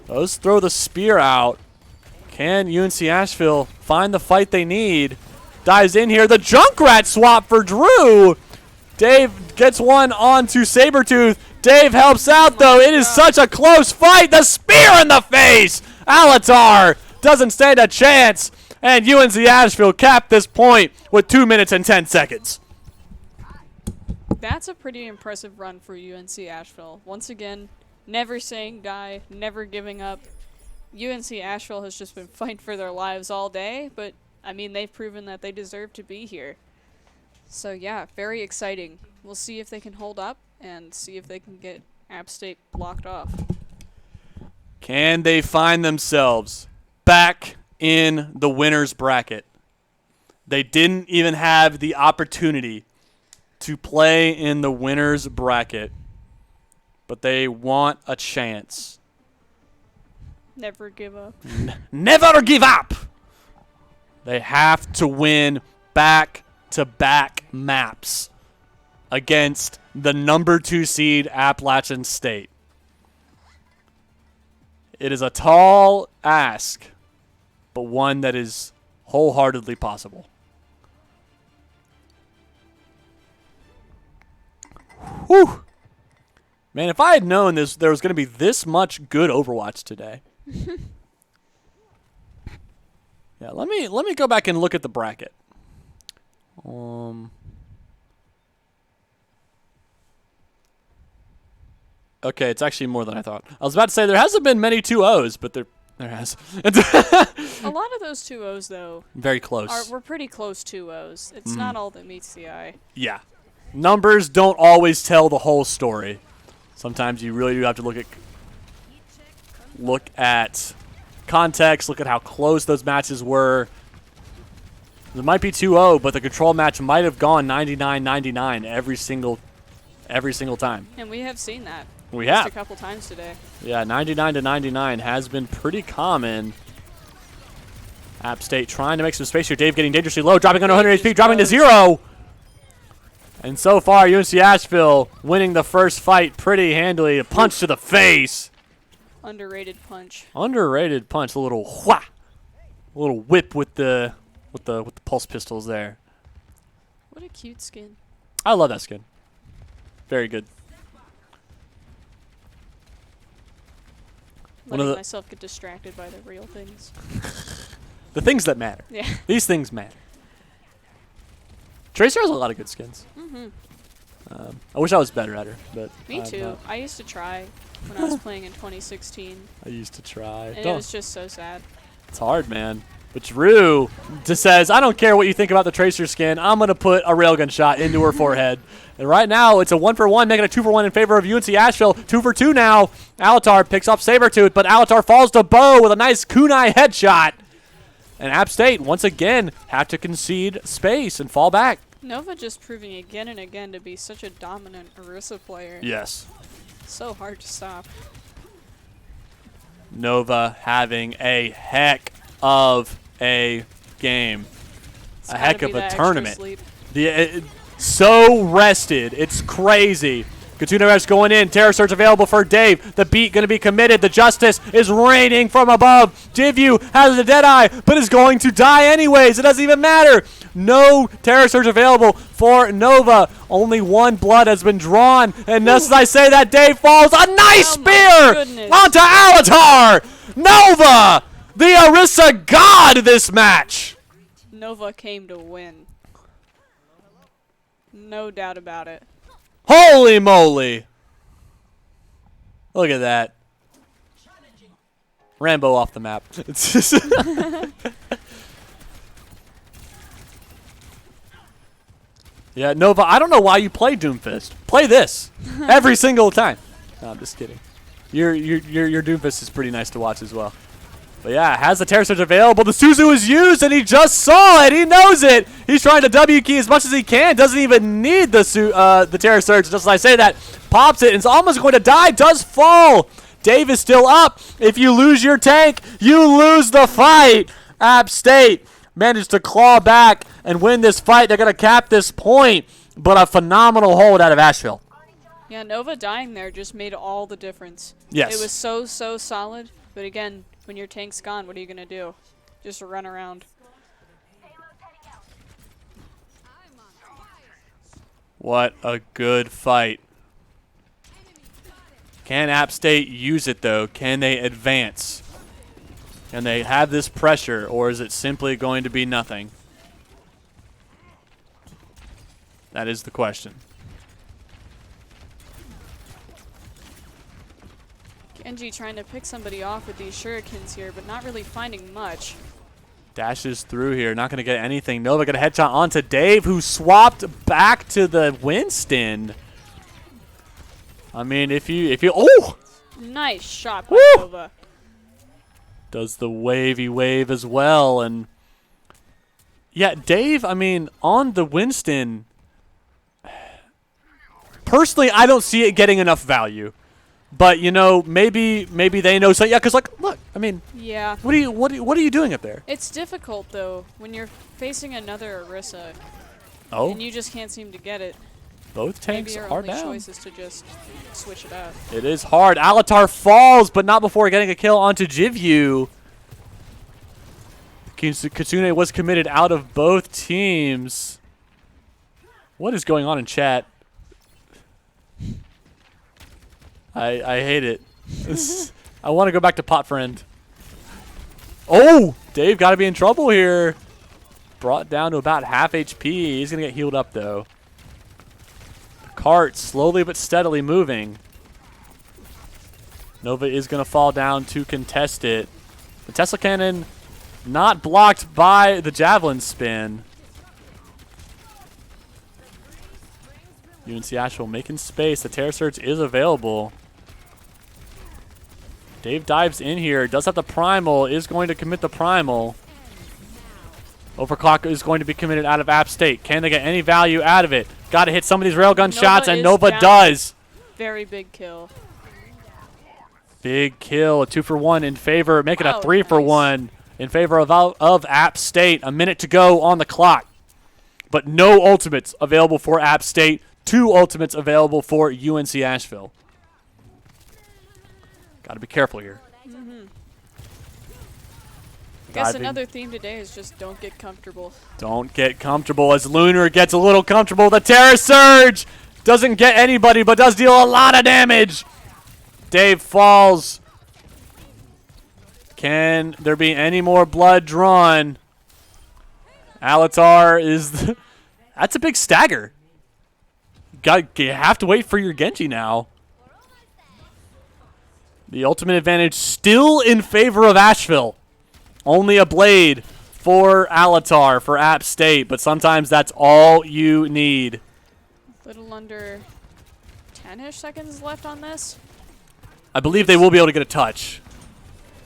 Let's throw the spear out. Can UNC Asheville find the fight they need? Dives in here. The Junkrat swap for Drew. Dave gets one onto Sabretooth. Dave helps out, though. It is such a close fight. The spear in the face. Alatar doesn't stand a chance. And UNC Asheville capped this point with 2 minutes and 10 seconds. That's a pretty impressive run for UNC Asheville. Once again, never saying die, never giving up. UNC Asheville has just been fighting for their lives all day, but, I mean, they've proven that they deserve to be here. So, yeah, very exciting. We'll see if they can hold up and see if they can get App State blocked off. Can they find themselves back in the winner's bracket? They didn't even have the opportunity to play in the winner's bracket, but they want a chance. Never give up. Never give up! They have to win back-to-back maps against the number 2 seed Appalachian State. It is a tall ask, but one that is wholeheartedly possible. Whew. Man, if I had known there was going to be this much good Overwatch today. Yeah, let me go back and look at the bracket. Okay, it's actually more than I thought. I was about to say there hasn't been many 2-0s, but there has. A lot of those 2-0s, though, Very close. we're pretty close 2-0s. It's not all that meets the eye. Yeah. Numbers don't always tell the whole story. Sometimes you really do have to look at context, look at how close those matches were. It might be 2-0, but the control match might have gone 99-99 every single time. And we have seen that. We Just have. a couple times today. Yeah, 99-99 has been pretty common. App State trying to make some space here. Dave getting dangerously low, dropping under 100 HP, dropping to 0. And so far, UNC Asheville winning the first fight pretty handily. A punch to the face. Underrated punch. Underrated punch. A little wha, a little whip with the pulse pistols there. What a cute skin. I love that skin. Very good. One of Letting the- myself get distracted by the real things. The things that matter. Yeah. These things matter. Tracer has a lot of good skins. Mm-hmm. I wish I was better at her, but Me I'm too. not. I used to try when I was playing in 2016, I used to try. and it was just so sad. It's hard, man. But Drew just says, I don't care what you think about the Tracer skin. I'm going to put a railgun shot into her forehead. And right now, it's a 1-for-1, making a 2-for-1 in favor of UNC Asheville. 2-for-2 now. Alatar picks up Sabertooth, but Alatar falls to Bo with a nice kunai headshot. And App State, once again, have to concede space and fall back. Nova just proving again and again to be such a dominant Orisa player. Yes. So hard to stop. Nova having a heck of a game. It's A gotta heck be of a that extra tournament. sleep. So rested. It's crazy. Katuna going in. Terror Surge available for Dave. The beat going to be committed. The justice is raining from above. Divyu has the Deadeye, but is going to die anyways. It doesn't even matter. No Terror Surge available for Nova. Only one blood has been drawn. And just as I say that, Dave falls. A nice Oh my spear goodness. onto Alatar. Nova, the Orisa god this match. Nova came to win. No doubt about it. Holy moly. Look at that. Rambo off the map. It's just yeah, Nova, I don't know why you play Doomfist. Play this every single time. No, I'm just kidding. Your Doomfist is pretty nice to watch as well. But yeah, has the Terror Surge available. The Suzu is used, and he just saw it. He knows it. He's trying to W key as much as he can. Doesn't even need the Terror Surge. Just as I say that, pops it, and is almost going to die. Does fall. Dave is still up. If you lose your tank, you lose the fight. App State managed to claw back and win this fight. They're going to cap this point, but a phenomenal hold out of Asheville. Yeah, Nova dying there just made all the difference. Yes. It was so solid, but again, when your tank's gone, what are you going to do? Just run around. What a good fight. Can App State use it, though? Can they advance? Can they have this pressure, or is it simply going to be nothing? That is the question. Genji trying to pick somebody off with these shurikens here, but not really finding much. Dashes through here, not going to get anything. Nova got a headshot onto Dave, who swapped back to the Winston. I mean, if you oh! Nice shot by Woo! Nova. Does the wavy wave as well, and yeah, Dave, I mean, on the Winston, personally, I don't see it getting enough value. But you know, maybe they know. So yeah, because like, look, I mean, Yeah. what are you doing up there? It's difficult though when you're facing another Orisa Oh, and you just can't seem to get it. both Maybe tanks your are only down. choice is to just switch it out. It is hard. Alatar falls, but not before getting a kill onto Jivyu. Kitsune was committed out of both teams. What is going on in chat? I hate it. I want to go back to pot friend. Oh, Dave got to be in trouble here. Brought down to about half HP. He's going to get healed up, though. The cart slowly but steadily moving. Nova is going to fall down to contest it. The Tesla Cannon not blocked by the Javelin spin. UNC Asheville making space. The Terror Surge is available. Dave dives in here. Does have the Primal. Is going to commit the Primal. Overclock is going to be committed out of App State. Can they get any value out of it? Got to hit some of these railgun shots, and is Nova down. does. Very big kill. Big kill. A 2-for-1 in favor. Make it a Wow, 3-for-1 in favor of App State. A minute to go on the clock. But no ultimates available for App State. 2 ultimates available for UNC Asheville. Got to be careful here. I guess Diving. another theme today is just don't get comfortable. Don't get comfortable as Lunar gets a little comfortable. The Terror Surge doesn't get anybody, but does deal a lot of damage. Dave falls. Can there be any more blood drawn? Alatar is... That's a big stagger. You have to wait for your Genji now. The ultimate advantage still in favor of Asheville. Only a blade for Alatar for App State, but sometimes that's all you need. Little under 10-ish seconds left on this. I believe they will be able to get a touch.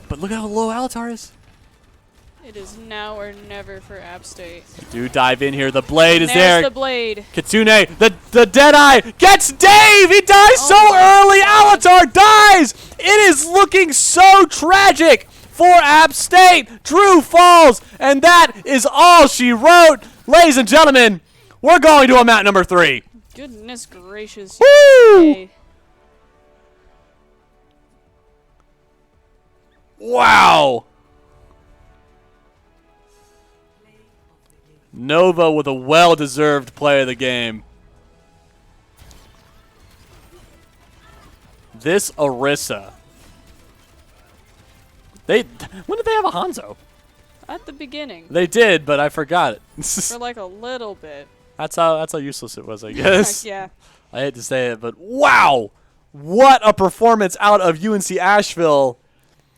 But look how low Alatar is. It is now or never for App State. They do dive in here. The blade is There's there. the blade. Kitsune, the Deadeye gets Dave. He dies so my early. Alatar dies. It is looking so tragic for App State. Drew falls, and that is all she wrote. Ladies and gentlemen, we're going to a map number 3. Goodness gracious. Woo! USA. Wow. Nova with a well-deserved play of the game. This Orisa. When did they have a Hanzo? At the beginning. They did, but I forgot it. For like a little bit. That's how useless it was, I guess. Yeah. I hate to say it, but wow. What a performance out of UNC Asheville.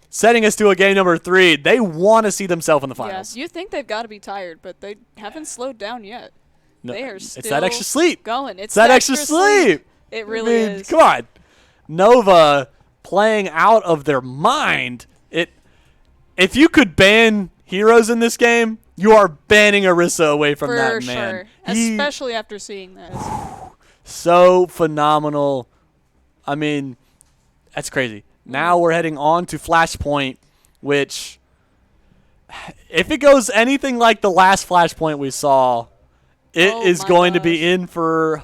Setting us to a game number 3. They want to see themselves in the finals. Yeah. You think they've got to be tired, but they haven't slowed down yet. No, They are still it's that extra sleep. going. It's that extra sleep. It really I mean, is. Come on. Nova playing out of their mind. If you could ban heroes in this game, you are banning Orisa away from For that sure. man. Especially after seeing this. So phenomenal. I mean, that's crazy. Now we're heading on to Flashpoint, which, if it goes anything like the last Flashpoint we saw, it is my going to be in for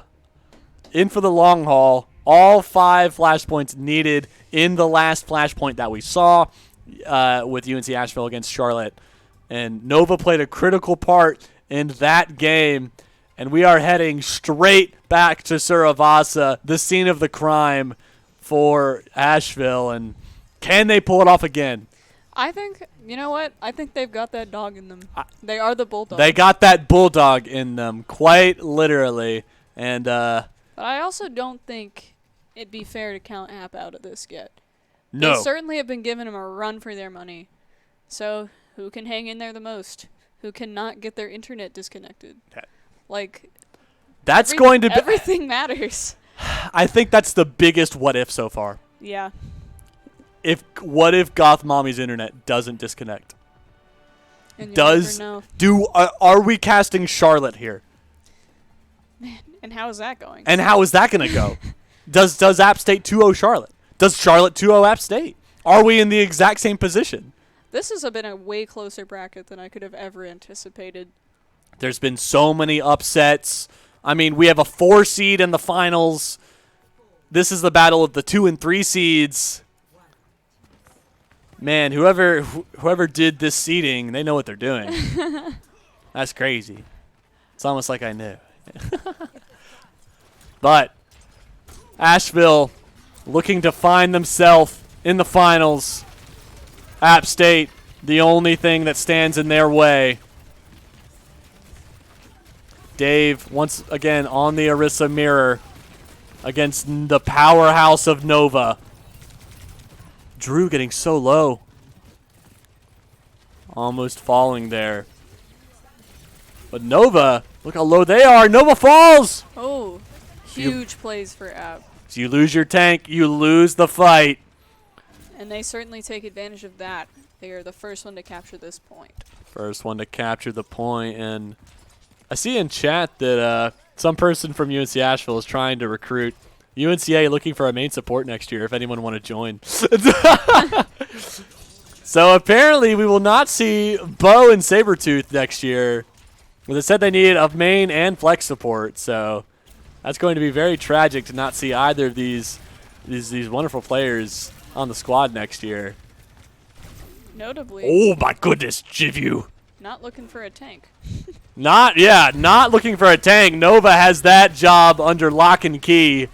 the long haul. All 5 Flashpoints needed in the last Flashpoint that we saw with UNC Asheville against Charlotte. And Nova played a critical part in that game. And we are heading straight back to Suravasa, the scene of the crime for Asheville. And can they pull it off again? I think, you know what? I think they've got that dog in them. They are the Bulldogs. They got that bulldog in them, quite literally. And But I also don't think it'd be fair to count App out of this yet. no. They certainly have been giving them a run for their money. So who can hang in there the most? Who cannot get their internet disconnected? Like, That's going to be. everything matters. I think that's the biggest what if so far. Yeah. What if Goth Mommy's internet doesn't disconnect? And you'll Does never know. are we casting Charlotte here? And how is that going? And how is that going to go? Does App State 2-0 Charlotte? Does Charlotte 2-0 App State? Are we in the exact same position? This has been a way closer bracket than I could have ever anticipated. There's been so many upsets. I mean, we have a 4 seed in the finals. This is the battle of the 2 and 3 seeds. Man, whoever did this seeding, they know what they're doing. That's crazy. It's almost like I knew. But Asheville looking to find themselves in the finals. App State, the only thing that stands in their way. Dave, once again, on the Orisa mirror against the powerhouse of Nova. Drew getting so low. Almost falling there. But Nova, look how low they are. Nova falls! Oh, huge plays for App. So you lose your tank, you lose the fight. And they certainly take advantage of that. They are the first one to capture this point. First one to capture the point, and I see in chat that some person from UNC Asheville is trying to recruit UNCA, looking for a main support next year if anyone want to join. So apparently we will not see Bo and Sabretooth next year. Well, they said they need a main and flex support, so that's going to be very tragic to not see either of these wonderful players on the squad next year. Notably. Oh my goodness, Jivyu. Not looking for a tank. Not looking for a tank. Nova has that job under lock and key.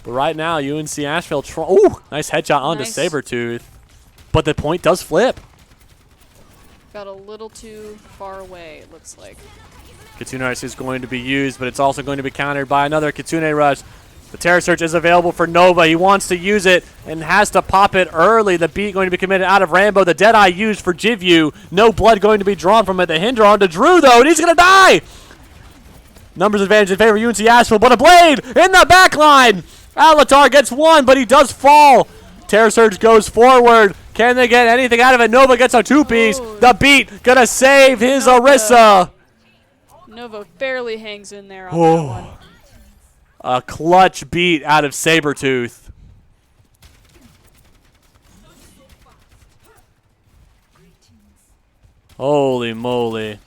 But right now, UNC Asheville. Oh, nice headshot onto Nice. Sabretooth. But the point does flip. Got a little too far away, it looks like. Kitsune Rush is going to be used, but it's also going to be countered by another Kitsune Rush. The Terror Search is available for Nova. He wants to use it and has to pop it early. The beat going to be committed out of Rambo. The Deadeye used for Jivyu. No blood going to be drawn from it. The Hinder onto Drew, though, and he's going to die! Numbers advantage in favor of UNC Asheville, but a blade in the back line! Alatar gets one, but he does fall. Terror Surge goes forward. Can they get anything out of it? Nova gets a 2-piece. Oh. The beat gonna save his Nova. Orisa. Nova barely hangs in there on that one. A clutch beat out of Sabretooth. Holy moly.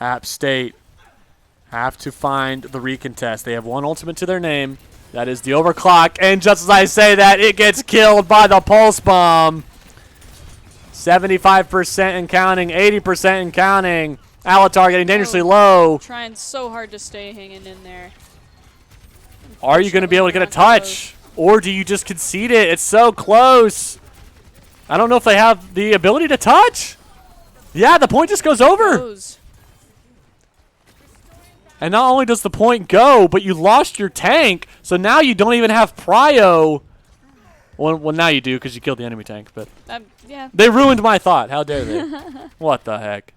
App State have to find the recontest. They have one ultimate to their name. That is the overclock. And just as I say that, it gets killed by the pulse bomb. 75% and counting, 80% and counting. Alatar getting dangerously low. Trying so hard to stay hanging in there. Are you going to be able to get a touch? Or do you just concede it? It's so close. I don't know if they have the ability to touch. Yeah, the point just goes over. Goes. And not only does the point go, but you lost your tank. So now you don't even have prio. Well, now you do because you killed the enemy tank. But Yeah, they ruined my thought. How dare they? What the heck?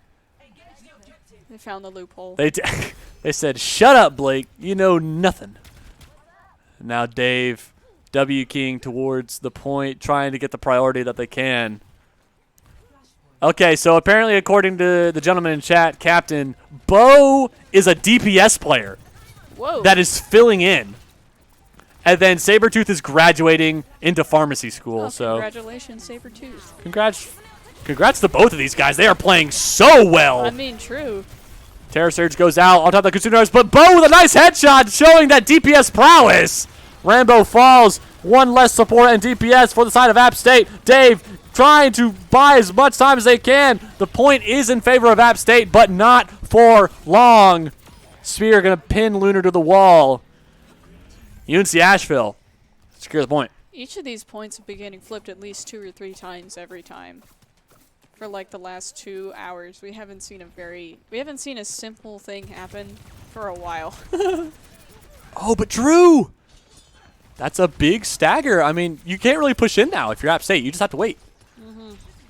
they found the loophole. They said, shut up, Blake. You know nothing. Now Dave, W keying towards the point, trying to get the priority that they can. Okay, so apparently according to the gentleman in chat, Captain, Bo is a DPS player Whoa. that is filling in. And then Sabretooth is graduating into pharmacy school. Oh, So congratulations, Sabretooth. congrats to both of these guys. They are playing so well. I mean, true. Terror Surge goes out on top of the Kitsune, but Bo with a nice headshot showing that DPS prowess. Rambo falls. One less support and DPS for the side of App State. Dave trying to buy as much time as they can. The point is in favor of App State, but not for long. Sphere going to pin Lunar to the wall. UNC Asheville secure the point. Each of these points have been getting flipped at least 2 or 3 times every time. For like the last 2 hours, we haven't seen a simple thing happen for a while. Oh, but Drew! That's a big stagger. I mean, you can't really push in now if you're App State. You just have to wait.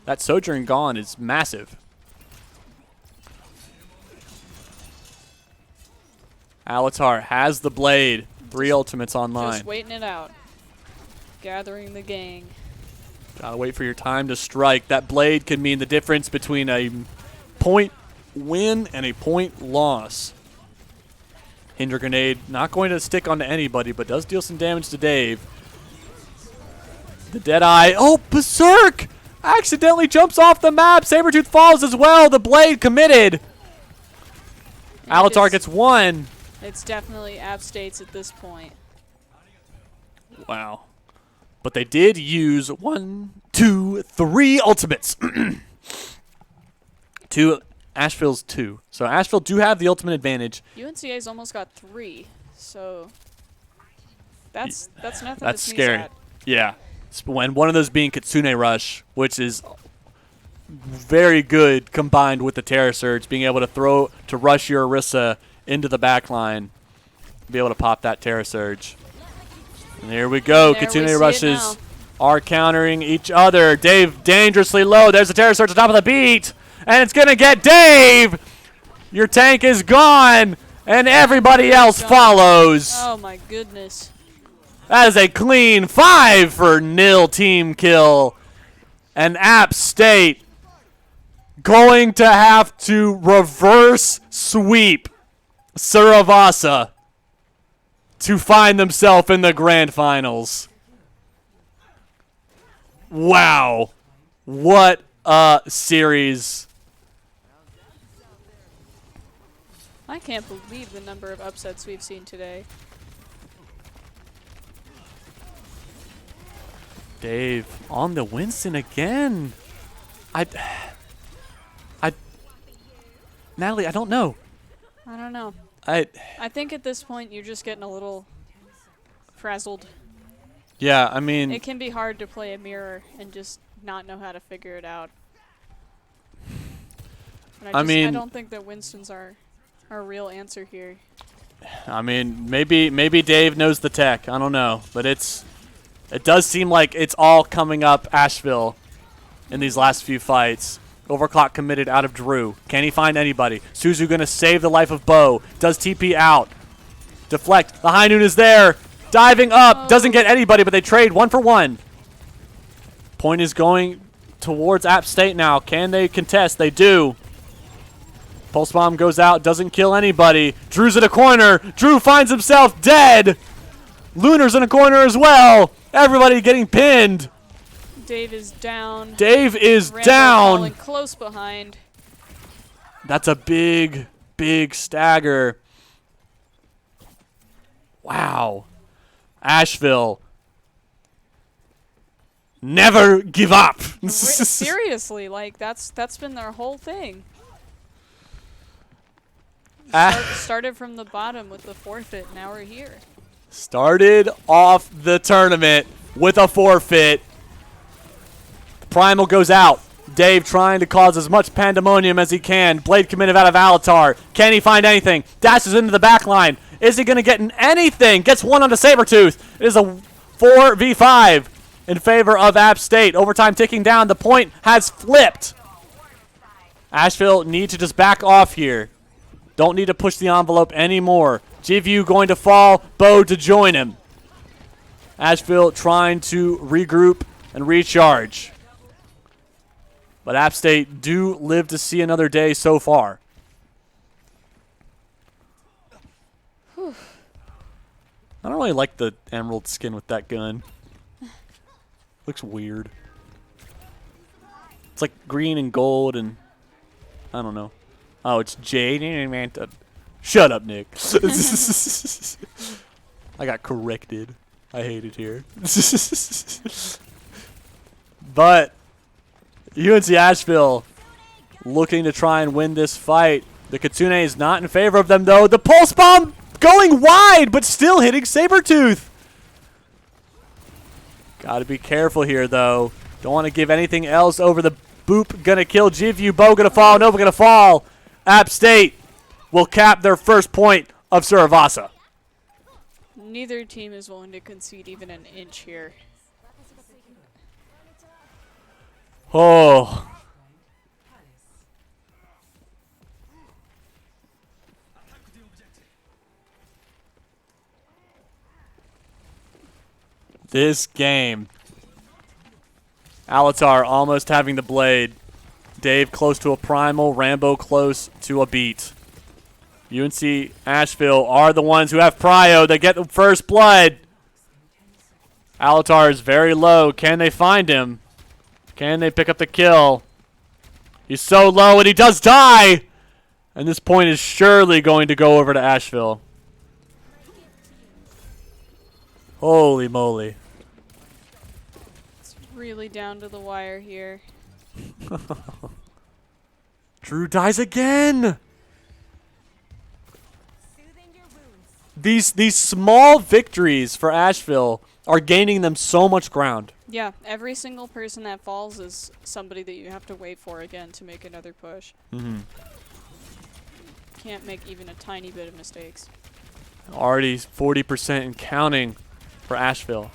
That Sojourn gone is massive. Alatar has the blade. 3 ultimates online. Just waiting it out. Gathering the gang. Gotta wait for your time to strike. That blade can mean the difference between a point win and a point loss. Hinder Grenade not going to stick onto anybody, but does deal some damage to Dave. The Deadeye. Oh, Berserk! Accidentally jumps off the map. Sabretooth falls as well. The blade committed. Alatar gets one. It's definitely App States at this point. Wow. But they did use 1, 2, 3 ultimates. 2 Asheville's 2. So Asheville do have the ultimate advantage. UNCA's almost got 3, so that's nothing. That's to sneeze scary. at. Yeah. When one of those being Kitsune Rush, which is very good combined with the Terror Surge, being able to rush your Orisa into the back line, be able to pop that Terror Surge. And here we go. Kitsune Rushes are countering each other. Dave dangerously low. There's the Terror Surge on top of the beat. And it's going to get Dave. Your tank is gone. And everybody else follows. Oh, my goodness. That is a clean 5-0 team kill. And App State going to have to reverse sweep Saravasa to find themselves in the grand finals. Wow. What a series. I can't believe the number of upsets we've seen today. Dave on the Winston again. Natalie, I don't know. I don't know. I think at this point you're just getting a little frazzled. Yeah, I mean, It can be hard to play a mirror and just not know how to figure it out. And I don't think that Winston's our real answer here. I mean, maybe Dave knows the tech. I don't know, but it does seem like it's all coming up Asheville in these last few fights. Overclock committed out of Drew. Can he find anybody? Suzu going to save the life of Bo. Does TP out. Deflect. The High Noon is there. Diving up. Doesn't get anybody, but they trade 1 for 1. Point is going towards App State now. Can they contest? They do. Pulse Bomb goes out. Doesn't kill anybody. Drew's in a corner. Drew finds himself dead. Lunar's in a corner as well. Everybody getting pinned. Dave is down. Dave is Rambo down. falling close behind. That's a big, big stagger. Wow. Asheville. Never give up. Seriously, like that's been their whole thing. Started from the bottom with the forfeit. Now we're here. Started off the tournament with a forfeit. Primal goes out. Dave trying to cause as much pandemonium as he can. Blade committed out of Alatar. Can he find anything? Dashes into the back line. Is he going to get anything? Gets one onto Sabretooth. It is a 4v5 in favor of App State. Overtime ticking down. The point has flipped. Asheville need to just back off here. Don't need to push the envelope anymore. Jivyu going to fall. Bo to join him. Asheville trying to regroup and recharge. But App State do live to see another day so far. Whew. I don't really like the emerald skin with that gun. Looks weird. It's like green and gold and I don't know. Oh, it's jade and manta. Shut up, Nick. I got corrected. I hate it here. But UNC Asheville looking to try and win this fight. The Kitsune is not in favor of them, though. The Pulse Bomb going wide, but still hitting Sabretooth. Got to be careful here, though. Don't want to give anything else over the boop. Gonna kill Jivyu. Bo gonna fall. Nova gonna fall. App State will cap their first point of Saravasa. Neither team is willing to concede even an inch here. Oh. This game Alatar almost having the blade. Dave close to a primal. Rambo close to a beat. UNC Asheville are the ones who have prio. They get the first blood. Alatar is very low. Can they find him? Can they pick up the kill? He's so low, and he does die. And this point is surely going to go over to Asheville. Holy moly. It's really down to the wire here. Drew dies again. These small victories for Asheville are gaining them so much ground. Yeah, every single person that falls is somebody that you have to wait for again to make another push. Mm-hmm. Can't make even a tiny bit of mistakes. Already 40% and counting for Asheville.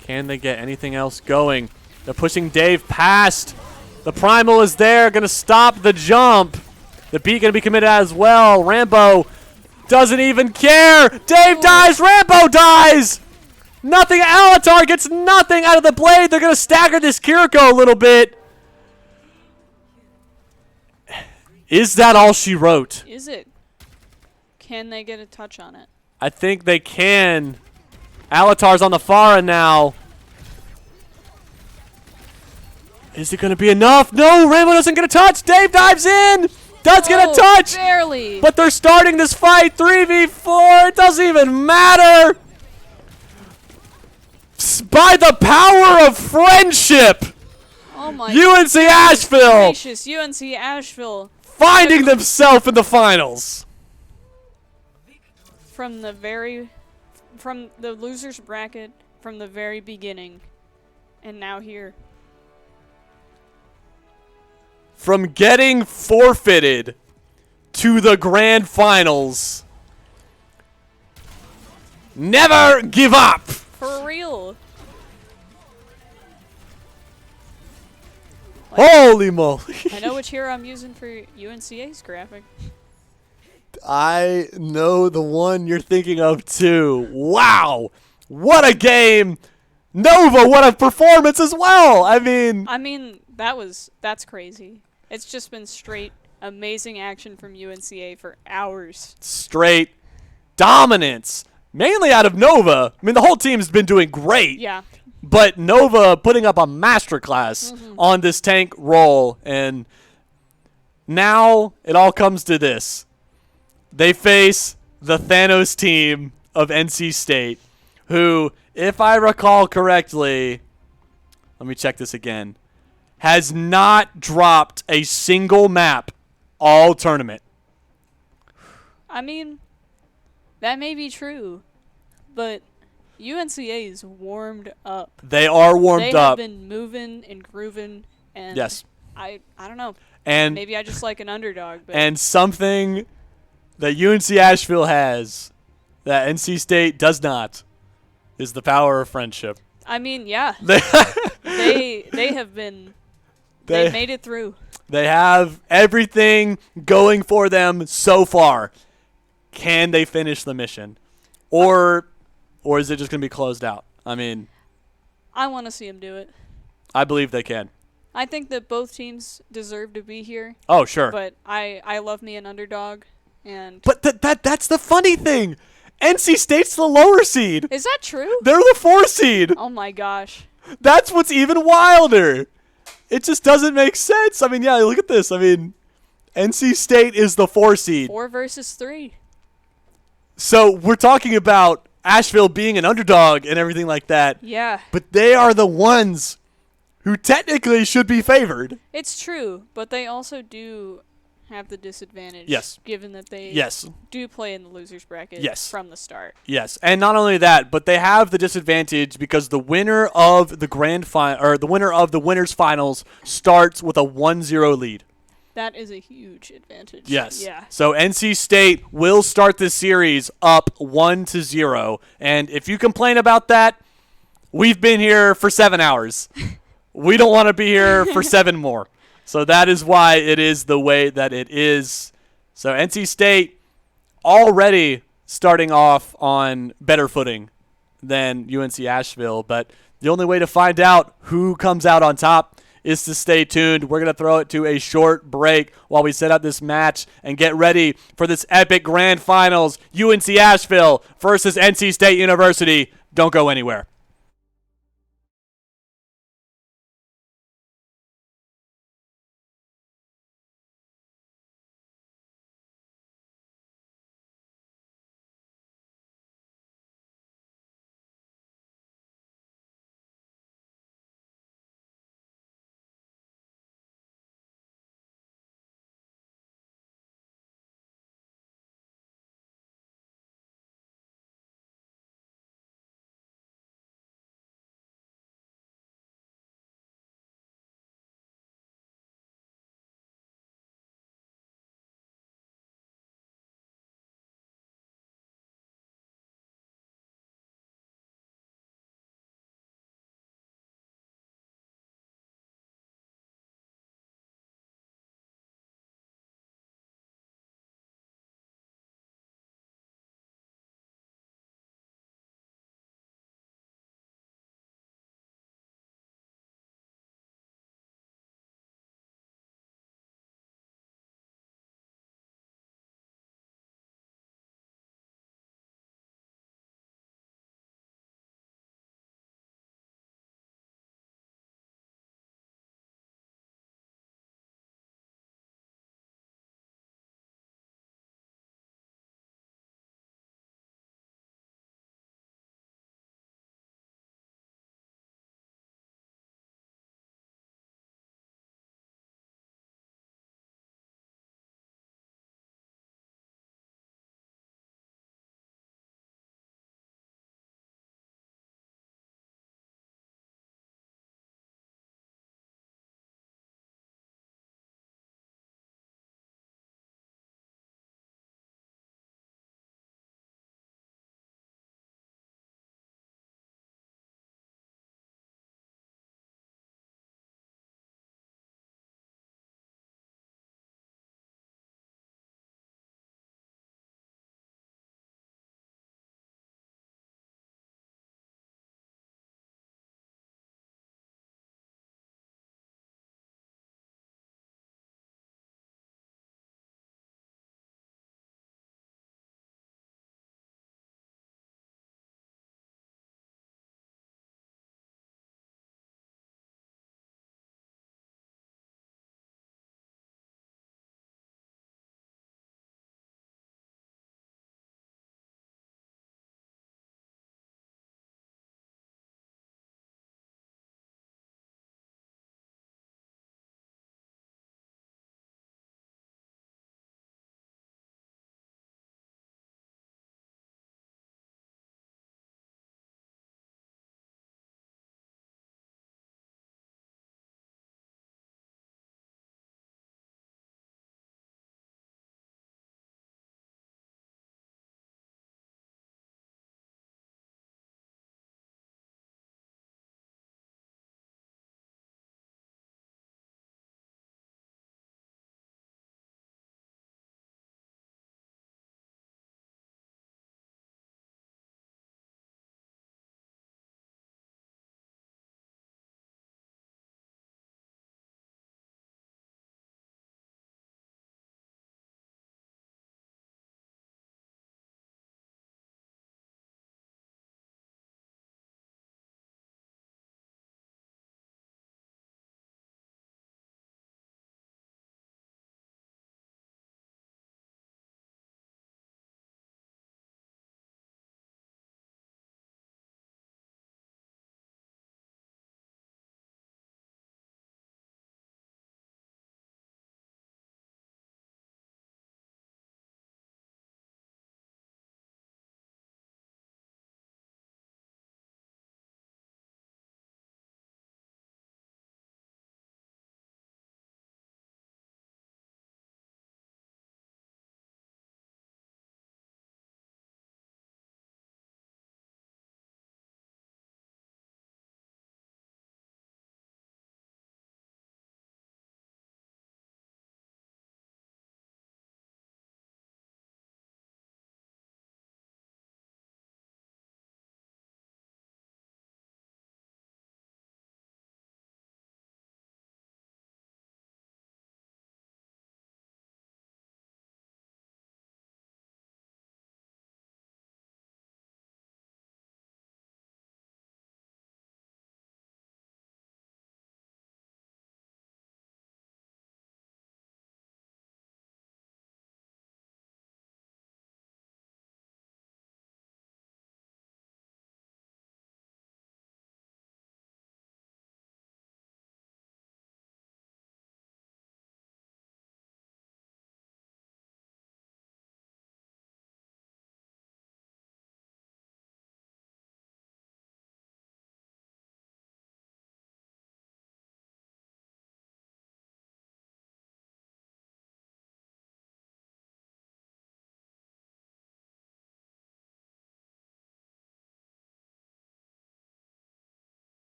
Can they get anything else going? They're pushing Dave past. The primal is there, gonna stop the jump. The beat gonna be committed as well. Rambo doesn't even care. Dave dies, Rambo dies. Nothing, Alatar gets nothing out of the blade. They're gonna stagger this Kiriko a little bit. Is that all she wrote? Is it? Can they get a touch on it? I think they can. Alatar's on the Pharah now. Is it going to be enough? No, Rambo doesn't get a touch. Dave dives in. Does get a touch. Barely. But they're starting this fight 3v4. It doesn't even matter. By the power of friendship. Oh my UNC Asheville gracious, UNC Asheville finding themselves in the finals. from the losers bracket from the very beginning, and now here. From getting forfeited to the grand finals. Never give up. For real. Holy moly. I know which hero I'm using for UNCA's graphic. I know the one you're thinking of too. Wow. What a game. Nova, what a performance as well. I mean, that's crazy. It's just been straight amazing action from UNCA for hours. Straight dominance. Mainly out of Nova. I mean, the whole team's been doing great. Yeah. But Nova putting up a masterclass on this tank role. And now it all comes to this. They face the Thanos team of NC State, who, if I recall correctly, let me check this again, has not dropped a single map all tournament. I mean, that may be true, but UNCA is warmed up. They are warmed They up. have been moving and grooving, and Yes. I don't know. And Maybe I just like an underdog. But and something that UNC Asheville has that NC State does not is the power of friendship. I mean, yeah, They they have been. They made it through. They have everything going for them so far. Can they finish the mission? Or is it just going to be closed out? I mean, I want to see them do it. I believe they can. I think that both teams deserve to be here. Oh, sure. But I love me an underdog, and But that's the funny thing. NC State's the lower seed. is that true? They're the 4 seed. Oh my gosh. That's what's even wilder. It just doesn't make sense. I mean, yeah, look at this. I mean, NC State is the 4 seed. 4 versus 3. So we're talking about Asheville being an underdog and everything like that. Yeah, But they are the ones who technically should be favored. it's true, but they also do have the disadvantage. Yes. Given that they Yes. do play in the losers bracket Yes. from the start. Yes, and not only that, but they have the disadvantage because the winner of the grand final or the winner of the winners finals starts with a 1-0 lead. That is a huge advantage. Yes. Yeah. So NC State will start this series up 1-0, and if you complain about that, we've been here for 7 hours. We don't want to be here for 7 more. So that is why it is the way that it is. So NC State already starting off on better footing than UNC Asheville, but the only way to find out who comes out on top is to stay tuned. We're going to throw it to a short break while we set up this match and get ready for this epic grand finals. UNC Asheville versus NC State University. Don't go anywhere.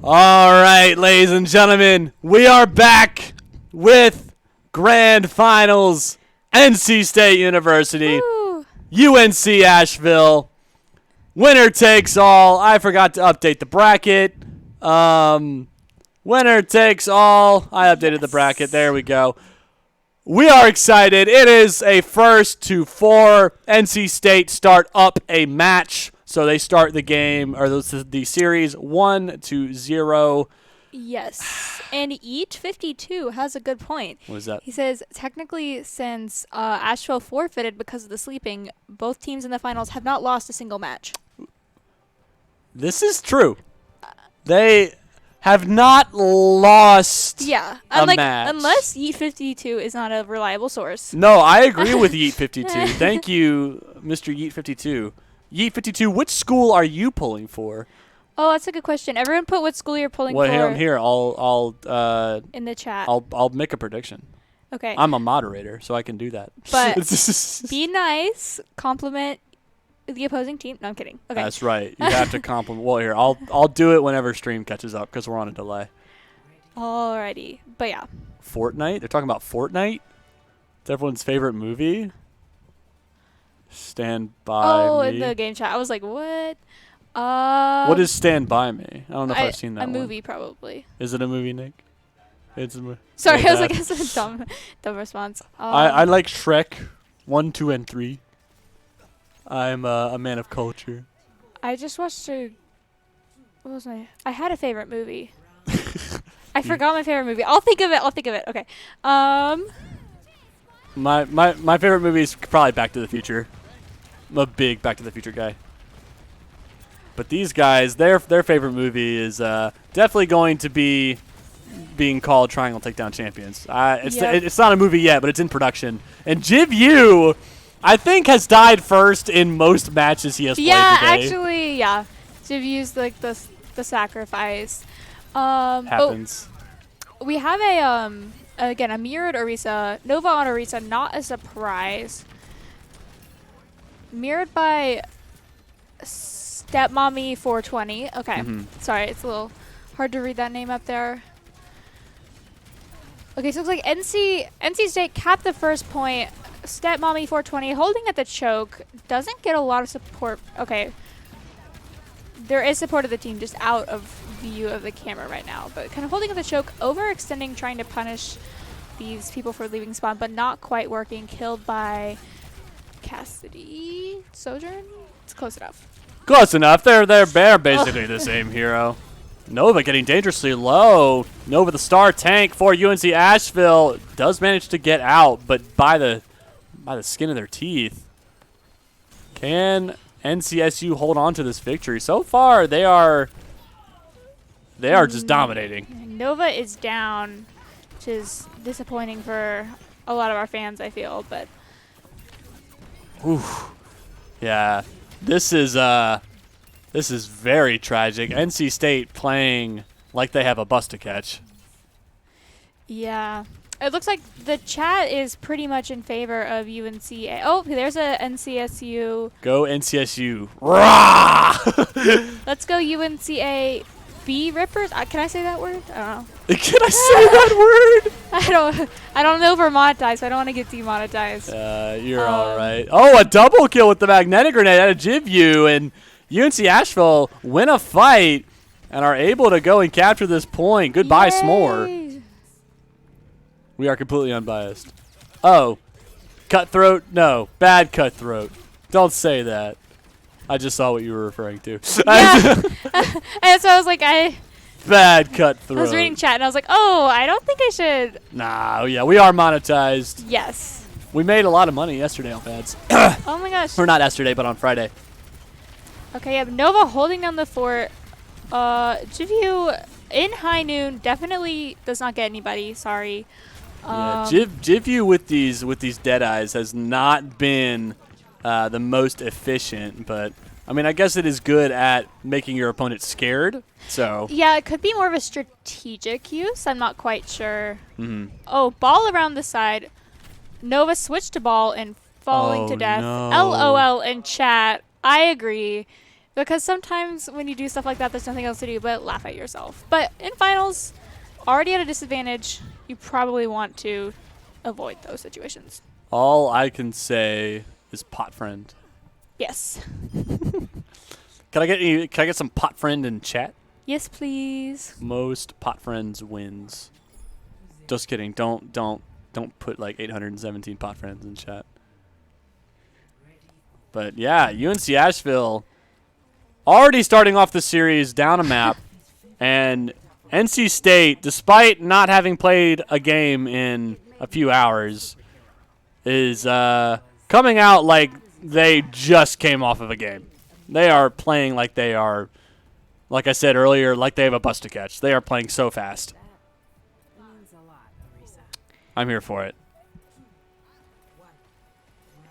All right, ladies and gentlemen, we are back with Grand Finals. NC State University, Woo. UNC Asheville. Winner takes all. I forgot to update the bracket. Winner takes all. I updated the bracket. There we go. We are excited. It is a first to 4. NC State start up a match. So they start the game, or the series 1-0. Yes. And Eat52 has a good point. What is that? He says, technically, since Asheville forfeited because of the sleeping, both teams in the finals have not lost a single match. This is true. They have not lost Yeah. a match. Unless Eat52 is not a reliable source. No, I agree with Yeet52. Thank you, Mr. Yeet52. Yeet52, which school are you pulling for? Oh, that's a good question. Everyone put what school you're pulling Well, for here, I'll in the chat. I'll make a prediction. Okay. I'm a moderator, so I can do that. But be nice. Compliment the opposing team. No, I'm kidding. Okay. That's right. You have to compliment. Well, here, I'll do it whenever stream catches up because we're on a delay. Alrighty. But yeah. Fortnite? They're talking about Fortnite? It's everyone's favorite movie? Stand By Me. In the game chat. I was like, what? What is Stand By Me? I don't know if I've seen that a one. movie, probably. Is it a movie, Nick? It's a movie. Sorry, I was like, that's a dumb response. I like Shrek 1, 2, and 3. I'm a man of culture. I just watched what was I had a favorite movie. I forgot my favorite movie. I'll think of it. Okay. My favorite movie is probably Back to the Future. I'm a big Back to the Future guy. But these guys, their favorite movie is definitely going to be being called Triangle Takedown Champions. It's not a movie yet, but it's in production. And JivU, I think, has died first in most matches he has played today. Actually, yeah. JivU's like the sacrifice. Happens. Oh, we have a mirrored Orisa. Nova on Orisa, not a surprise. Mirrored by Stepmommy 420. Okay. Sorry, it's a little hard to read that name up there. Okay, so it looks like NC State capped the first point. Stepmommy 420 holding at the choke. Doesn't get a lot of support. Okay. There is support of the team just out of view of the camera right now. But kind of holding at the choke, overextending, trying to punish these people for leaving spawn, but not quite working. Killed by Cassidy Sojourn? It's close enough. Close enough. They're basically the same hero. Nova getting dangerously low. Nova, the star tank for UNC Asheville, does manage to get out, but by the skin of their teeth. Can NCSU hold on to this victory? So far, they are just dominating. Nova is down, which is disappointing for a lot of our fans, I feel, but yeah, this is very tragic. NC State playing like they have a bus to catch. yeah. It looks like the chat is pretty much in favor of UNCA. Oh, there's a NCSU. Go NCSU. Rah! Let's go UNCA B Rippers. Can I say that word? I don't know. Can I say that word? I don't know if we're monetized, so I don't want to get demonetized. You're all right. Oh, a double kill with the magnetic grenade out of JivU, and UNC Asheville win a fight and are able to go and capture this point. Goodbye, Yay! S'more. We are completely unbiased. Oh, Cutthroat? No, bad Cutthroat. Don't say that. I just saw what you were referring to. Yeah. And so I was like, Bad Cutthroat. I was reading chat and I was like, oh, I don't think I should. Nah, yeah, we are monetized. Yes. We made a lot of money yesterday on ads. Oh my gosh. Or not yesterday, but on Friday. Okay, yeah, Nova holding down the fort. JivU in high noon definitely does not get anybody. Sorry. Yeah, JivU with these dead eyes has not been the most efficient, but I mean, I guess it is good at making your opponent scared. So yeah, it could be more of a strategic use. I'm not quite sure. Oh, ball around the side. Nova switched to ball and falling to death. No. LOL in chat. I agree. Because sometimes when you do stuff like that, there's nothing else to do but laugh at yourself. But in finals, already at a disadvantage, you probably want to avoid those situations. All I can say is pot friend. Yes. Can I get some pot friend in chat? Yes, please. Most pot friends wins. Just kidding. Don't put like 817 pot friends in chat. But yeah, UNC Asheville already starting off the series down a map, and NC State, despite not having played a game in a few hours, is coming out like they just came off of a game. They are playing like they are, like I said earlier, like they have a bus to catch. They are playing so fast. I'm here for it.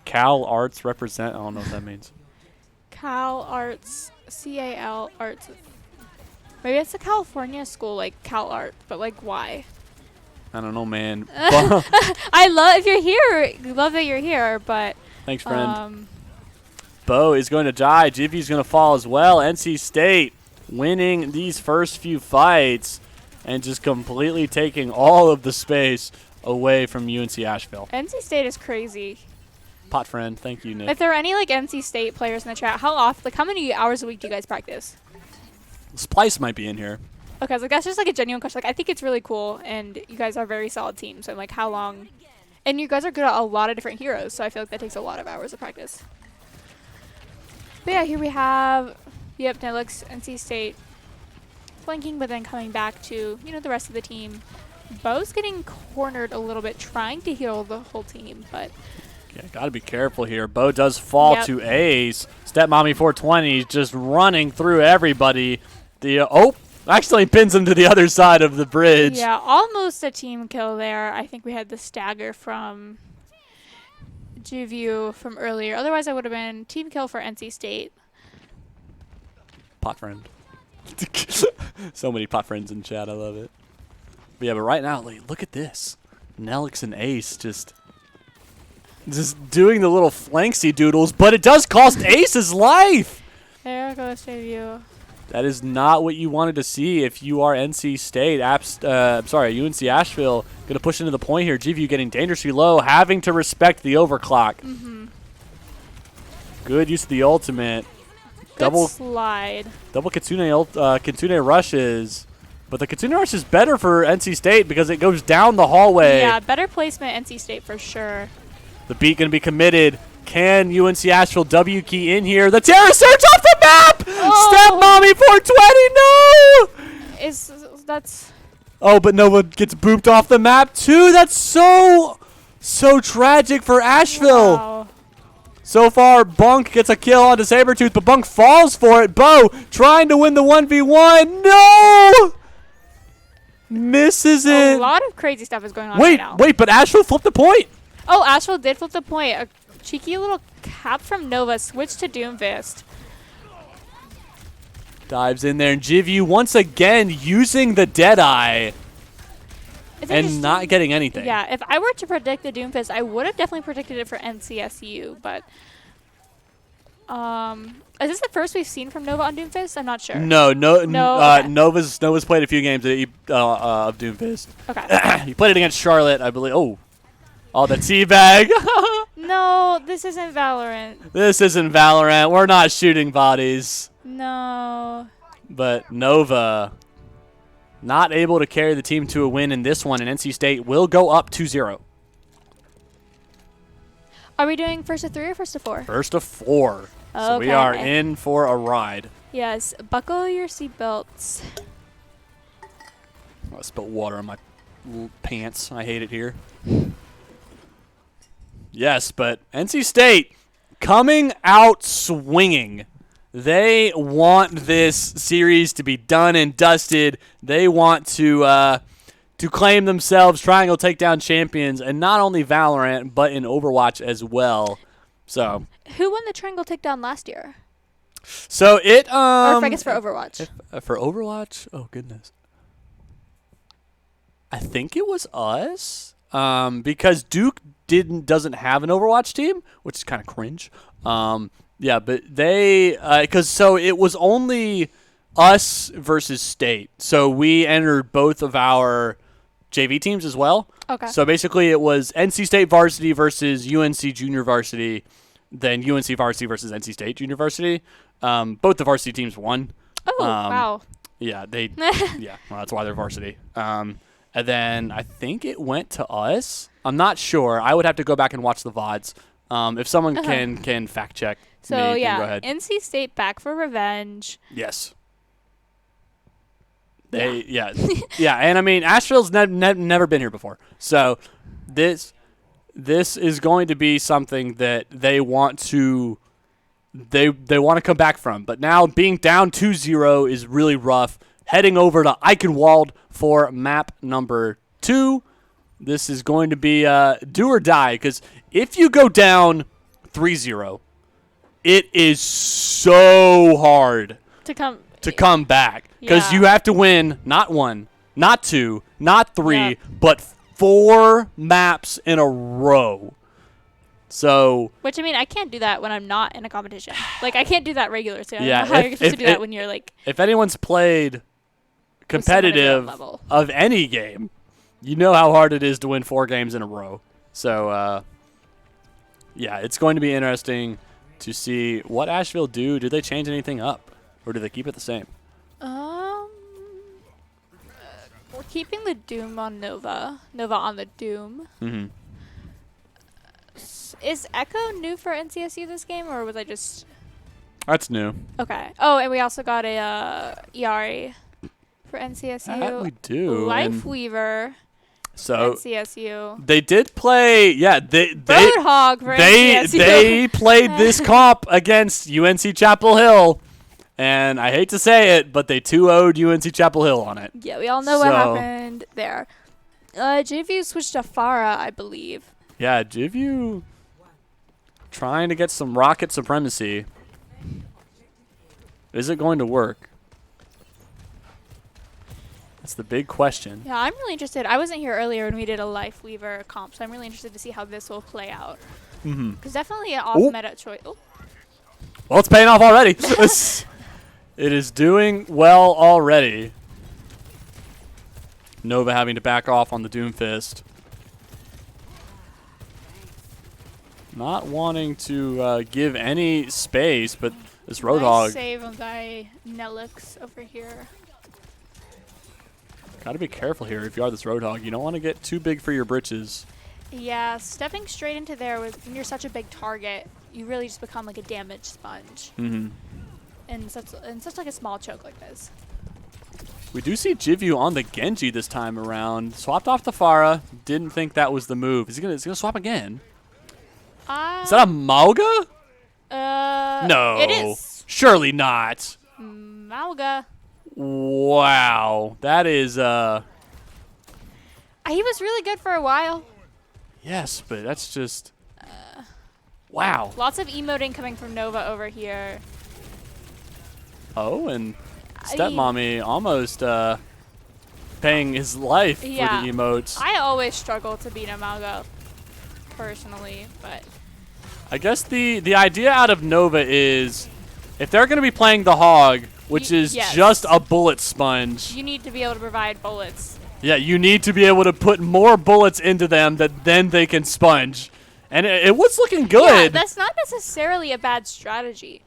Cal Arts represent. I don't know what that means. Cal Arts, CAL Arts. Maybe it's a California school, like Cal Art, but like why? I don't know, man. I love if you're here. Love that you're here, but Thanks, friend. Bo is going to die. Jiffy's going to fall as well. NC State winning these first few fights and just completely taking all of the space away from UNC Asheville. NC State is crazy. Pot friend, thank you, Nick. If there are any like NC State players in the chat, how many hours a week do you guys practice? Splice might be in here. Okay, so that's just like a genuine question. Like, I think it's really cool, and you guys are a very solid team. So I'm like, how long? And you guys are good at a lot of different heroes, so I feel like that takes a lot of hours of practice. But yeah, here we have, yep, Nelix, NC State flanking, but then coming back to, you know, the rest of the team. Bo's getting cornered a little bit, trying to heal the whole team, but Yeah, got to be careful here. Bo does fall to ace. Stepmommy 420 just running through everybody. Actually pins him to the other side of the bridge. yeah, almost a team kill there. I think we had the stagger from Jivyu from earlier. Otherwise, I would have been team kill for NC State. Pot friend. So many pot friends in chat. I love it. But yeah, but right now, like, look at this. Nelix and Ace just doing the little flanksy doodles, but it does cost Ace his life. There goes Jivyu. That is not what you wanted to see if you are NC State. UNC Asheville going to push into the point here. GVU getting dangerously low, having to respect the overclock. Good use of the ultimate. Good slide. Double Kitsune rushes. But the Kitsune rush is better for NC State because it goes down the hallway. Yeah, better placement NC State for sure. The beat going to be committed. Can UNC Asheville W key in here? The Terra Surge off the map! Step Mommy 420, no! Oh, but Nova gets booped off the map too. That's so tragic for Asheville. Wow. So far, Bunk gets a kill onto Sabretooth, but Bunk falls for it. Bo trying to win the 1v1. No! Misses it. A lot of crazy stuff is going on right now. Wait, but Asheville flipped the point. Oh, Asheville did flip the point. A cheeky little cap from Nova. Switch to Doomfist. Dives in there, and Jivyu once again using the Deadeye and not getting anything. Yeah, if I were to predict the Doomfist, I would have definitely predicted it for NCSU, but is this the first we've seen from Nova on Doomfist? I'm not sure. No. Okay. Nova's played a few games of Doomfist. Okay. He played it against Charlotte, I believe. Oh, the teabag. No, this isn't Valorant. This isn't Valorant. We're not shooting bodies. No. But Nova not able to carry the team to a win in this one, and NC State will go up 2-0. Are we doing first to 3 or first to 4? First of 4. So we are in for a ride. Yes, buckle your seatbelts. I spilled water on my pants. I hate it here. Yes, but NC State coming out swinging. They want this series to be done and dusted. They want to claim themselves Triangle Takedown champions, and not only Valorant, but in Overwatch as well. So Who won the Triangle Takedown last year? So it Or I guess for Overwatch. For Overwatch? Oh goodness. I think it was us. Because Duke doesn't have an Overwatch team, which is kind of cringe. Yeah, but they so it was only us versus state. So we entered both of our JV teams as well. Okay. So basically it was NC State varsity versus UNC junior varsity, then UNC varsity versus NC State junior varsity. Both the varsity teams won. Oh, wow. Yeah, yeah, well, that's why they're varsity. And then I think it went to us. I'm not sure. I would have to go back and watch the VODs. If someone can fact check So, me, then yeah, go ahead. NC State back for revenge. Yes. Yeah, and I mean Asheville's never been here before, so this is going to be something that they want to come back from. But now being down 2-0 is really rough. Heading over to Eichenwald for map number 2. This is going to be do or die, because if you go down 3-0, it is so hard to come back, because you have to win not 1, not 2, not 3, but 4 maps in a row. So, which, I mean, I can't do that when I'm not in a competition. Like, I can't do that regular. So I don't yeah, know how you're supposed to do that when you're like. If anyone's played competitive of any game, you know how hard it is to win 4 games in a row. So, yeah, it's going to be interesting to see what Asheville do. Do they change anything up, or do they keep it the same? We're keeping the Doom on Nova. Nova on the Doom. Mm-hmm. Is Echo new for NCSU this game, or was I just? That's new. Okay. Oh, and we also got a ERA for NCSU. That we do. Life Weaver. So NCSU. they did play. Yeah, they Roadhog for NCSU. They played this comp against UNC Chapel Hill, and I hate to say it, but they 2-0'd UNC Chapel Hill on it. Yeah, we all know what happened there. JVU switched to Farah, I believe. Yeah, JVU trying to get some rocket supremacy. Is it going to work? That's the big question. Yeah, I'm really interested. I wasn't here earlier when we did a Life Weaver comp, so I'm really interested to see how this will play out. Mm-hmm. Because definitely an off-meta choice. Oh. Well, it's paying off already. It is doing well already. Nova having to back off on the Doomfist. Not wanting to give any space, but this Roadhog. Nice save on by Nelix over here. Got to be careful here if you are this Roadhog. You don't want to get too big for your britches. Yeah, stepping straight into there when you're such a big target, you really just become like a damage sponge. Mm-hmm. And such like a small choke like this. We do see JVU on the Genji this time around. Swapped off the Farah. Didn't think that was the move. Is he gonna swap again? Is that a Mauga? No. It is. Surely not. Mauga. Wow. That is, He was really good for a while. Yes, but that's just... wow. Lots of emoting coming from Nova over here. Oh, and Stepmommy almost paying his life for the emotes. I always struggle to beat a Mauga personally, but... I guess the idea out of Nova is if they're going to be playing the Hog, which is just a bullet sponge. You need to be able to provide bullets. Yeah, you need to be able to put more bullets into them that then they can sponge. And it was looking good. Yeah, that's not necessarily a bad strategy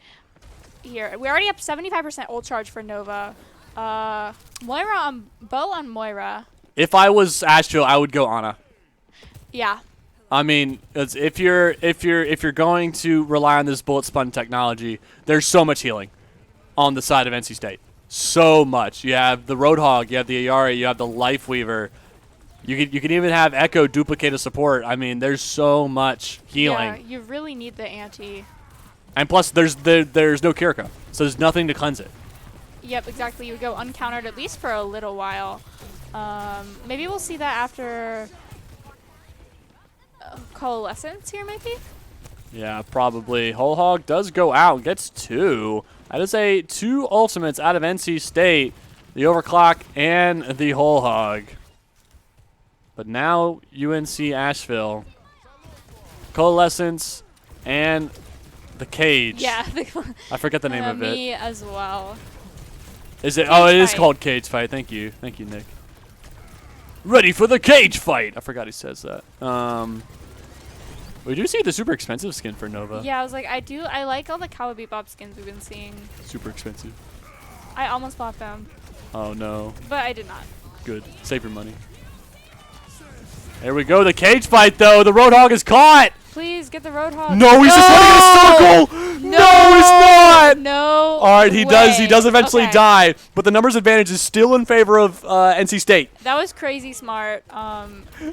here. We're already up 75% ult charge for Nova. Moira on Bo on Moira. If I was Astro, I would go Ana. Yeah. I mean, if you're going to rely on this bullet sponge technology, there's so much healing on the side of NC State. So much. You have the Roadhog, you have the Ayari, you have the Life Weaver. You can even have Echo duplicate a support. I mean, there's so much healing. Yeah, you really need the anti. And plus, there's no Kiriko, so there's nothing to cleanse it. Yep, exactly. You would go uncountered at least for a little while. Maybe we'll see that after Coalescence here, maybe? Yeah, probably. Whole Hog does go out, gets 2. That is 2 ultimates out of NC State, the Overclock and the Whole Hog. But now UNC Asheville, Coalescence and The cage. Yeah. I forget the name of it. Me as well. Is it? Cage Oh, it is fight. called Cage Fight. Thank you, Nick. Ready for the cage fight. I forgot he says that. We do see the super expensive skin for Nova. Yeah, I was like, I like all the Cowboy Bebop skins we've been seeing. Super expensive. I almost bought them, Oh no. but I did not. Good. Save your money. There we go. The cage fight though. The Roadhog is caught. Please get the Roadhog. No, he's just running in a circle. No, he's not. No. All right, he does. He does eventually Okay. die, but the numbers advantage is still in favor of NC State. That was crazy smart.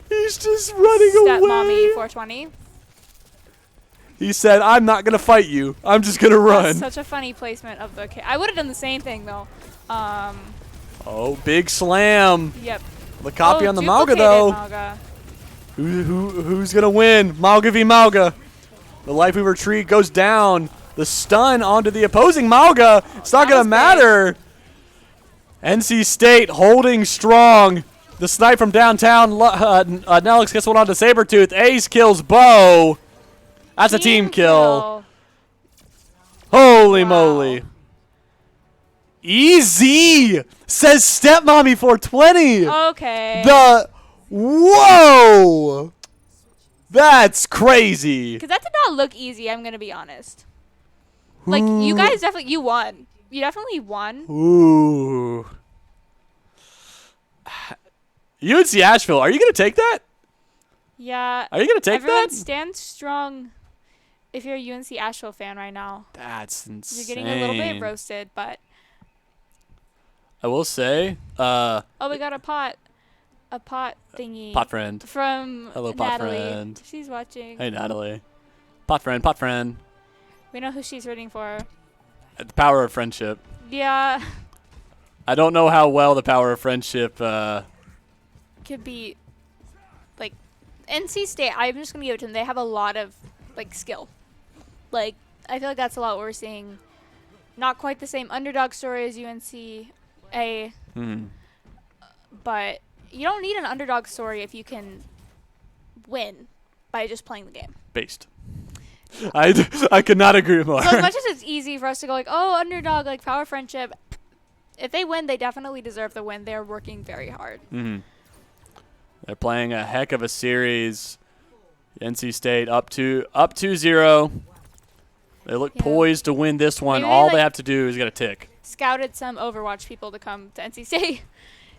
He's just running Step away. mommy 420. He said, "I'm not gonna fight you. I'm just gonna run." That's such a funny placement of the. I would have done the same thing though. Oh, big slam. Yep. The copy Oh, on the Mauga duplicated though. Mauga. Who's gonna win? Mauga v Mauga. The Lifeweaver tree goes down. The stun onto the opposing Mauga. It's not That gonna was big. matter. NC State holding strong. The snipe from downtown. Nelix gets one onto Sabretooth. Ace kills Bo. That's a team kill. Holy Wow. moly. Easy, says Stepmommy 420. Okay. Whoa! That's crazy. Because that did not look easy. I'm gonna be honest. Like you guys you won. You definitely won. Ooh. UNC Asheville, are you gonna take that? Yeah. Are you gonna take Everyone that? stand strong. If you're a UNC Asheville fan right now, That's insane. you're getting a little bit roasted, but I will say, oh, we got a pot thingy. pot friend. From Hello, pot Natalie. friend. She's watching. Hey, Natalie. Pot friend. We know who she's rooting for. The power of friendship. Yeah, I don't know how well the power of friendship. could be like NC State. I'm just gonna give it to them. They have a lot of like skill. Like I feel like that's a lot what we're seeing. Not quite the same underdog story as UNCA, but you don't need an underdog story if you can win by just playing the game. Based. I could not agree more. So as much as it's easy for us to go like, oh, underdog, like power friendship, if they win, they definitely deserve the win. They're working very hard. They're playing a heck of a series. NC State up 2-0. They look Yeah. poised to win this one. Maybe they, All like, they have to do is get a tick. Scouted some Overwatch people to come to NC State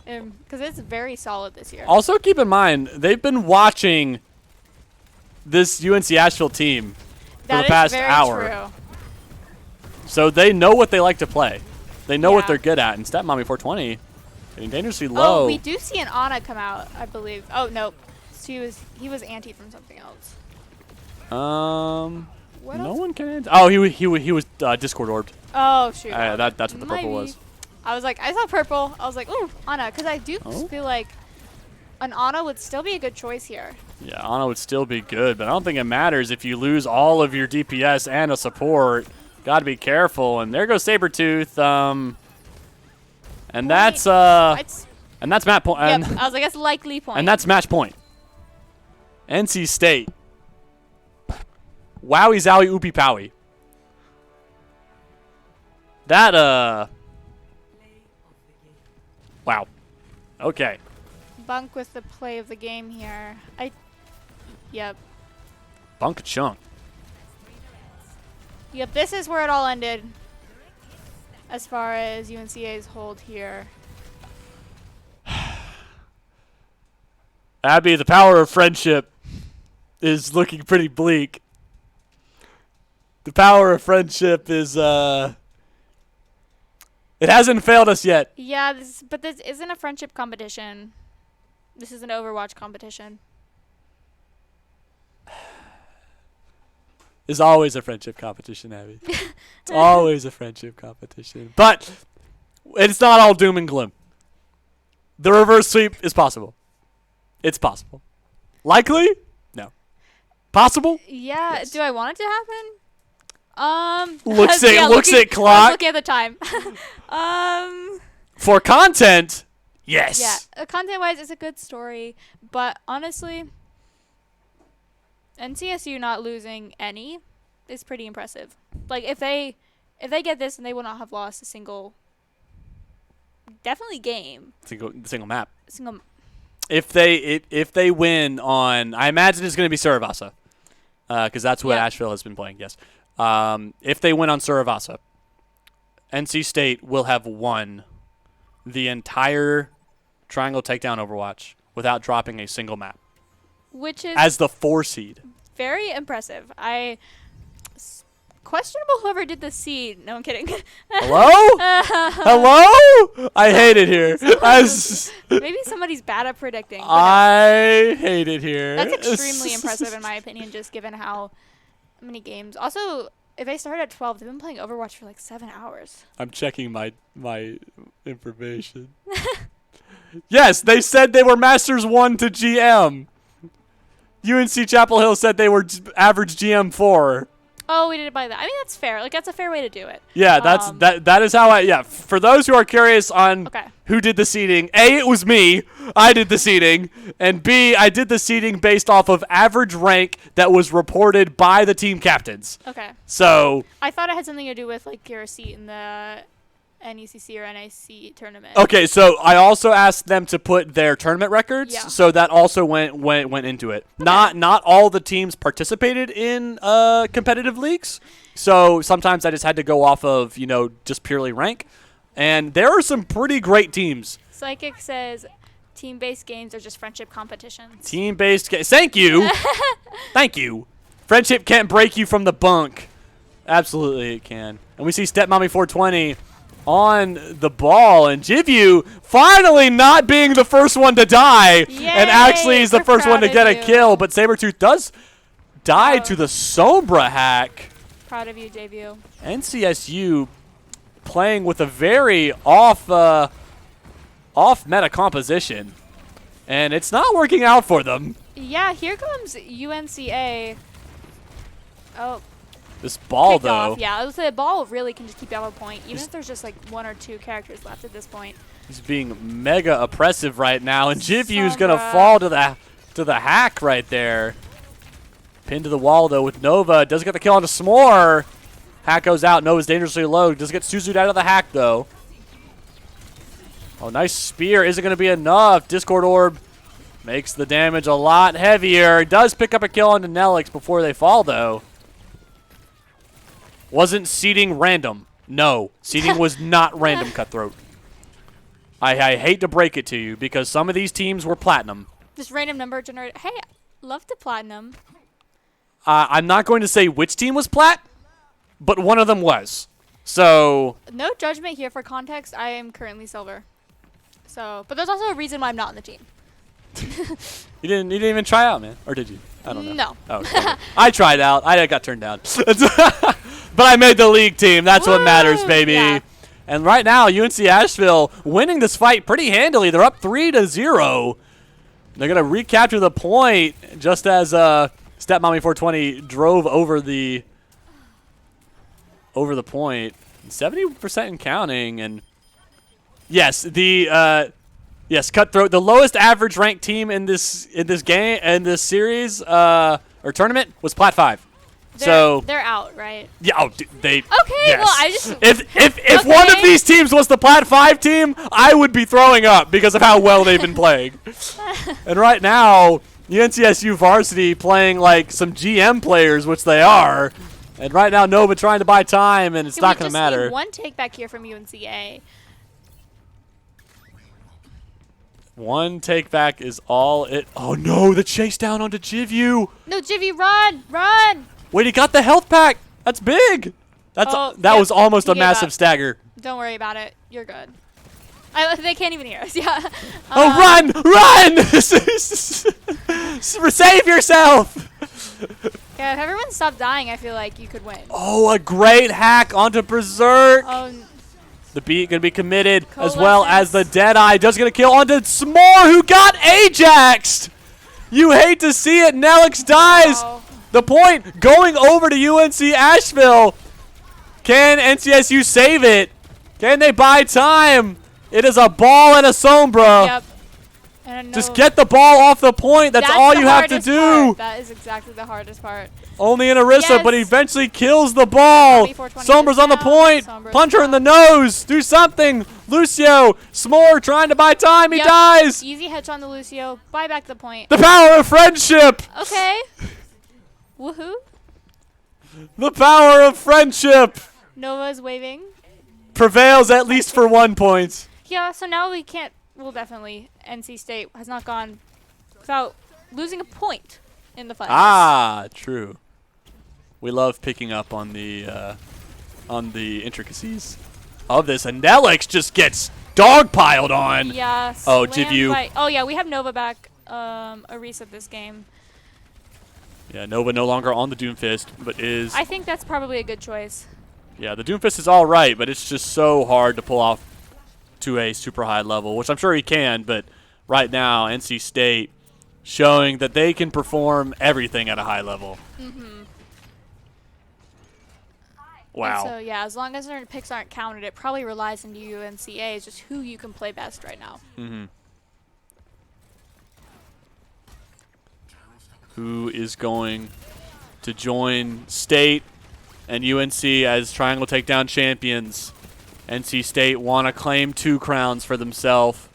because it's very solid this year. Also, keep in mind, they've been watching this UNC Asheville team for That the is past very hour. true. So they know what they like to play. They know what Yeah. they're good at. And Stepmommy 420 getting dangerously low. Oh, we do see an Ana come out, I believe. Oh no, he was anti from something else. What no else? one can. Oh, he was Discord orbed. Oh shoot. That's what the Might purple be. was. I was like, I saw purple. I was like, ooh, Ana, because I do Oh. feel like an Ana would still be a good choice here. Yeah, Ana would still be good, but I don't think it matters if you lose all of your DPS and a support. Got to be careful. And there goes Sabretooth. And that's It's, match point. yep, I was like, that's likely point. And that's match point. NC State. Wowie zowie oopie powie. That wow. Okay. Bunk with the play of the game here. Yep. Bunk chunk. Yep, this is where it all ended as far as UNCA's hold here. Abby, the power of friendship is looking pretty bleak. The power of friendship is it hasn't failed us yet. Yeah, but this isn't a friendship competition. This is an Overwatch competition. It's always a friendship competition, Abby. It's always a friendship competition. But it's not all doom and gloom. The reverse sweep is possible. It's possible. Likely? No. Possible? Yeah, Yes. do I want it to happen? Looks at yeah, looks looking- at clock. Looking at the time. For content, yes. Yeah, content-wise, it's a good story, but honestly, NCSU not losing any is pretty impressive. Like if they get this, and they will not have lost a single, definitely game. Single map. Single. If they win on, I imagine it's going to be Saravasa, because that's what Yeah. Asheville has been playing. Yes. If they win on Saravasa, NC State will have won the entire Triangle Takedown Overwatch without dropping a single map Which is as the 4 seed. very impressive. Questionable whoever did the seed. No, I'm kidding. Hello? Hello? I hate it here. Maybe somebody's bad at predicting. But no. I hate it here. That's extremely impressive in my opinion, just given how many games. Also, if they started at 12, they've been playing Overwatch for like 7 hours. I'm checking my information. Yes, they said they were Masters 1 to GM. UNC Chapel Hill said they were average GM 4. Oh, we did it by that. I mean, that's fair. Like, that's a fair way to do it. Yeah, that is how for those who are curious on Okay. who did the seeding, A, it was me. I did the seeding. And B, I did the seeding based off of average rank that was reported by the team captains. Okay. So, I thought it had something to do with, like, your seat in the NECC or NIC tournament. okay, so I also asked them to put their tournament records, Yeah. so that also went into it. Not all the teams participated in competitive leagues, so sometimes I just had to go off of just purely rank, and there are some pretty great teams. Psychic says team-based games are just friendship competitions. Team-based games. Thank you, thank you. Friendship can't break you from the bunk. Absolutely, it can. And we see Stepmommy 420. On the ball, and Jivyu finally not being the first one to die, Yay, and actually he's the we're first one to proud get of a you. kill, but Sabretooth does die Oh. to the Sombra hack. Proud of you, debut. NCSU playing with a very off meta composition, and it's not working out for them. Yeah, here comes UNCA. Oh, This ball, kicked though, off. Yeah, I would say the ball really can just keep you off a point, even if there's just like 1 or 2 characters left at this point. he's being mega oppressive right now, and Jivyu's gonna Sombra. fall to the hack right there. Pinned to the wall though with Nova. Does get the kill onto S'more. Hack goes out. Nova's dangerously low. Does get Suzu'd out of the hack though. Oh, nice spear. Isn't gonna be enough. Discord Orb makes the damage a lot heavier. Does pick up a kill onto Nelix before they fall though. Wasn't seeding random. No, seeding was not random, Cutthroat. I hate to break it to you because some of these teams were platinum. Just random number generated. Hey, love to platinum. I'm not going to say which team was plat, but one of them was. So No judgment here for context. I am currently silver. So, but there's also a reason why I'm not on the team. you didn't even try out, man, or did you? I don't know. No. Oh, okay. I tried out. I got turned down, but I made the league team. That's what matters, Woo! baby. Yeah. And right now, UNC Asheville winning this fight pretty handily. They're up 3-0. They're gonna recapture the point just as Stepmommy 420 drove over the point. 70% and counting, and yes, yes, Cutthroat, the lowest average ranked team in this game in this series or tournament was Plat 5. They're out, right? Yeah, oh, they. Okay, yes. well, I just. If one of Okay. these teams was the Plat 5 team, I would be throwing up because of how well they've been playing. And right now, UNCSU varsity playing like some GM players, which they are. And right now, Nova trying to buy time, and it's not going to matter. One take back here from UNCA. One take back is all it. Oh no, the chase down onto Jivyu. No, Jivy, run! Run! Wait, he got the health pack. That's big. That yep, was almost he a gave massive up. stagger. Don't worry about it. You're good. They can't even hear us. Yeah. Oh, run! Save yourself! Yeah, if everyone stopped dying, I feel like you could win. Oh, a great hack onto Berserk. Oh, The beat gonna be committed as well as the Coalescence. Deadeye. Just gonna kill onto S'more, who got Ajaxed. You hate to see it. Nelix dies. wow. The point going over to UNC Asheville. Can NCSU save it? Can they buy time? It is a ball and a Sombra. Yep. And Just get the ball off the point. That's all the you have to hardest do. part. That is exactly the hardest part. Only in Orisa, but he Yes. eventually kills the ball. 420 Sombra's on the down. point. Sombra's Punch her in the down. nose. Do something. Lucio, S'more trying to buy time. He Yep. dies. Easy hits on the Lucio. Buy back the point. The power of friendship. Okay. Woohoo. The power of friendship Nova's waving. prevails at least for 1 point. Yeah, so now we can't. Well, definitely. NC State has not gone without losing a point in the finals. Ah, true. We love picking up on the intricacies of this, and Nelix just gets dogpiled on. Yes. Oh, land Jivyu. fight. Oh, yeah, we have Nova back. A reset this game. Yeah, Nova no longer on the Doomfist, but is. I think that's probably a good choice. Yeah, the Doomfist is all right, but it's just so hard to pull off to a super high level, which I'm sure he can, but right now, NC State showing that they can perform everything at a high level. Mm-hmm. Wow. So, yeah, as long as their picks aren't counted, it probably relies on UNCA. It's just who you can play best right now. Mm-hmm. Who is going to join State and UNC as Triangle Takedown champions? NC State want to claim 2 crowns for themselves.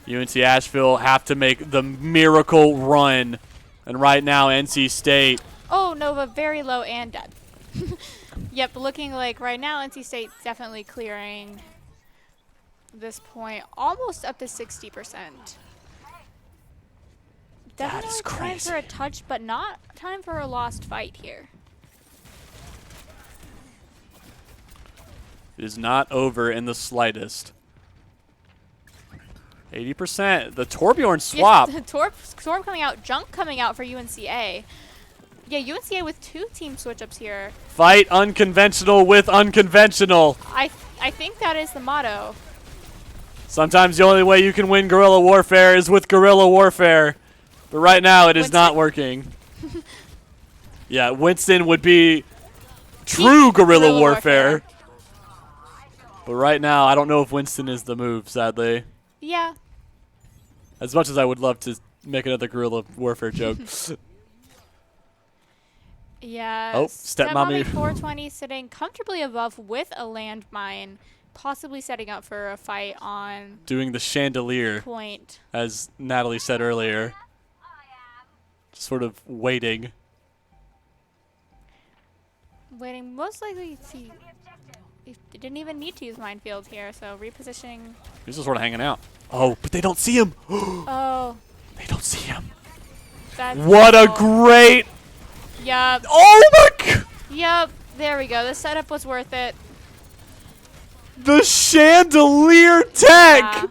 UNC Asheville have to make the miracle run. And right now, NC State. Oh, Nova very low and dead. Yep, looking like right now NC State definitely clearing this point almost up to 60%. That is Definitely time crazy. for a touch, but not time for a lost fight here. It is not over in the slightest. 80%. The Torbjorn swap. Yes, Torb coming out, Junk coming out for UNCA. Yeah, UNCA with 2 team switch-ups here. Fight unconventional with unconventional. I think that is the motto. Sometimes the only way you can win guerrilla warfare is with guerrilla warfare. But right now it is not working. Yeah, Winston would be true guerrilla warfare. But right now, I don't know if Winston is the move, sadly. Yeah. As much as I would love to make another guerrilla warfare joke. Yeah. Oh, Stepmommy. 420 sitting comfortably above with a landmine, possibly setting up for a fight on Doing the chandelier, point. as Natalie said earlier. Sort of waiting. Waiting, most likely to. They didn't even need to use minefield here, so repositioning. He's just sort of hanging out. Oh, but they don't see him. Oh, They don't see him. that's. What a beautiful. great. Yup. Oh my god. Yup. There we go. The setup was worth it. The chandelier tech. Yeah.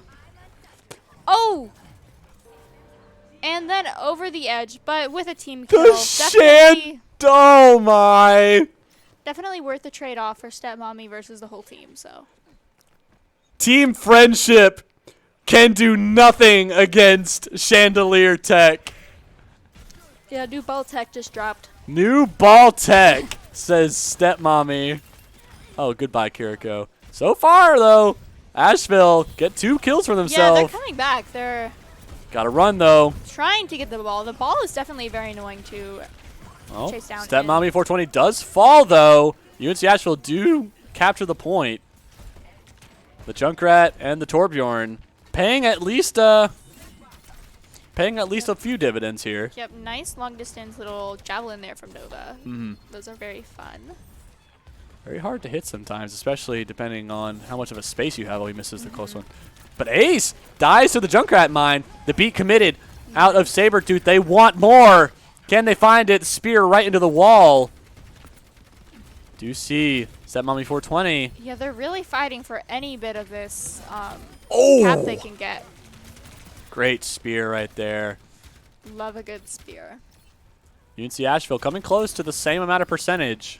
Oh. And then over the edge, but with a team kill. The Oh my. Definitely worth the trade-off for Stepmommy versus the whole team. So. Team friendship can do nothing against chandelier tech. Yeah, new ball tech just dropped. New ball tech, says Stepmommy. Oh, goodbye, Kiriko. So far, though, Asheville get 2 kills for Yeah, themselves. they're coming back. They're Gotta run, though. trying to get the ball. The ball is definitely very annoying to Oh, chase down. Stepmommy 420 does fall, though. UNC Asheville do capture the point. The Junkrat and the Torbjorn paying at least a few dividends here. Yep, nice long distance little javelin there from Nova. Mm-hmm. Those are very fun. Very hard to hit sometimes, especially depending on how much of a space you have. Oh, he misses the close one. But Ace dies to the Junkrat mine. The beat committed out of Sabretooth. They want more. Can they find it? Spear right into the wall. Do see Stepmommy 420. Yeah, they're really fighting for any bit of this Oh! cap they can get. Great spear right there. Love a good spear. UNC Asheville coming close to the same amount of percentage.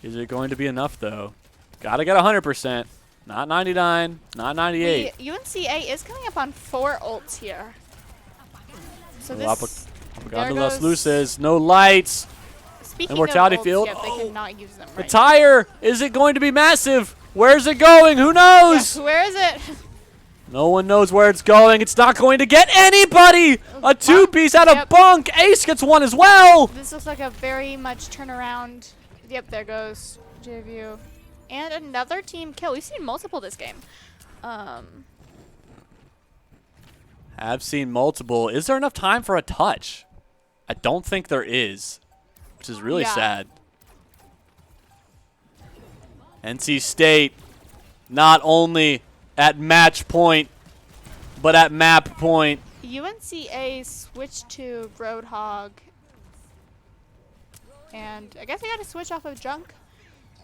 Is it going to be enough, though? Gotta get 100%. Not 99, not 98. UNCA is coming up on 4 ults here. So Oh, this... Propaganda Las Luces, no lights. Speaking Immortality of ults, Field. Yep, they Oh. cannot use them The right tire, is it going to be massive? Where's it going? Who knows? Where is it? No one knows where it's going. It's not going to get anybody. A two-piece out of Yep. Bunk. Ace gets one as well. This looks like a very much turnaround. Yep, there goes JVU. And another team kill. We've seen multiple this game. I've seen multiple. Is there enough time for a touch? I don't think there is, which is really Yeah. sad. NC State not only at match point, but at map point. UNCA switched to Roadhog. And I guess I got to switch off of Junk.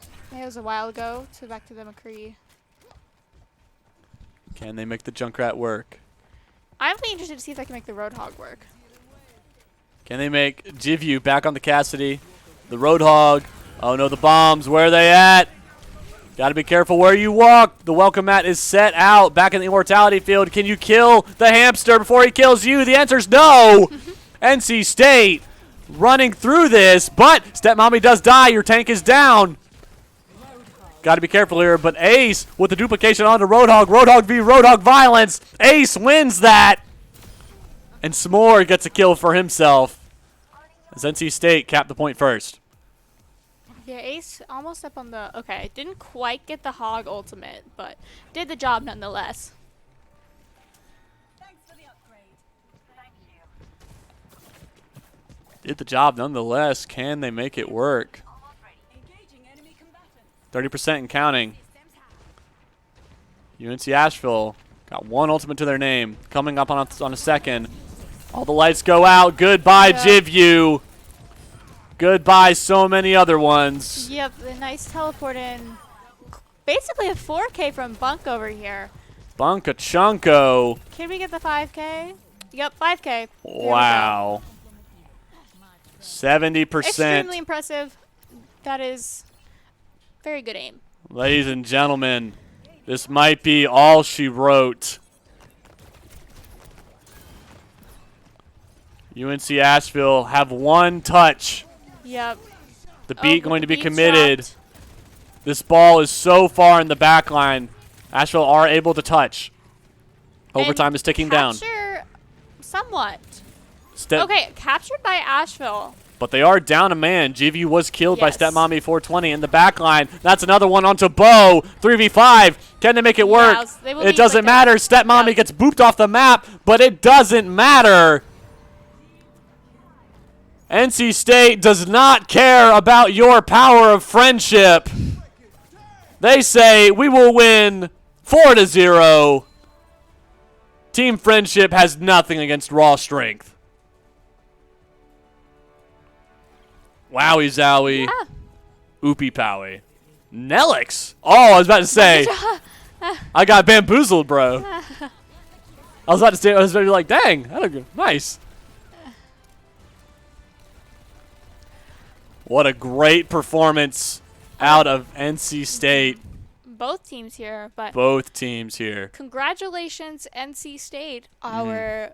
I think it was a while ago to back to the McCree. Can they make the Junkrat work? I'm really interested to see if I can make the Roadhog work. Can they make JivU back on the Cassidy? The Roadhog. Oh no, the bombs. Where are they at? Got to be careful where you walk. The welcome mat is set out back in the immortality field. Can you kill the hamster before he kills you? The answer is no. NC State running through this, but Stepmommy does die. Your tank is down. Got to be careful here, but Ace with the duplication onto Roadhog. Roadhog v Roadhog violence. Ace wins that. And S'more gets a kill for himself as NC State capped the point first. Yeah, Ace almost up on the... Okay, didn't quite get the Hog ultimate, but did the job nonetheless. Did the job nonetheless. Can they make it work? 30% and counting. UNC Asheville got one ultimate to their name. Coming up on a second. All the lights go out. Goodbye, Yeah. JivU. Goodbye, so many other ones. Yep, a nice teleport in. Basically a 4K from Bunk over here. Bunka Chunko. Can we get the 5K? Yep, 5K. There we go. Wow. 70%. Extremely impressive. That is very good aim. Ladies and gentlemen, this might be all she wrote. UNC Asheville have one touch. Yep. The beat Oh, going to be beat's committed. dropped. This ball is so far in the back line. Asheville are able to touch. Overtime And is ticking down. capture somewhat. Step, Okay, captured by Asheville. But they are down a man. JV was killed Yes. by Stepmommy 420 in the back line. That's another one onto Bo. 3v5. Can they make it work? Yes, they will It be doesn't like matter. a- Stepmommy Yep. gets booped off the map, but it doesn't matter. NC State does not care about your power of friendship. They say we will win 4-0. Team friendship has nothing against raw strength. Wowie zowie. Ah. Oopie powie. Nelix. Oh, I was about to say. I got bamboozled, bro. I was about to say, I was about to be like, dang, that looked good. Nice. What a great performance out of NC State. Both teams here, but Both teams here. congratulations, NC State, Mm-hmm. our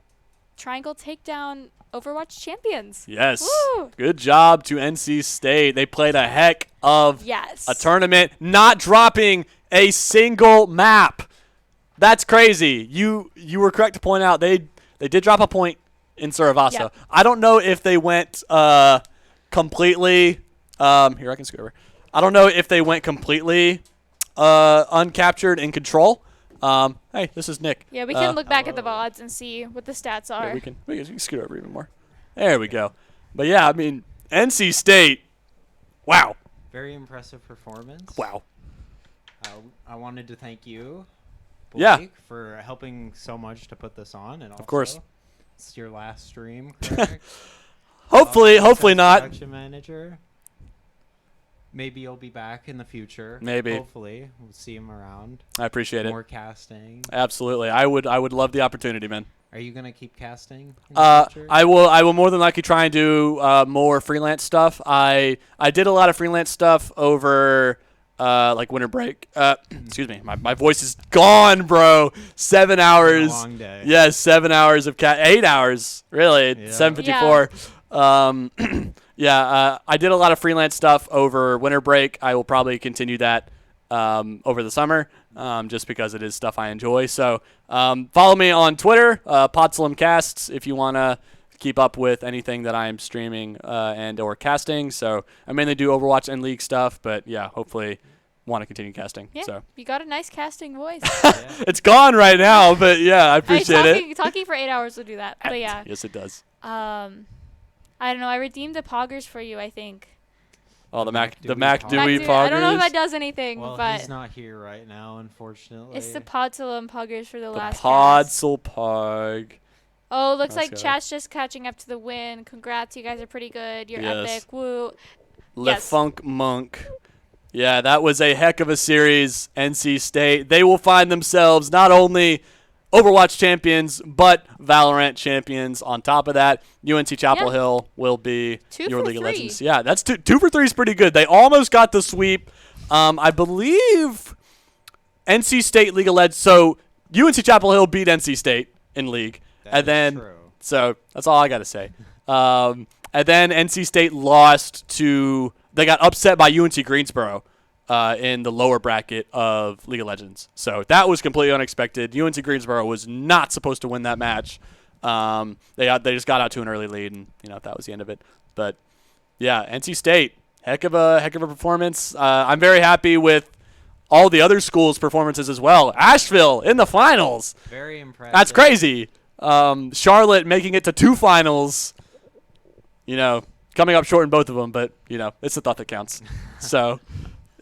Triangle Takedown Overwatch champions. Yes. Woo! Good job to NC State. They played a heck of Yes. a tournament, not dropping a single map. That's crazy. You were correct to point out they did drop a point in Saravasa. Yep. I don't know if they went completely here I can scoot over. I don't know if they went completely uncaptured in control. Hey, this is Nick. Yeah, we can look back at the VODs and see what the stats Yeah, are. we can scoot over even more. There we go. But yeah, I mean, NC State. Wow. Very impressive performance. Wow. I wanted to thank you, Yeah. Blake, for helping so much to put this on, and also, Of course. it's your last stream, correct? Hopefully Since not. Production manager. Maybe you'll be back in the future. Maybe. Hopefully, we'll see him around. I appreciate it. More casting. Absolutely. I would love the opportunity, man. Are you gonna keep casting? In the future? I will more than likely try and do more freelance stuff. I did a lot of freelance stuff over like winter break. Excuse me, my voice is gone, bro. 7 hours. It's been a long day. Yes, 7 hours of 8 hours. Really, Yeah. 7:54. Yeah, I did a lot of freelance stuff over winter break. I will probably continue that over the summer, just because it is stuff I enjoy. So follow me on Twitter, PodSlimCasts, if you want to keep up with anything that I am streaming and or casting. So I mainly do Overwatch and League stuff, but yeah, hopefully want to continue casting. Yeah, So you got a nice casting voice. it's gone right now, but yeah, I appreciate it. Talking for 8 hours will do that, but yeah. Yes, it does. I don't know. I redeemed the poggers for you, I think. Oh, the Mac Dewey Mac poggers. I don't know if that does anything, Well, but he's not here right now, unfortunately. it's the Podzilla poggers for the last cast. Podzol Pog. Oh, looks Let's like go. chat's just catching up to the win. Congrats, you guys are pretty good. You're Yes. epic. Woo. Le Yes. Funk Monk. Yeah, that was a heck of a series, NC State. They will find themselves not only Overwatch champions, but Valorant champions. On top of that, UNC Chapel Yeah. Hill will be 2 your for League of 3. Legends. Yeah, that's two for 3 is pretty good. They almost got the sweep. I believe NC State League of Legends. So UNC Chapel Hill beat NC State in League. That And is then, true. so that's all I got to say. And then NC State lost to, they got upset by UNC Greensboro in the lower bracket of League of Legends. So that was completely unexpected. UNC Greensboro was not supposed to win that match. They just got out to an early lead, and that was the end of it. But yeah, NC State, heck of a performance. I'm very happy with all the other schools' performances as well. Asheville in the finals. Very impressive. That's crazy. Charlotte making it to 2 finals. Coming up short in both of them, but it's the thought that counts. So,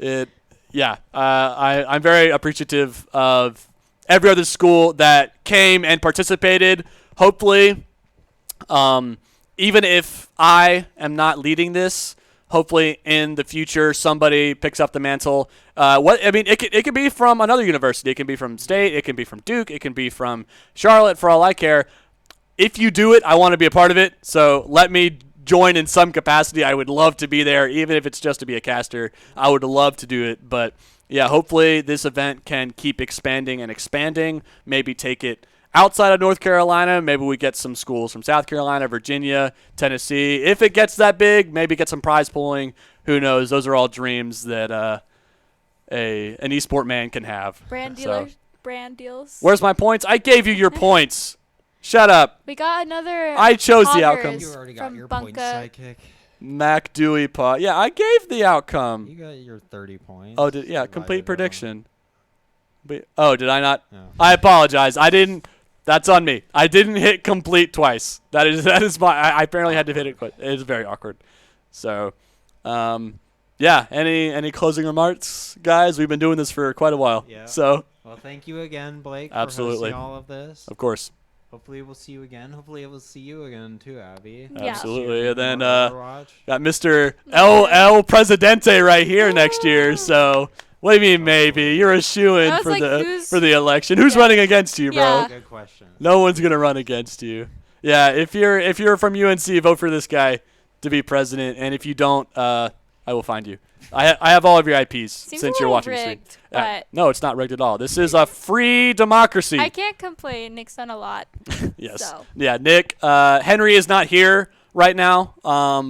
I'm very appreciative of every other school that came and participated. Hopefully, even if I am not leading this, hopefully in the future somebody picks up the mantle. It could be from another university. It can be from State. It can be from Duke. It can be from Charlotte. For all I care, if you do it, I want to be a part of it. So let me join in some capacity. I would love to be there, even if it's just to be a caster. I would love to do it. But yeah, hopefully this event can keep expanding and expanding. Maybe take it outside of North Carolina. Maybe we get some schools from South Carolina, Virginia, Tennessee. If it gets that big, maybe get some prize pooling. Who knows? Those are all dreams that an esport man can have. Brand So, dealers. Brand deals. where's my points? I gave you your points. Shut up. We got another. I chose the poggers outcome. You already got from your Bunka. points, sidekick. Mac Dewey pot. Yeah, I gave the outcome. You got your 30 points. Oh, Divided on- complete prediction. Did I not? No. I apologize. I didn't. That's on me. I didn't hit complete twice. That is my. I apparently had to hit it. It is very awkward. So, yeah. Any closing remarks, guys? We've been doing this for quite a while. Yeah. So, Well, thank you again, Blake, Absolutely. for hosting all of this. of course, Hopefully we'll see you again. Hopefully we'll see you again too, Abby. Yeah. absolutely. And then More Overwatch. got Mr. LL Presidente right here next year. So, what do you mean maybe? You're a shoo-in I was for like, the who's- for the election. Who's Yeah. running against you, bro? Yeah. Good question. No one's gonna run against you. Yeah, if you're from UNC, vote for this guy to be president. And if you don't, I will find you. I have all of your IPs Seems since a you're little watching the stream. rigged, Yeah. but No, it's not rigged at all. This is a free democracy. I can't complain. Nick's done a lot. Yes. So. Yeah, Nick. Henry is not here right now,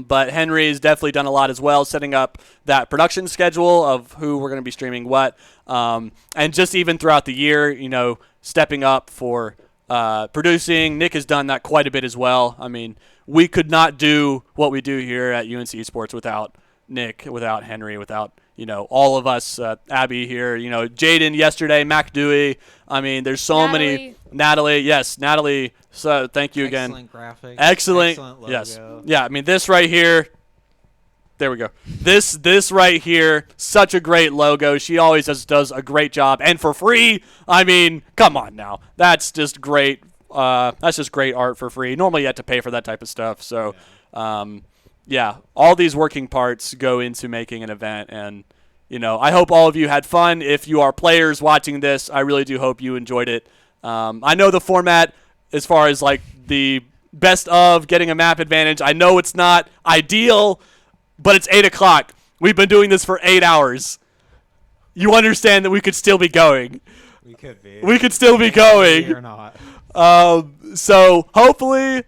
but Henry has definitely done a lot as well, setting up that production schedule of who we're going to be streaming what, and just even throughout the year, stepping up for producing. Nick has done that quite a bit as well. I mean, we could not do what we do here at UNC Esports without Nick, without Henry, without all of us, Abby here, Jaden yesterday, Mac Dewey. I mean, there's so many. Natalie, yes, Natalie. So thank you again. Excellent graphics. Excellent. Logo. Yes. Yeah. I mean, this right here. There we go. This right here, such a great logo. She always does a great job, and for free. I mean, come on now. That's just great. That's just great art for free. Normally, you have to pay for that type of stuff. So, yeah, all these working parts go into making an event, and I hope all of you had fun. If you are players watching this, I really do hope you enjoyed it. I know the format, as far as like the best of getting a map advantage, I know it's not ideal, but it's 8 o'clock. We've been doing this for 8 hours. You understand that we could still be going. We could be. We could still be going. Or not. So hopefully,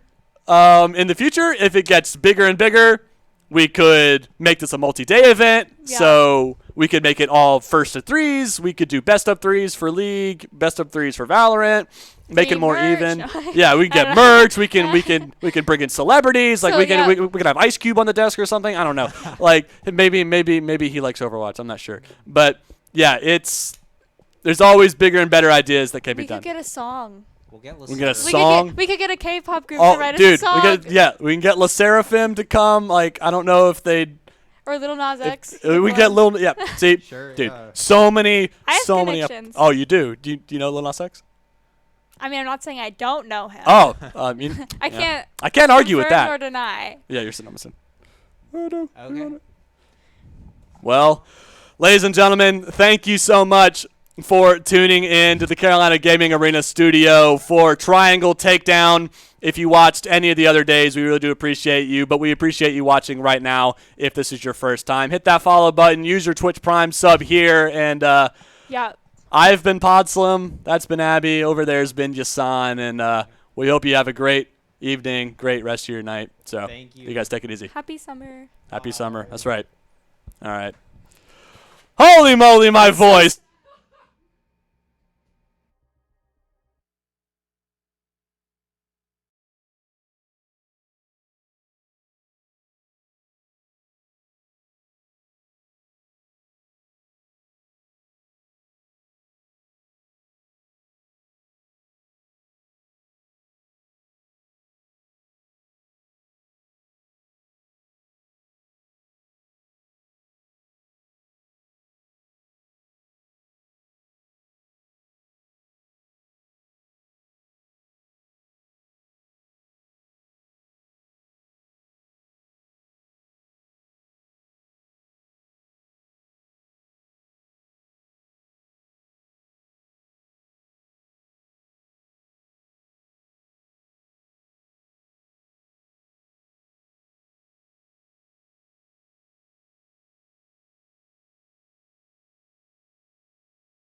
in the future, if it gets bigger and bigger, we could make this a multi-day event. Yeah. So We could make it all first of threes. We could do best of threes for League, best of threes for Valorant. Make it Team more merch. even. Yeah, we can get merch. We can bring in celebrities. Like So, we can yeah. we can have Ice Cube on the desk or something. I don't know. Like maybe he likes Overwatch. I'm not sure. But yeah, there's always bigger and better ideas that can be We done. could get a song. We'll get We get a Lacera. song. We could get a K-pop group Oh, to write dude, us a song. we can get La Seraphim to come. Like I don't know if they'd. Or Little Nas X. We get Lil. Yeah, see, Sure, dude, yeah. so many, I have so many. connections. Oh, you do? Do you know Lil Nas X? I mean, I'm not saying I don't know him. Oh, I yeah. can't. I can't argue with confirm or that. deny. Yeah, you're sitting on my sin. Okay. Well, ladies and gentlemen, thank you so much for tuning in to the Carolina Gaming Arena studio for Triangle Takedown. If you watched any of the other days, we really do appreciate you, but we appreciate you watching right now if this is your first time. Hit that follow button, use your Twitch Prime sub here, and Yeah. I've been Podslim, that's been Abby, over there's been Yasan, and we hope you have a great evening, great rest of your night. So Thank you. you guys take it easy. Happy summer. Happy summer. That's right. All right. Holy moly, my voice.